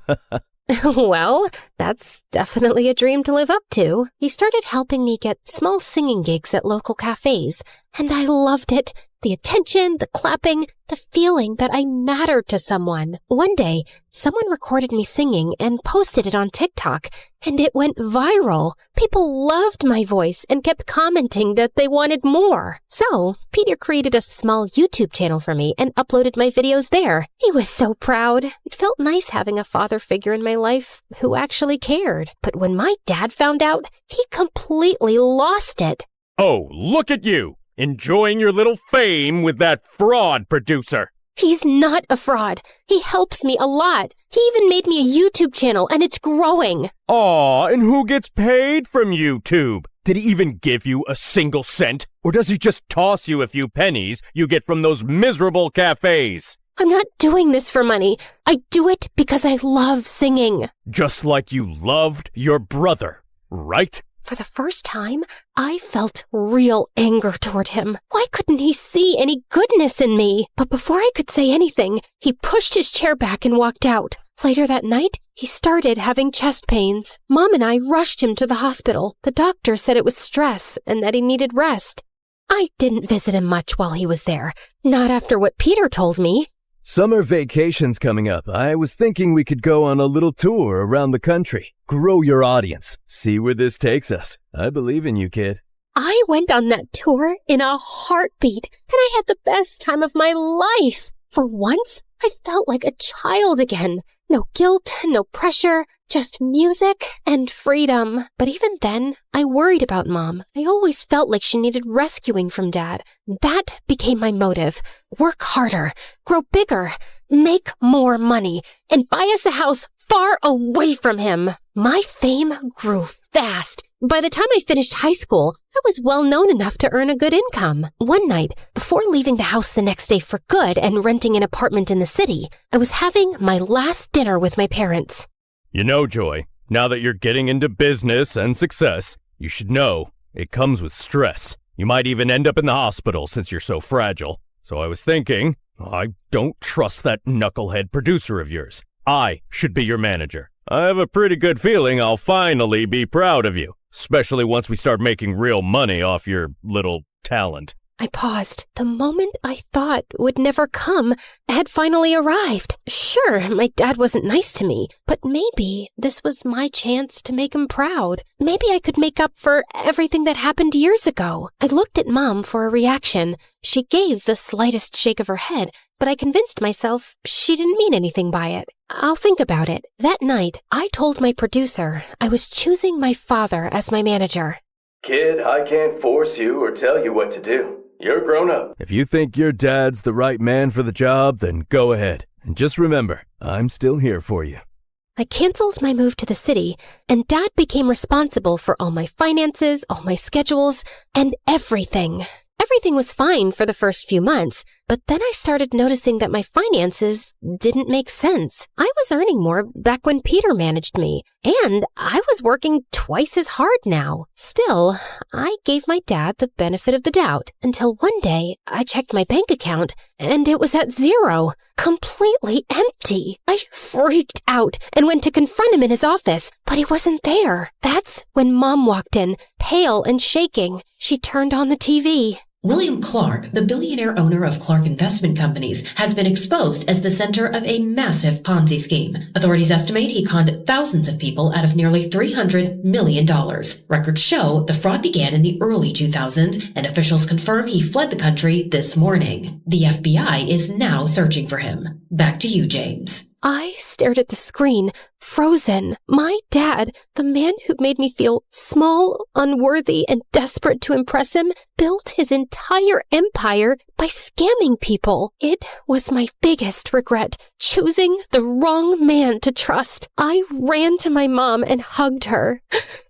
Speaker 7: Well, that's definitely a dream to live up to. He started helping me get small singing gigs at local cafes, and I loved it. The attention, the clapping, the feeling that I mattered to someone. One day, someone recorded me singing and posted it on TikTok, and it went viral. People loved my voice and kept commenting that they wanted more. So, Peter created a small YouTube channel for me and uploaded my videos there. He was so proud. It felt nice having a father figure in my life who actually cared. But when my dad found out, he completely lost it.
Speaker 4: Oh, look at you! Enjoying your little fame with that fraud producer.
Speaker 7: He's not a fraud. He helps me a lot. He even made me a YouTube channel, and it's growing.
Speaker 4: Aw, and who gets paid from YouTube? Did he even give you a single cent? Or does he just toss you a few pennies you get from those miserable cafes?
Speaker 7: I'm not doing this for money. I do it because I love singing.
Speaker 4: Just like you loved your brother, right?
Speaker 7: For the first time, I felt real anger toward him. Why couldn't he see any goodness in me? But before I could say anything, he pushed his chair back and walked out. Later that night, he started having chest pains. Mom and I rushed him to the hospital. The doctor said it was stress and that he needed rest. I didn't visit him much while he was there. Not after what Peter told me.
Speaker 8: Summer vacation's coming up. I was thinking we could go on a little tour around the country. Grow your audience. See where this takes us. I believe in you, kid.
Speaker 7: I went on that tour in a heartbeat, and I had the best time of my life. For once, I felt like a child again. No guilt, no pressure, just music and freedom. But even then, I worried about Mom. I always felt like she needed rescuing from Dad. That became my motive. Work harder, grow bigger, make more money, and buy us a house far away from him. My fame grew fast. By the time I finished high school, I was well known enough to earn a good income. One night, before leaving the house the next day for good and renting an apartment in the city, I was having my last dinner with my parents.
Speaker 4: You know, Joy, now that you're getting into business and success, you should know it comes with stress. You might even end up in the hospital since you're so fragile. So I was thinking, I don't trust that knucklehead producer of yours. I should be your manager. I have a pretty good feeling I'll finally be proud of you, especially once we start making real money off your little talent.
Speaker 7: I paused. The moment I thought would never come had finally arrived. Sure, my dad wasn't nice to me, but maybe this was my chance to make him proud. Maybe I could make up for everything that happened years ago. I looked at Mom for a reaction. She gave the slightest shake of her head, but I convinced myself she didn't mean anything by it. I'll think about it. That night, I told my producer I was choosing my father as my manager.
Speaker 8: Kid, I can't force you or tell you what to do. You're grown up. If you think your dad's the right man for the job, then go ahead. And just remember, I'm still here for you.
Speaker 7: I canceled my move to the city, and Dad became responsible for all my finances, all my schedules, and everything. Everything was fine for the first few months, but then I started noticing that my finances didn't make sense. I was earning more back when Peter managed me, and I was working twice as hard now. Still, I gave my dad the benefit of the doubt until one day I checked my bank account and it was at zero, completely empty. I freaked out and went to confront him in his office, but he wasn't there. That's when Mom walked in, pale and shaking. She turned on the TV.
Speaker 5: William Clark, the billionaire owner of Clark Investment Companies, has been exposed as the center of a massive Ponzi scheme. Authorities estimate he conned thousands of people out of nearly $300 million. Records show the fraud began in the early 2000s, and officials confirm he fled the country this morning. The FBI is now searching for him. Back to you, James.
Speaker 7: I stared at the screen, frozen. My dad, the man who made me feel small, unworthy, and desperate to impress him, built his entire empire by scamming people. It was my biggest regret, choosing the wrong man to trust. I ran to my mom and hugged her.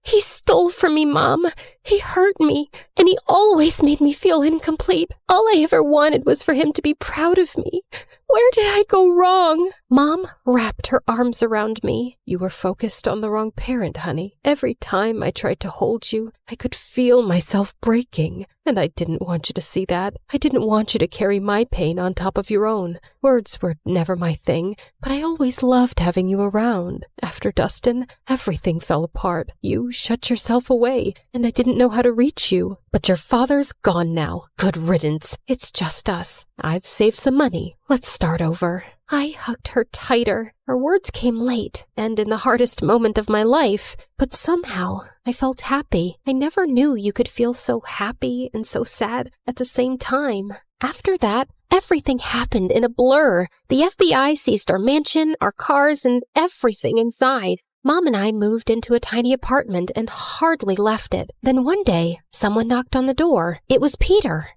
Speaker 7: He stole from me, Mom. He hurt me, and he always made me feel incomplete. All I ever wanted was for him to be proud of me. Where did I go wrong? Mom wrapped her arms around me. You were focused on the wrong parent, honey. Every time I tried to hold you, I could feel myself breaking. And I didn't want you to see that. I didn't want you to carry my pain on top of your own. Words were never my thing, but I always loved having you around. After Dustin, everything fell apart. You shut yourself away, and I didn't know how to reach you. But your father's gone now. Good riddance. It's just us. I've saved some money. Let's start over. I hugged her tighter. Her words came late, and in the hardest moment of my life, but somehow I felt happy. I never knew you could feel so happy and so sad at the same time. After that, everything happened in a blur. The FBI seized our mansion, our cars, and everything inside. Mom and I moved into a tiny apartment and hardly left it. Then one day, someone knocked on the door. It was Peter.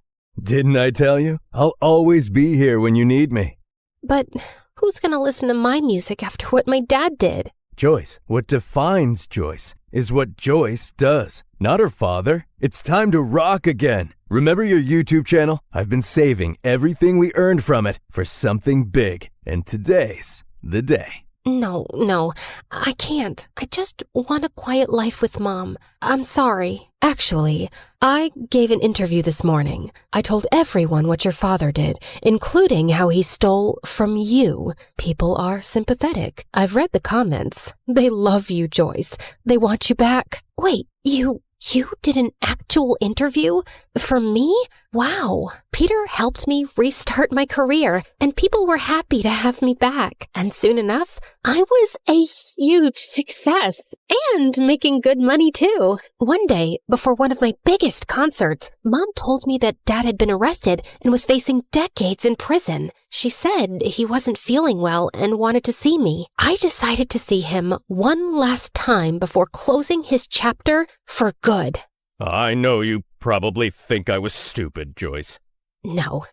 Speaker 8: Didn't I tell you? I'll always be here when you need me.
Speaker 7: But who's gonna listen to my music after what my dad did?
Speaker 8: Joyce, what defines Joyce is what Joyce does, not her father. It's time to rock again. Remember your YouTube channel? I've been saving everything we earned from it for something big, and today's the day.
Speaker 7: No, I can't. I just want a quiet life with Mom. I'm sorry. Actually, I gave an interview this morning. I told everyone what your father did, including how he stole from you. People are sympathetic. I've read the comments. They love you, Joyce. They want you back. Wait, you did an actual interview? For me? Wow. Peter helped me restart my career, and people were happy to have me back. And soon enough, I was a huge success and making good money too. One day, before one of my biggest concerts, Mom told me that Dad had been arrested and was facing decades in prison. She said he wasn't feeling well and wanted to see me. I decided to see him one last time before closing his chapter for good.
Speaker 4: I know you probably think I was stupid, Joyce.
Speaker 7: No,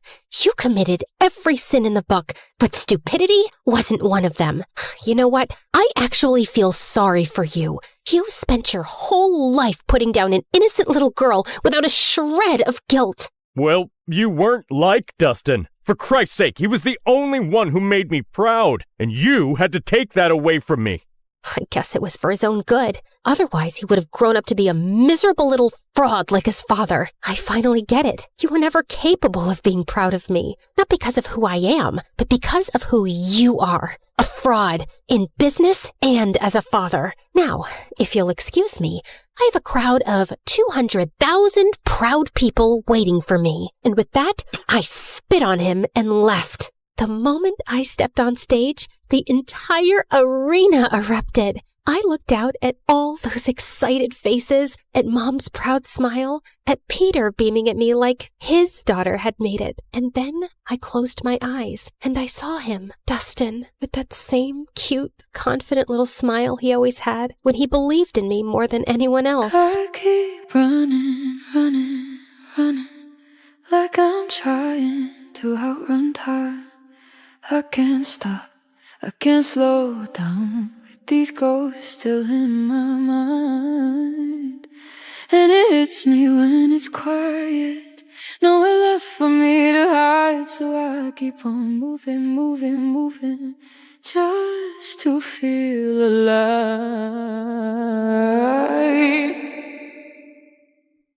Speaker 7: you committed every sin in the book, but stupidity wasn't one of them. You know what? I actually feel sorry for you. You spent your whole life putting down an innocent little girl without a shred of guilt.
Speaker 4: Well, you weren't like Dustin. For Christ's sake, he was the only one who made me proud, and you had to take that away from me.
Speaker 7: I guess it was for his own good. Otherwise, he would have grown up to be a miserable little fraud like his father. I finally get it. You were never capable of being proud of me. Not because of who I am, but because of who you are. A fraud, in business and as a father. Now, if you'll excuse me, I have a crowd of 200,000 proud people waiting for me. And with that, I spit on him and left. The moment I stepped on stage, the entire arena erupted. I looked out at all those excited faces, at Mom's proud smile, at Peter beaming at me like his daughter had made it. And then I closed my eyes and I saw him, Dustin, with that same cute, confident little smile he always had when he believed in me more than anyone else.
Speaker 9: I keep running, running, running, like I'm trying to outrun time. I can't stop, I can't slow down. These ghosts still in my mind, and it hits me when it's quiet. Nowhere left for me to hide, so I keep on moving, moving, moving, just to feel alive.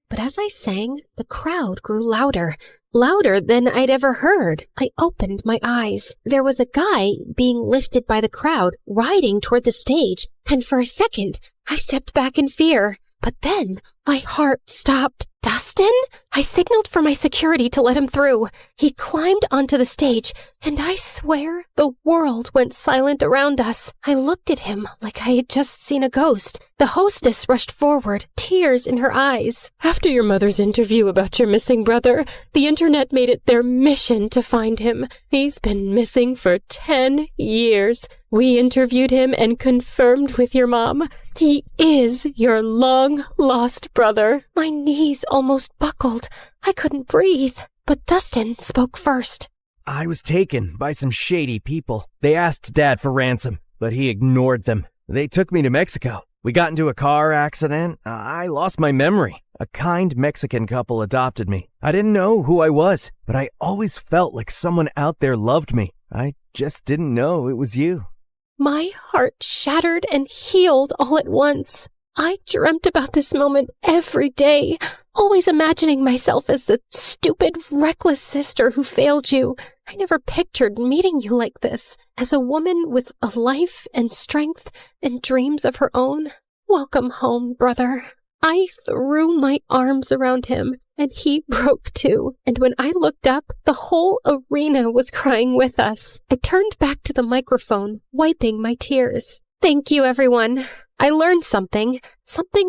Speaker 7: But as I sang, the crowd grew louder, louder than I'd ever heard. I opened my eyes. There was a guy being lifted by the crowd, riding toward the stage, and for a second, I stepped back in fear. But then, my heart stopped. Dustin? I signaled for my security to let him through. He climbed onto the stage, and I swear the world went silent around us. I looked at him like I had just seen a ghost. The hostess rushed forward, tears in her eyes. After your mother's interview about your missing brother, the internet made it their mission to find him. He's been missing for 10 years. We interviewed him and confirmed with your mom. He is your long-lost brother. My knees almost buckled. I couldn't breathe. But Dustin spoke first.
Speaker 22: I was taken by some shady people. They asked Dad for ransom, but he ignored them. They took me to Mexico. We got into a car accident. I lost my memory. A kind Mexican couple adopted me. I didn't know who I was, but I always felt like someone out there loved me. I just didn't know it was you.
Speaker 7: My heart shattered and healed all at once. I dreamt about this moment every day, always imagining myself as the stupid, reckless sister who failed you. I never pictured meeting you like this, as a woman with a life and strength and dreams of her own. Welcome home, brother. I threw my arms around him, and he broke too. And when I looked up, the whole arena was crying with us. I turned back to the microphone, wiping my tears. Thank you, everyone. I learned something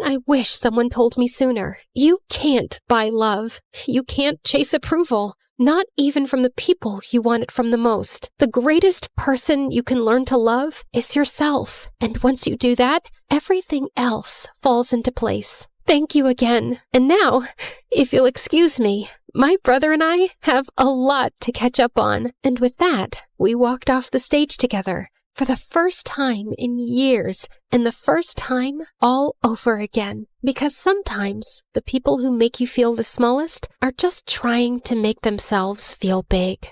Speaker 7: I wish someone told me sooner. You can't buy love. You can't chase approval. Not even from the people you want it from the most. The greatest person you can learn to love is yourself. And once you do that, everything else falls into place. Thank you again. And now, if you'll excuse me, my brother and I have a lot to catch up on. And with that, we walked off the stage together for the first time in years, and the first time all over again. Because sometimes the people who make you feel the smallest are just trying to make themselves feel big.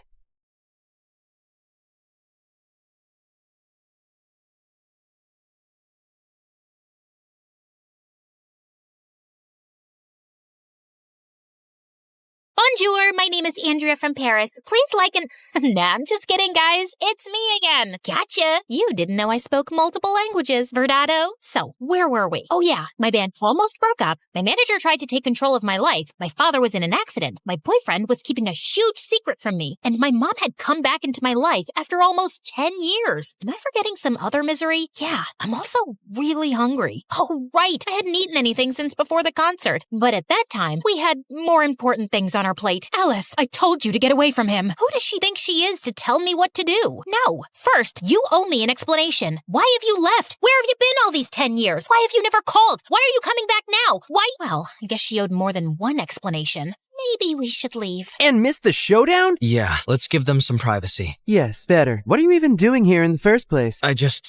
Speaker 17: Bonjour, my name is Andrea from Paris. Please like and... Nah, I'm just kidding, guys. It's me again. Gotcha. You didn't know I spoke multiple languages, Verdado. So, where were we? Oh yeah, my band almost broke up. My manager tried to take control of my life. My father was in an accident. My boyfriend was keeping a huge secret from me. And my mom had come back into my life after almost 10 years. Am I forgetting some other misery? Yeah, I'm also really hungry. Oh, right. I hadn't eaten anything since before the concert. But at that time, we had more important things on our plate. Alice, I told you to get away from him. Who does she think she is to tell me what to do? No. First, you owe me an explanation. Why have you left? Where have you been all these 10 years? Why have you never called? Why are you coming back now? Why? Well, I guess she owed more than one explanation. Maybe we should leave.
Speaker 22: And miss the showdown?
Speaker 16: Yeah, let's give them some privacy.
Speaker 11: Yes, better. What are you even doing here in the first place?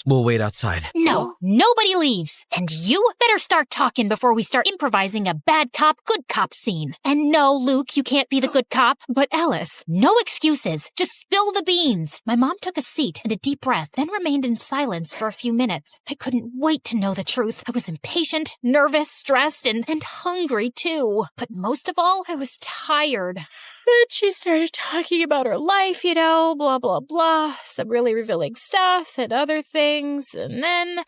Speaker 16: We'll wait outside.
Speaker 17: No, nobody leaves. And you better start talking before we start improvising a bad cop, good cop scene. And no, Luke, you can't be the good cop. But Alice, no excuses. Just spill the beans. My mom took a seat and a deep breath, then remained in silence for a few minutes. I couldn't wait to know the truth. I was impatient, nervous, stressed, and hungry too. But most of all, I was tired. Then she started talking about her life, blah, blah, blah, some really revealing stuff and other things, and then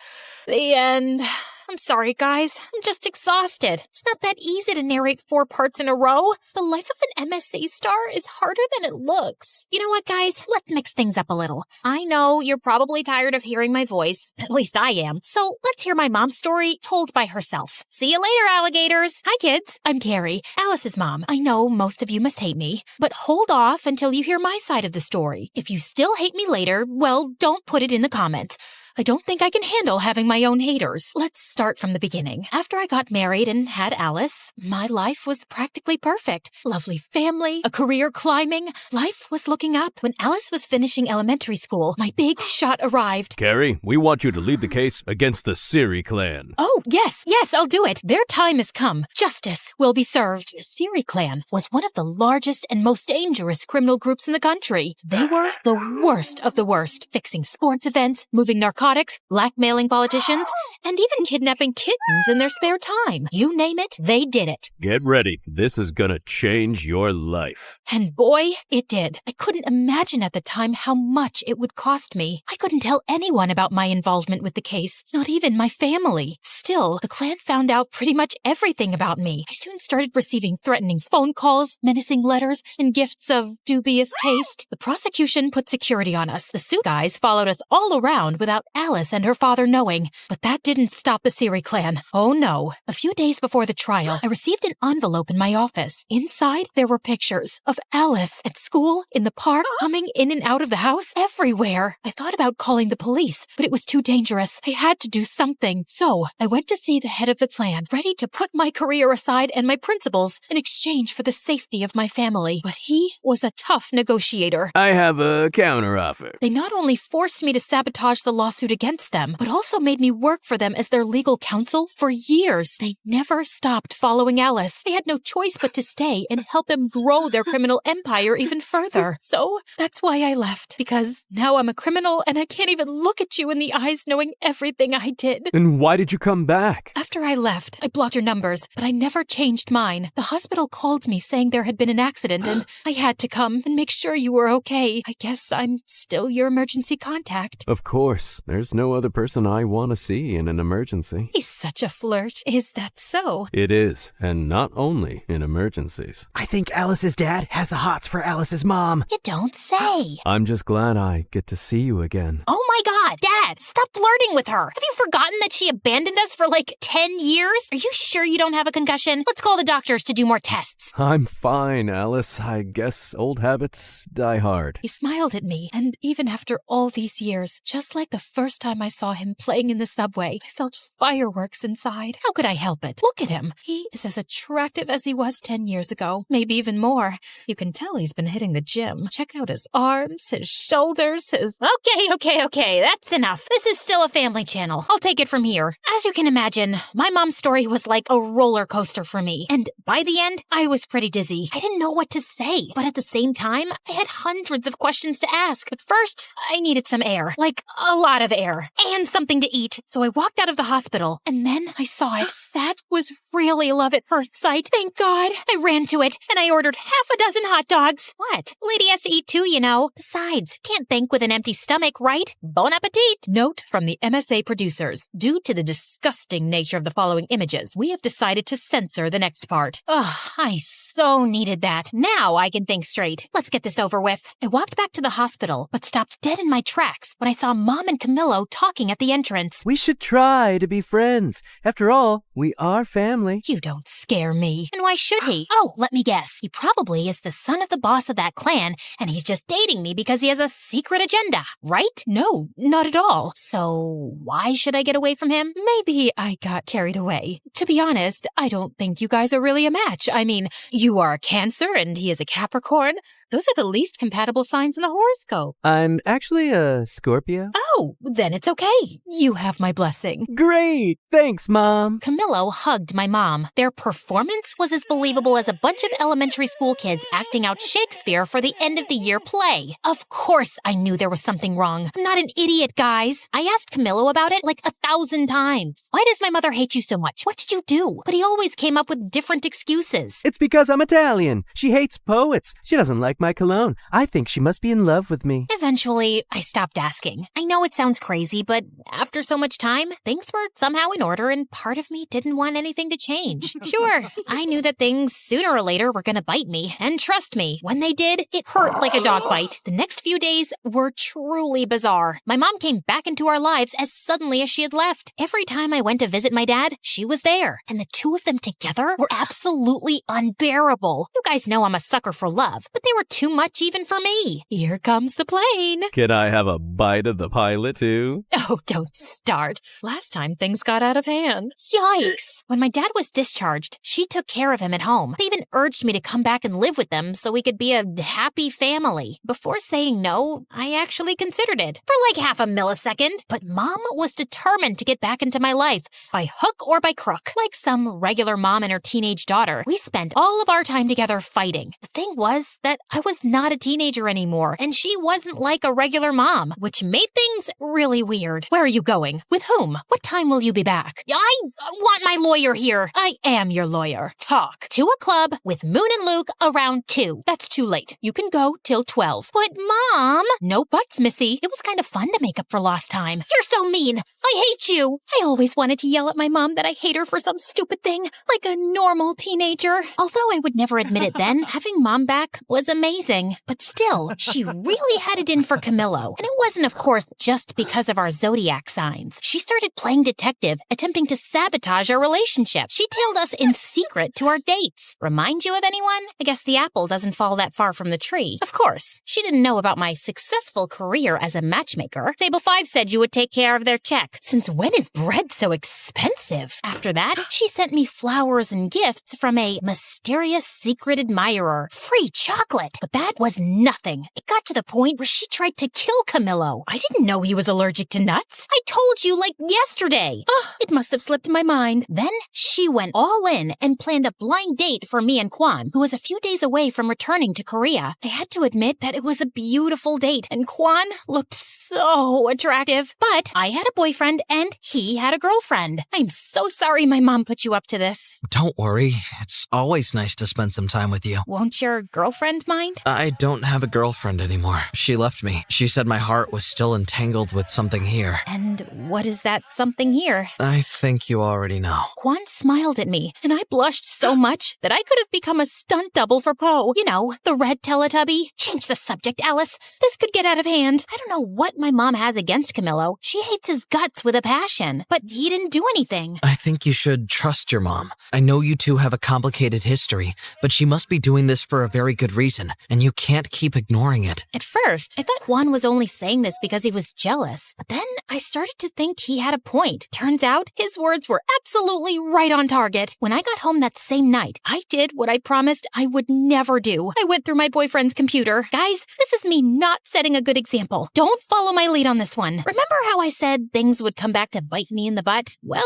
Speaker 17: the end. I'm sorry, guys. I'm just exhausted. It's not that easy to narrate 4 parts in a row. The life of an MSA star is harder than it looks. You know what, guys? Let's mix things up a little. I know you're probably tired of hearing my voice. At least I am. So let's hear my mom's story told by herself. See you later, alligators. Hi, kids. I'm Carrie, Alice's mom. I know most of you must hate me, but hold off until you hear my side of the story. If you still hate me later, well, don't put it in the comments. I don't think I can handle having my own haters. Let's start from the beginning. After I got married and had Alice, my life was practically perfect. Lovely family, a career climbing. Life was looking up. When Alice was finishing elementary school, my big shot arrived.
Speaker 4: Carrie, we want you to lead the case against the Siri clan.
Speaker 17: Oh, yes, I'll do it. Their time has come. Justice will be served. The Siri clan was one of the largest and most dangerous criminal groups in the country. They were the worst of the worst, fixing sports events, moving narcotics, blackmailing politicians, and even kidnapping kittens in their spare time. You name it, they did it.
Speaker 4: Get ready. This is gonna change your life.
Speaker 17: And boy, it did. I couldn't imagine at the time how much it would cost me. I couldn't tell anyone about my involvement with the case, not even my family. Still, the clan found out pretty much everything about me. I soon started receiving threatening phone calls, menacing letters, and gifts of dubious taste. The prosecution put security on us. The suit guys followed us all around without Alice and her father knowing. But that didn't stop the Siri clan. Oh no. A few days before the trial, I received an envelope in my office. Inside, there were pictures of Alice at school, in the park, coming in and out of the house, everywhere. I thought about calling the police, but it was too dangerous. I had to do something. So I went to see the head of the clan, ready to put my career aside and my principles in exchange for the safety of my family. But he was a tough negotiator.
Speaker 4: I have a counteroffer.
Speaker 17: They not only forced me to sabotage the lawsuit against them, but also made me work for them as their legal counsel for years. They never stopped following Alice. I had no choice but to stay and help them grow their criminal empire even further. So that's why I left, because now I'm a criminal and I can't even look at you in the eyes knowing everything I did.
Speaker 6: And why did you come back?
Speaker 17: After I left, I blocked your numbers, but I never changed mine. The hospital called me saying there had been an accident and I had to come and make sure you were okay. I guess I'm still your emergency contact.
Speaker 6: Of course. There's no other person I want to see in an emergency.
Speaker 17: He's such a flirt. Is that so?
Speaker 6: It is, and not only in emergencies.
Speaker 16: I think Alice's dad has the hots for Alice's mom.
Speaker 17: You don't say.
Speaker 6: I'm just glad I get to see you again.
Speaker 17: Oh my God, Dad, stop flirting with her. Have you forgotten that she abandoned us for like 10 years? Are you sure you don't have a concussion? Let's call the doctors to do more tests.
Speaker 6: I'm fine, Alice. I guess old habits die hard.
Speaker 17: He smiled at me, and even after all these years, just like the first time I saw him playing in the subway, I felt fireworks inside. How could I help it? Look at him. He is as attractive as he was 10 years ago, maybe even more. You can tell he's been hitting the gym. Check out his arms, his shoulders, his... Okay, that's enough. This is still a family channel. I'll take it from here. As you can imagine, my mom's story was like a roller coaster for me. And by the end, I was pretty dizzy. I didn't know what to say. But at the same time, I had hundreds of questions to ask. At first, I needed some air. Like, a lot of air. And something to eat. So I walked out of the hospital. And then I saw it. That was really love at first sight. Thank God. I ran to it, and I ordered half a dozen hot dogs. What? Lady has to eat too, you know. Besides, can't think with an empty stomach, right? Bon appetit. Note from the MSA producers. Due to the disgusting nature of the following images, we have decided to censor the next part. Ugh, I so needed that. Now I can think straight. Let's get this over with. I walked back to the hospital, but stopped dead in my tracks when I saw Mom and Camillo talking at the entrance.
Speaker 22: We should try to be friends. After all, we are family.
Speaker 17: You don't scare me. And why should he? Oh, let me guess. He probably is the son of the boss of that clan, and he's just dating me because he has a secret agenda, right? No, not at all. So why should I get away from him? Maybe I got carried away. To be honest, I don't think you guys are really a match. I mean, you are a Cancer and he is a Capricorn. Those are the least compatible signs in the horoscope.
Speaker 22: I'm actually a Scorpio.
Speaker 17: Oh, then it's okay. You have my blessing.
Speaker 22: Great! Thanks, Mom.
Speaker 17: Camillo hugged my mom. Their performance was as believable as a bunch of elementary school kids acting out Shakespeare for the end-of-the-year play. Of course I knew there was something wrong. I'm not an idiot, guys. I asked Camillo about it like 1,000 times. Why does my mother hate you so much? What did you do? But he always came up with different excuses.
Speaker 22: It's because I'm Italian. She hates poets. She doesn't like
Speaker 11: like my cologne. I think she must be in love with me.
Speaker 17: Eventually, I stopped asking. I know it sounds crazy, but after so much time, things were somehow in order and part of me didn't want anything to change. Sure, I knew that things sooner or later were gonna bite me, and trust me, when they did, it hurt like a dog bite. The next few days were truly bizarre. My mom came back into our lives as suddenly as she had left. Every time I went to visit my dad, she was there, and the two of them together were absolutely unbearable. You guys know I'm a sucker for love, but they were too much even for me. Here comes the plane.
Speaker 8: Can I have a bite of the pilot too?
Speaker 17: Oh, don't start. Last time things got out of hand. Yikes! When my dad was discharged, she took care of him at home. They even urged me to come back and live with them so we could be a happy family. Before saying no, I actually considered it for like half a millisecond. But Mom was determined to get back into my life, by hook or by crook. Like some regular mom and her teenage daughter, we spent all of our time together fighting. The thing was that I was not a teenager anymore, and she wasn't like a regular mom, which made things really weird. Where are you going? With whom? What time will you be back? I want my lawyer here. I am your lawyer. Talk. To a club with Moon and Luke around 2. That's too late. You can go till 12. But Mom! No buts, Missy. It was kind of fun to make up for lost time. You're so mean. I hate you. I always wanted to yell at my mom that I hate her for some stupid thing, like a normal teenager. Although I would never admit it then, having Mom back was amazing. But still, she really had it in for Camillo. And it wasn't, of course, just because of our zodiac signs. She started playing detective, attempting to sabotage our relationship. She tailed us in secret to our dates. Remind you of anyone? I guess the apple doesn't fall that far from the tree. Of course, she didn't know about my successful career as a matchmaker. Table 5 said you would take care of their check. Since when is bread so expensive? After that, she sent me flowers and gifts from a mysterious secret admirer. Free chocolate. But that was nothing. It got to the point where she tried to kill Camillo. I didn't know he was allergic to nuts. I told you like yesterday. Oh, it must have slipped my mind. Then she went all in and planned a blind date for me and Kwan, who was a few days away from returning to Korea. I had to admit that it was a beautiful date, and Kwan looked so attractive. But I had a boyfriend and he had a girlfriend. I'm so sorry my mom put you up to this.
Speaker 16: Don't worry. It's always nice to spend some time with you.
Speaker 17: Won't your girlfriend mind?
Speaker 16: I don't have a girlfriend anymore. She left me. She said my heart was still entangled with something here.
Speaker 17: And what is that something here?
Speaker 16: I think you already know.
Speaker 17: Kwan smiled at me, and I blushed so much that I could have become a stunt double for Poe. You know, the red Teletubby. Change the subject, Alice. This could get out of hand. I don't know what my mom has against Camillo. She hates his guts with a passion, but he didn't do anything.
Speaker 16: I think you should trust your mom. I know you two have a complicated history, but she must be doing this for a very good reason, and you can't keep ignoring it.
Speaker 17: At first, I thought Kwan was only saying this because he was jealous, but then I started to think he had a point. Turns out, his words were absolutely right on target. When I got home that same night, I did what I promised I would never do. I went through my boyfriend's computer. Guys, this is me not setting a good example. Don't follow my lead on this one. Remember how I said things would come back to bite me in the butt? Well,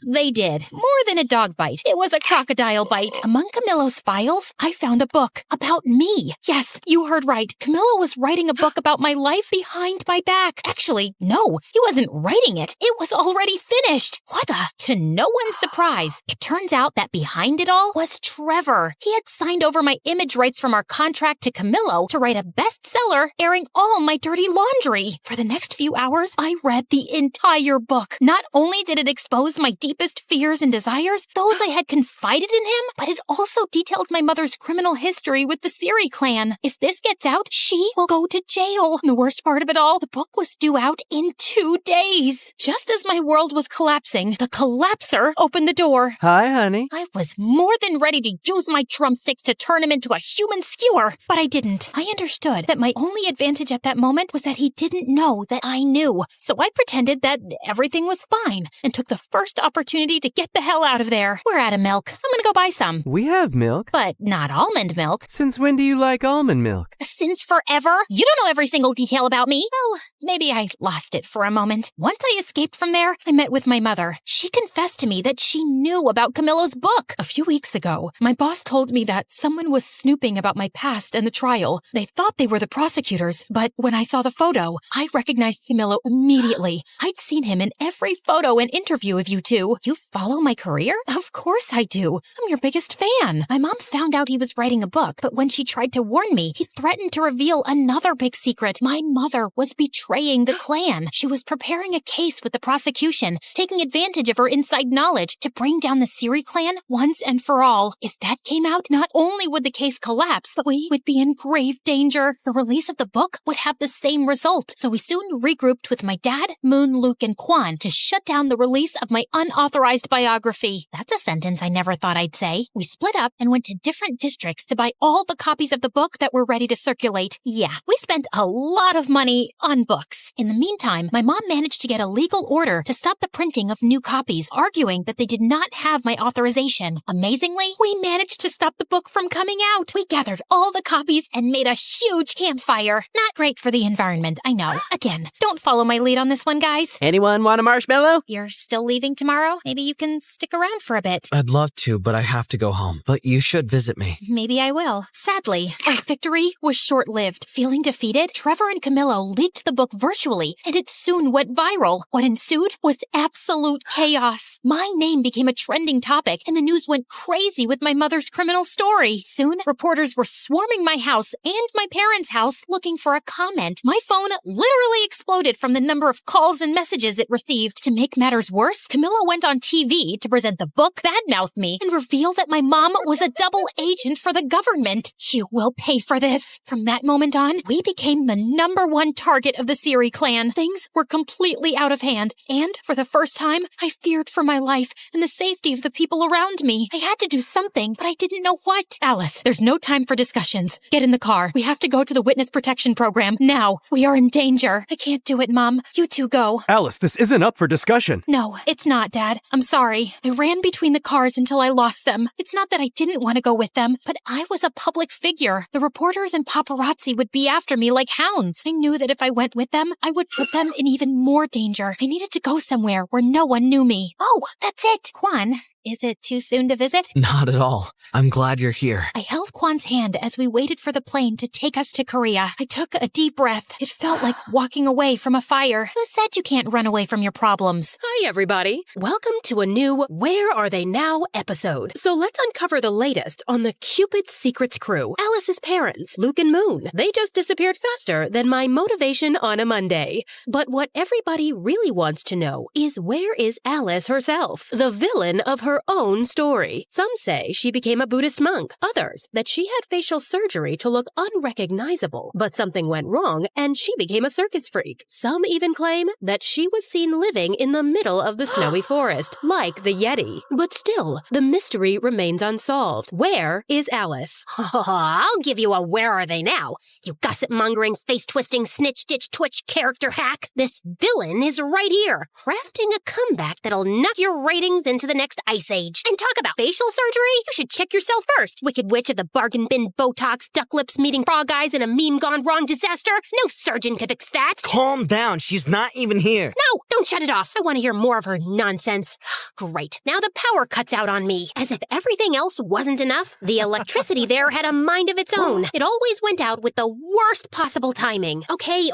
Speaker 17: they did. More than a dog bite. It was a crocodile bite. Among Camillo's files, I found a book about me. Yes, you heard right. Camillo was writing a book about my life behind my back. Actually, no, he wasn't writing it. It was already finished. What the? To no one's surprise, it turns out that behind it all was Trevor. He had signed over my image rights from our contract to Camillo to write a bestseller airing all my dirty laundry. For the next few hours, I read the entire book. Not only did it expose my deepest fears and desires, those I had confided in him, but it also detailed my mother's criminal history with the Siri clan. If this gets out, she will go to jail. And the worst part of it all, the book was due out in 2 days. Just as my world was collapsing, the collapser opened the door.
Speaker 11: Hi, honey.
Speaker 17: I was more than ready to use my drumsticks to turn him into a human skewer, but I didn't. I understood that my only advantage at that moment was that he didn't know that I knew. So I pretended that everything was fine and took the first opportunity to get the hell out of there. We're out of milk. I'm gonna go buy some.
Speaker 11: We have milk.
Speaker 17: But not almond milk.
Speaker 11: Since when do you like almond milk?
Speaker 17: Since forever? You don't know every single detail about me. Well, maybe I lost it for a moment. Once I escaped from there, I met with my mother. She confessed to me that
Speaker 1: she knew about Camillo's book. A few weeks ago, my boss told me that someone was snooping about my past and the trial. They thought they were the prosecutors, but when I saw the photo, I recognized Camillo immediately. I'd seen him in every photo and interview of you two. You follow my career? Of course I do. I'm your biggest fan. My mom found out he was writing a book, but when she tried to warn me, he threatened to reveal another big secret. My mother was betraying the clan. She was preparing a case with the prosecution, taking advantage of her inside knowledge to bring down the Siri clan once and for all. If that came out, not only would the case collapse, but we would be in grave danger. The release of the book would have the same result. So we soon regrouped with my dad, Moon, Luke, and Quan to shut down the release of my unauthorized biography. That's a sentence I never thought I'd say. We split up and went to different districts to buy all the copies of the book that were ready to circulate. Yeah, we spent a lot of money on books. In the meantime, my mom managed to get a legal order to stop the printing of new copies, arguing that they did not have my authorization. Amazingly, we managed to stop the book from coming out. We gathered all the copies and made a huge campfire. Not great for the environment, I know. Again, don't follow my lead on this one, guys.
Speaker 22: Anyone want a marshmallow?
Speaker 1: You're still leaving tomorrow? Maybe you can stick around for a bit.
Speaker 16: I'd love to, but I have to go home. But you should visit me.
Speaker 1: Maybe I will. Sadly, our victory was short-lived. Feeling defeated, Trevor and Camillo leaked the book virtually, and it soon went viral. What ensued was absolute chaos. My name became a trending topic, and the news went crazy with my mother's criminal story. Soon, reporters were swarming my house and my parents' house looking for a comment. My phone literally exploded from the number of calls and messages it received. To make matters worse, Camillo went on TV to present the book, badmouthed me, and revealed that my mom was a double agent for the government. You will pay for this. From that moment on, we became the #1 target of the Siri clan. Things were completely out of hand, and for the first time, I feared for my life and the safety of the people around me. I had to do something, but I didn't know what. Alice, there's no time for discussions. Get in the car. We have to go to the witness protection program now. We are in danger. I can't do it, Mom. You two go.
Speaker 4: Alice, this isn't up for discussion.
Speaker 1: No, it's not, Dad. I'm sorry. I ran between the cars until I lost them. It's not that I didn't want to go with them, but I was a public figure. The reporters and paparazzi would be after me like hounds. I knew that if I went with them, I would put them in even more danger. I needed to go somewhere where no one knew me. Oh, that's it. Quan, is it too soon to visit?
Speaker 16: Not at all. I'm glad you're here.
Speaker 1: I held Quan's hand as we waited for the plane to take us to Korea. I took a deep breath. It felt like walking away from a fire. Who said you can't run away from your problems?
Speaker 5: Hi, everybody. Welcome to a new Where Are They Now episode. So let's uncover the latest on the Cupid Secrets crew. Alice's parents, Luke and Moon. They just disappeared faster than my motivation on a Monday. But what everybody really wants to know is where is Alice herself, the villain of her own story. Some say she became a Buddhist monk. Others that she had facial surgery to look unrecognizable. But something went wrong and she became a circus freak. Some even claim that she was seen living in the middle of the snowy forest, like the Yeti. But still, the mystery remains unsolved. Where is Alice?
Speaker 7: I'll give you a where are they now, you gossip-mongering, face-twisting, snitch-ditch-twitch character hack. This villain is right here, crafting a comeback that'll knock your ratings into the next ice age. And talk about facial surgery? You should check yourself first. Wicked witch of the bargain bin Botox, duck lips meeting frog eyes, and a meme gone wrong disaster? No surgeon could fix that.
Speaker 16: Calm down. She's not even here.
Speaker 7: No, don't shut it off. I want to hear more of her nonsense. Great. Now the power cuts out on me. As if everything else wasn't enough, the electricity there had a mind of its own. It always went out with the worst possible timing. Okay.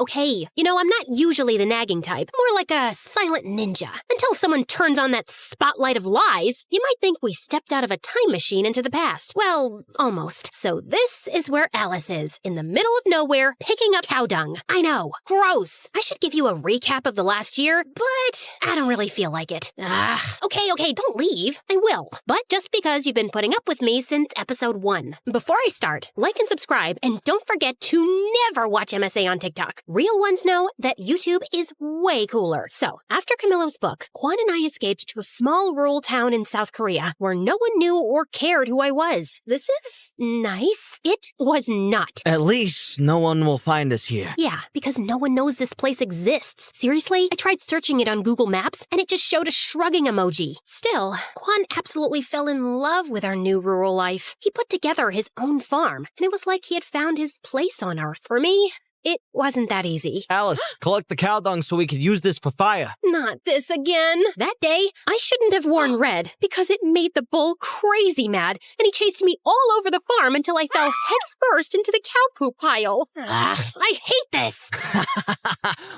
Speaker 7: You know, I'm not usually the nagging type. More like a silent ninja. Until someone turns on that spotlight of lies, you might think we stepped out of a time machine into the past. Well, almost. So this is where Alice is, in the middle of nowhere, picking up cow dung. I know. Gross. I should give you a recap of the last year, but I don't really feel like it. Okay, don't leave. I will. But just because you've been putting up with me since episode 1. Before I start, like and subscribe, and don't forget to never watch MSA on TikTok. Real ones know that YouTube is way cooler. So, after Camillo's book, Quan and I escaped to a small rural town in South Korea where no one knew or cared who I was. This is nice. It was not.
Speaker 16: At least no one will find us here.
Speaker 7: Yeah, because no one knows this place exists. Seriously, I tried searching it on Google Maps and it just showed a shrugging emoji. Still, Quan absolutely fell in love with our new rural life. He put together his own farm, and it was like he had found his place on Earth. For me,
Speaker 1: it wasn't that easy.
Speaker 16: Alice, collect the cow dung so we could use this for fire.
Speaker 1: Not this again. That day, I shouldn't have worn red because it made the bull crazy mad, and he chased me all over the farm until I fell headfirst into the cow poop pile. Ugh, I hate this.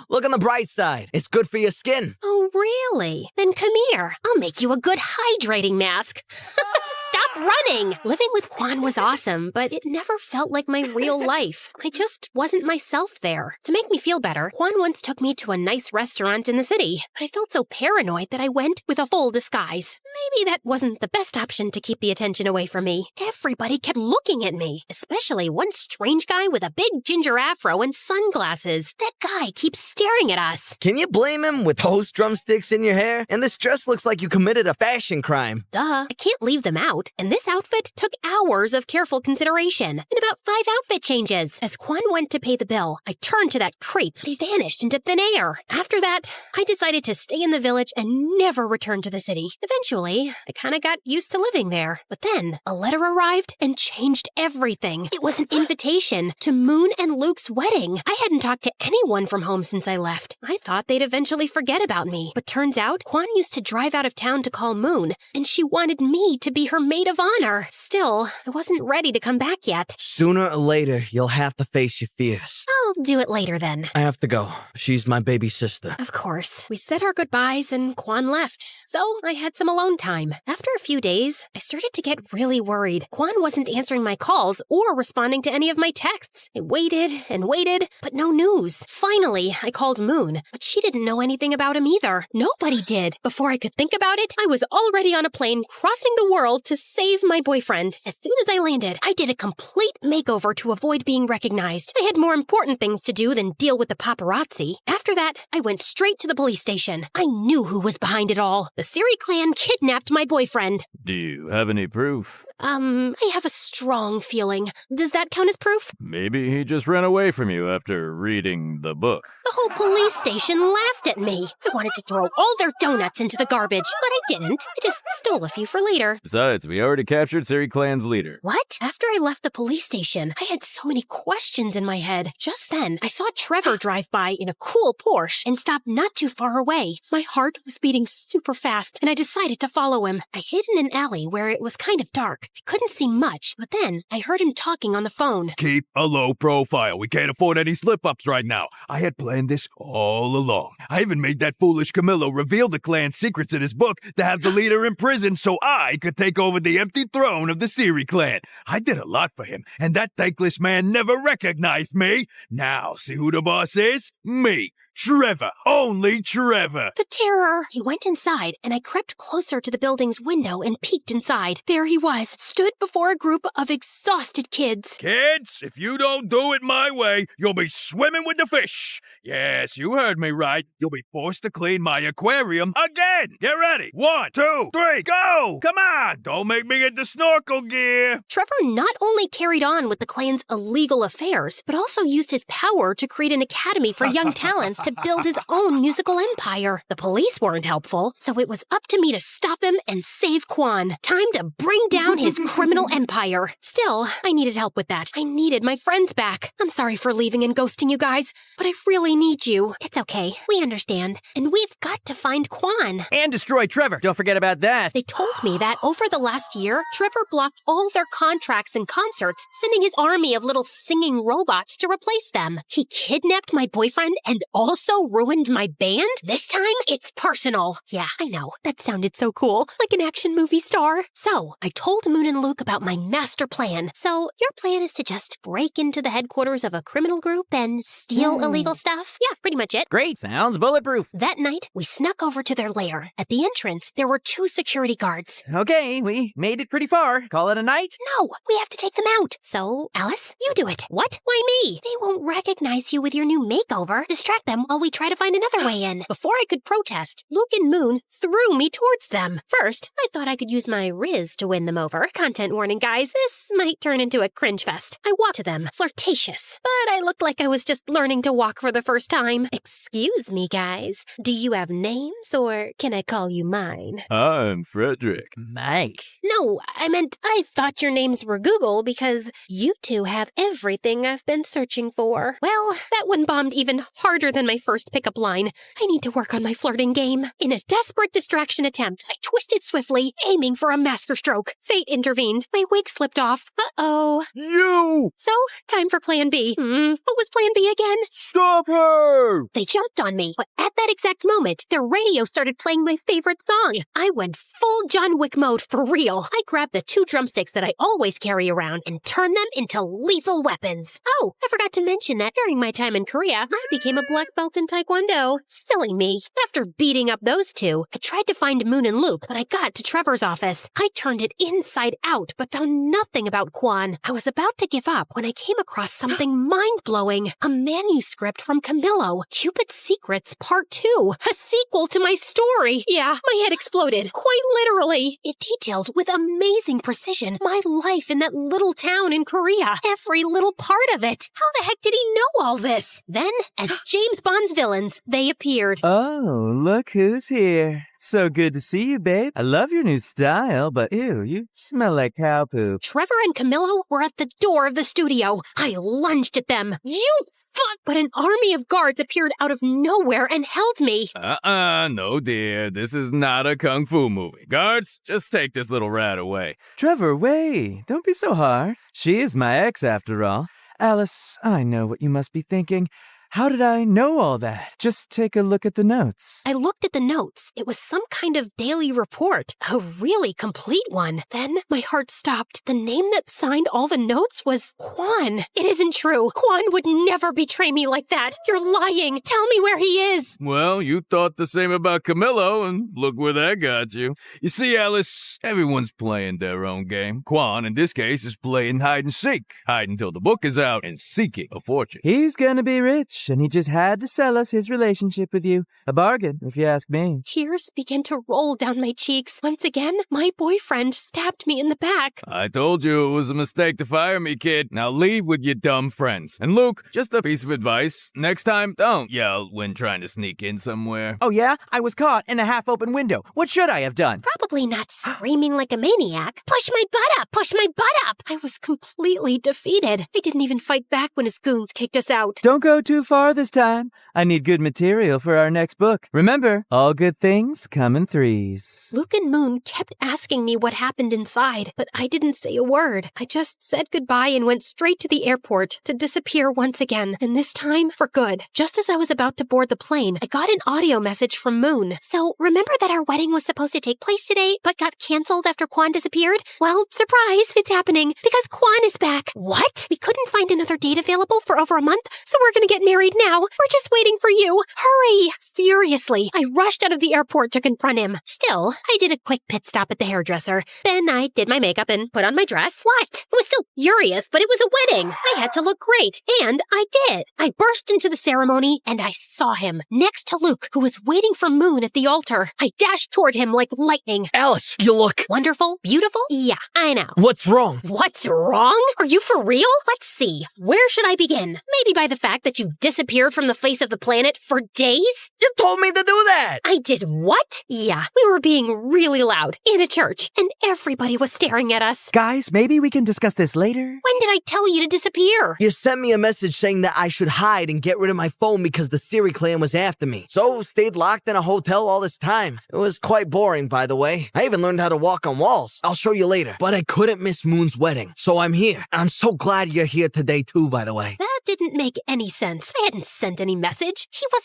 Speaker 16: Look on the bright side. It's good for your skin.
Speaker 1: Oh, really? Then come here. I'll make you a good hydrating mask. Stop running! Living with Quan was awesome, but it never felt like my real life. I just wasn't myself there. To make me feel better, Quan once took me to a nice restaurant in the city, but I felt so paranoid that I went with a full disguise. Maybe that wasn't the best option to keep the attention away from me. Everybody kept looking at me, especially one strange guy with a big ginger afro and sunglasses. That guy keeps staring at us.
Speaker 16: Can you blame him with those drumsticks in your hair? And this dress looks like you committed a fashion crime.
Speaker 1: Duh, I can't leave them out. And this outfit took hours of careful consideration and about 5 outfit changes. As Quan went to pay the bill, I turned to that creep, but he vanished into thin air. After that, I decided to stay in the village and never return to the city. Eventually, I kind of got used to living there. But then, a letter arrived and changed everything. It was an invitation to Moon and Luke's wedding. I hadn't talked to anyone from home since I left. I thought they'd eventually forget about me. But turns out, Quan used to drive out of town to call Moon, and she wanted me to be her maid of honor. Still, I wasn't ready to come back yet.
Speaker 16: Sooner or later, you'll have to face your fears.
Speaker 1: I'll do it later then.
Speaker 16: I have to go. She's my baby sister.
Speaker 1: Of course. We said our goodbyes and Quan left, so I had some alone time. After a few days, I started to get really worried. Quan wasn't answering my calls or responding to any of my texts. I waited and waited, but no news. Finally, I called Moon, but she didn't know anything about him either. Nobody did. Before I could think about it, I was already on a plane crossing the world to save my boyfriend. As soon as I landed, I did a complete makeover to avoid being recognized. I had more important things to do than deal with the paparazzi. After that, I went straight to the police station. I knew who was behind it all. The Siri clan kidnapped my boyfriend.
Speaker 4: Do you have any proof?
Speaker 1: I have a strong feeling. Does that count as proof?
Speaker 4: Maybe he just ran away from you after reading the book.
Speaker 1: The whole police station laughed at me. I wanted to throw all their donuts into the garbage, but I didn't. I just stole a few for later.
Speaker 4: Besides, we already captured Siri Clan's leader.
Speaker 1: What? After I left the police station, I had so many questions in my head. Just then, I saw Trevor drive by in a cool Porsche and stop not too far away. My heart was beating super fast, and I decided to follow him. I hid in an alley where it was kind of dark. I couldn't see much, but then I heard him talking on the phone.
Speaker 13: Keep a low profile. We can't afford any slip-ups right now. I had planned this all along. I even made that foolish Camillo reveal the clan's secrets in his book to have the leader in prison so I could take over the empty throne of the Siri clan. I did a lot for him, and that thankless man never recognized me. Now, see who the boss is? Me. Trevor. Only Trevor.
Speaker 1: The terror. He went inside, and I crept closer to the building's window and peeked inside. There he was, stood before a group of exhausted kids.
Speaker 13: Kids, if you don't do it my way, you'll be swimming with the fish. Yes, you heard me right. You'll be forced to clean my aquarium again. Get ready. 1, 2, 3, go! Come on! Don't make me get the snorkel gear.
Speaker 1: Trevor not only carried on with the clan's illegal affairs, but also used his power to create an academy for young talents to build his own musical empire. The police weren't helpful, so it was up to me to stop him and save Quan. Time to bring down his criminal empire. Still, I needed help with that. I needed my friends back. I'm sorry for leaving and ghosting you guys, but I really need you. It's okay. We understand. And we've got to find Quan.
Speaker 22: And destroy Trevor. Don't forget about that.
Speaker 1: They told me that over the last year, Trevor blocked all their contracts and concerts, sending his army of little singing robots to replace them. He kidnapped my boyfriend and also ruined my band? This time, it's personal. Yeah, I know. That sounded so cool. Like an action movie star. So, I told Moon and Luke about my master plan. So, your plan is to just break into the headquarters of a criminal group and steal illegal stuff? Yeah, pretty much it.
Speaker 22: Great. Sounds bulletproof.
Speaker 1: That night, we snuck over to their lair. At the entrance, there were 2 security guards.
Speaker 22: Okay, we made it pretty far. Call it a night?
Speaker 1: No, we have to take them out. So, Alice, you do it. What? Why me? They won't recognize you with your new makeover. Distract them while we try to find another way in. Before I could protest, Luke and Moon threw me towards them. First, I thought I could use my Riz to win them over. Content warning, guys. This might turn into a cringe fest. I walked to them, flirtatious. But I looked like I was just learning to walk for the first time. Excuse me, guys. Do you have names, or can I call you mine?
Speaker 4: I'm Frederick.
Speaker 22: Mike.
Speaker 1: No, I meant I thought your names were Google because you two have everything I've been searching for. sore. Well, that one bombed even harder than my first pickup line. I need to work on my flirting game. In a desperate distraction attempt, I twisted swiftly, aiming for a masterstroke. Fate intervened. My wig slipped off. Uh-oh.
Speaker 13: You!
Speaker 1: So, time for plan B. What was plan B again?
Speaker 13: Stop her!
Speaker 1: They jumped on me, but at that exact moment, their radio started playing my favorite song. I went full John Wick mode for real. I grabbed the 2 drumsticks that I always carry around and turned them into lethal weapons. Oh, I forgot to mention that during my time in Korea, I became a black belt in Taekwondo. Silly me. After beating up those 2, I tried to find Moon and Luke, but I got to Trevor's office. I turned it inside out, but found nothing about Kwan. I was about to give up when I came across something mind-blowing. A manuscript from Camillo, Cupid's Secrets Part 2. A sequel to my story. Yeah, my head exploded. Quite literally. It detailed with amazing precision my life in that little town in Korea. Every little part of it. How the heck did he know all this? Then, as James Bond's villains, they appeared.
Speaker 15: Oh, look who's here. So good to see you, babe. I love your new style, but ew, you smell like cow poop.
Speaker 1: Trevor and Camillo were at the door of the studio. I lunged at them. You fuck! But an army of guards appeared out of nowhere and held me.
Speaker 13: No, dear. This is not a kung fu movie. Guards, just take this little rat away.
Speaker 15: Trevor, wait. Don't be so hard. She is my ex, after all. Alice, I know what you must be thinking. How did I know all that? Just take a look at the notes.
Speaker 1: I looked at the notes. It was some kind of daily report. A really complete one. Then my heart stopped. The name that signed all the notes was Kwan. It isn't true. Kwan would never betray me like that. You're lying. Tell me where he is.
Speaker 13: Well, you thought the same about Camillo, and look where that got you. You see, Alice, everyone's playing their own game. Kwan, in this case, is playing hide and seek. Hide until the book is out and seeking a fortune.
Speaker 15: He's gonna be rich, and he just had to sell us his relationship with you. A bargain, if you ask me.
Speaker 1: Tears began to roll down my cheeks. Once again, my boyfriend stabbed me in the back.
Speaker 13: I told you it was a mistake to fire me, kid. Now leave with your dumb friends. And Luke, just a piece of advice. Next time, don't yell when trying to sneak in somewhere.
Speaker 22: Oh yeah? I was caught in a half-open window. What should I have done?
Speaker 7: Probably not screaming like a maniac. Push my butt up! Push my butt up!
Speaker 1: I was completely defeated. I didn't even fight back when his goons kicked us out.
Speaker 15: Don't go too far this time. I need good material for our next book. Remember, all good things come in threes.
Speaker 1: Luke and Moon kept asking me what happened inside, but I didn't say a word. I just said goodbye and went straight to the airport to disappear once again, and this time for good. Just as I was about to board the plane, I got an audio message from Moon.
Speaker 7: So, remember that our wedding was supposed to take place today, but got canceled after Kwan disappeared? Well, surprise, it's happening, because Kwan is back.
Speaker 1: What? We couldn't find another date available for over a month, so we're gonna get married now. We're just waiting for you. Hurry! Furiously, I rushed out of the airport to confront him. Still, I did a quick pit stop at the hairdresser. Then I did my makeup and put on my dress. What? I was still furious, but it was a wedding. I had to look great, and I did. I burst into the ceremony, and I saw him, next to Luke, who was waiting for Moon at the altar. I dashed toward him like lightning.
Speaker 16: Alice, you look...
Speaker 1: Wonderful? Beautiful? Yeah, I know.
Speaker 16: What's wrong?
Speaker 1: What's wrong? Are you for real? Let's see. Where should I begin? Maybe by the fact that you disappeared from the face of the planet for days?
Speaker 16: You told me to do that!
Speaker 1: I did what? Yeah, we were being really loud in a church, and everybody was staring at us.
Speaker 22: Guys, maybe we can discuss this later?
Speaker 1: When did I tell you to disappear?
Speaker 16: You sent me a message saying that I should hide and get rid of my phone because the Siri clan was after me. So, stayed locked in a hotel all this time. It was quite boring, by the way. I even learned how to walk on walls. I'll show you later. But I couldn't miss Moon's wedding, so I'm here. I'm so glad you're here today too, by the way.
Speaker 1: That didn't make any sense. I hadn't sent any message. He was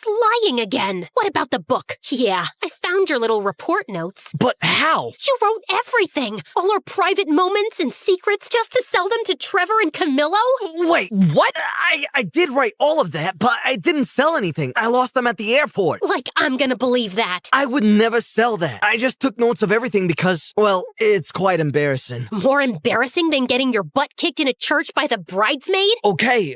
Speaker 1: lying again. What about the book? Yeah, I found your little report notes.
Speaker 16: But how?
Speaker 1: You wrote everything. All our private moments and secrets just to sell them to Trevor and Camillo?
Speaker 16: Wait, what? I did write all of that, but I didn't sell anything. I lost them at the airport.
Speaker 1: Like I'm gonna believe that.
Speaker 16: I would never sell that. I just took notes of everything because, well, it's quite embarrassing.
Speaker 1: More embarrassing than getting your butt kicked in a church by the bridesmaid?
Speaker 16: Okay.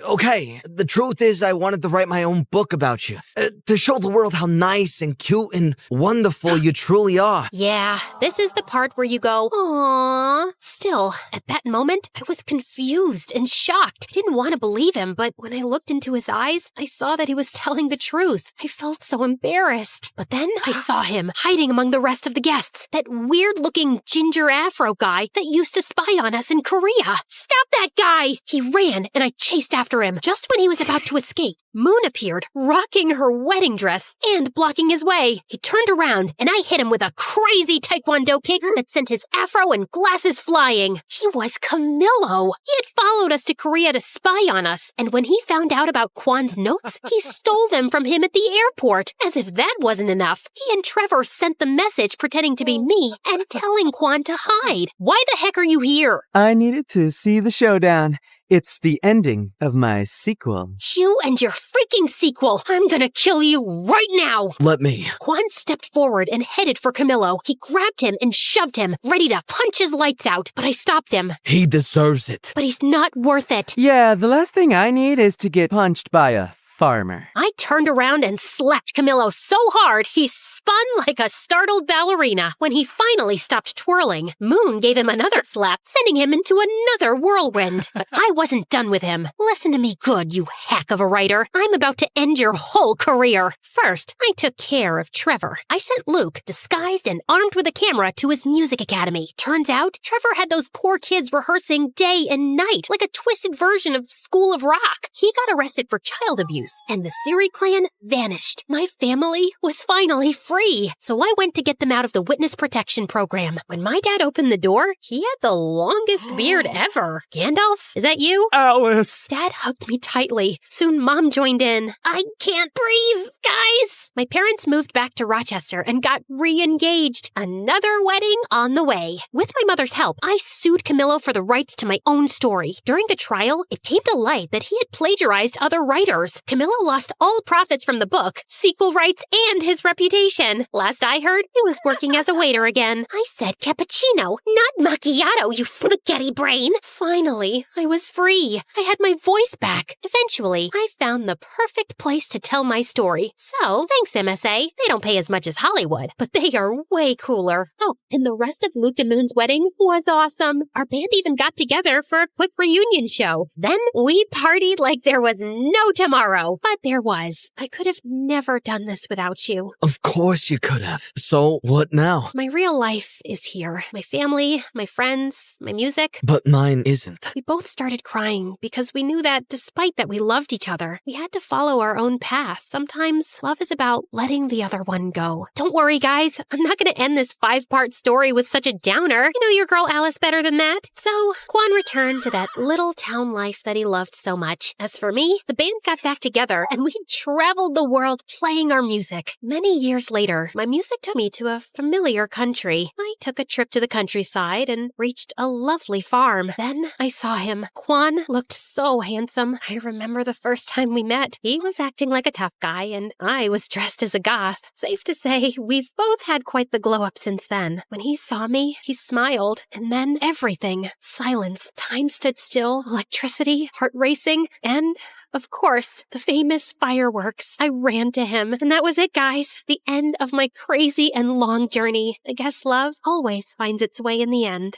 Speaker 16: The truth is I wanted to write my own book about you. To show the world how nice and cute and wonderful you truly are.
Speaker 1: Yeah, this is the part where you go, aww. Still, at that moment, I was confused and shocked. I didn't want to believe him, but when I looked into his eyes, I saw that he was telling the truth. I felt so embarrassed. But then I saw him hiding among the rest of the guests. That weird-looking ginger afro guy that used to spy on us in Korea. Stop that guy! He ran, and I chased after him. Just when he was about to escape, Moon appeared, rocking her wedding dress and blocking his way. He turned around, and I hit him with a crazy taekwondo kick that sent his afro and glasses flying. He was Camillo. He had followed us to Korea to spy on us, and when he found out about Kwan's notes, he stole them from him at the airport. As if that wasn't enough, he and Trevor sent the message pretending to be me and telling Kwan to hide. Why the heck are you here?
Speaker 15: I needed to see the showdown. It's the ending of my sequel.
Speaker 1: You and your freaking sequel. I'm gonna kill you right now.
Speaker 16: Let me.
Speaker 1: Kwan stepped forward and headed for Camillo. He grabbed him and shoved him, ready to punch his lights out, but I stopped him.
Speaker 16: He deserves it.
Speaker 1: But he's not worth it.
Speaker 15: Yeah, the last thing I need is to get punched by a farmer.
Speaker 1: I turned around and slapped Camillo so hard he spun like a startled ballerina. When he finally stopped twirling, Moon gave him another slap, sending him into another whirlwind. But I wasn't done with him. Listen to me good, you hack of a writer. I'm about to end your whole career. First, I took care of Trevor. I sent Luke, disguised and armed with a camera, to his music academy. Turns out, Trevor had those poor kids rehearsing day and night, like a twisted version of School of Rock. He got arrested for child abuse, and the Siri clan vanished. My family was finally free, so I went to get them out of the witness protection program. When my dad opened the door, he had the longest beard ever. Gandalf, is that you?
Speaker 15: Alice!
Speaker 1: Dad hugged me tightly. Soon Mom joined in. I can't breathe, guys! My parents moved back to Rochester and got re-engaged. Another wedding on the way. With my mother's help, I sued Camillo for the rights to my own story. During the trial, it came to light that he had plagiarized other writers. Camillo lost all profits from the book, sequel rights, and his reputation. Last I heard, he was working as a waiter again. I said cappuccino, not macchiato, you spaghetti brain. Finally, I was free. I had my voice back. Eventually, I found the perfect place to tell my story. So, thanks MSA. They don't pay as much as Hollywood, but they are way cooler. Oh, and the rest of Luke and Moon's wedding was awesome. Our band even got together for a quick reunion show. Then we partied like there was no tomorrow. But there was. I could have never done this without you.
Speaker 16: Of course you could have. So, what now?
Speaker 1: My real life is here. My family, my friends, my music.
Speaker 16: But mine isn't.
Speaker 1: We both started crying because we knew that despite that we loved each other, we had to follow our own path. Sometimes love is about letting the other one go. Don't worry, guys. I'm not going to end this 5-part story with such a downer. You know your girl Alice better than that. So, Kwan returned to that little town life that he loved so much. As for me, the band got back together and we traveled the world playing our music. Many years later, my music took me to a familiar country. I took a trip to the countryside and reached a lovely farm. Then I saw him. Kwan looked so handsome. I remember the first time we met. He was acting like a tough guy and I was dressed as a goth. Safe to say, we've both had quite the glow up since then. When he saw me, he smiled. And then everything. Silence. Time stood still. Electricity. Heart racing. And of course, the famous fireworks. I ran to him, and that was it, guys. The end of my crazy and long journey. I guess love always finds its way in the end.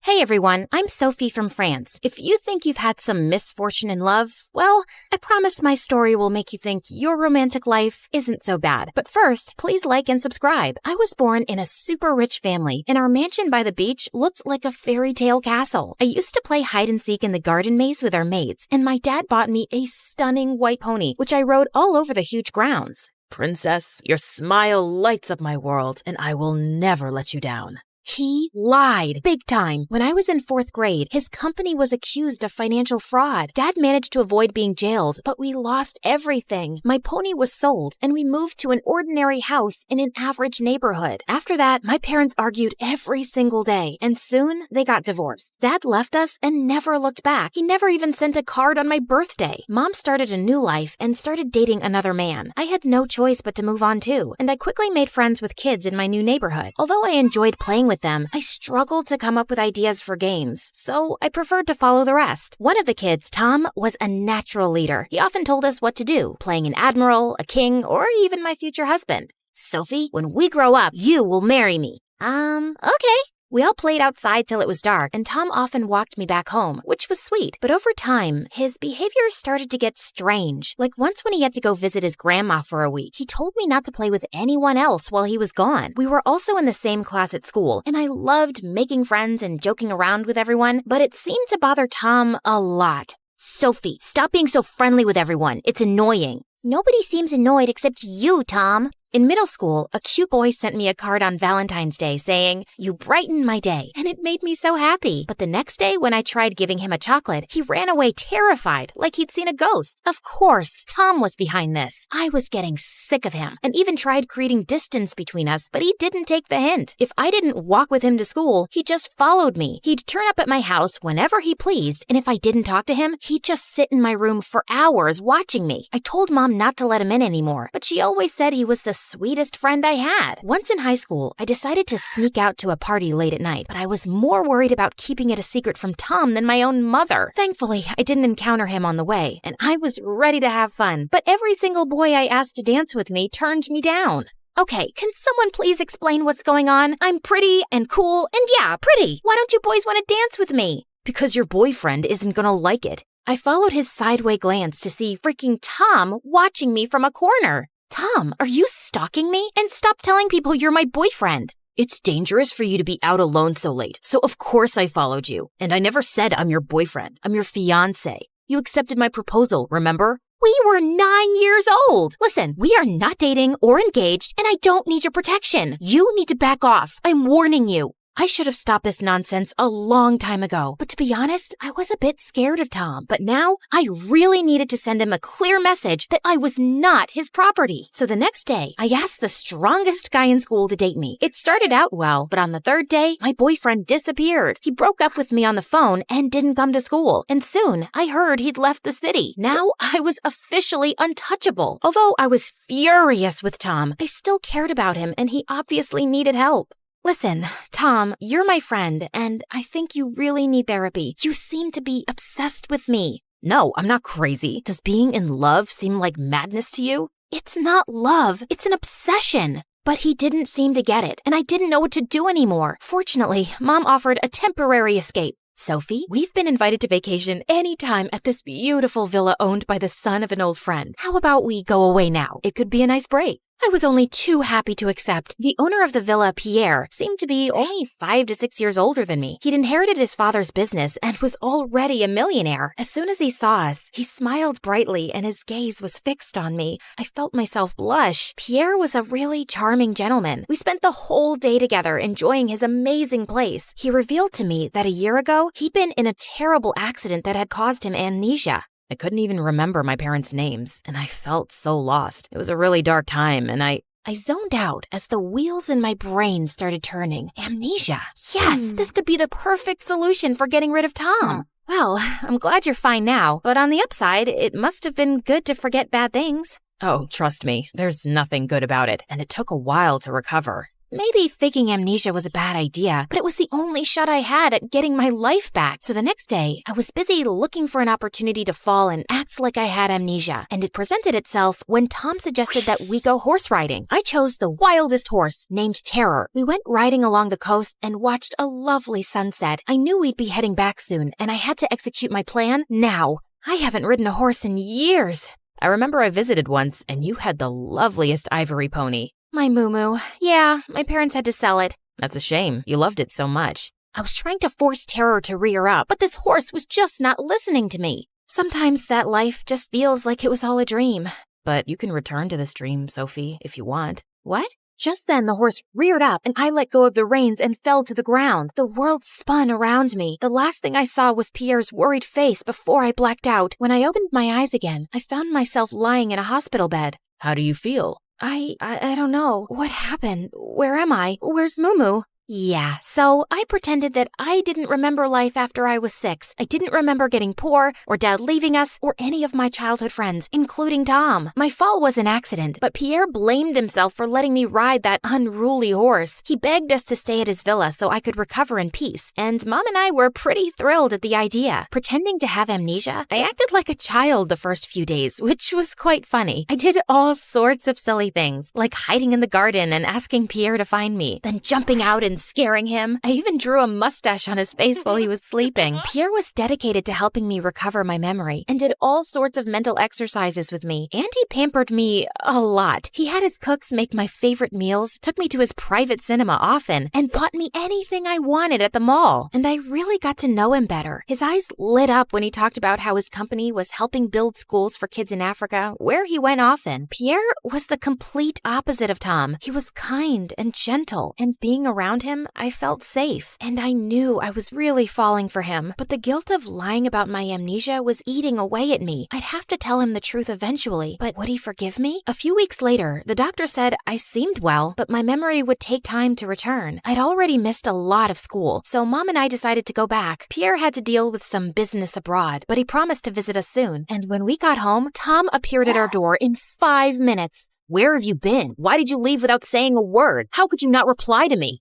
Speaker 2: Hey everyone, I'm Sophie from France. If you think you've had some misfortune in love, well, I promise my story will make you think your romantic life isn't so bad. But first, please like and subscribe. I was born in a super rich family, and our mansion by the beach looked like a fairy tale castle. I used to play hide and seek in the garden maze with our maids, and my dad bought me a stunning white pony, which I rode all over the huge grounds. Princess, your smile lights up my world, and I will never let you down. He lied big time. When I was in 4th grade, his company was accused of financial fraud. Dad managed to avoid being jailed, but we lost everything. My pony was sold, and we moved to an ordinary house in an average neighborhood. After that, my parents argued every single day, and soon they got divorced. Dad left us and never looked back. He never even sent a card on my birthday. Mom started a new life and started dating another man. I had no choice but to move on too, and I quickly made friends with kids in my new neighborhood. Although I enjoyed playing with them, I struggled to come up with ideas for games, so I preferred to follow the rest. One of the kids, Tom, was a natural leader. He often told us what to do, playing an admiral, a king, or even my future husband. Sophie, when we grow up, you will marry me. Okay.
Speaker 1: We all played outside till it was dark, and Tom often walked me back home, which was sweet. But over time, his behavior started to get strange. Like once when he had to go visit his grandma for a week, he told me not to play with anyone else while he was gone. We were also in the same class at school, and I loved making friends and joking around with everyone, but it seemed to bother Tom a lot. Sophie, stop being so friendly with everyone. It's annoying.
Speaker 7: Nobody seems annoyed except you, Tom.
Speaker 1: In middle school, a cute boy sent me a card on Valentine's Day saying, "You brighten my day," and it made me so happy. But the next day, when I tried giving him a chocolate, he ran away terrified, like he'd seen a ghost. Of course, Tom was behind this. I was getting sick of him, and even tried creating distance between us, but he didn't take the hint. If I didn't walk with him to school, he just followed me. He'd turn up at my house whenever he pleased, and if I didn't talk to him, he'd just sit in my room for hours watching me. I told Mom not to let him in anymore, but she always said he was the sweetest friend I had. Once in high school, I decided to sneak out to a party late at night, but I was more worried about keeping it a secret from Tom than my own mother. Thankfully, I didn't encounter him on the way, and I was ready to have fun, but every single boy I asked to dance with me turned me down. Okay, can someone please explain what's going on? I'm pretty and cool and yeah, pretty. Why don't you boys want to dance with me? Because your boyfriend isn't gonna like it. I followed his sideway glance to see freaking Tom watching me from a corner. Tom, are you stalking me? And stop telling people you're my boyfriend. It's dangerous for you to be out alone so late, so of course I followed you. And I never said I'm your boyfriend. I'm your fiancé. You accepted my proposal, remember? We were 9 years old. Listen, we are not dating or engaged, and I don't need your protection. You need to back off. I'm warning you. I should have stopped this nonsense a long time ago, but to be honest, I was a bit scared of Tom. But now, I really needed to send him a clear message that I was not his property. So the next day, I asked the strongest guy in school to date me. It started out well, but on the third day, my boyfriend disappeared. He broke up with me on the phone and didn't come to school. And soon, I heard he'd left the city. Now, I was officially untouchable. Although I was furious with Tom, I still cared about him, and he obviously needed help. Listen, Tom, you're my friend, and I think you really need therapy. You seem to be obsessed with me. No, I'm not crazy. Does being in love seem like madness to you? It's not love, it's an obsession. But he didn't seem to get it, and I didn't know what to do anymore. Fortunately, Mom offered a temporary escape. Sophie, we've been invited to vacation anytime at this beautiful villa owned by the son of an old friend. How about we go away now? It could be a nice break. I was only too happy to accept. The owner of the villa, Pierre, seemed to be only 5 to 6 years older than me. He'd inherited his father's business and was already a millionaire. As soon as he saw us, he smiled brightly and his gaze was fixed on me. I felt myself blush. Pierre was a really charming gentleman. We spent the whole day together enjoying his amazing place. He revealed to me that a year ago, he'd been in a terrible accident that had caused him amnesia. I couldn't even remember my parents' names, and I felt so lost. It was a really dark time, and I zoned out as the wheels in my brain started turning. Amnesia. Yes, this could be the perfect solution for getting rid of Tom. Well, I'm glad you're fine now, but on the upside, it must have been good to forget bad things. Oh, trust me, there's nothing good about it, and it took a while to recover. Maybe faking amnesia was a bad idea, but it was the only shot I had at getting my life back. So the next day, I was busy looking for an opportunity to fall and act like I had amnesia. And it presented itself when Tom suggested that we go horse riding. I chose the wildest horse, named Terror. We went riding along the coast and watched a lovely sunset. I knew we'd be heading back soon, and I had to execute my plan now. I haven't ridden a horse in years. I remember I visited once, and you had the loveliest ivory pony. My moo-moo. Yeah, my parents had to sell it. That's a shame. You loved it so much. I was trying to force Terror to rear up, but this horse was just not listening to me. Sometimes that life just feels like it was all a dream. But you can return to this dream, Sophie, if you want. What? Just then, the horse reared up, and I let go of the reins and fell to the ground. The world spun around me. The last thing I saw was Pierre's worried face before I blacked out. When I opened my eyes again, I found myself lying in a hospital bed. How do you feel? I don't know. What happened? Where am I? Where's Moo? Yeah, so I pretended that I didn't remember life after I was 6. I didn't remember getting poor, or Dad leaving us, or any of my childhood friends, including Tom. My fall was an accident, but Pierre blamed himself for letting me ride that unruly horse. He begged us to stay at his villa so I could recover in peace, and Mom and I were pretty thrilled at the idea. Pretending to have amnesia, I acted like a child the first few days, which was quite funny. I did all sorts of silly things, like hiding in the garden and asking Pierre to find me, then jumping out and scaring him. I even drew a mustache on his face while he was sleeping. Pierre was dedicated to helping me recover my memory and did all sorts of mental exercises with me, and he pampered me a lot. He had his cooks make my favorite meals, took me to his private cinema often, and bought me anything I wanted at the mall. And I really got to know him better. His eyes lit up when he talked about how his company was helping build schools for kids in Africa, where he went often. Pierre was the complete opposite of Tom. He was kind and gentle, and being around him, I felt safe. And I knew I was really falling for him, but the guilt of lying about my amnesia was eating away at me. I'd have to tell him the truth eventually, but would he forgive me? A few weeks later, the doctor said I seemed well, but my memory would take time to return. I'd already missed a lot of school, so Mom and I decided to go back. Pierre had to deal with some business abroad, but he promised to visit us soon. And when we got home, Tom appeared at our door in 5 minutes.
Speaker 2: Where have you been? Why did you leave without saying a word? How could you not reply to me?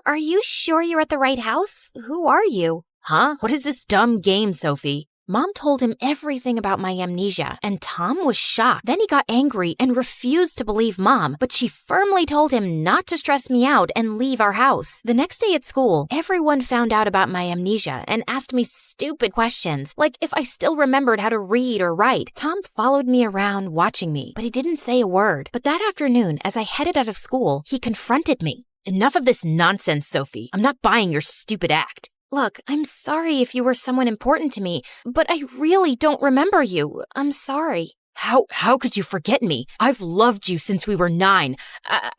Speaker 1: Are you sure you're at the right house? Who are you?
Speaker 2: Huh? What is this dumb game, Sophie?
Speaker 1: Mom told him everything about my amnesia, and Tom was shocked. Then he got angry and refused to believe Mom, but she firmly told him not to stress me out and leave our house. The next day at school, everyone found out about my amnesia and asked me stupid questions, like if I still remembered how to read or write. Tom followed me around watching me, but he didn't say a word. But that afternoon, as I headed out of school, he confronted me.
Speaker 2: Enough of this nonsense, Sophie. I'm not buying your stupid act.
Speaker 1: Look, I'm sorry if you were someone important to me, but I really don't remember you. I'm sorry.
Speaker 2: How could you forget me? I've loved you since we were 9.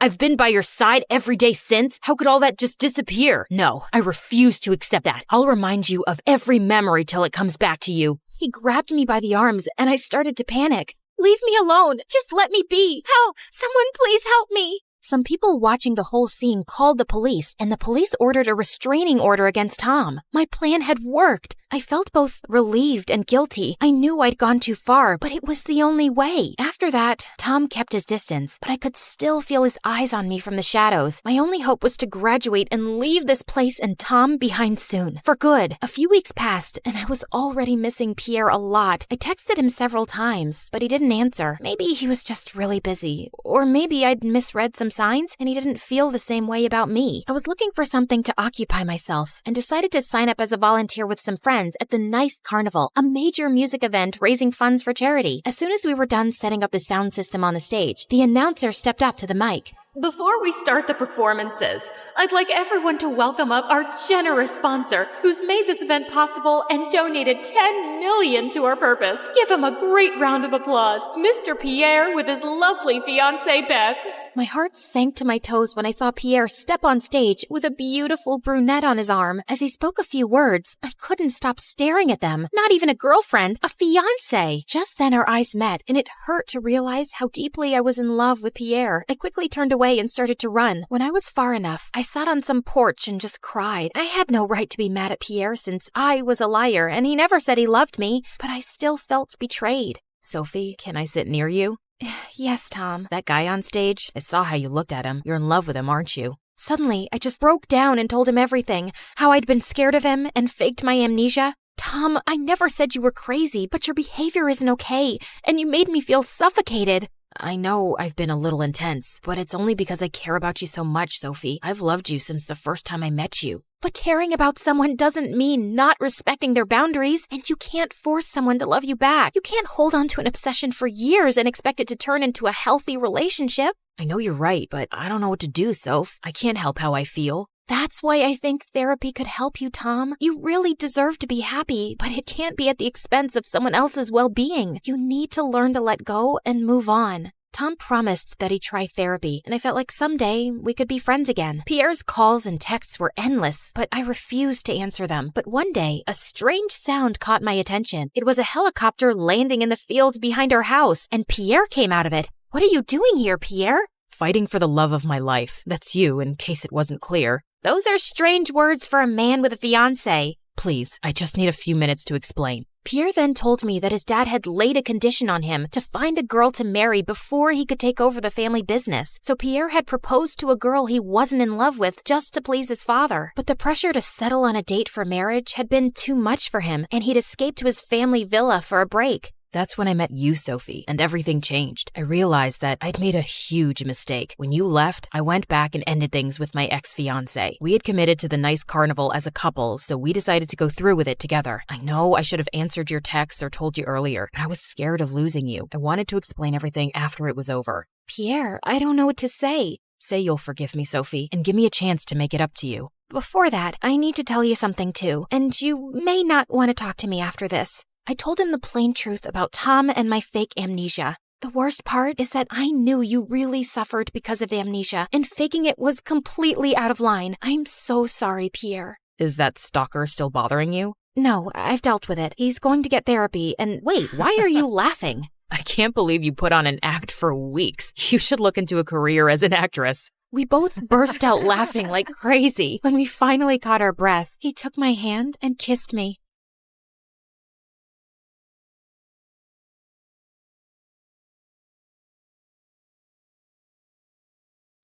Speaker 2: I've been by your side every day since. How could all that just disappear? No, I refuse to accept that. I'll remind you of every memory till it comes back to you.
Speaker 1: He grabbed me by the arms and I started to panic. Leave me alone. Just let me be. Help! Someone please help me. Some people watching the whole scene called the police, and the police ordered a restraining order against Tom. My plan had worked. I felt both relieved and guilty. I knew I'd gone too far, but it was the only way. After that, Tom kept his distance, but I could still feel his eyes on me from the shadows. My only hope was to graduate and leave this place and Tom behind soon. For good. A few weeks passed, and I was already missing Pierre a lot. I texted him several times, but he didn't answer. Maybe he was just really busy, or maybe I'd misread some signs and he didn't feel the same way about me. I was looking for something to occupy myself and decided to sign up as a volunteer with some friends at the Nice Carnival, a major music event raising funds for charity. As soon as we were done setting up the sound system on the stage, the announcer stepped up to the mic.
Speaker 12: Before we start the performances, I'd like everyone to welcome up our generous sponsor who's made this event possible and donated $10 million to our purpose. Give him a great round of applause. Mr. Pierre with his lovely fiancée, Beth.
Speaker 1: My heart sank to my toes when I saw Pierre step on stage with a beautiful brunette on his arm. As he spoke a few words, I couldn't stop staring at them. Not even a girlfriend, a fiancé. Just then our eyes met, and it hurt to realize how deeply I was in love with Pierre. I quickly turned away and started to run. When I was far enough, I sat on some porch and just cried. I had no right to be mad at Pierre since I was a liar, and he never said he loved me, but I still felt betrayed.
Speaker 2: Sophie, can I sit near you?
Speaker 1: Yes, Tom.
Speaker 2: That guy on stage? I saw how you looked at him. You're in love with him, aren't you?
Speaker 1: Suddenly, I just broke down and told him everything. How I'd been scared of him and faked my amnesia. Tom, I never said you were crazy, but your behavior isn't okay, and you made me feel suffocated.
Speaker 2: I know I've been a little intense, but it's only because I care about you so much, Sophie. I've loved you since the first time I met you.
Speaker 1: But caring about someone doesn't mean not respecting their boundaries, and you can't force someone to love you back. You can't hold on to an obsession for years and expect it to turn into a healthy relationship.
Speaker 2: I know you're right, but I don't know what to do, Soph. I can't help how I feel.
Speaker 1: That's why I think therapy could help you, Tom. You really deserve to be happy, but it can't be at the expense of someone else's well-being. You need to learn to let go and move on. Tom promised that he'd try therapy, and I felt like someday we could be friends again. Pierre's calls and texts were endless, but I refused to answer them. But one day, a strange sound caught my attention. It was a helicopter landing in the field behind our house, and Pierre came out of it. What are you doing here, Pierre?
Speaker 2: Fighting for the love of my life. That's you, in case it wasn't clear.
Speaker 1: Those are strange words for a man with a fiancée.
Speaker 2: Please, I just need a few minutes to explain.
Speaker 1: Pierre then told me that his dad had laid a condition on him to find a girl to marry before he could take over the family business. So Pierre had proposed to a girl he wasn't in love with just to please his father. But the pressure to settle on a date for marriage had been too much for him, and he'd escaped to his family villa for a break.
Speaker 2: That's when I met you, Sophie, and everything changed. I realized that I'd made a huge mistake. When you left, I went back and ended things with my ex-fiancé. We had committed to the nice carnival as a couple, so we decided to go through with it together. I know I should have answered your texts or told you earlier, but I was scared of losing you. I wanted to explain everything after it was over.
Speaker 1: Pierre, I don't know what to say.
Speaker 2: Say you'll forgive me, Sophie, and give me a chance to make it up to you.
Speaker 1: Before that, I need to tell you something too, and you may not want to talk to me after this. I told him the plain truth about Tom and my fake amnesia. The worst part is that I knew you really suffered because of amnesia, and faking it was completely out of line. I'm so sorry, Pierre.
Speaker 2: Is that stalker still bothering you?
Speaker 1: No, I've dealt with it. He's going to get therapy, and wait, why are you laughing?
Speaker 2: I can't believe you put on an act for weeks. You should look into a career as an actress.
Speaker 1: We both burst out laughing like crazy. When we finally caught our breath, he took my hand and kissed me.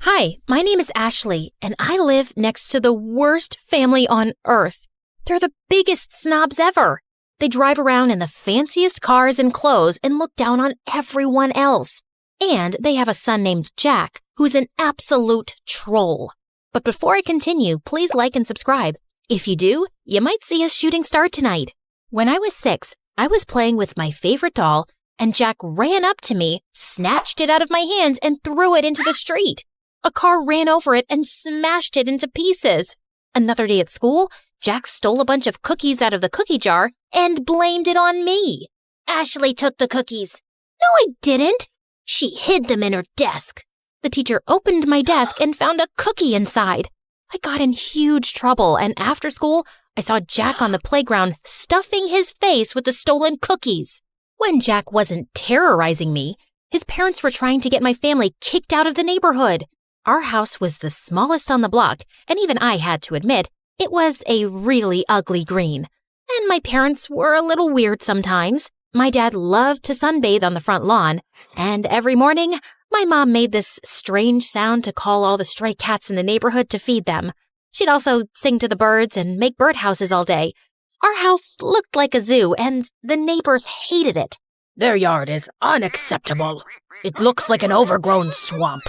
Speaker 1: Hi, my name is Ashley, and I live next to the worst family on earth. They're the biggest snobs ever. They drive around in the fanciest cars and clothes and look down on everyone else. And they have a son named Jack, who's an absolute troll. But before I continue, please like and subscribe. If you do, you might see a shooting star tonight. When I was 6, I was playing with my favorite doll, and Jack ran up to me, snatched it out of my hands, and threw it into the street. A car ran over it and smashed it into pieces. Another day at school, Jack stole a bunch of cookies out of the cookie jar and blamed it on me. Ashley took the cookies. No, I didn't. She hid them in her desk. The teacher opened my desk and found a cookie inside. I got in huge trouble, and after school, I saw Jack on the playground stuffing his face with the stolen cookies. When Jack wasn't terrorizing me, his parents were trying to get my family kicked out of the neighborhood. Our house was the smallest on the block, and even I had to admit, it was a really ugly green. And my parents were a little weird sometimes. My dad loved to sunbathe on the front lawn, and every morning, my mom made this strange sound to call all the stray cats in the neighborhood to feed them. She'd also sing to the birds and make birdhouses all day. Our house looked like a zoo, and the neighbors hated it.
Speaker 14: Their yard is unacceptable. It looks like an overgrown swamp.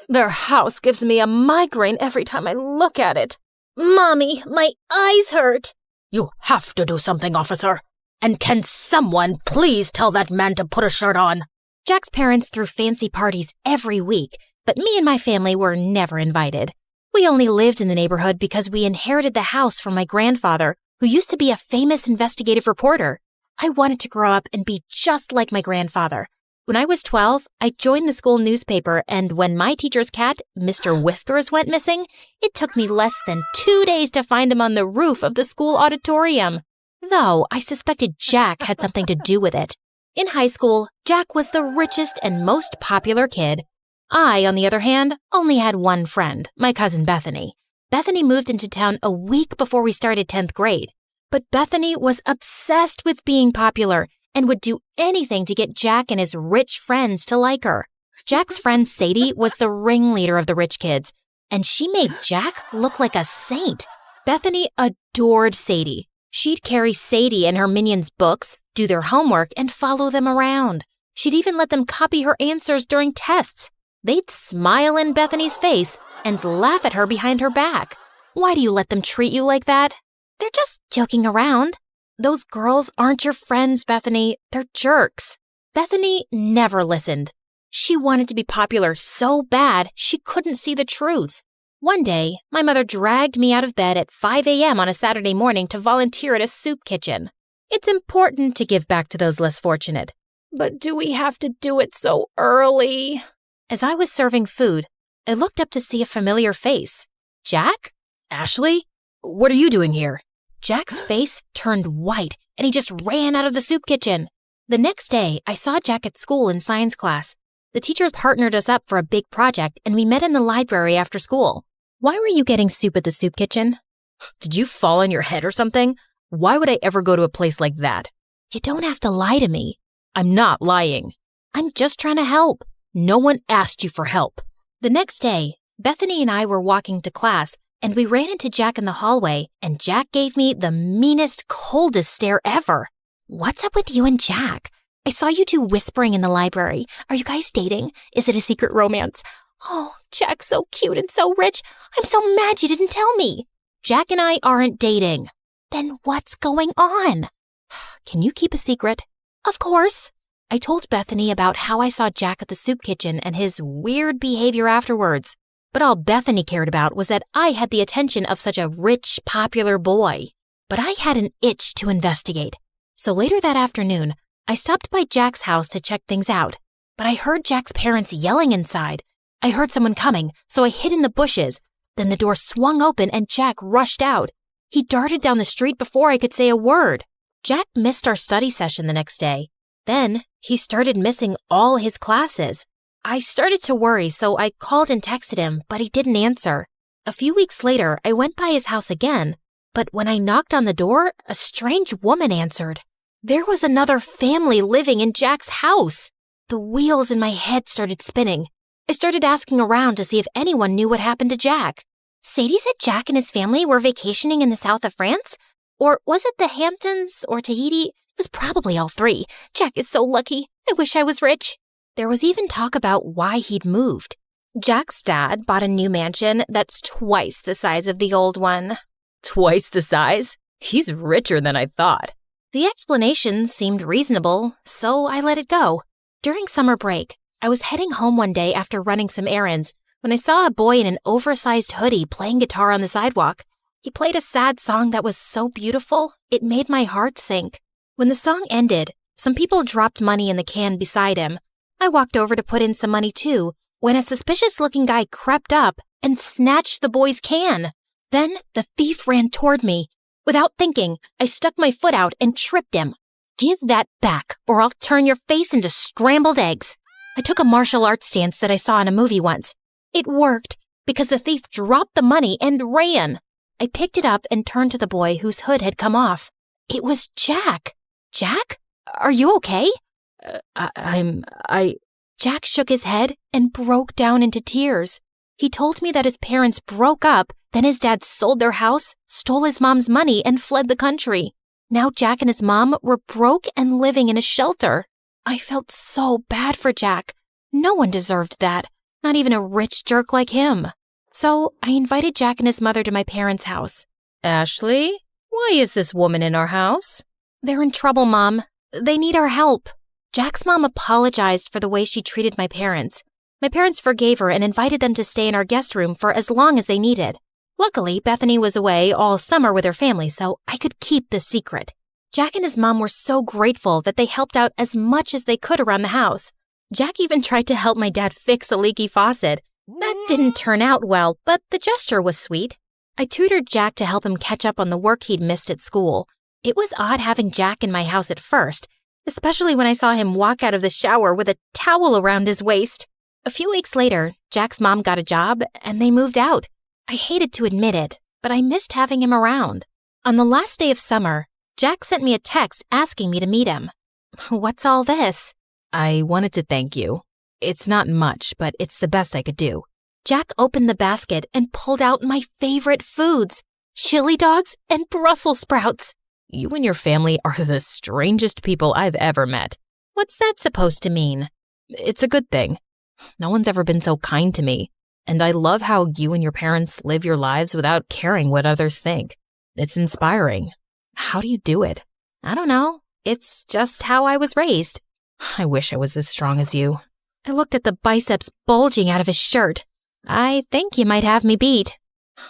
Speaker 1: Their house gives me a migraine every time I look at it. Mommy, my eyes hurt.
Speaker 14: You have to do something, officer. And can someone please tell that man to put a shirt on?
Speaker 1: Jack's parents threw fancy parties every week, but me and my family were never invited. We only lived in the neighborhood because we inherited the house from my grandfather, who used to be a famous investigative reporter. I wanted to grow up and be just like my grandfather. When I was 12, I joined the school newspaper, and when my teacher's cat, Mr. Whiskers, went missing, it took me less than 2 days to find him on the roof of the school auditorium. Though I suspected Jack had something to do with it. In high school, Jack was the richest and most popular kid. I, on the other hand, only had one friend, my cousin Bethany. Bethany moved into town a week before we started 10th grade. But Bethany was obsessed with being popular and would do anything to get Jack and his rich friends to like her. Jack's friend Sadie was the ringleader of the rich kids, and she made Jack look like a saint. Bethany adored Sadie. She'd carry Sadie and her minions' books, do their homework, and follow them around. She'd even let them copy her answers during tests. They'd smile in Bethany's face and laugh at her behind her back. Why do you let them treat you like that? They're just joking around. Those girls aren't your friends, Bethany. They're jerks. Bethany never listened. She wanted to be popular so bad she couldn't see the truth. One day, my mother dragged me out of bed at 5 a.m. on a Saturday morning to volunteer at a soup kitchen. It's important to give back to those less fortunate. But do we have to do it so early? As I was serving food, I looked up to see a familiar face. Jack?
Speaker 14: Ashley? What are you doing here?
Speaker 1: Jack's face turned white, and he just ran out of the soup kitchen. The next day, I saw Jack at school in science class. The teacher partnered us up for a big project, and we met in the library after school. Why were you getting soup at the soup kitchen?
Speaker 2: Did you fall on your head or something? Why would I ever go to a place like that?
Speaker 1: You don't have to lie to me.
Speaker 2: I'm not lying.
Speaker 1: I'm just trying to help.
Speaker 14: No one asked you for help.
Speaker 1: The next day, Bethany and I were walking to class, and we ran into Jack in the hallway, and Jack gave me the meanest, coldest stare ever. What's up with you and Jack?
Speaker 17: I saw you two whispering in the library. Are you guys dating? Is it a secret romance? Oh, Jack's so cute and so rich. I'm so mad you didn't tell me.
Speaker 1: Jack and I aren't dating.
Speaker 17: Then what's going on?
Speaker 1: Can you keep a secret?
Speaker 17: Of course.
Speaker 1: I told Bethany about how I saw Jack at the soup kitchen and his weird behavior afterwards. But all Bethany cared about was that I had the attention of such a rich, popular boy. But I had an itch to investigate. So later that afternoon, I stopped by Jack's house to check things out. But I heard Jack's parents yelling inside. I heard someone coming, so I hid in the bushes. Then the door swung open and Jack rushed out. He darted down the street before I could say a word. Jack missed our study session the next day. Then he started missing all his classes. I started to worry, so I called and texted him, but he didn't answer. A few weeks later, I went by his house again, but when I knocked on the door, a strange woman answered. There was another family living in Jack's house. The wheels in my head started spinning. I started asking around to see if anyone knew what happened to Jack.
Speaker 17: Sadie said Jack and his family were vacationing in the south of France? Or was it the Hamptons or Tahiti? It was probably all three. Jack is so lucky. I wish I was rich.
Speaker 1: There was even talk about why he'd moved. Jack's dad bought a new mansion that's twice the size of the old one.
Speaker 2: Twice the size? He's richer than I thought.
Speaker 1: The explanation seemed reasonable, so I let it go. During summer break, I was heading home one day after running some errands when I saw a boy in an oversized hoodie playing guitar on the sidewalk. He played a sad song that was so beautiful, it made my heart sink. When the song ended, some people dropped money in the can beside him. I walked over to put in some money too, when a suspicious-looking guy crept up and snatched the boy's can. Then the thief ran toward me. Without thinking, I stuck my foot out and tripped him. Give that back, or I'll turn your face into scrambled eggs. I took a martial arts stance that I saw in a movie once. It worked because the thief dropped the money and ran. I picked it up and turned to the boy whose hood had come off. It was Jack. Jack? Are you okay? Jack shook his head and broke down into tears. He told me that his parents broke up, then his dad sold their house, stole his mom's money, and fled the country. Now Jack and his mom were broke and living in a shelter. I felt so bad for Jack. No one deserved that, not even a rich jerk like him. So I invited Jack and his mother to my parents' house.
Speaker 2: Ashley, why is this woman in our house?
Speaker 1: They're in trouble, Mom. They need our help. Jack's mom apologized for the way she treated my parents. My parents forgave her and invited them to stay in our guest room for as long as they needed. Luckily, Bethany was away all summer with her family, so I could keep the secret. Jack and his mom were so grateful that they helped out as much as they could around the house. Jack even tried to help my dad fix a leaky faucet. That didn't turn out well, but the gesture was sweet. I tutored Jack to help him catch up on the work he'd missed at school. It was odd having Jack in my house at first, especially when I saw him walk out of the shower with a towel around his waist. A few weeks later, Jack's mom got a job and they moved out. I hated to admit it, but I missed having him around. On the last day of summer, Jack sent me a text asking me to meet him. What's all this?
Speaker 2: I wanted to thank you. It's not much, but it's the best I could do.
Speaker 1: Jack opened the basket and pulled out my favorite foods, chili dogs and Brussels sprouts.
Speaker 2: You and your family are the strangest people I've ever met.
Speaker 1: What's that supposed to mean?
Speaker 2: It's a good thing. No one's ever been so kind to me, and I love how you and your parents live your lives without caring what others think. It's inspiring. How do you do it?
Speaker 1: I don't know. It's just how I was raised.
Speaker 2: I wish I was as strong as you.
Speaker 1: I looked at the biceps bulging out of his shirt. I think you might have me beat.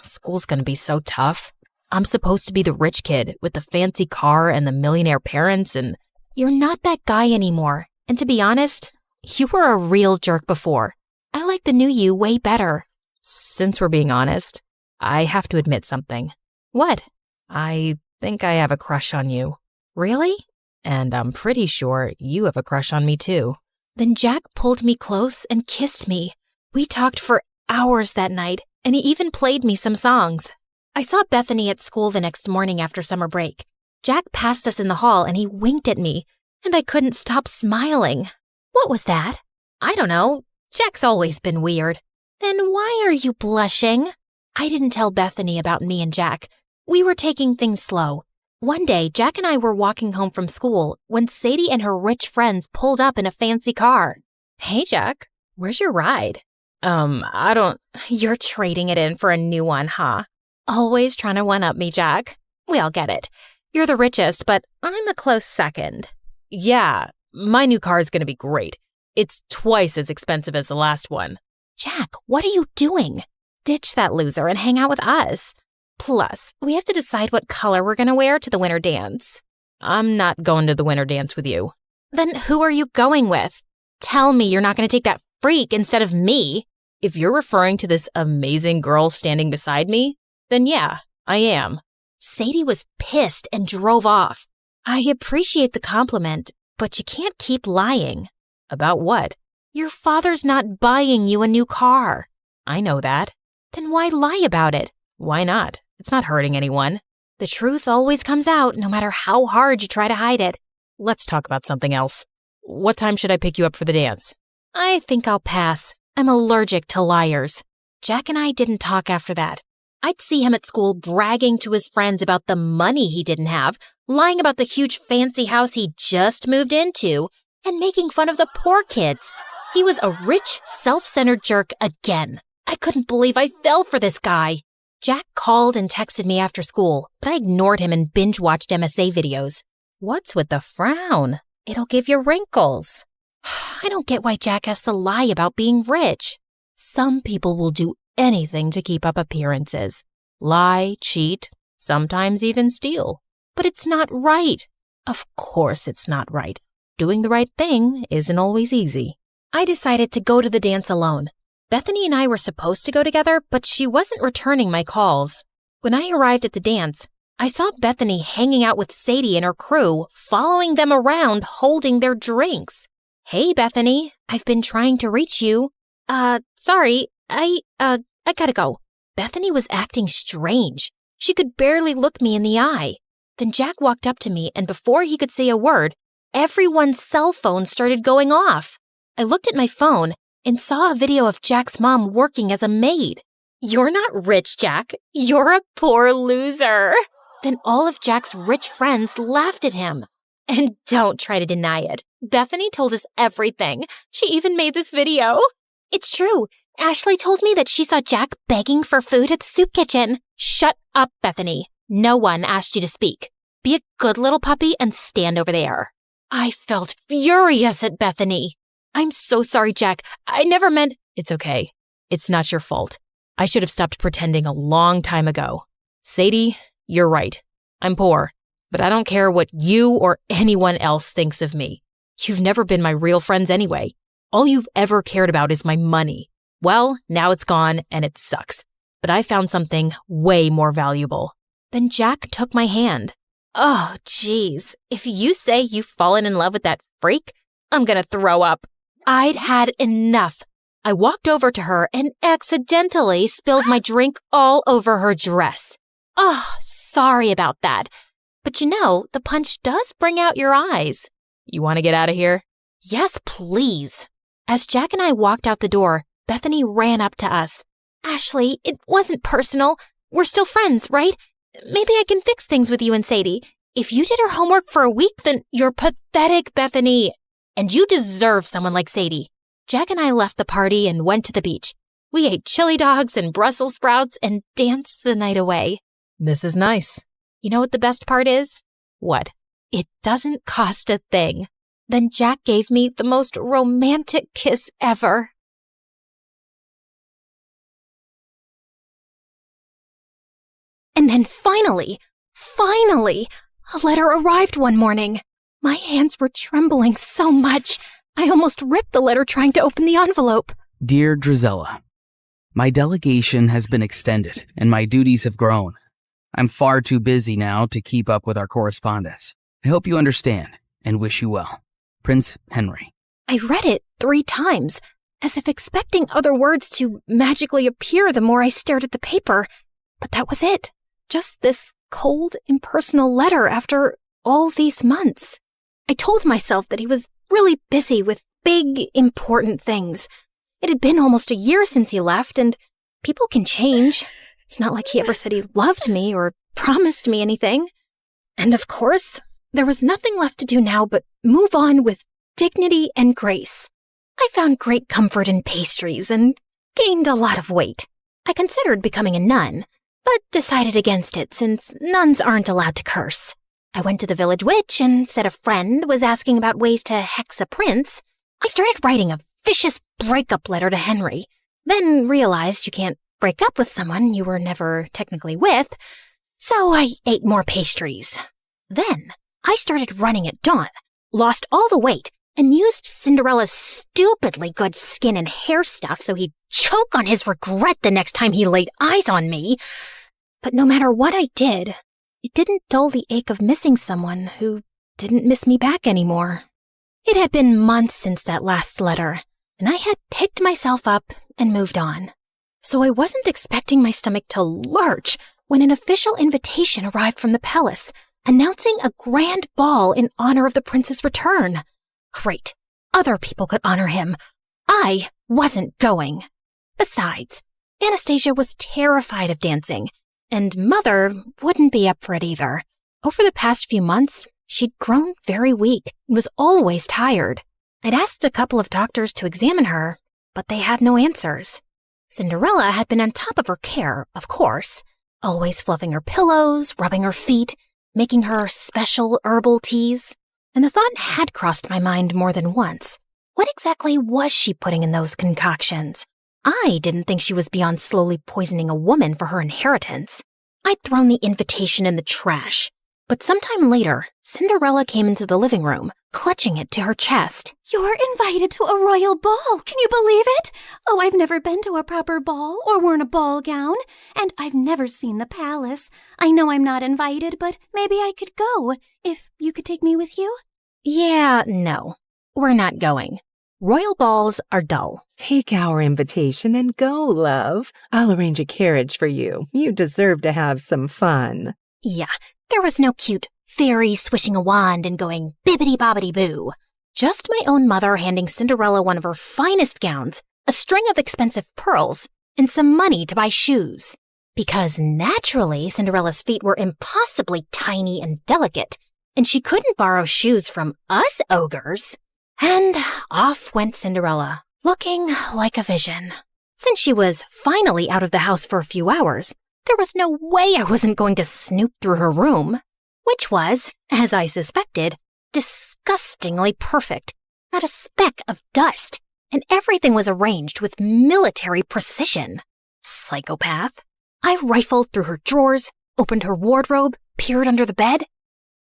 Speaker 2: School's gonna be so tough. I'm supposed to be the rich kid with the fancy car and the millionaire parents and...
Speaker 1: You're not that guy anymore. And to be honest, you were a real jerk before. I like the new you way better.
Speaker 2: Since we're being honest, I have to admit something.
Speaker 1: What?
Speaker 2: I think I have a crush on you.
Speaker 1: Really?
Speaker 2: And I'm pretty sure you have a crush on me too.
Speaker 1: Then Jack pulled me close and kissed me. We talked for hours that night, and he even played me some songs. I saw Bethany at school the next morning after summer break. Jack passed us in the hall and he winked at me, and I couldn't stop smiling. What was that? I don't know. Jack's always been weird. Then why are you blushing? I didn't tell Bethany about me and Jack. We were taking things slow. One day, Jack and I were walking home from school when Sadie and her rich friends pulled up in a fancy car. Hey, Jack, where's your ride?
Speaker 2: I don't...
Speaker 1: You're trading it in for a new one, huh? Always trying to one-up me, Jack. We all get it. You're the richest, but I'm a close second.
Speaker 2: Yeah, my new car is going to be great. It's twice as expensive as the last one.
Speaker 1: Jack, what are you doing? Ditch that loser and hang out with us. Plus, we have to decide what color we're going to wear to the winter dance.
Speaker 2: I'm not going to the winter dance with you.
Speaker 1: Then who are you going with? Tell me you're not going to take that freak instead of me.
Speaker 2: If you're referring to this amazing girl standing beside me, then yeah, I am.
Speaker 1: Sadie was pissed and drove off. I appreciate the compliment, but you can't keep lying.
Speaker 2: About what?
Speaker 1: Your father's not buying you a new car.
Speaker 2: I know that.
Speaker 1: Then why lie about it?
Speaker 2: Why not? It's not hurting anyone.
Speaker 1: The truth always comes out, no matter how hard you try to hide it.
Speaker 2: Let's talk about something else. What time should I pick you up for the dance?
Speaker 1: I think I'll pass. I'm allergic to liars. Jack and I didn't talk after that. I'd see him at school bragging to his friends about the money he didn't have, lying about the huge fancy house he just moved into, and making fun of the poor kids. He was a rich, self-centered jerk again. I couldn't believe I fell for this guy. Jack called and texted me after school, but I ignored him and binge-watched MSA videos.
Speaker 2: What's with the frown? It'll give you wrinkles.
Speaker 1: I don't get why Jack has to lie about being rich.
Speaker 2: Some people will do anything to keep up appearances. Lie, cheat, sometimes even steal.
Speaker 1: But it's not right.
Speaker 2: Of course it's not right. Doing the right thing isn't always easy.
Speaker 1: I decided to go to the dance alone. Bethany and I were supposed to go together, but she wasn't returning my calls. When I arrived at the dance, I saw Bethany hanging out with Sadie and her crew, following them around, holding their drinks. Hey, Bethany, I've been trying to reach you. Sorry, I gotta go. Bethany was acting strange. She could barely look me in the eye. Then Jack walked up to me, and before he could say a word, everyone's cell phone started going off. I looked at my phone and saw a video of Jack's mom working as a maid. You're not rich, Jack. You're a poor loser. Then all of Jack's rich friends laughed at him. And don't try to deny it. Bethany told us everything. She even made this video. It's true. Ashley told me that she saw Jack begging for food at the soup kitchen. Shut up, Bethany. No one asked you to speak. Be a good little puppy and stand over there. I felt furious at Bethany. I'm so sorry, Jack. I never meant...
Speaker 2: It's okay. It's not your fault. I should have stopped pretending a long time ago. Sadie, you're right. I'm poor, but I don't care what you or anyone else thinks of me. You've never been my real friends anyway. All you've ever cared about is my money. Well, now it's gone and it sucks. But I found something way more valuable.
Speaker 1: Then Jack took my hand. Oh, geez. If you say you've fallen in love with that freak, I'm gonna throw up. I'd had enough. I walked over to her and accidentally spilled my drink all over her dress. Oh, sorry about that. But you know, the punch does bring out your eyes.
Speaker 2: You want to get out of here?
Speaker 1: Yes, please. As Jack and I walked out the door, Bethany ran up to us. Ashley, it wasn't personal. We're still friends, right? Maybe I can fix things with you and Sadie. If you did her homework for a week, then you're pathetic, Bethany. And you deserve someone like Sadie. Jack and I left the party and went to the beach. We ate chili dogs and Brussels sprouts and danced the night away.
Speaker 2: This is nice.
Speaker 1: You know what the best part is?
Speaker 2: What?
Speaker 1: It doesn't cost a thing. Then Jack gave me the most romantic kiss ever. And then finally, a letter arrived one morning. My hands were trembling so much, I almost ripped the letter trying to open the envelope.
Speaker 19: Dear Drizella, my delegation has been extended and my duties have grown. I'm far too busy now to keep up with our correspondence. I hope you understand and wish you well. Prince Henry.
Speaker 1: I read it 3 times, as if expecting other words to magically appear the more I stared at the paper. But that was it. Just this cold, impersonal letter after all these months. I told myself that he was really busy with big, important things. It had been almost a year since he left, and people can change. It's not like he ever said he loved me or promised me anything. And of course, there was nothing left to do now but move on with dignity and grace. I found great comfort in pastries and gained a lot of weight. I considered becoming a nun, but decided against it since nuns aren't allowed to curse. I went to the village witch and said a friend was asking about ways to hex a prince. I started writing a vicious breakup letter to Henry, then realized you can't break up with someone you were never technically with, so I ate more pastries. Then I started running at dawn, lost all the weight, and used Cinderella's stupidly good skin and hair stuff so he'd choke on his regret the next time he laid eyes on me. But no matter what I did, it didn't dull the ache of missing someone who didn't miss me back anymore. It had been months since that last letter, and I had picked myself up and moved on. So I wasn't expecting my stomach to lurch when an official invitation arrived from the palace, announcing a grand ball in honor of the prince's return. Great. Other people could honor him. I wasn't going. Besides, Anastasia was terrified of dancing, and Mother wouldn't be up for it either. Over the past few months, she'd grown very weak and was always tired. I'd asked a couple of doctors to examine her, but they had no answers. Cinderella had been on top of her care, of course, always fluffing her pillows, rubbing her feet, making her special herbal teas. And the thought had crossed my mind more than once. What exactly was she putting in those concoctions? I didn't think she was beyond slowly poisoning a woman for her inheritance. I'd thrown the invitation in the trash. But sometime later, Cinderella came into the living room, clutching it to her chest.
Speaker 18: You're invited to a royal ball. Can you believe it? Oh, I've never been to a proper ball or worn a ball gown, and I've never seen the palace. I know I'm not invited, but maybe I could go, if you could take me with you.
Speaker 1: Yeah, no. We're not going. Royal balls are dull.
Speaker 21: Take our invitation and go, love. I'll arrange a carriage for you. You deserve to have some fun.
Speaker 1: Yeah, there was no cute fairy swishing a wand and going bibbidi-bobbidi-boo. Just my own mother handing Cinderella one of her finest gowns, a string of expensive pearls, and some money to buy shoes. Because naturally, Cinderella's feet were impossibly tiny and delicate, and she couldn't borrow shoes from us ogres. And off went Cinderella, looking like a vision. Since she was finally out of the house for a few hours, there was no way I wasn't going to snoop through her room, which was, as I suspected, disgustingly perfect. Not a speck of dust, and everything was arranged with military precision. Psychopath. I rifled through her drawers, opened her wardrobe, peered under the bed.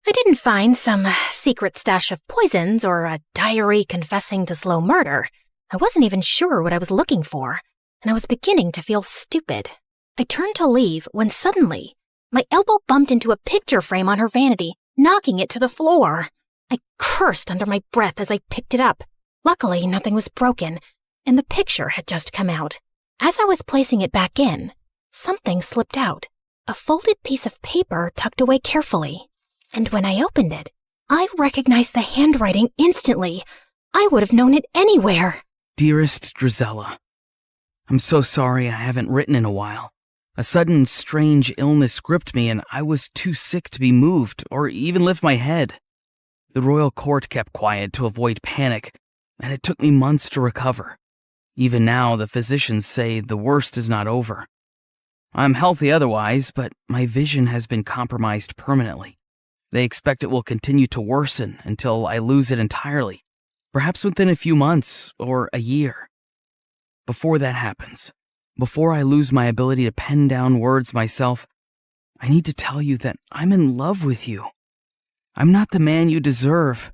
Speaker 1: I didn't find some secret stash of poisons or a diary confessing to slow murder. I wasn't even sure what I was looking for, and I was beginning to feel stupid. I turned to leave when suddenly, my elbow bumped into a picture frame on her vanity, knocking it to the floor. I cursed under my breath as I picked it up. Luckily, nothing was broken, and the picture had just come out. As I was placing it back in, something slipped out, a folded piece of paper tucked away carefully. And when I opened it, I recognized the handwriting instantly. I would have known it anywhere.
Speaker 19: Dearest Drizella, I'm so sorry I haven't written in a while. A sudden, strange illness gripped me and I was too sick to be moved or even lift my head. The royal court kept quiet to avoid panic, and it took me months to recover. Even now, the physicians say the worst is not over. I'm healthy otherwise, but my vision has been compromised permanently. They expect it will continue to worsen until I lose it entirely, perhaps within a few months or a year. Before that happens, before I lose my ability to pen down words myself, I need to tell you that I'm in love with you. I'm not the man you deserve,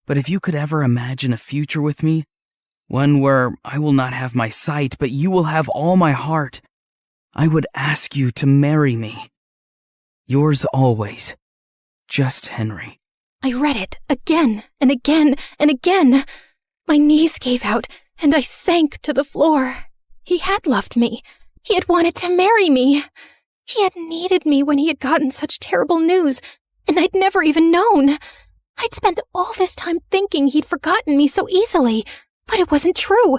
Speaker 19: but if you could ever imagine a future with me, one where I will not have my sight, but you will have all my heart, I would ask you to marry me. Yours always, Just Henry.
Speaker 1: I read it again and again and again. My knees gave out and I sank to the floor. He had loved me. He had wanted to marry me. He had needed me when he had gotten such terrible news, and I'd never even known. I'd spent all this time thinking he'd forgotten me so easily, but it wasn't true.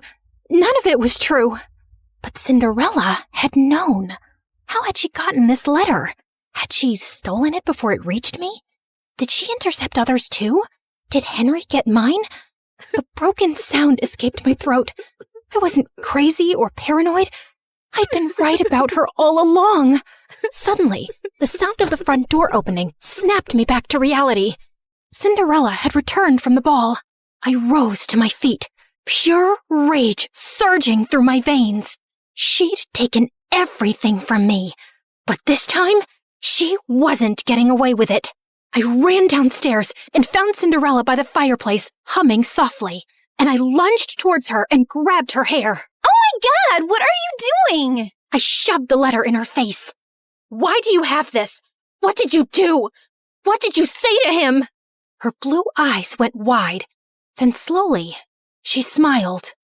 Speaker 1: None of it was true. But Cinderella had known. How had she gotten this letter? Had she stolen it before it reached me? Did she intercept others too? Did Henry get mine? A broken sound escaped my throat. I wasn't crazy or paranoid. I'd been right about her all along. Suddenly, the sound of the front door opening snapped me back to reality. Cinderella had returned from the ball. I rose to my feet, pure rage surging through my veins. She'd taken everything from me, but this time, she wasn't getting away with it. I ran downstairs and found Cinderella by the fireplace, humming softly, and I lunged towards her and grabbed her hair.
Speaker 18: Oh my God, what are you doing?
Speaker 1: I shoved the letter in her face. Why do you have this? What did you do? What did you say to him? Her blue eyes went wide. Then slowly, she smiled.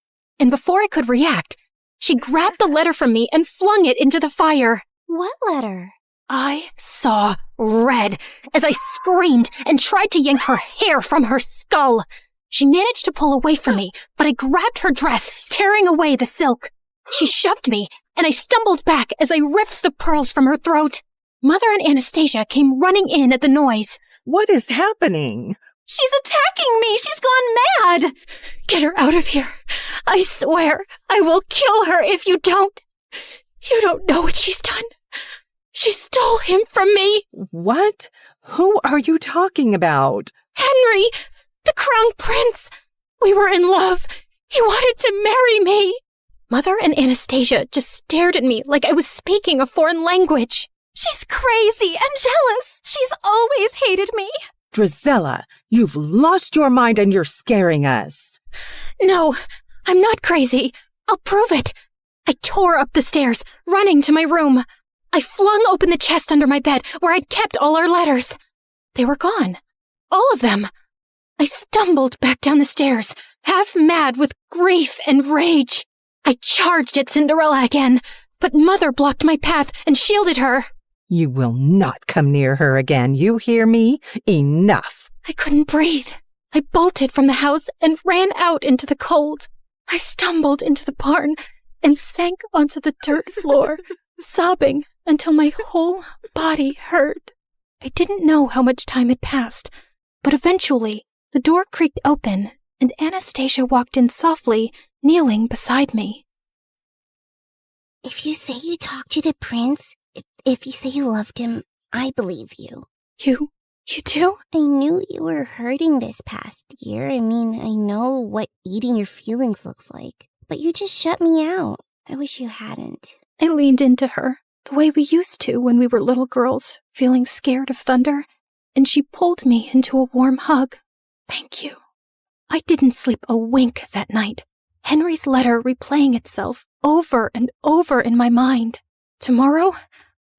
Speaker 1: And before I could react, she grabbed the letter from me and flung it into the fire.
Speaker 18: What letter?
Speaker 1: I saw red as I screamed and tried to yank her hair from her skull. She managed to pull away from me, but I grabbed her dress, tearing away the silk. She shoved me, and I stumbled back as I ripped the pearls from her throat. Mother and Anastasia came running in at the noise.
Speaker 21: What is happening?
Speaker 18: She's attacking me! She's gone mad!
Speaker 1: Get her out of here. I swear I will kill her if you don't. You don't know what she's done. She stole him from me.
Speaker 21: What? Who are you talking about?
Speaker 1: Henry, the crown prince. We were in love. He wanted to marry me. Mother and Anastasia just stared at me like I was speaking a foreign language.
Speaker 18: She's crazy and jealous. She's always hated me.
Speaker 21: Drizella, you've lost your mind and you're scaring us.
Speaker 1: No, I'm not crazy. I'll prove it. I tore up the stairs, running to my room. I flung open the chest under my bed where I'd kept all our letters. They were gone. All of them. I stumbled back down the stairs, half mad with grief and rage. I charged at Cinderella again, but Mother blocked my path and shielded her.
Speaker 21: You will not come near her again, you hear me? Enough.
Speaker 1: I couldn't breathe. I bolted from the house and ran out into the cold. I stumbled into the barn and sank onto the dirt floor, sobbing until my whole body hurt. I didn't know how much time had passed, but eventually the door creaked open and Anastasia walked in softly, kneeling beside me.
Speaker 7: If you say you talked to the prince, if you say you loved him, I believe you.
Speaker 1: You do?
Speaker 7: I knew you were hurting this past year. I mean, I know what eating your feelings looks like. But you just shut me out. I wish you hadn't.
Speaker 1: I leaned into her, the way we used to when we were little girls, feeling scared of thunder, and she pulled me into a warm hug. Thank you. I didn't sleep a wink that night, Henry's letter replaying itself over and over in my mind. Tomorrow,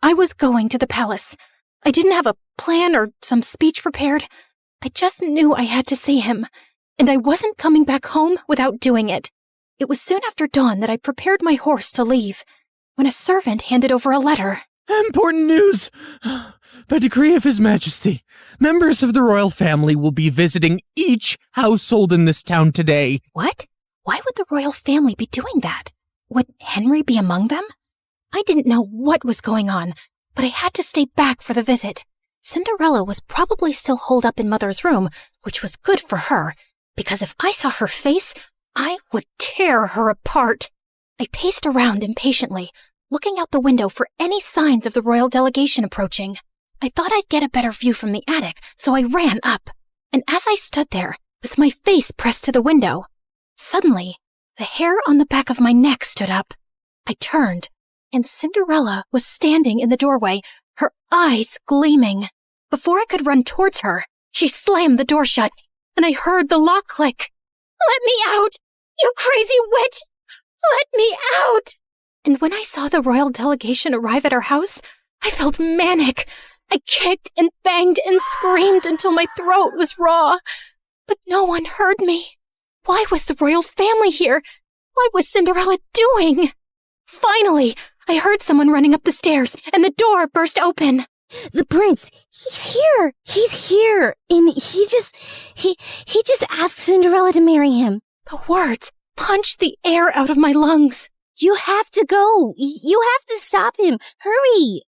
Speaker 1: I was going to the palace. I didn't have a plan or some speech prepared. I just knew I had to see him, and I wasn't coming back home without doing it. It was soon after dawn that I prepared my horse to leave, when a servant handed over a letter.
Speaker 3: Important news! By decree of His Majesty, members of the royal family will be visiting each household in this town today.
Speaker 1: What? Why would the royal family be doing that? Would Henry be among them? I didn't know what was going on, but I had to stay back for the visit. Cinderella was probably still holed up in Mother's room, which was good for her, because if I saw her face, I would tear her apart. I paced around impatiently, looking out the window for any signs of the royal delegation approaching. I thought I'd get a better view from the attic, so I ran up. And as I stood there, with my face pressed to the window, suddenly, the hair on the back of my neck stood up. I turned, and Cinderella was standing in the doorway, her eyes gleaming. Before I could run towards her, she slammed the door shut, and I heard the lock click. "Let me out! You crazy witch! Let me out!" And when I saw the royal delegation arrive at our house, I felt manic. I kicked and banged and screamed until my throat was raw. But no one heard me. Why was the royal family here? What was Cinderella doing? Finally, I heard someone running up the stairs, and the door burst open.
Speaker 7: The prince, he's here. He's here. And he just asked Cinderella to marry him.
Speaker 1: The words punched the air out of my lungs.
Speaker 7: You have to go. You have to stop him. Hurry.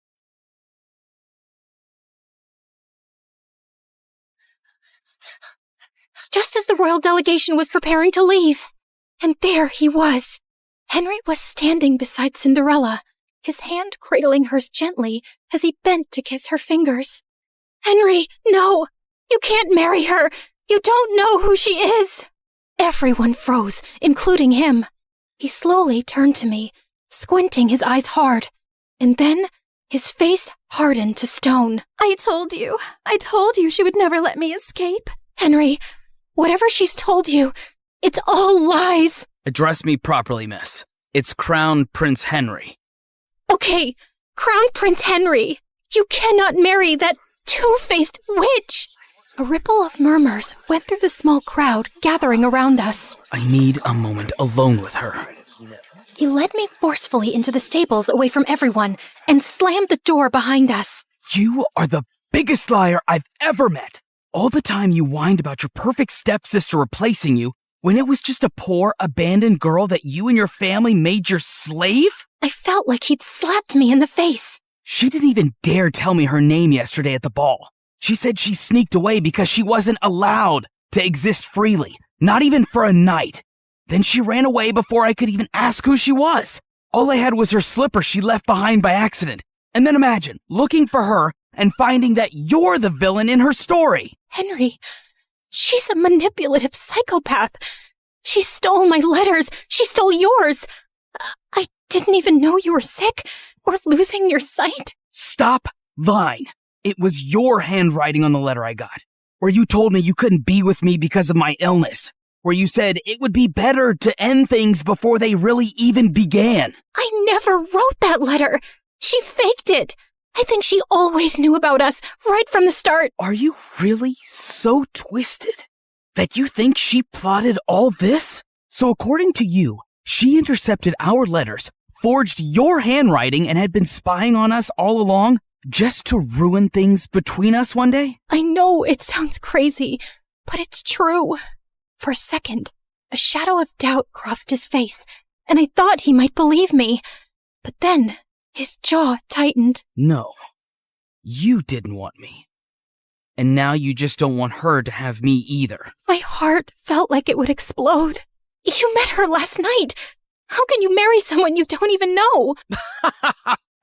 Speaker 1: just as the royal delegation was preparing to leave. And there he was. Henry was standing beside Cinderella, his hand cradling hers gently as he bent to kiss her fingers. Henry, no! You can't marry her! You don't know who she is! Everyone froze, including him. He slowly turned to me, squinting his eyes hard, and then his face hardened to stone.
Speaker 18: I told you she would never let me escape.
Speaker 1: Henry, whatever she's told you, it's all lies.
Speaker 19: Address me properly, miss. It's Crown Prince Henry.
Speaker 1: Okay, Crown Prince Henry. You cannot marry that two-faced witch. A ripple of murmurs went through the small crowd gathering around us.
Speaker 19: I need a moment alone with her.
Speaker 1: He led me forcefully into the stables away from everyone and slammed the door behind us.
Speaker 19: You are the biggest liar I've ever met. All the time you whined about your perfect stepsister replacing you when it was just a poor, abandoned girl that you and your family made your slave?
Speaker 1: I felt like he'd slapped me in the face.
Speaker 19: She didn't even dare tell me her name yesterday at the ball. She said she sneaked away because she wasn't allowed to exist freely, not even for a night. Then she ran away before I could even ask who she was. All I had was her slipper she left behind by accident. And then imagine looking for her and finding that you're the villain in her story.
Speaker 1: Henry, she's a manipulative psychopath. She stole my letters. She stole yours. I didn't even know you were sick or losing your sight.
Speaker 19: Stop lying. It was your handwriting on the letter I got, where you told me you couldn't be with me because of my illness, where you said it would be better to end things before they really even began.
Speaker 1: I never wrote that letter. She faked it. I think she always knew about us right from the start.
Speaker 19: Are you really so twisted that you think she plotted all this? So according to you, she intercepted our letters, forged your handwriting, and had been spying on us all along just to ruin things between us one day?
Speaker 1: I know it sounds crazy, but it's true. For a second, a shadow of doubt crossed his face, and I thought he might believe me. But then his jaw tightened.
Speaker 19: No, you didn't want me. And now you just don't want her to have me either.
Speaker 1: My heart felt like it would explode. You met her last night. How can you marry someone you don't even know?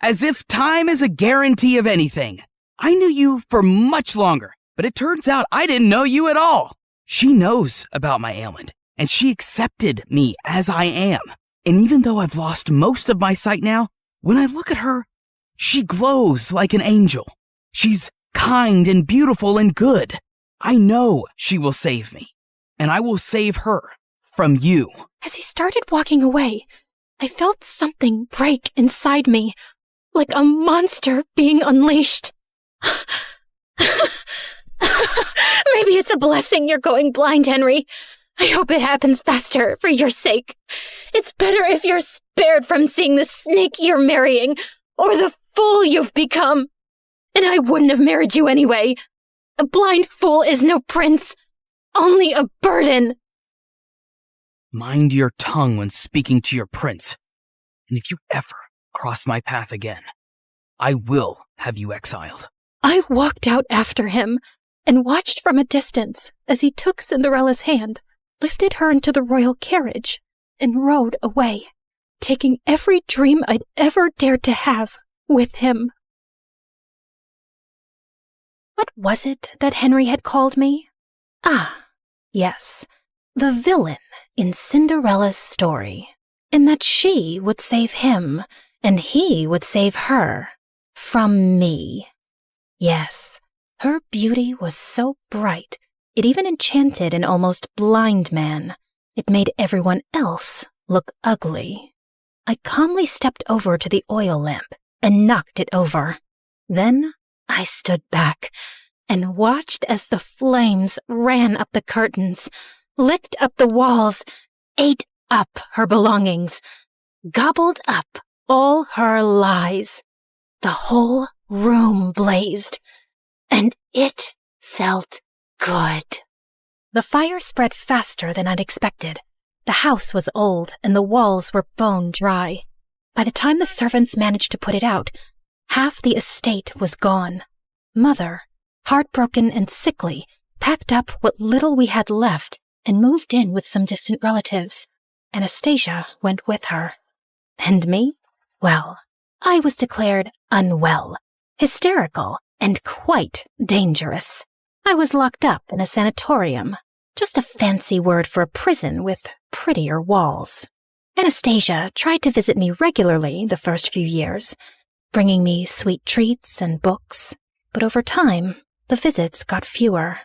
Speaker 19: As if time is a guarantee of anything. I knew you for much longer, but it turns out I didn't know you at all. She knows about my ailment, and she accepted me as I am. And even though I've lost most of my sight now, when I look at her, she glows like an angel. She's kind and beautiful and good. I know she will save me, and I will save her from you.
Speaker 1: As he started walking away, I felt something break inside me, like a monster being unleashed. Maybe it's a blessing you're going blind, Henry. I hope it happens faster for your sake. It's better if you're spared from seeing the snake you're marrying or the fool you've become. And I wouldn't have married you anyway. A blind fool is no prince, only a burden.
Speaker 19: Mind your tongue when speaking to your prince. And if you ever cross my path again, I will have you exiled.
Speaker 1: I walked out after him and watched from a distance as he took Cinderella's hand, lifted her into the royal carriage, and rode away, taking every dream I'd ever dared to have with him. What was it that Henry had called me? Ah, yes, the villain in Cinderella's story, and that she would save him, and he would save her from me. Yes, her beauty was so bright, it even enchanted an almost blind man. It made everyone else look ugly. I calmly stepped over to the oil lamp and knocked it over. Then I stood back and watched as the flames ran up the curtains, licked up the walls, ate up her belongings, gobbled up all her lies. The whole room blazed, and it felt good. The fire spread faster than I'd expected. The house was old, and the walls were bone dry. By the time the servants managed to put it out, half the estate was gone. Mother, heartbroken and sickly, packed up what little we had left, and moved in with some distant relatives. Anastasia went with her. And me? Well, I was declared unwell, hysterical, and quite dangerous. I was locked up in a sanatorium, just a fancy word for a prison with prettier walls. Anastasia tried to visit me regularly the first few years, bringing me sweet treats and books, but over time, the visits got fewer,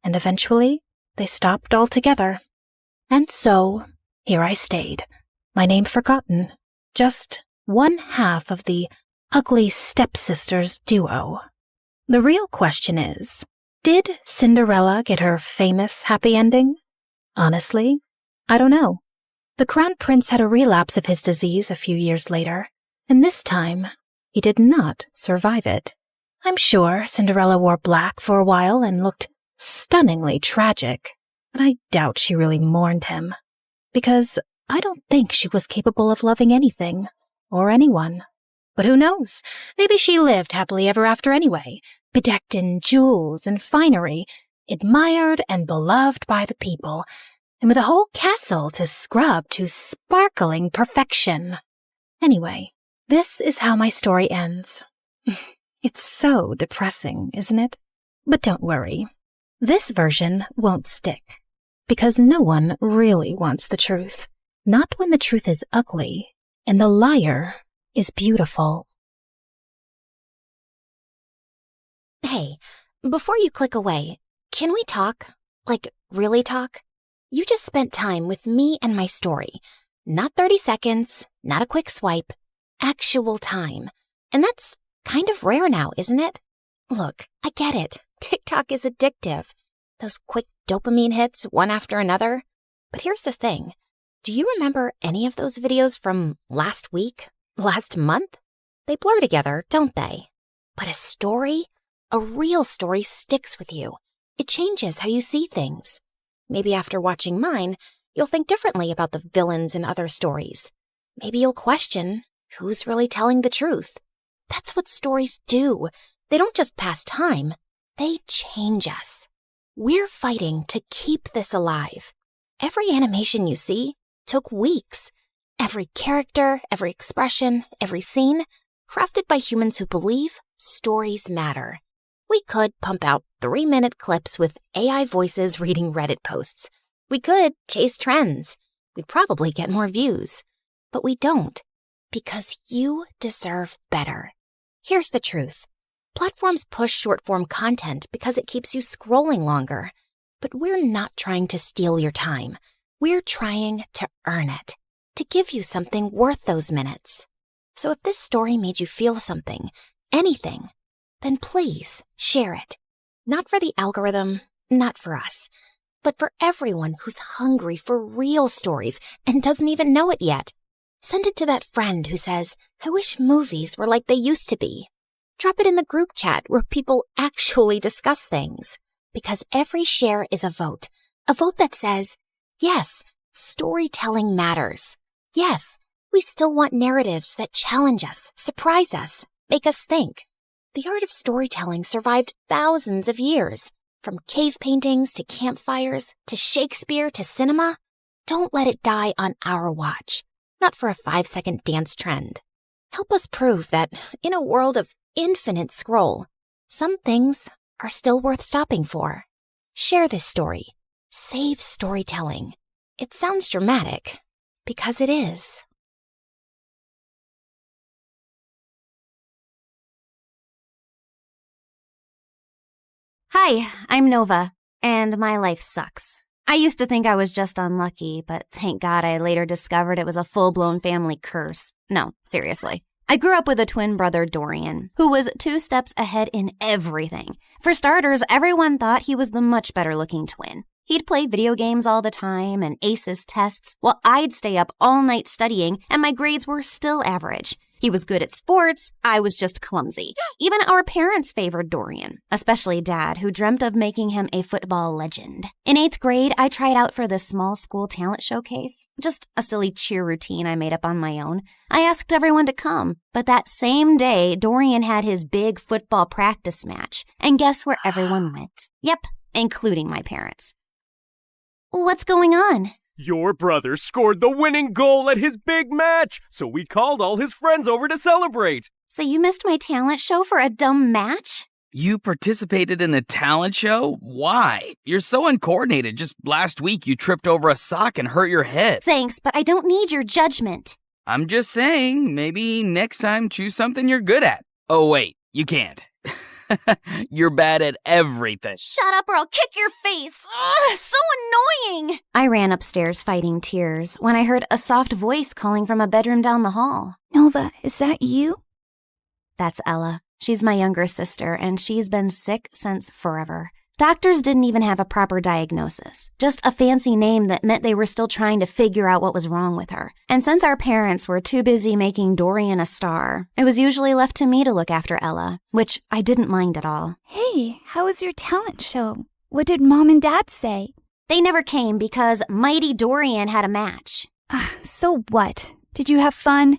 Speaker 1: and eventually they stopped altogether. And so, here I stayed, my name forgotten, just one half of the ugly stepsisters duo. The real question is, did Cinderella get her famous happy ending? Honestly, I don't know. The Crown Prince had a relapse of his disease a few years later, and this time, he did not survive it. I'm sure Cinderella wore black for a while and looked stunningly tragic, but I doubt she really mourned him, because I don't think she was capable of loving anything or anyone. But who knows? Maybe she lived happily ever after anyway, bedecked in jewels and finery, admired and beloved by the people, and with a whole castle to scrub to sparkling perfection. Anyway, this is how my story ends. It's so depressing, isn't it? But don't worry. This version won't stick, because no one really wants the truth. Not when the truth is ugly and the liar is beautiful.
Speaker 7: Hey, before you click away, can we talk? Like, really talk? You just spent time with me and my story. Not 30 seconds, not a quick swipe, actual time. And that's kind of rare now, isn't it? Look, I get it. TikTok is addictive. Those quick dopamine hits, one after another. But here's the thing. Do you remember any of those videos from last week? Last month? They blur together, don't they? But a story? A real story sticks with you. It changes how you see things. Maybe after watching mine, you'll think differently about the villains in other stories. Maybe you'll question who's really telling the truth. That's what stories do. They don't just pass time. They change us. We're fighting to keep this alive. Every animation you see took weeks. Every character, every expression, every scene, crafted by humans who believe stories matter. We could pump out 3-minute clips with AI voices reading Reddit posts. We could chase trends. We'd probably get more views. But we don't, because you deserve better. Here's the truth. Platforms push short-form content because it keeps you scrolling longer. But we're not trying to steal your time. We're trying to earn it, to give you something worth those minutes. So if this story made you feel something, anything, then please share it. Not for the algorithm, not for us, but for everyone who's hungry for real stories and doesn't even know it yet. Send it to that friend who says, I wish movies were like they used to be. Drop it in the group chat where people actually discuss things. Because every share is a vote that says, yes, storytelling matters. Yes, we still want narratives that challenge us, surprise us, make us think. The art of storytelling survived thousands of years. From cave paintings to campfires to Shakespeare to cinema. Don't let it die on our watch. Not for a 5-second dance trend. Help us prove that in a world of infinite scroll, some things are still worth stopping for. Share this story. Save storytelling. It sounds dramatic, because it is.
Speaker 10: Hi, I'm Nova, and my life sucks. I used to think I was just unlucky, but thank God I later discovered it was a full-blown family curse. No, seriously. I grew up with a twin brother, Dorian, who was 2 steps ahead in everything. For starters, everyone thought he was the much better-looking twin. He'd play video games all the time and ace his tests, while I'd stay up all night studying, and my grades were still average. He was good at sports, I was just clumsy. Even our parents favored Dorian, especially Dad, who dreamt of making him a football legend. In 8th grade, I tried out for the small school talent showcase, just a silly cheer routine I made up on my own. I asked everyone to come, but that same day, Dorian had his big football practice match, and guess where everyone went? Yep, including my parents. What's going on?
Speaker 4: Your brother scored the winning goal at his big match, so we called all his friends over to celebrate.
Speaker 10: So you missed my talent show for a dumb match?
Speaker 19: You participated in a talent show? Why? You're so uncoordinated. Just last week you tripped over a sock and hurt your head.
Speaker 10: Thanks, but I don't need your judgment.
Speaker 19: I'm just saying, maybe next time choose something you're good at. Oh wait, you can't. You're bad at everything.
Speaker 10: Shut up or I'll kick your face. Ugh, so annoying. I ran upstairs fighting tears when I heard a soft voice calling from a bedroom down the hall.
Speaker 9: Nova, is that you?
Speaker 10: That's Ella. She's my younger sister, and she's been sick since forever. Doctors didn't even have a proper diagnosis, just a fancy name that meant they were still trying to figure out what was wrong with her. And since our parents were too busy making Dorian a star, it was usually left to me to look after Ella, which I didn't mind at all.
Speaker 9: Hey, how was your talent show? What did Mom and Dad say?
Speaker 10: They never came because Mighty Dorian had a match.
Speaker 9: So what? Did you have fun?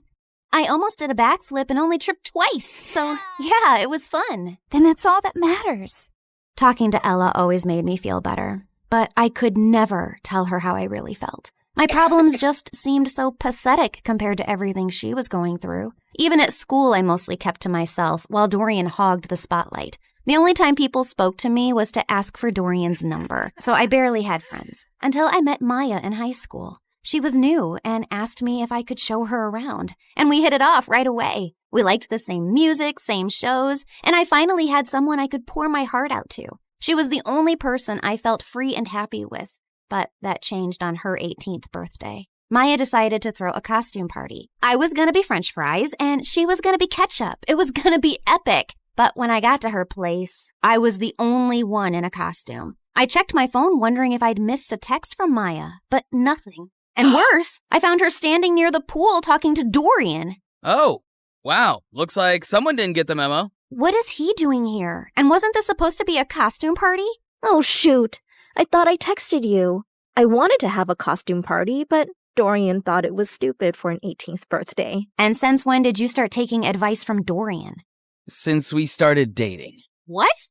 Speaker 10: I almost did a backflip and only tripped twice, so yeah, it was fun.
Speaker 9: Then that's all that matters.
Speaker 10: Talking to Ella always made me feel better, but I could never tell her how I really felt. My problems just seemed so pathetic compared to everything she was going through. Even at school, I mostly kept to myself while Dorian hogged the spotlight. The only time people spoke to me was to ask for Dorian's number, so I barely had friends. Until I met Maya in high school. She was new and asked me if I could show her around, and we hit it off right away. We liked the same music, same shows, and I finally had someone I could pour my heart out to. She was the only person I felt free and happy with, but that changed on her 18th birthday. Maya decided to throw a costume party. I was gonna be French fries, and she was gonna be ketchup. It was gonna be epic. But when I got to her place, I was the only one in a costume. I checked my phone wondering if I'd missed a text from Maya, but nothing. And worse, I found her standing near the pool talking to Dorian.
Speaker 19: Oh, wow. Looks like someone didn't get the memo.
Speaker 10: What is he doing here? And wasn't this supposed to be a costume party?
Speaker 20: Oh, shoot. I thought I texted you. I wanted to have a costume party, but Dorian thought it was stupid for an 18th birthday.
Speaker 10: And since when did you start taking advice from Dorian?
Speaker 19: Since we started dating.
Speaker 10: What?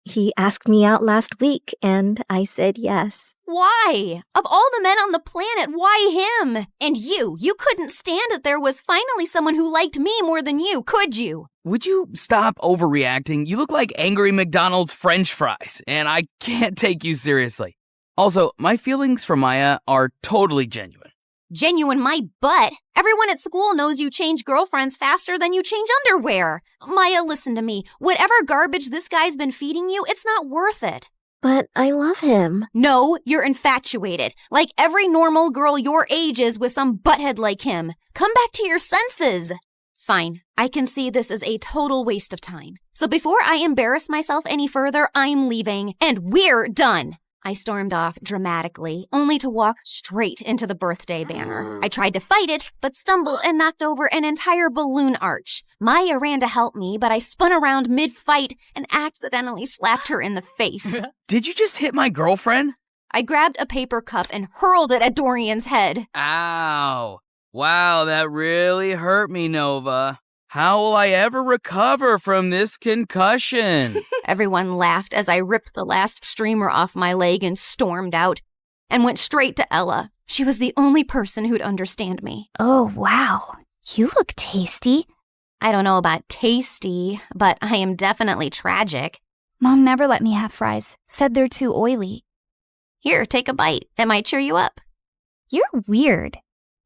Speaker 20: He asked me out last week, and I said yes.
Speaker 10: Why? Of all the men on the planet, why him? And you couldn't stand that there was finally someone who liked me more than you, could you?
Speaker 19: Would you stop overreacting? You look like angry McDonald's French fries, and I can't take you seriously. Also, my feelings for Maya are totally genuine.
Speaker 10: Genuine my butt. Everyone at school knows you change girlfriends faster than you change underwear. Maya, listen to me. Whatever garbage this guy's been feeding you, it's not worth it.
Speaker 20: But I love him.
Speaker 10: No, you're infatuated. Like every normal girl your age is with some butthead like him. Come back to your senses. Fine, I can see this is a total waste of time. So before I embarrass myself any further, I'm leaving, and we're done. I stormed off dramatically, only to walk straight into the birthday banner. I tried to fight it, but stumbled and knocked over an entire balloon arch. Maya ran to help me, but I spun around mid-fight and accidentally slapped her in the face.
Speaker 19: Did you just hit my girlfriend?
Speaker 10: I grabbed a paper cup and hurled it at Dorian's head.
Speaker 19: Ow. Wow, that really hurt me, Nova. How will I ever recover from this concussion?
Speaker 10: Everyone laughed as I ripped the last streamer off my leg and stormed out, and went straight to Ella. She was the only person who'd understand me.
Speaker 9: Oh, wow. You look tasty.
Speaker 10: I don't know about tasty, but I am definitely tragic.
Speaker 9: Mom never let me have fries. Said they're too oily.
Speaker 10: Here, take a bite. It might cheer you up.
Speaker 9: You're weird.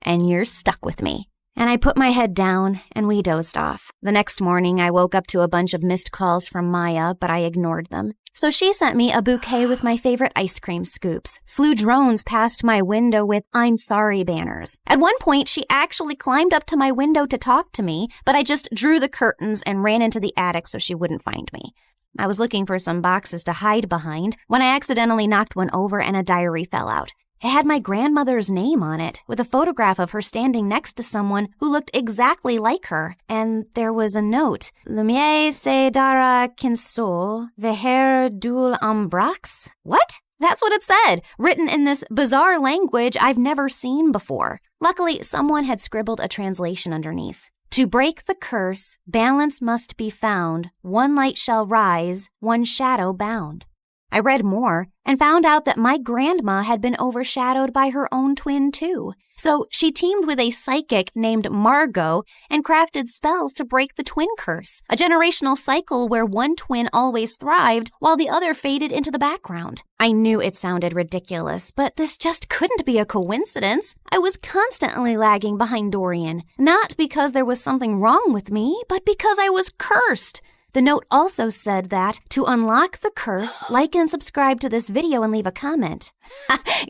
Speaker 10: And you're stuck with me. And I put my head down, and we dozed off. The next morning, I woke up to a bunch of missed calls from Maya, but I ignored them. So she sent me a bouquet with my favorite ice cream scoops, flew drones past my window with "I'm sorry" banners. At one point, she actually climbed up to my window to talk to me, but I just drew the curtains and ran into the attic so she wouldn't find me. I was looking for some boxes to hide behind when I accidentally knocked one over and a diary fell out. It had my grandmother's name on it, with a photograph of her standing next to someone who looked exactly like her. And there was a note. Lumiere se dara kinsol, veher dul ambrax? What? That's what it said, written in this bizarre language I've never seen before. Luckily, someone had scribbled a translation underneath. To break the curse, balance must be found. One light shall rise, one shadow bound. I read more and found out that my grandma had been overshadowed by her own twin, too. So she teamed with a psychic named Margot and crafted spells to break the twin curse, a generational cycle where one twin always thrived while the other faded into the background. I knew it sounded ridiculous, but this just couldn't be a coincidence. I was constantly lagging behind Dorian, not because there was something wrong with me, but because I was cursed. The note also said that to unlock the curse, like and subscribe to this video and leave a comment.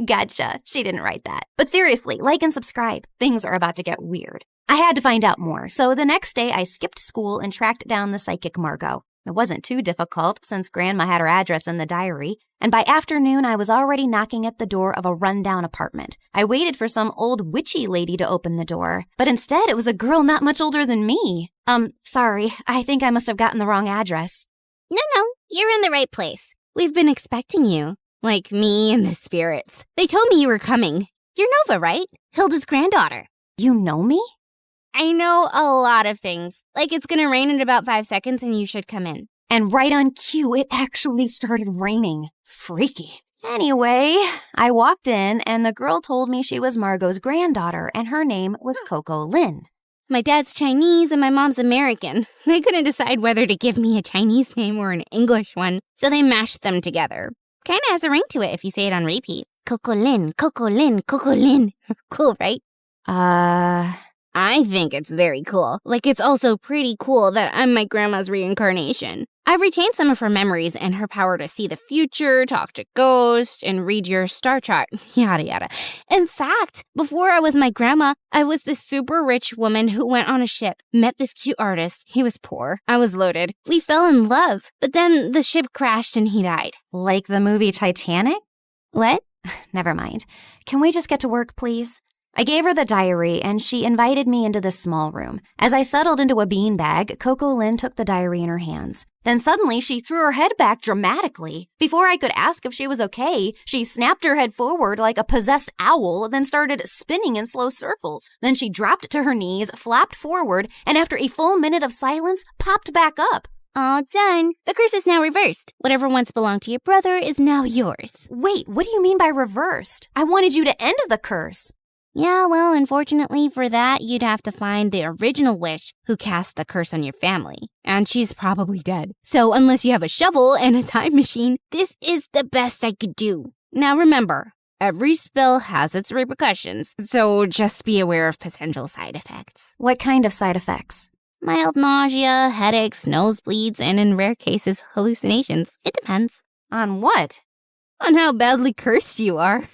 Speaker 10: Gotcha. She didn't write that. But seriously, like and subscribe. Things are about to get weird. I had to find out more, so the next day I skipped school and tracked down the psychic Margot. It wasn't too difficult since Grandma had her address in the diary, and by afternoon I was already knocking at the door of a rundown apartment. I waited for some old witchy lady to open the door, but instead it was a girl not much older than me. Sorry, I think I must have gotten the wrong address.
Speaker 6: No, you're in the right place. We've been expecting you. Like me and the spirits. They told me you were coming. You're Nova, right? Hilda's granddaughter.
Speaker 10: You know me?
Speaker 6: I know a lot of things. Like it's gonna rain in about 5 seconds and you should come in.
Speaker 10: And right on cue, it actually started raining. Freaky. Anyway, I walked in and the girl told me she was Margot's granddaughter and her name was Coco Lin.
Speaker 6: My dad's Chinese and my mom's American. They couldn't decide whether to give me a Chinese name or an English one, so they mashed them together. Kinda has a ring to it if you say it on repeat. Coco Lin, Coco Lin, Coco Lin. Cool, right? I think it's very cool. Like, it's also pretty cool that I'm my grandma's reincarnation. I've retained some of her memories and her power to see the future, talk to ghosts, and read your star chart, yada yada. In fact, before I was my grandma, I was this super rich woman who went on a ship, met this cute artist. He was poor. I was loaded. We fell in love, but then the ship crashed and he died.
Speaker 10: Like the movie Titanic?
Speaker 6: What?
Speaker 10: Never mind. Can we just get to work, please? I gave her the diary, and she invited me into this small room. As I settled into a beanbag, Coco Lin took the diary in her hands. Then suddenly, she threw her head back dramatically. Before I could ask if she was okay, she snapped her head forward like a possessed owl, then started spinning in slow circles. Then she dropped to her knees, flapped forward, and after a full minute of silence, popped back up.
Speaker 6: All done. The curse is now reversed. Whatever once belonged to your brother is now yours.
Speaker 10: Wait, what do you mean by reversed? I wanted you to end the curse.
Speaker 6: Yeah, well, unfortunately for that, you'd have to find the original witch who cast the curse on your family. And she's probably dead. So unless you have a shovel and a time machine, this is the best I could do. Now remember, every spell has its repercussions, so just be aware of potential side effects.
Speaker 10: What kind of side effects?
Speaker 6: Mild nausea, headaches, nosebleeds, and in rare cases, hallucinations. It depends.
Speaker 10: On what?
Speaker 6: On how badly cursed you are.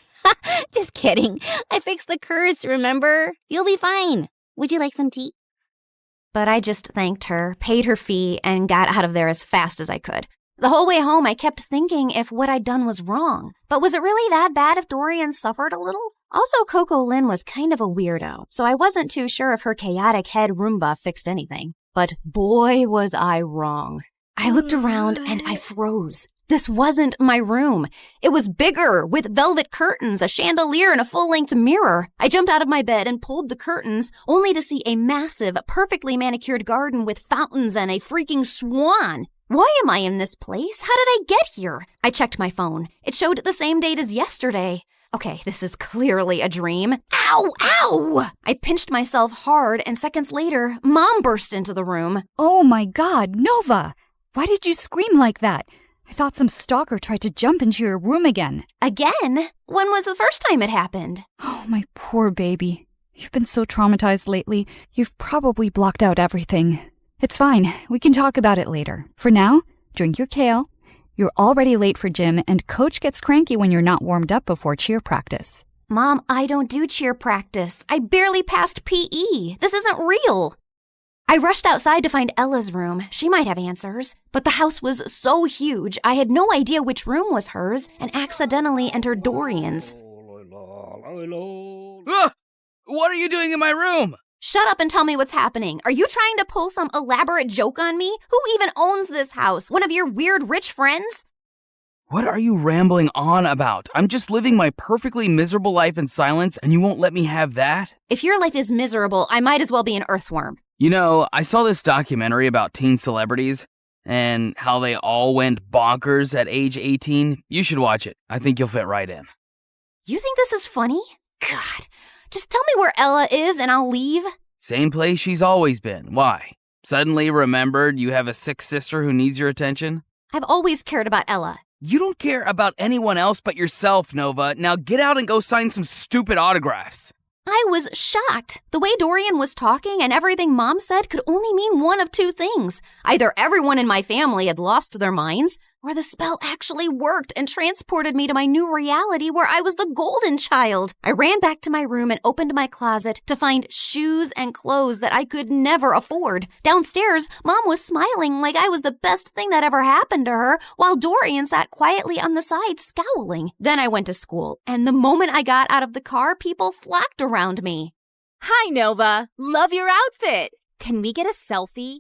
Speaker 6: Just kidding. I fixed the curse, remember? You'll be fine. Would you like some tea?
Speaker 10: But I just thanked her, paid her fee, and got out of there as fast as I could. The whole way home, I kept thinking if what I'd done was wrong. But was it really that bad if Dorian suffered a little? Also, Coco Lin was kind of a weirdo, so I wasn't too sure if her chaotic head Roomba fixed anything. But boy, was I wrong. I looked around and I froze. This wasn't my room. It was bigger, with velvet curtains, a chandelier, and a full-length mirror. I jumped out of my bed and pulled the curtains, only to see a massive, perfectly manicured garden with fountains and a freaking swan. Why am I in this place? How did I get here? I checked my phone. It showed the same date as yesterday. Okay, this is clearly a dream. Ow! Ow! I pinched myself hard, and seconds later, Mom burst into the room.
Speaker 8: Oh my God, Nova! Why did you scream like that? I thought some stalker tried to jump into your room again.
Speaker 10: Again? When was the first time it happened?
Speaker 8: Oh, my poor baby. You've been so traumatized lately, you've probably blocked out everything. It's fine. We can talk about it later. For now, drink your kale. You're already late for gym, and Coach gets cranky when you're not warmed up before cheer practice.
Speaker 10: Mom, I don't do cheer practice. I barely passed PE. This isn't real. I rushed outside to find Ella's room. She might have answers. But the house was so huge, I had no idea which room was hers and accidentally entered Dorian's.
Speaker 19: What are you doing in my room?
Speaker 10: Shut up and tell me what's happening. Are you trying to pull some elaborate joke on me? Who even owns this house? One of your weird rich friends?
Speaker 19: What are you rambling on about? I'm just living my perfectly miserable life in silence, and you won't let me have that?
Speaker 10: If your life is miserable, I might as well be an earthworm.
Speaker 19: You know, I saw this documentary about teen celebrities. and how they all went bonkers at age 18, you should watch it. I think you'll fit right in.
Speaker 10: You think this is funny? God, just tell me where Ella is and I'll leave.
Speaker 19: Same place she's always been. Why? Suddenly remembered you have a sick sister who needs your attention?
Speaker 10: I've always cared about Ella.
Speaker 19: You don't care about anyone else but yourself, Nova. Now get out and go sign some stupid autographs.
Speaker 10: I was shocked. The way Dorian was talking and everything Mom said could only mean one of two things. Either everyone in my family had lost their minds, or the spell actually worked and transported me to my new reality where I was the golden child. I ran back to my room and opened my closet to find shoes and clothes that I could never afford. Downstairs, Mom was smiling like I was the best thing that ever happened to her, while Dorian sat quietly on the side scowling. Then I went to school, and the moment I got out of the car, people flocked around me.
Speaker 5: Hi, Nova. Love your outfit. Can we get a selfie?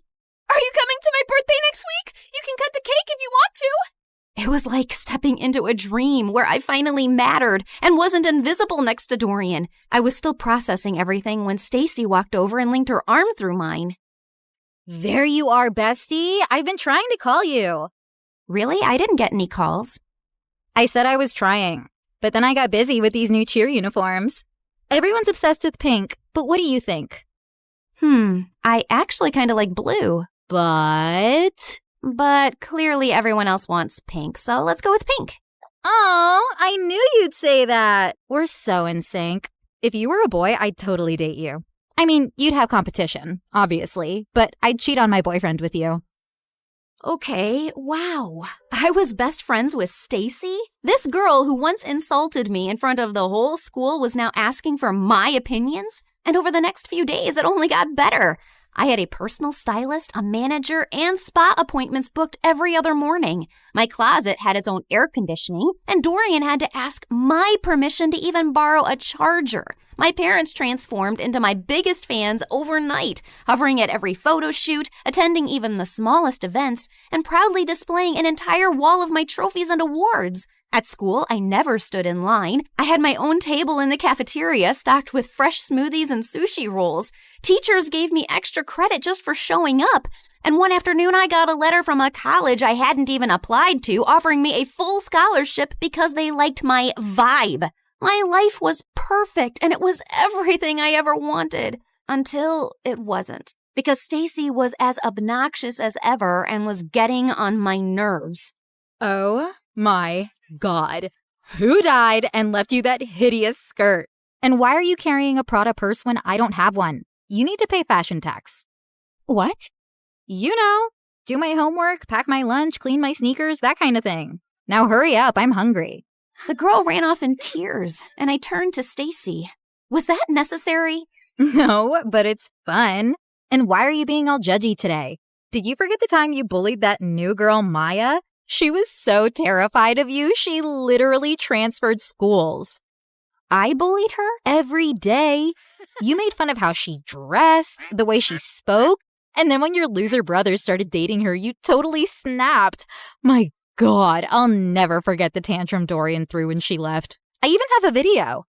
Speaker 18: Are you coming to my birthday next week? You can cut the cake if you want to.
Speaker 10: It was like stepping into a dream where I finally mattered and wasn't invisible next to Dorian. I was still processing everything when Stacy walked over and linked her arm through mine.
Speaker 11: There you are, bestie. I've been trying to call you.
Speaker 10: Really? I didn't get any calls.
Speaker 11: I said I was trying, but then I got busy with these new cheer uniforms. Everyone's obsessed with pink, but what do you think?
Speaker 10: I actually kind of like blue. But clearly everyone else wants pink, so let's go with pink.
Speaker 11: Oh, I knew you'd say that. We're so in sync. If you were a boy, I'd totally date you. I mean, you'd have competition, obviously, but I'd cheat on my boyfriend with you.
Speaker 10: Okay, wow. I was best friends with Stacy? This girl who once insulted me in front of the whole school was now asking for my opinions? And over the next few days, it only got better. I had a personal stylist, a manager, and spa appointments booked every other morning. My closet had its own air conditioning, and Dorian had to ask my permission to even borrow a charger. My parents transformed into my biggest fans overnight, hovering at every photo shoot, attending even the smallest events, and proudly displaying an entire wall of my trophies and awards. At school, I never stood in line. I had my own table in the cafeteria stocked with fresh smoothies and sushi rolls. Teachers gave me extra credit just for showing up. And one afternoon, I got a letter from a college I hadn't even applied to offering me a full scholarship because they liked my vibe. My life was perfect, and it was everything I ever wanted. Until it wasn't. Because Stacy was as obnoxious as ever and was getting on my nerves.
Speaker 11: Oh my God. Who died and left you that hideous skirt? And why are you carrying a Prada purse when I don't have one? You need to pay fashion tax.
Speaker 17: What?
Speaker 11: You know, do my homework, pack my lunch, clean my sneakers, that kind of thing. Now hurry up, I'm hungry.
Speaker 10: The girl ran off in tears, and I turned to Stacy. Was that necessary?
Speaker 11: No, but it's fun. And why are you being all judgy today? Did you forget the time you bullied that new girl, Maya? She was so terrified of you, she literally transferred schools.
Speaker 10: I bullied her?
Speaker 11: Every day. You made fun of how she dressed, the way she spoke, and then when your loser brother started dating her, you totally snapped. My God, I'll never forget the tantrum Dorian threw when she left. I even have a video.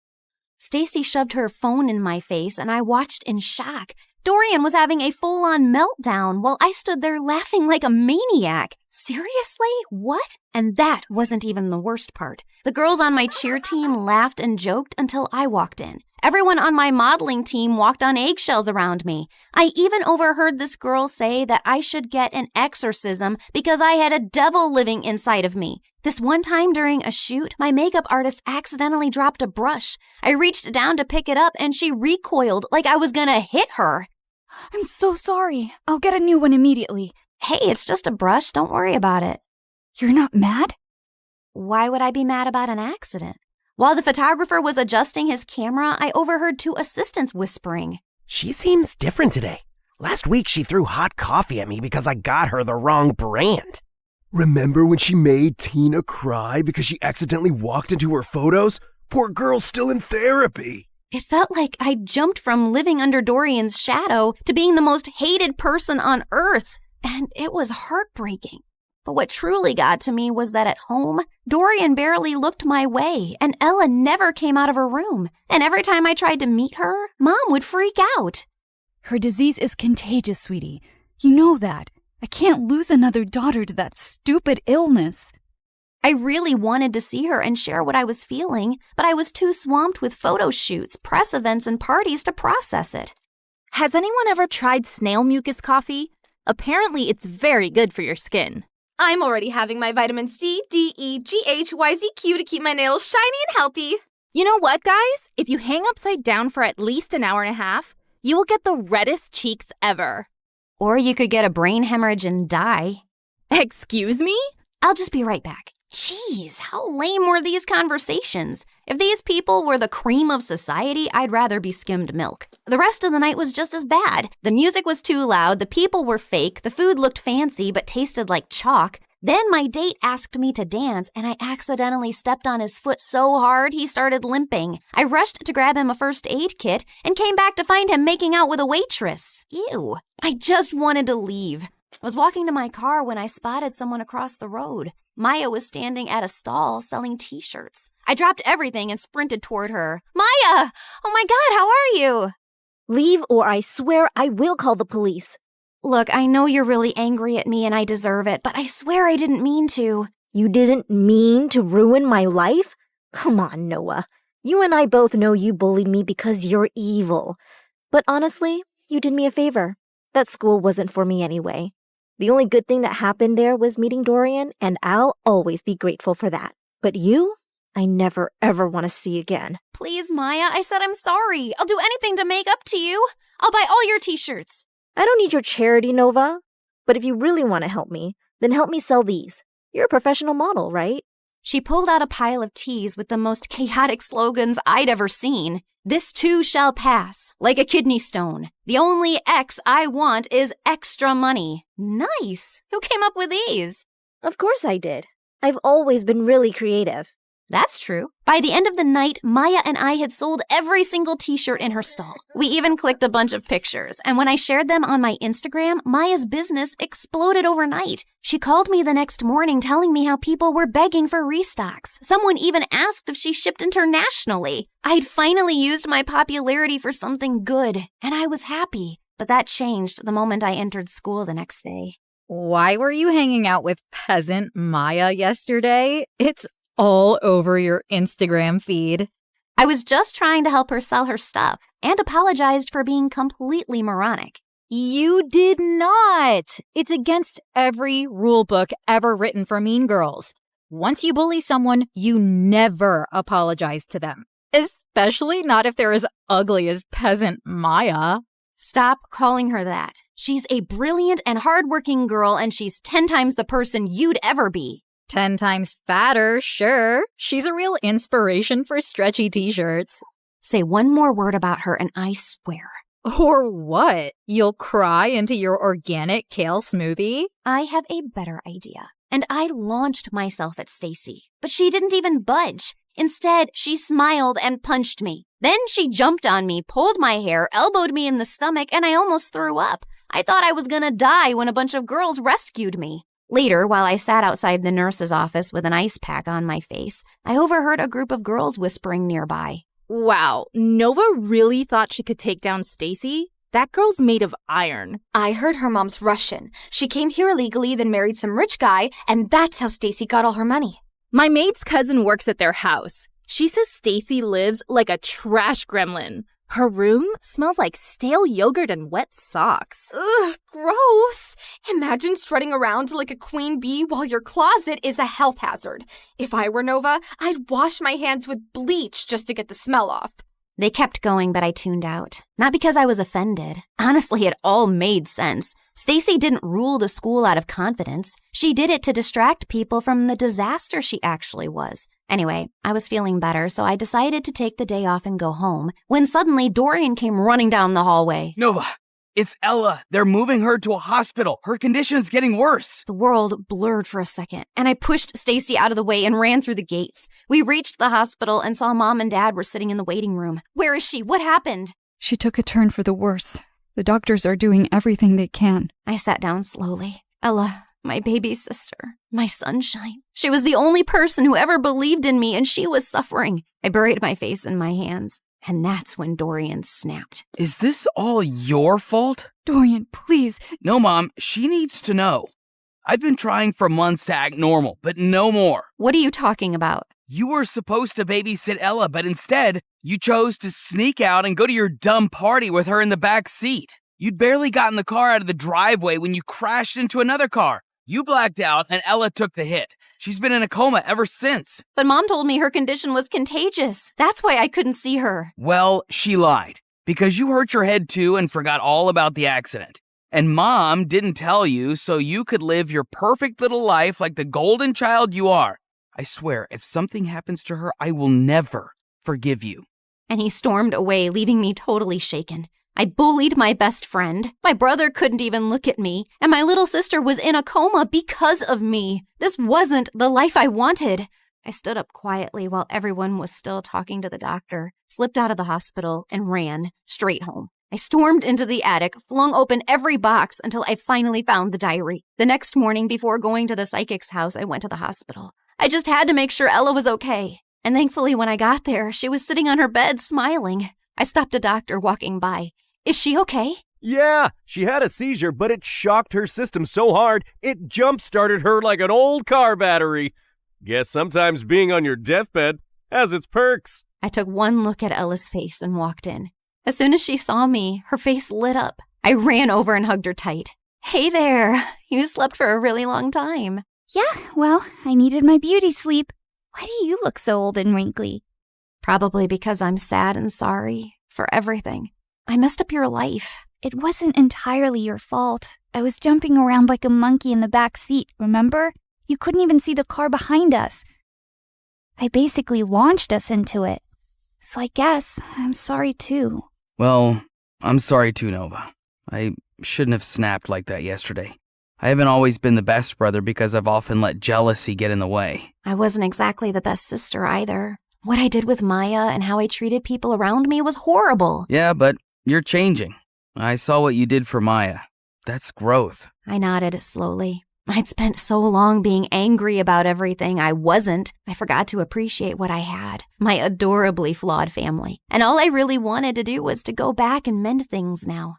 Speaker 10: Stacy shoved her phone in my face, and I watched in shock. Dorian was having a full-on meltdown while I stood there laughing like a maniac. Seriously? What? And that wasn't even the worst part. The girls on my cheer team laughed and joked until I walked in. Everyone on my modeling team walked on eggshells around me. I even overheard this girl say that I should get an exorcism because I had a devil living inside of me. This one time during a shoot, my makeup artist accidentally dropped a brush. I reached down to pick it up and she recoiled like I was gonna hit her.
Speaker 8: I'm so sorry. I'll get a new one immediately.
Speaker 10: Hey, it's just a brush. Don't worry about it.
Speaker 8: You're not mad?
Speaker 10: Why would I be mad about an accident? While the photographer was adjusting his camera, I overheard two assistants whispering.
Speaker 22: She seems different today. Last week she threw hot coffee at me because I got her the wrong brand.
Speaker 13: Remember when she made Tina cry because she accidentally walked into her photos? Poor girl's still in therapy.
Speaker 10: It felt like I jumped from living under Dorian's shadow to being the most hated person on earth, and it was heartbreaking. But what truly got to me was that at home, Dorian barely looked my way, and Ella never came out of her room. And every time I tried to meet her, Mom would freak out.
Speaker 8: Her disease is contagious, sweetie. You know that. I can't lose another daughter to that stupid illness.
Speaker 10: I really wanted to see her and share what I was feeling, but I was too swamped with photo shoots, press events, and parties to process it.
Speaker 5: Has anyone ever tried snail mucus coffee? Apparently, it's very good for your skin.
Speaker 15: I'm already having my vitamin C, D, E, G, H, Y, Z, Q to keep my nails shiny and healthy.
Speaker 5: You know what, guys? If you hang upside down for at least an hour and a half, you will get the reddest cheeks ever.
Speaker 10: Or you could get a brain hemorrhage and die.
Speaker 5: Excuse me?
Speaker 10: I'll just be right back. Jeez, how lame were these conversations? If these people were the cream of society, I'd rather be skimmed milk. The rest of the night was just as bad. The music was too loud, the people were fake, the food looked fancy but tasted like chalk. Then my date asked me to dance, and I accidentally stepped on his foot so hard he started limping. I rushed to grab him a first aid kit and came back to find him making out with a waitress. Ew. I just wanted to leave. I was walking to my car when I spotted someone across the road. Maya was standing at a stall selling t-shirts. I dropped everything and sprinted toward her. Maya! Oh my God, how are you?
Speaker 20: Leave or I swear I will call the police.
Speaker 10: Look, I know you're really angry at me and I deserve it, but I swear I didn't mean to.
Speaker 20: You didn't mean to ruin my life? Come on, Noah. You and I both know you bullied me because you're evil. But honestly, you did me a favor. That school wasn't for me anyway. The only good thing that happened there was meeting Dorian, and I'll always be grateful for that. But you, I never ever want to see again.
Speaker 10: Please, Maya, I said I'm sorry. I'll do anything to make up to you. I'll buy all your t-shirts.
Speaker 20: I don't need your charity, Nova. But if you really want to help me, then help me sell these. You're a professional model, right?
Speaker 10: She pulled out a pile of tees with the most chaotic slogans I'd ever seen. This too shall pass, like a kidney stone. The only X I want is extra money. Nice. Who came up with these?
Speaker 20: Of course I did. I've always been really creative.
Speaker 10: That's true. By the end of the night, Maya and I had sold every single t-shirt in her stall. We even clicked a bunch of pictures, and when I shared them on my Instagram, Maya's business exploded overnight. She called me the next morning telling me how people were begging for restocks. Someone even asked if she shipped internationally. I'd finally used my popularity for something good, and I was happy. But that changed the moment I entered school the next day.
Speaker 11: Why were you hanging out with peasant Maya yesterday? It's all over your Instagram feed.
Speaker 10: I was just trying to help her sell her stuff and apologized for being completely moronic.
Speaker 11: You did not. It's against every rule book ever written for mean girls. Once you bully someone, you never apologize to them, especially not if they're as ugly as peasant Maya.
Speaker 10: Stop calling her that. She's a brilliant and hardworking girl, and she's 10 times the person you'd ever be.
Speaker 11: 10 times fatter, sure. She's a real inspiration for stretchy t-shirts.
Speaker 10: Say one more word about her and I swear.
Speaker 11: Or what? You'll cry into your organic kale smoothie?
Speaker 10: I have a better idea. And I launched myself at Stacy, but she didn't even budge. Instead, she smiled and punched me. Then she jumped on me, pulled my hair, elbowed me in the stomach, and I almost threw up. I thought I was gonna die when a bunch of girls rescued me. Later, while I sat outside the nurse's office with an ice pack on my face, I overheard a group of girls whispering nearby.
Speaker 5: Wow, Nova really thought she could take down Stacy? That girl's made of iron.
Speaker 15: I heard her mom's Russian. She came here illegally, then married some rich guy, and that's how Stacy got all her money.
Speaker 5: My maid's cousin works at their house. She says Stacy lives like a trash gremlin. Her room smells like stale yogurt and wet socks.
Speaker 15: Ugh, gross. Imagine strutting around like a queen bee while your closet is a health hazard. If I were Nova, I'd wash my hands with bleach just to get the smell off.
Speaker 10: They kept going, but I tuned out. Not because I was offended. Honestly, it all made sense. Stacy didn't rule the school out of confidence. She did it to distract people from the disaster she actually was. Anyway, I was feeling better, so I decided to take the day off and go home, when suddenly Dorian came running down the hallway.
Speaker 19: Nova, it's Ella. They're moving her to a hospital. Her condition's getting worse.
Speaker 10: The world blurred for a second, and I pushed Stacy out of the way and ran through the gates. We reached the hospital and saw Mom and Dad were sitting in the waiting room. Where is she? What happened?
Speaker 8: She took a turn for the worse. The doctors are doing everything they can.
Speaker 10: I sat down slowly. Ella, my baby sister, my sunshine. She was the only person who ever believed in me, and she was suffering. I buried my face in my hands.
Speaker 5: And that's when Dorian snapped.
Speaker 19: Is this all your fault?
Speaker 8: Dorian, please.
Speaker 19: No, Mom, she needs to know. I've been trying for months to act normal, but no more.
Speaker 5: What are you talking about?
Speaker 19: You were supposed to babysit Ella, but instead, you chose to sneak out and go to your dumb party with her in the back seat. You'd barely gotten the car out of the driveway when you crashed into another car. You blacked out and Ella took the hit. She's been in a coma ever since.
Speaker 5: But Mom told me her condition was contagious. That's why I couldn't see her.
Speaker 19: Well, she lied. Because you hurt your head too and forgot all about the accident. And Mom didn't tell you so you could live your perfect little life like the golden child you are. I swear, if something happens to her, I will never forgive you.
Speaker 5: And he stormed away, leaving me totally shaken. I bullied my best friend. My brother couldn't even look at me. And my little sister was in a coma because of me. This wasn't the life I wanted. I stood up quietly while everyone was still talking to the doctor, slipped out of the hospital, and ran straight home. I stormed into the attic, flung open every box until I finally found the diary. The next morning, before going to the psychic's house, I went to the hospital. I just had to make sure Ella was okay. And thankfully, when I got there, she was sitting on her bed smiling. I stopped a doctor walking by. Is she okay?
Speaker 12: Yeah, she had a seizure, but it shocked her system so hard, it jump-started her like an old car battery. Guess sometimes being on your deathbed has its perks.
Speaker 5: I took one look at Ella's face and walked in. As soon as she saw me, her face lit up. I ran over and hugged her tight. Hey there, you slept for a really long time.
Speaker 9: Yeah, well, I needed my beauty sleep. Why do you look so old and wrinkly?
Speaker 5: Probably because I'm sad and sorry for everything. I messed up your life.
Speaker 9: It wasn't entirely your fault. I was jumping around like a monkey in the back seat, remember? You couldn't even see the car behind us. I basically launched us into it. So I guess I'm sorry too.
Speaker 19: Well, I'm sorry too, Nova. I shouldn't have snapped like that yesterday. I haven't always been the best brother because I've often let jealousy get in the way.
Speaker 5: I wasn't exactly the best sister either. What I did with Maya and how I treated people around me was horrible.
Speaker 19: Yeah, but you're changing. I saw what you did for Maya. That's growth.
Speaker 5: I nodded slowly. I'd spent so long being angry about everything I wasn't. I forgot to appreciate what I had, my adorably flawed family. And all I really wanted to do was to go back and mend things now.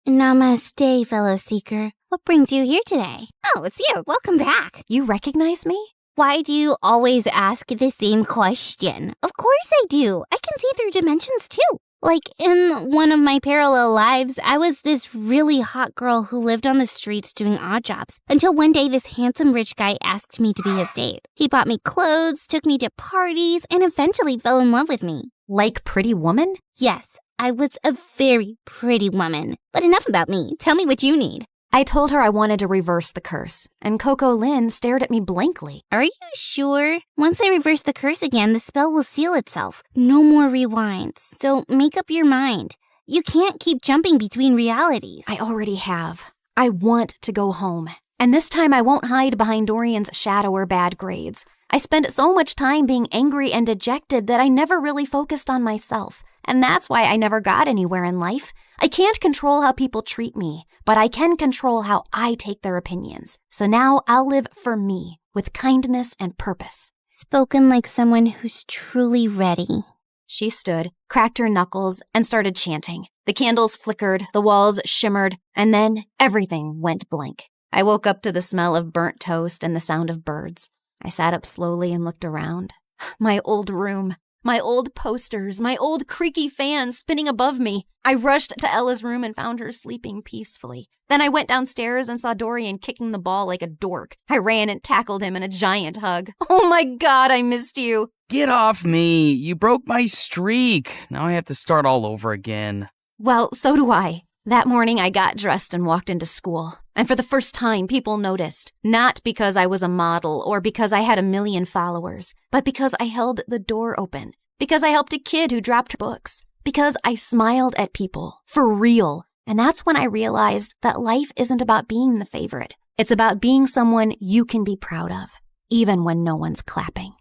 Speaker 6: Namaste, fellow seeker. What brings you here today? Oh, it's you. Welcome back.
Speaker 5: You recognize me?
Speaker 6: Why do you always ask the same question? Of course I do. I can see through dimensions too. Like, in one of my parallel lives, I was this really hot girl who lived on the streets doing odd jobs, until one day this handsome rich guy asked me to be his date. He bought me clothes, took me to parties, and eventually fell in love with me.
Speaker 5: Like Pretty Woman?
Speaker 6: Yes, I was a very pretty woman. But enough about me. Tell me what you need.
Speaker 5: I told her I wanted to reverse the curse, and Coco Lynn stared at me blankly.
Speaker 6: Are you sure? Once I reverse the curse again, the spell will seal itself. No more rewinds. So make up your mind. You can't keep jumping between realities.
Speaker 5: I already have. I want to go home. And this time I won't hide behind Dorian's shadow or bad grades. I spent so much time being angry and dejected that I never really focused on myself. And that's why I never got anywhere in life. I can't control how people treat me, but I can control how I take their opinions. So now I'll live for me, with kindness and purpose.
Speaker 6: Spoken like someone who's truly ready.
Speaker 5: She stood, cracked her knuckles, and started chanting. The candles flickered, the walls shimmered, and then everything went blank. I woke up to the smell of burnt toast and the sound of birds. I sat up slowly and looked around. My old room. My old posters, my old creaky fan spinning above me. I rushed to Ella's room and found her sleeping peacefully. Then I went downstairs and saw Dorian kicking the ball like a dork. I ran and tackled him in a giant hug. Oh my God, I missed you.
Speaker 19: Get off me. You broke my streak. Now I have to start all over again.
Speaker 5: Well, so do I. That morning, I got dressed and walked into school. And for the first time, people noticed. Not because I was a model or because I had 1 million followers, but because I held the door open. Because I helped a kid who dropped books. Because I smiled at people. For real. And that's when I realized that life isn't about being the favorite. It's about being someone you can be proud of, even when no one's clapping.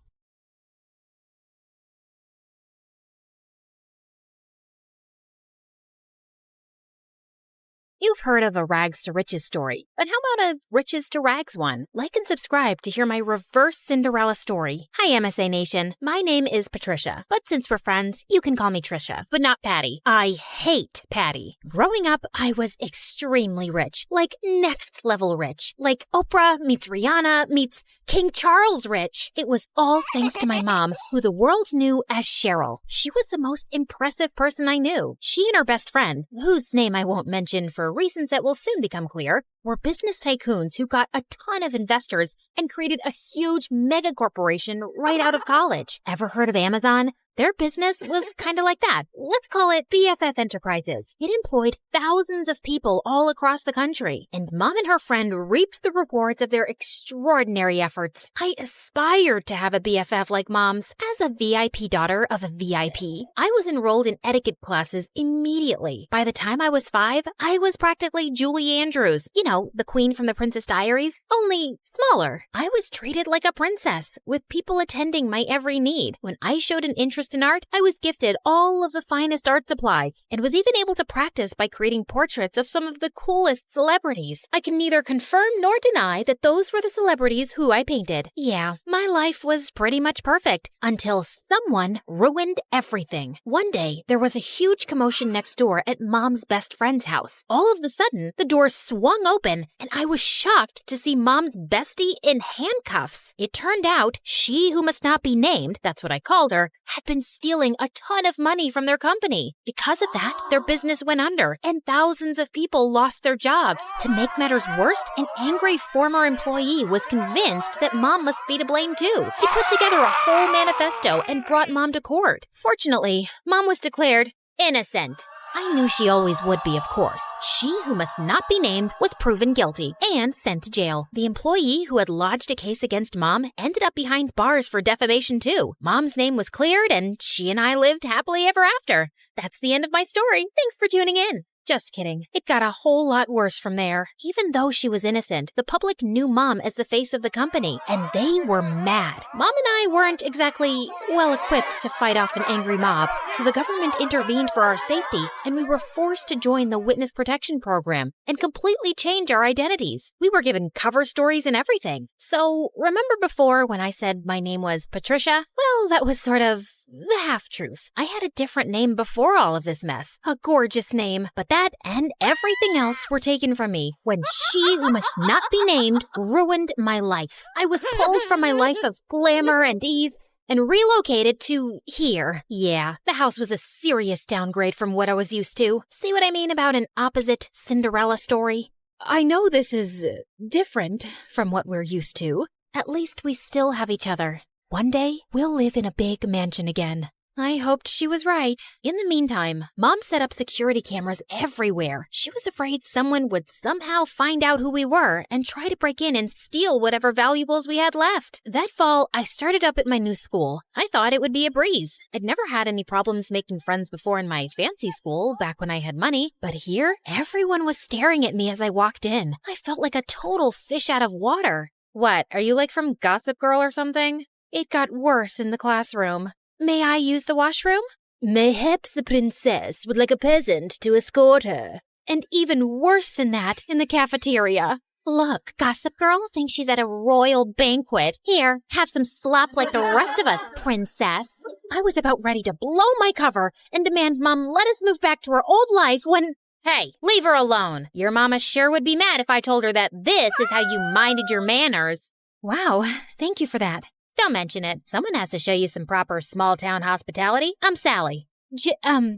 Speaker 1: You've heard of a rags to riches story, but how about a riches to rags one? Like and subscribe to hear my reverse Cinderella story. Hi, MSA Nation. My name is Patricia, but since we're friends, you can call me Trisha, but not Patty. I hate Patty. Growing up, I was extremely rich, like next level rich, like Oprah meets Rihanna meets King Charles rich. It was all thanks to my mom, who the world knew as Cheryl. She was the most impressive person I knew. She and her best friend, whose name I won't mention for reasons that will soon become clear, were business tycoons who got a ton of investors and created a huge mega corporation right out of college. Ever heard of Amazon? Their business was kind of like that. Let's call it BFF Enterprises. It employed thousands of people all across the country, and Mom and her friend reaped the rewards of their extraordinary efforts. I aspired to have a BFF like Mom's. As a VIP daughter of a VIP, I was enrolled in etiquette classes immediately. By the time I was 5, I was practically Julie Andrews. You know, the queen from the Princess Diaries, only smaller. I was treated like a princess, with people attending my every need. When I showed an interest in art, I was gifted all of the finest art supplies and was even able to practice by creating portraits of some of the coolest celebrities. I can neither confirm nor deny that those were the celebrities who I painted. Yeah, my life was pretty much perfect until someone ruined everything. One day, there was a huge commotion next door at Mom's best friend's house. All of a sudden, the door swung open and I was shocked to see Mom's bestie in handcuffs. It turned out she who must not be named, that's what I called her, had been stealing a ton of money from their company. Because of that, their business went under and thousands of people lost their jobs. To make matters worse, an angry former employee was convinced that Mom must be to blame too. He put together a whole manifesto and brought Mom to court. Fortunately, Mom was declared innocent. I knew she always would be, of course. She who must not be named was proven guilty and sent to jail. The employee who had lodged a case against Mom ended up behind bars for defamation too. Mom's name was cleared and she and I lived happily ever after. That's the end of my story. Thanks for tuning in. Just kidding. It got a whole lot worse from there. Even though she was innocent, the public knew Mom as the face of the company, and they were mad. Mom and I weren't exactly well-equipped to fight off an angry mob, so the government intervened for our safety, and we were forced to join the Witness Protection Program and completely change our identities. We were given cover stories and everything. So, remember before when I said my name was Patricia? Well, that was sort of the half-truth. I had a different name before all of this mess. A gorgeous name. But that and everything else were taken from me when she who must not be named ruined my life. I was pulled from my life of glamour and ease and relocated to here. Yeah, the house was a serious downgrade from what I was used to. See what I mean about an opposite Cinderella story? I know this is different from what we're used to. At least we still have each other. One day, we'll live in a big mansion again. I hoped she was right. In the meantime, Mom set up security cameras everywhere. She was afraid someone would somehow find out who we were and try to break in and steal whatever valuables we had left. That fall, I started up at my new school. I thought it would be a breeze. I'd never had any problems making friends before in my fancy school, back when I had money. But here, everyone was staring at me as I walked in. I felt like a total fish out of water. What, are you like from Gossip Girl or something? It got worse in the classroom. May I use the washroom? Mayhaps the princess would like a peasant to escort her. And even worse than that in the cafeteria. Look, Gossip Girl thinks she's at a royal banquet. Here, have some slop like the rest of us, princess. I was about ready to blow my cover and demand Mom let us move back to our old life when... Hey, leave her alone. Your mama sure would be mad if I told her that this is how you minded your manners. Wow, thank you for that. Don't mention it. Someone has to show you some proper small-town hospitality. I'm Sally.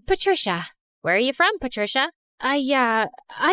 Speaker 1: Patricia. Where are you from, Patricia? I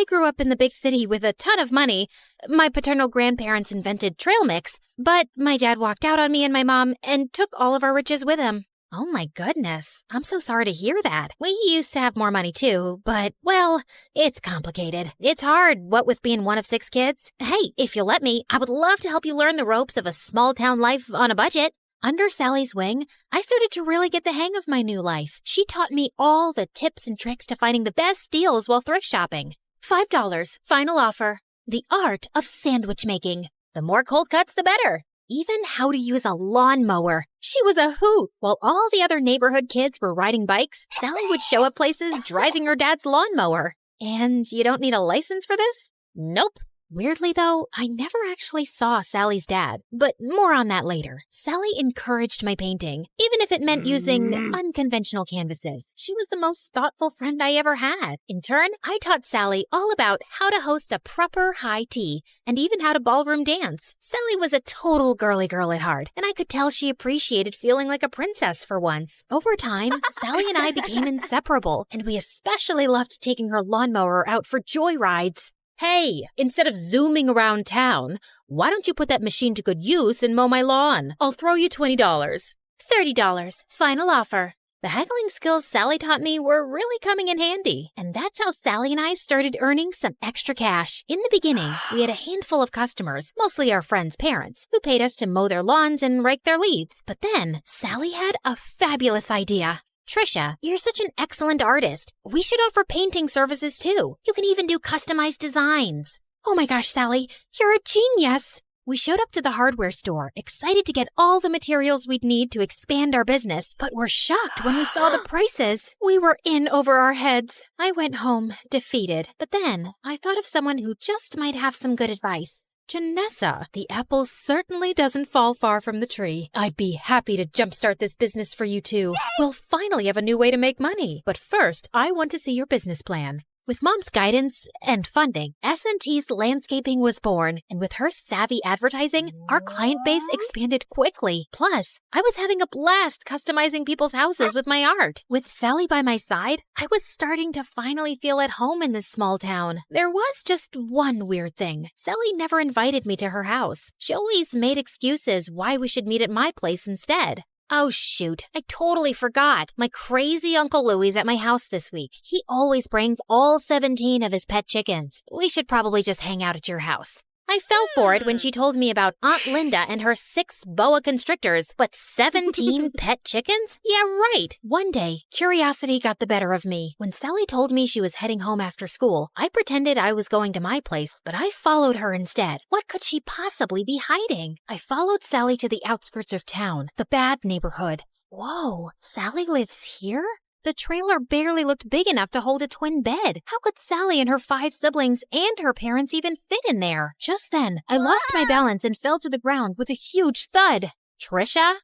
Speaker 1: grew up in the big city with a ton of money. My paternal grandparents invented trail mix, but my dad walked out on me and my mom and took all of our riches with him. Oh my goodness. I'm so sorry to hear that. We used to have more money too, but, well, it's complicated. It's hard, what with being one of 6 kids. Hey, if you'll let me, I would love to help you learn the ropes of a small-town life on a budget. Under Sally's wing, I started to really get the hang of my new life. She taught me all the tips and tricks to finding the best deals while thrift shopping. $5, final offer. The art of sandwich making. The more cold cuts, the better. Even how to use a lawnmower. She was a hoot. While all the other neighborhood kids were riding bikes, Sally would show up places driving her dad's lawnmower.
Speaker 17: And you don't need a license for this? Nope. Weirdly, though, I never actually saw Sally's dad, but more on that later. Sally encouraged my painting, even if it meant using unconventional canvases. She was the most thoughtful friend I ever had. In turn, I taught Sally all about how to host a proper high tea and even how to ballroom dance. Sally was a total girly girl at heart, and I could tell she appreciated feeling like a princess for once. Over time, Sally and I became inseparable, and we especially loved taking her lawnmower out for joyrides. Hey, instead of zooming around town, why don't you put that machine to good use and mow my lawn? I'll throw you $20. $30. Final offer. The haggling skills Sally taught me were really coming in handy, and that's how Sally and I started earning some extra cash. In the beginning, we had a handful of customers, mostly our friends' parents, who paid us to mow their lawns and rake their leaves. But then, Sally had a fabulous idea. Trisha, you're such an excellent artist. We should offer painting services too. You can even do customized designs. Oh my gosh, Sally, you're a genius. We showed up to the hardware store, excited to get all the materials we'd need to expand our business, but were shocked when we saw the prices. We were in over our heads. I went home, defeated, but then I thought of someone who just might have some good advice. Janessa, the apple certainly doesn't fall far from the tree. I'd be happy to jumpstart this business for you too. We'll finally have a new way to make money. But first, I want to see your business plan. With Mom's guidance and funding, S&T's Landscaping was born, and with her savvy advertising, our client base expanded quickly. Plus, I was having a blast customizing people's houses with my art. With Sally by my side, I was starting to finally feel at home in this small town. There was just one weird thing. Sally never invited me to her house. She always made excuses why we should meet at my place instead. Oh shoot, I totally forgot. My crazy Uncle Louie's at my house this week. He always brings all 17 of his pet chickens. We should probably just hang out at your house. I fell for it when she told me about Aunt Linda and her 6 boa constrictors, but 17 pet chickens? Yeah, right. One day, curiosity got the better of me. When Sally told me she was heading home after school, I pretended I was going to my place, but I followed her instead. What could she possibly be hiding? I followed Sally to the outskirts of town, the bad neighborhood. Whoa, Sally lives here? The trailer barely looked big enough to hold a twin bed. How could Sally and her 5 siblings and her parents even fit in there? Just then, I lost my balance and fell to the ground with a huge thud. Trisha?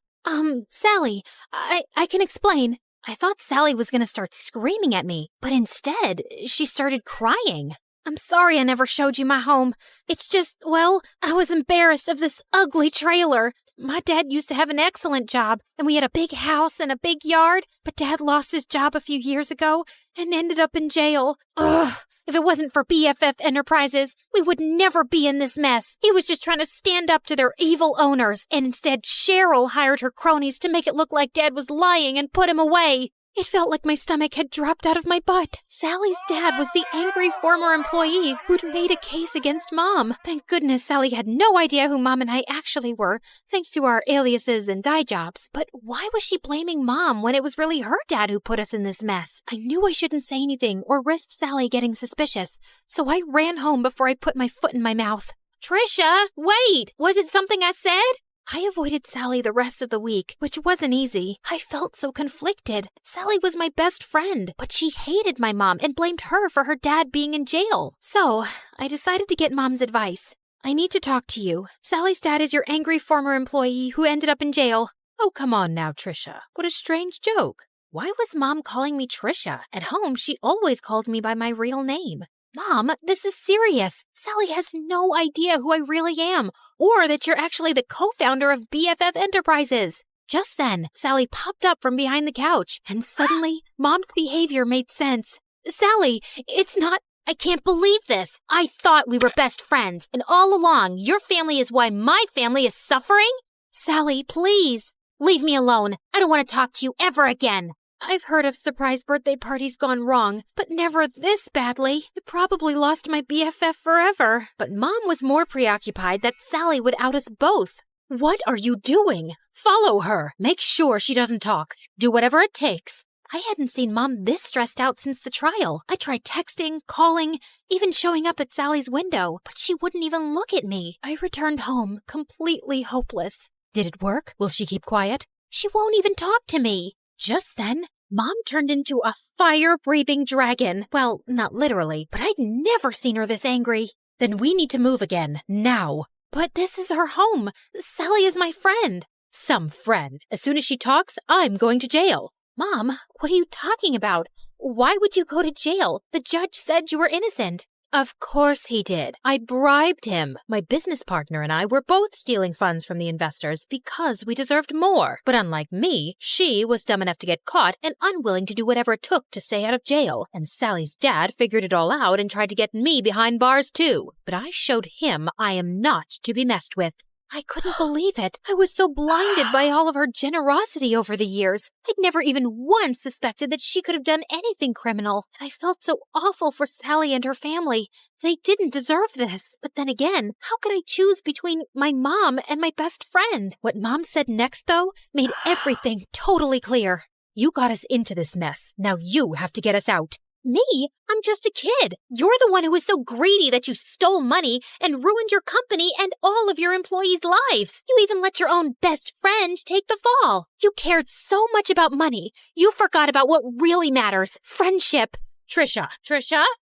Speaker 17: Sally, I can explain. I thought Sally was gonna start screaming at me, but instead, she started crying. I'm sorry I never showed you my home. It's just, well, I was embarrassed of this ugly trailer. My dad used to have an excellent job, and we had a big house and a big yard, but Dad lost his job a few years ago and ended up in jail. Ugh! If it wasn't for BFF Enterprises, we would never be in this mess. He was just trying to stand up to their evil owners, and instead Cheryl hired her cronies to make it look like Dad was lying and put him away. It felt like my stomach had dropped out of my butt. Sally's dad was the angry former employee who'd made a case against Mom. Thank goodness Sally had no idea who Mom and I actually were, thanks to our aliases and dye jobs. But why was she blaming Mom when it was really her dad who put us in this mess? I knew I shouldn't say anything or risk Sally getting suspicious, so I ran home before I put my foot in my mouth. Trisha, wait! Was it something I said? I avoided Sally the rest of the week, which wasn't easy. I felt so conflicted. Sally was my best friend, but she hated my mom and blamed her for her dad being in jail. So, I decided to get Mom's advice. I need to talk to you. Sally's dad is your angry former employee who ended up in jail. Oh, come on now, Trisha. What a strange joke. Why was Mom calling me Trisha? At home, she always called me by my real name. Mom, this is serious. Sally has no idea who I really am, or that you're actually the co-founder of BFF Enterprises. Just then, Sally popped up from behind the couch, and suddenly, Mom's behavior made sense. Sally, it's not... I can't believe this. I thought we were best friends, and all along, your family is why my family is suffering? Sally, please, leave me alone. I don't want to talk to you ever again. I've heard of surprise birthday parties gone wrong, but never this badly. I probably lost my BFF forever. But Mom was more preoccupied that Sally would out us both. What are you doing? Follow her. Make sure she doesn't talk. Do whatever it takes. I hadn't seen Mom this stressed out since the trial. I tried texting, calling, even showing up at Sally's window, but she wouldn't even look at me. I returned home completely hopeless. Did it work? Will she keep quiet? She won't even talk to me. Just then,
Speaker 1: Mom turned into a fire-breathing dragon. Well, not literally, but I'd never seen her this angry. Then we need to move again, now. But this is her home. Sally is my friend. Some friend. As soon as she talks, I'm going to jail. Mom, what are you talking about? Why would you go to jail? The judge said you were innocent. Of course he did. I bribed him. My business partner and I were both stealing funds from the investors because we deserved more. But unlike me, she was dumb enough to get caught and unwilling to do whatever it took to stay out of jail. And Sally's dad figured it all out and tried to get me behind bars too. But I showed him I am not to be messed with. I couldn't believe it. I was so blinded by all of her generosity over the years. I'd never even once suspected that she could have done anything criminal. And I felt so awful for Sally and her family. They didn't deserve this. But then again, how could I choose between my mom and my best friend? What Mom said next, though, made everything totally clear. You got us into this mess. Now you have to get us out. Me? I'm just a kid. You're the one who was so greedy that you stole money and ruined your company and all of your employees' lives. You even let your own best friend take the fall. You cared so much about money, you forgot about what really matters, friendship. Trisha,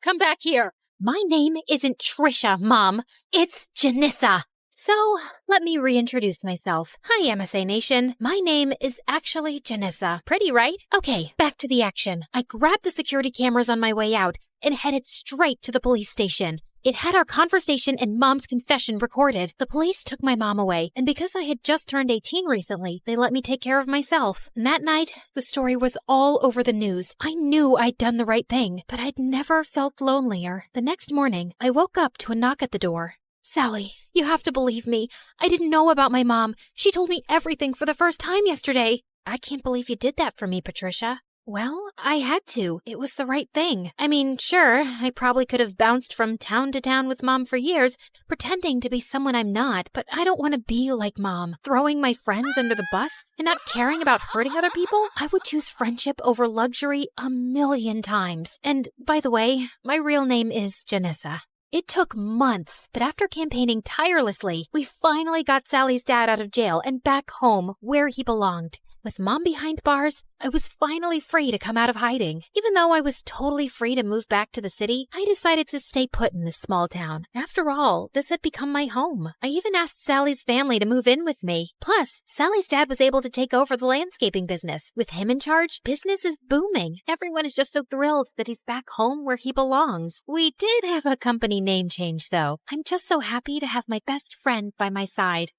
Speaker 1: come back here. My name isn't Trisha, Mom. It's Janissa. So, let me reintroduce myself. Hi, MSA Nation. My name is actually Janissa. Pretty, right? Okay, back to the action. I grabbed the security cameras on my way out and headed straight to the police station. It had our conversation and Mom's confession recorded. The police took my mom away, and because I had just turned 18 recently, they let me take care of myself. And that night, the story was all over the news. I knew I'd done the right thing, but I'd never felt lonelier. The next morning, I woke up to a knock at the door. Sally, you have to believe me. I didn't know about my mom. She told me everything for the first time yesterday. I can't believe you did that for me, Patricia. Well, I had to. It was the right thing. I mean, sure, I probably could have bounced from town to town with Mom for years, pretending to be someone I'm not, but I don't want to be like Mom, throwing my friends under the bus and not caring about hurting other people. I would choose friendship over luxury 1,000,000 times. And, by the way, my real name is Janissa. It took months, but after campaigning tirelessly, we finally got Sally's dad out of jail and back home where he belonged. With Mom behind bars, I was finally free to come out of hiding. Even though I was totally free to move back to the city, I decided to stay put in this small town. After all, this had become my home. I even asked Sally's family to move in with me. Plus, Sally's dad was able to take over the landscaping business. With him in charge, business is booming. Everyone is just so thrilled that he's back home where he belongs. We did have a company name change, though. I'm just so happy to have my best friend by my side.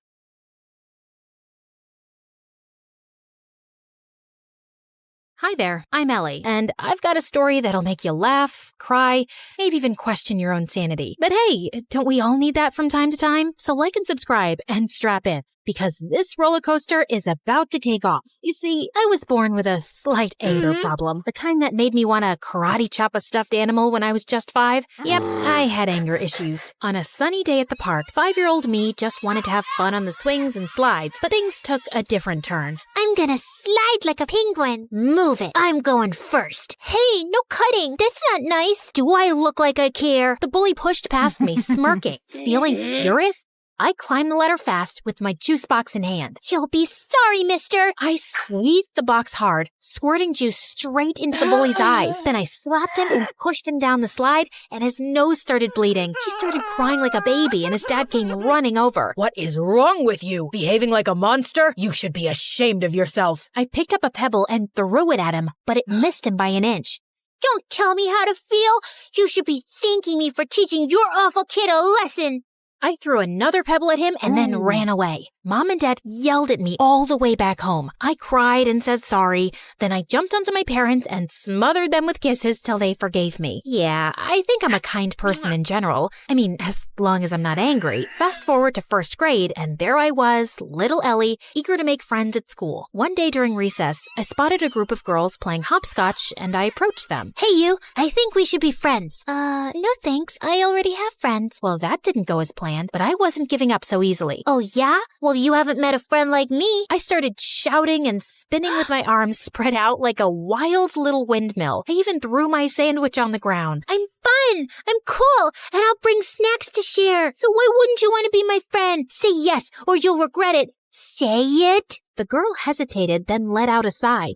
Speaker 1: Hi there, I'm Ellie, and I've got a story that'll make you laugh, cry, maybe even question your own sanity. But hey, don't we all need that from time to time? So like and subscribe and strap in, because this roller coaster is about to take off. You see, I was born with a slight anger problem, the kind that made me want to karate chop a stuffed animal when I was just 5. Yep, I had anger issues. On a sunny day at the park, 5-year-old me just wanted to have fun on the swings and slides, but things took a different turn.
Speaker 17: I'm gonna slide like a penguin. Move it. I'm going first. Hey, no cutting. That's not nice.
Speaker 1: Do I look like I care? The bully pushed past me, smirking. Feeling furious, I climbed the ladder fast with my juice box in hand.
Speaker 17: You'll be sorry, mister.
Speaker 1: I squeezed the box hard, squirting juice straight into the bully's eyes. Then I slapped him and pushed him down the slide, and his nose started bleeding. He started crying like a baby, and his dad came running over.
Speaker 2: What is wrong with you? Behaving like a monster? You should be ashamed of yourself.
Speaker 1: I picked up a pebble and threw it at him, but it missed him by an inch.
Speaker 17: Don't tell me how to feel. You should be thanking me for teaching your awful kid a lesson.
Speaker 1: I threw another pebble at him and then ran away. Mom and Dad yelled at me all the way back home. I cried and said sorry. Then I jumped onto my parents and smothered them with kisses till they forgave me. Yeah, I think I'm a kind person in general. I mean, as long as I'm not angry. Fast forward to 1st grade, and there I was, little Ellie, eager to make friends at school. One day during recess, I spotted a group of girls playing hopscotch, and I approached them.
Speaker 17: Hey you, I think we should be friends. No thanks, I already have friends.
Speaker 1: Well, that didn't go as planned. But I wasn't giving up so easily.
Speaker 17: Oh yeah? Well, you haven't met a friend like me.
Speaker 1: I started shouting and spinning with my arms spread out like a wild little windmill. I even threw my sandwich on the ground.
Speaker 17: I'm fun, I'm cool, and I'll bring snacks to share. So why wouldn't you want to be my friend? Say yes, or you'll regret it. Say it.
Speaker 1: The girl hesitated, then let out a sigh.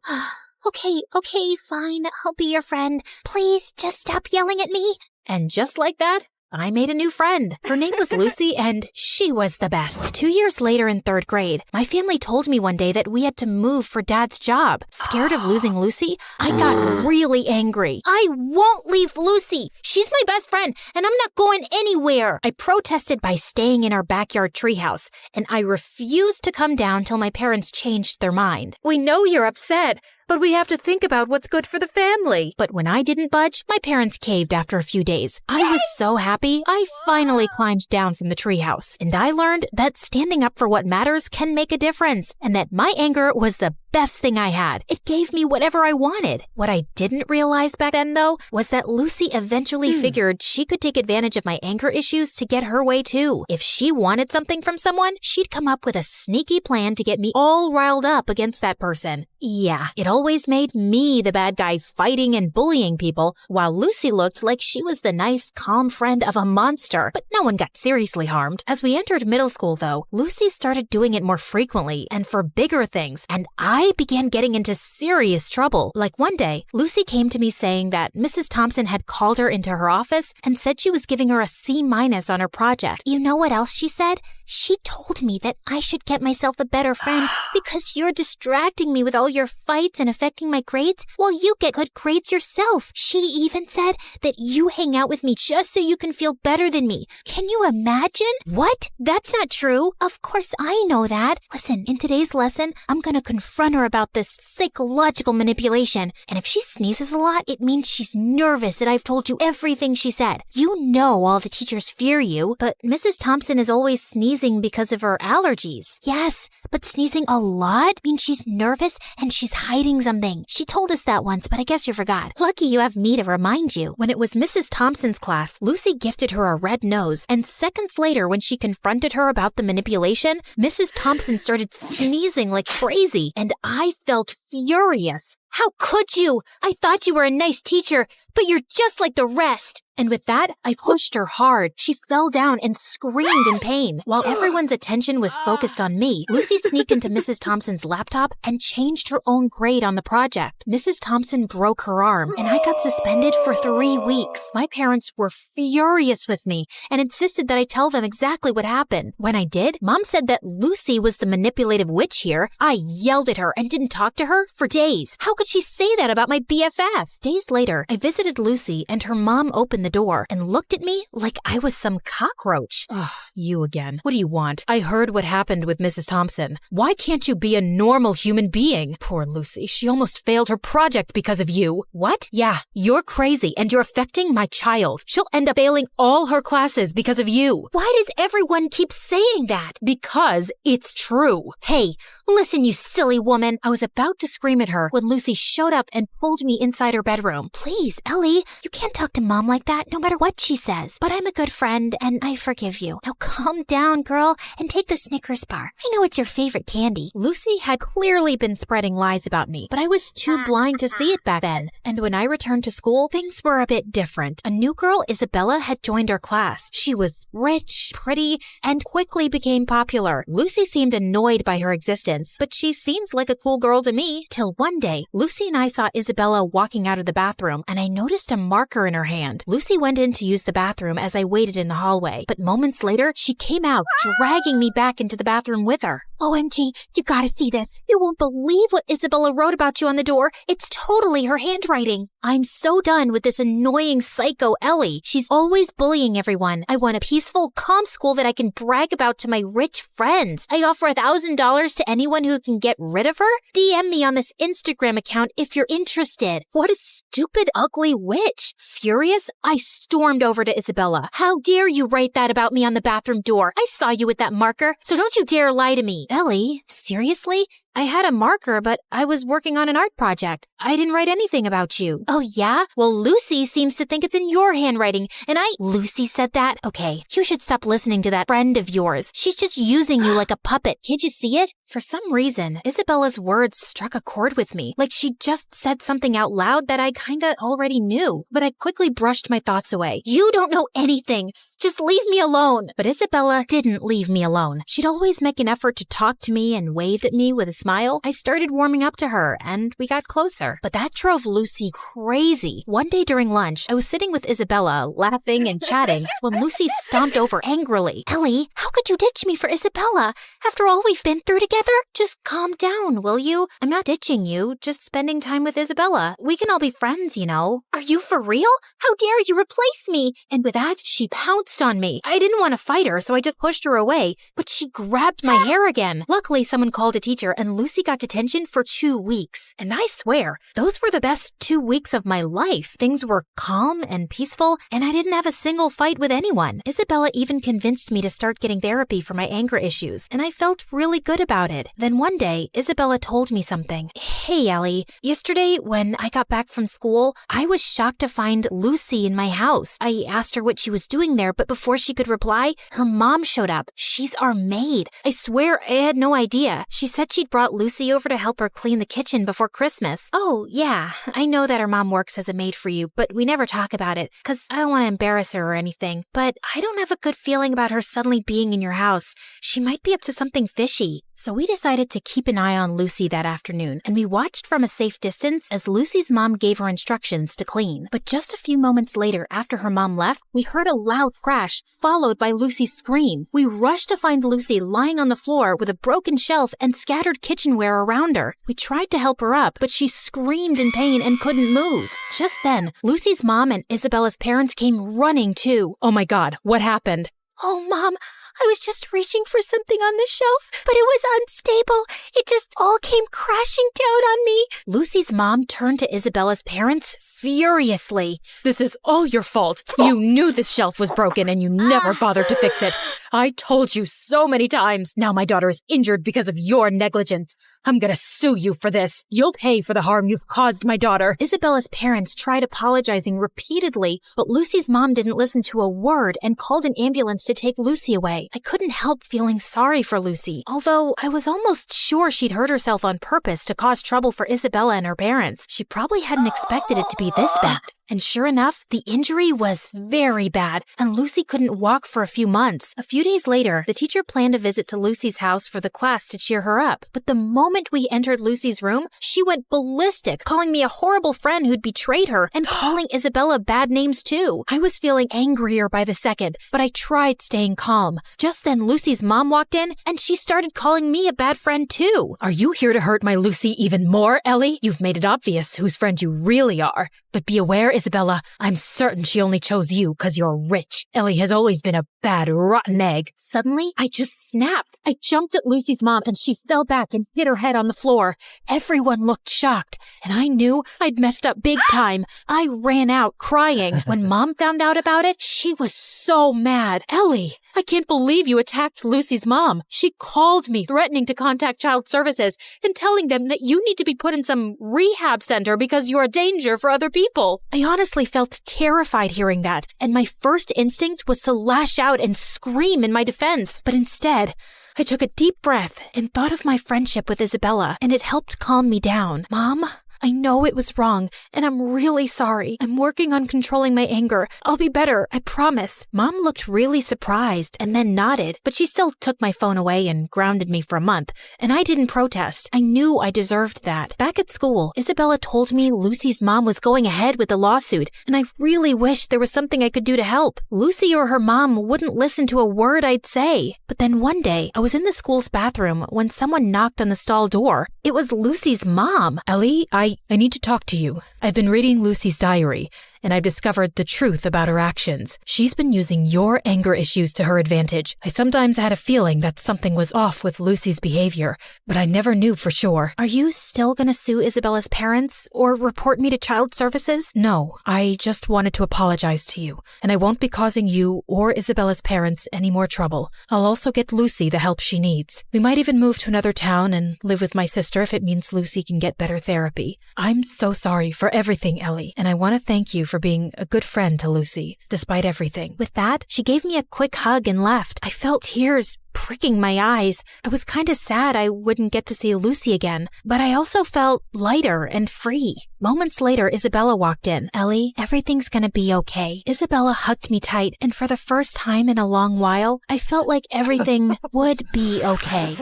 Speaker 17: Okay, fine. I'll be your friend. Please, just stop yelling at me.
Speaker 2: And just like that, I made a new friend. Her name was Lucy, and she was the best. 2 years later in 3rd grade, my family told me one day that we had to move for Dad's job. Scared of losing Lucy, I got really angry. I won't leave Lucy. She's my best friend, and I'm not going anywhere. I protested by staying in our backyard treehouse, and I refused to come down till my parents changed their mind. We know you're upset, but we have to think about what's good for the family. But when I didn't budge, my parents caved after a few days. I was so happy, I finally climbed down from the treehouse. And I learned that standing up for what matters can make a difference, and that my anger was the best thing I had. It gave me whatever I wanted. What I didn't realize back then, though, was that Lucy eventually figured she could take advantage of my anger issues to get her way too. If she wanted something from someone, she'd come up with a sneaky plan to get me all riled up against that person. Yeah, it always made me the bad guy fighting and bullying people, while Lucy looked like she was the nice, calm friend of a monster. But no one got seriously harmed. As we entered middle school, though, Lucy started doing it more frequently and for bigger things, and I began getting into serious trouble. Like one day, Lucy came to me saying that Mrs. Thompson had called her into her office and said she was giving her a C- on her project.
Speaker 17: You know what else she said? She told me that I should get myself a better friend because you're distracting me with all your fights and affecting my grades while you get good grades yourself. She even said that you hang out with me just so you can feel better than me. Can you imagine? What? That's not true. Of course I know that. Listen, in today's lesson, I'm gonna confront her about this psychological manipulation. And if she sneezes a lot, it means she's nervous that I've told you everything she said. You know all the teachers fear you, but Mrs. Thompson is always sneezing because of her allergies. Yes, but sneezing a lot means she's nervous and she's hiding something. She told us that once, but I guess you forgot. Lucky you have me to remind you.
Speaker 2: When it was Mrs. Thompson's class, Lucy gifted her a red nose, and seconds later, when she confronted her about the manipulation, Mrs. Thompson started sneezing like crazy, and I felt furious. How could you? I thought you were a nice teacher, but you're just like the rest. And with that, I pushed her hard. She fell down and screamed in pain. While everyone's attention was focused on me, Lucy sneaked into Mrs. Thompson's laptop and changed her own grade on the project. Mrs. Thompson broke her arm, and I got suspended for 3 weeks. My parents were furious with me and insisted that I tell them exactly what happened. When I did, Mom said that Lucy was the manipulative witch here. I yelled at her and didn't talk to her for days. How could she say that about my BFF? Days later, I visited Lucy, and her mom opened the door and looked at me like I was some cockroach. Ugh, you again. What do you want? I heard what happened with Mrs. Thompson. Why can't you be a normal human being? Poor Lucy, she almost failed her project because of you. What? Yeah, you're crazy and you're affecting my child. She'll end up failing all her classes because of you.
Speaker 17: Why does everyone keep saying that?
Speaker 2: Because it's true.
Speaker 17: Hey, listen, you silly woman.
Speaker 2: I was about to scream at her when Lucy showed up and pulled me inside her bedroom.
Speaker 17: Please, Ellie, you can't talk to Mom like that no matter what she says. But I'm a good friend and I forgive you. Now calm down, girl, and take the Snickers bar. I know it's your favorite candy.
Speaker 2: Lucy had clearly been spreading lies about me, but I was too blind to see it back then. And when I returned to school, things were a bit different. A new girl, Isabella, had joined our class. She was rich, pretty, and quickly became popular. Lucy seemed annoyed by her existence, but she seems like a cool girl to me. Till one day, Lucy and I saw Isabella walking out of the bathroom, and I noticed a marker in her hand. Lucy went in to use the bathroom as I waited in the hallway, but moments later, she came out, dragging me back into the bathroom with her.
Speaker 17: OMG, you gotta see this. You won't believe what Isabella wrote about you on the door. It's totally her handwriting.
Speaker 2: I'm so done with this annoying psycho Ellie. She's always bullying everyone. I want a peaceful, calm school that I can brag about to my rich friends. I offer $1,000 to anyone who can get rid of her. DM me on this Instagram account if you're interested. What a stupid, ugly witch. Furious, I stormed over to Isabella. How dare you write that about me on the bathroom door? I saw you with that marker, so don't you dare lie to me.
Speaker 17: Ellie, seriously?
Speaker 2: I had a marker, but I was working on an art project. I didn't write anything about you.
Speaker 17: Oh, yeah? Well, Lucy seems to think it's in your handwriting, and Lucy said that? Okay, you should stop listening to that friend of yours. She's just using you like a puppet. Can't you see it?
Speaker 2: For some reason, Isabella's words struck a chord with me, like she just said something out loud that I kinda already knew. But I quickly brushed my thoughts away.
Speaker 17: You don't know anything. Just leave me alone. But Isabella didn't leave me alone. She'd always make an effort to talk to me and waved at me with a smile. I started warming up to her, and we got closer. But that drove Lucy crazy. One day during lunch, I was sitting with Isabella, laughing and chatting, when Lucy stomped over angrily.
Speaker 18: Ellie, how could you ditch me for Isabella? After all we've been through together?
Speaker 17: Just calm down, will you? I'm not ditching you, just spending time with Isabella. We can all be friends, you know.
Speaker 18: Are you for real? How dare you replace me?
Speaker 17: And with that, she pounced on me. I didn't want to fight her, so I just pushed her away, but she grabbed my hair again. Luckily, someone called a teacher, and Lucy got detention for 2 weeks. And I swear, those were the best 2 weeks of my life. Things were calm and peaceful, and I didn't have a single fight with anyone. Isabella even convinced me to start getting therapy for my anger issues, and I felt really good about it. Then one day, Isabella told me something. Hey, Ellie, yesterday when I got back from school, I was shocked to find Lucy in my house. I asked her what she was doing there, but before she could reply, her mom showed up. She's our maid. I swear I had no idea. She said she'd brought Lucy over to help her clean the kitchen before Christmas. Oh, yeah, I know that her mom works as a maid for you, but we never talk about it, because I don't want to embarrass her or anything. But I don't have a good feeling about her suddenly being in your house. She might be up to something fishy. So we decided to keep an eye on Lucy that afternoon, and we watched from a safe distance as Lucy's mom gave her instructions to clean. But just a few moments later, after her mom left, we heard a loud crash, followed by Lucy's scream. We rushed to find Lucy lying on the floor with a broken shelf and scattered kitchenware around her. We tried to help her up, but she screamed in pain and couldn't move. Just then, Lucy's mom and Isabella's parents came running too. Oh my God, what happened?
Speaker 18: Oh, Mom, I was just reaching for something on the shelf, but it was unstable. It just all came crashing down on me.
Speaker 17: Lucy's mom turned to Isabella's parents furiously. This is all your fault. You knew this shelf was broken and you never bothered to fix it. I told you so many times. Now my daughter is injured because of your negligence. I'm gonna sue you for this. You'll pay for the harm you've caused my daughter. Isabella's parents tried apologizing repeatedly, but Lucy's mom didn't listen to a word and called an ambulance to take Lucy away. I couldn't help feeling sorry for Lucy, although I was almost sure she'd hurt herself on purpose to cause trouble for Isabella and her parents. She probably hadn't expected it to be this bad. And sure enough, the injury was very bad, and Lucy couldn't walk for a few months. A few days later, the teacher planned a visit to Lucy's house for the class to cheer her up. But the moment we entered Lucy's room, she went ballistic, calling me a horrible friend who'd betrayed her, and calling Isabella bad names too. I was feeling angrier by the second, but I tried staying calm. Just then, Lucy's mom walked in, and she started calling me a bad friend too. Are you here to hurt my Lucy even more, Ellie? You've made it obvious whose friend you really are. But be aware, Isabella, I'm certain she only chose you because you're rich. Ellie has always been a bad, rotten egg. Suddenly, I just snapped. I jumped at Lucy's mom and she fell back and hit her head on the floor. Everyone looked shocked, and I knew I'd messed up big time. I ran out crying. When Mom found out about it, she was so mad. Ellie, I can't believe you attacked Lucy's mom. She called me, threatening to contact Child Services and telling them that you need to be put in some rehab center because you're a danger for other people. I honestly felt terrified hearing that, and my first instinct was to lash out and scream in my defense. But instead, I took a deep breath and thought of my friendship with Isabella, and it helped calm me down. Mom, I know it was wrong, and I'm really sorry. I'm working on controlling my anger. I'll be better, I promise. Mom looked really surprised and then nodded, but she still took my phone away and grounded me for a month, and I didn't protest. I knew I deserved that. Back at school, Isabella told me Lucy's mom was going ahead with the lawsuit, and I really wished there was something I could do to help. Lucy or her mom wouldn't listen to a word I'd say. But then one day, I was in the school's bathroom when someone knocked on the stall door. It was Lucy's mom. Ellie, I need to talk to you. I've been reading Lucy's diary, and I've discovered the truth about her actions. She's been using your anger issues to her advantage. I sometimes had a feeling that something was off with Lucy's behavior, but I never knew for sure. Are you still gonna sue Isabella's parents or report me to Child Services? No, I just wanted to apologize to you, and I won't be causing you or Isabella's parents any more trouble. I'll also get Lucy the help she needs. We might even move to another town and live with my sister if it means Lucy can get better therapy. I'm so sorry for everything, Ellie, and I want to thank you
Speaker 2: for being a good friend to Lucy, despite everything. With that, she gave me a quick hug and left. I felt tears pricking my eyes. I was kind of sad I wouldn't get to see Lucy again, but I also felt lighter and free. Moments later, Isabella walked in. Ellie, everything's gonna be okay. Isabella hugged me tight, and for the first time in a long while, I felt like everything would be okay.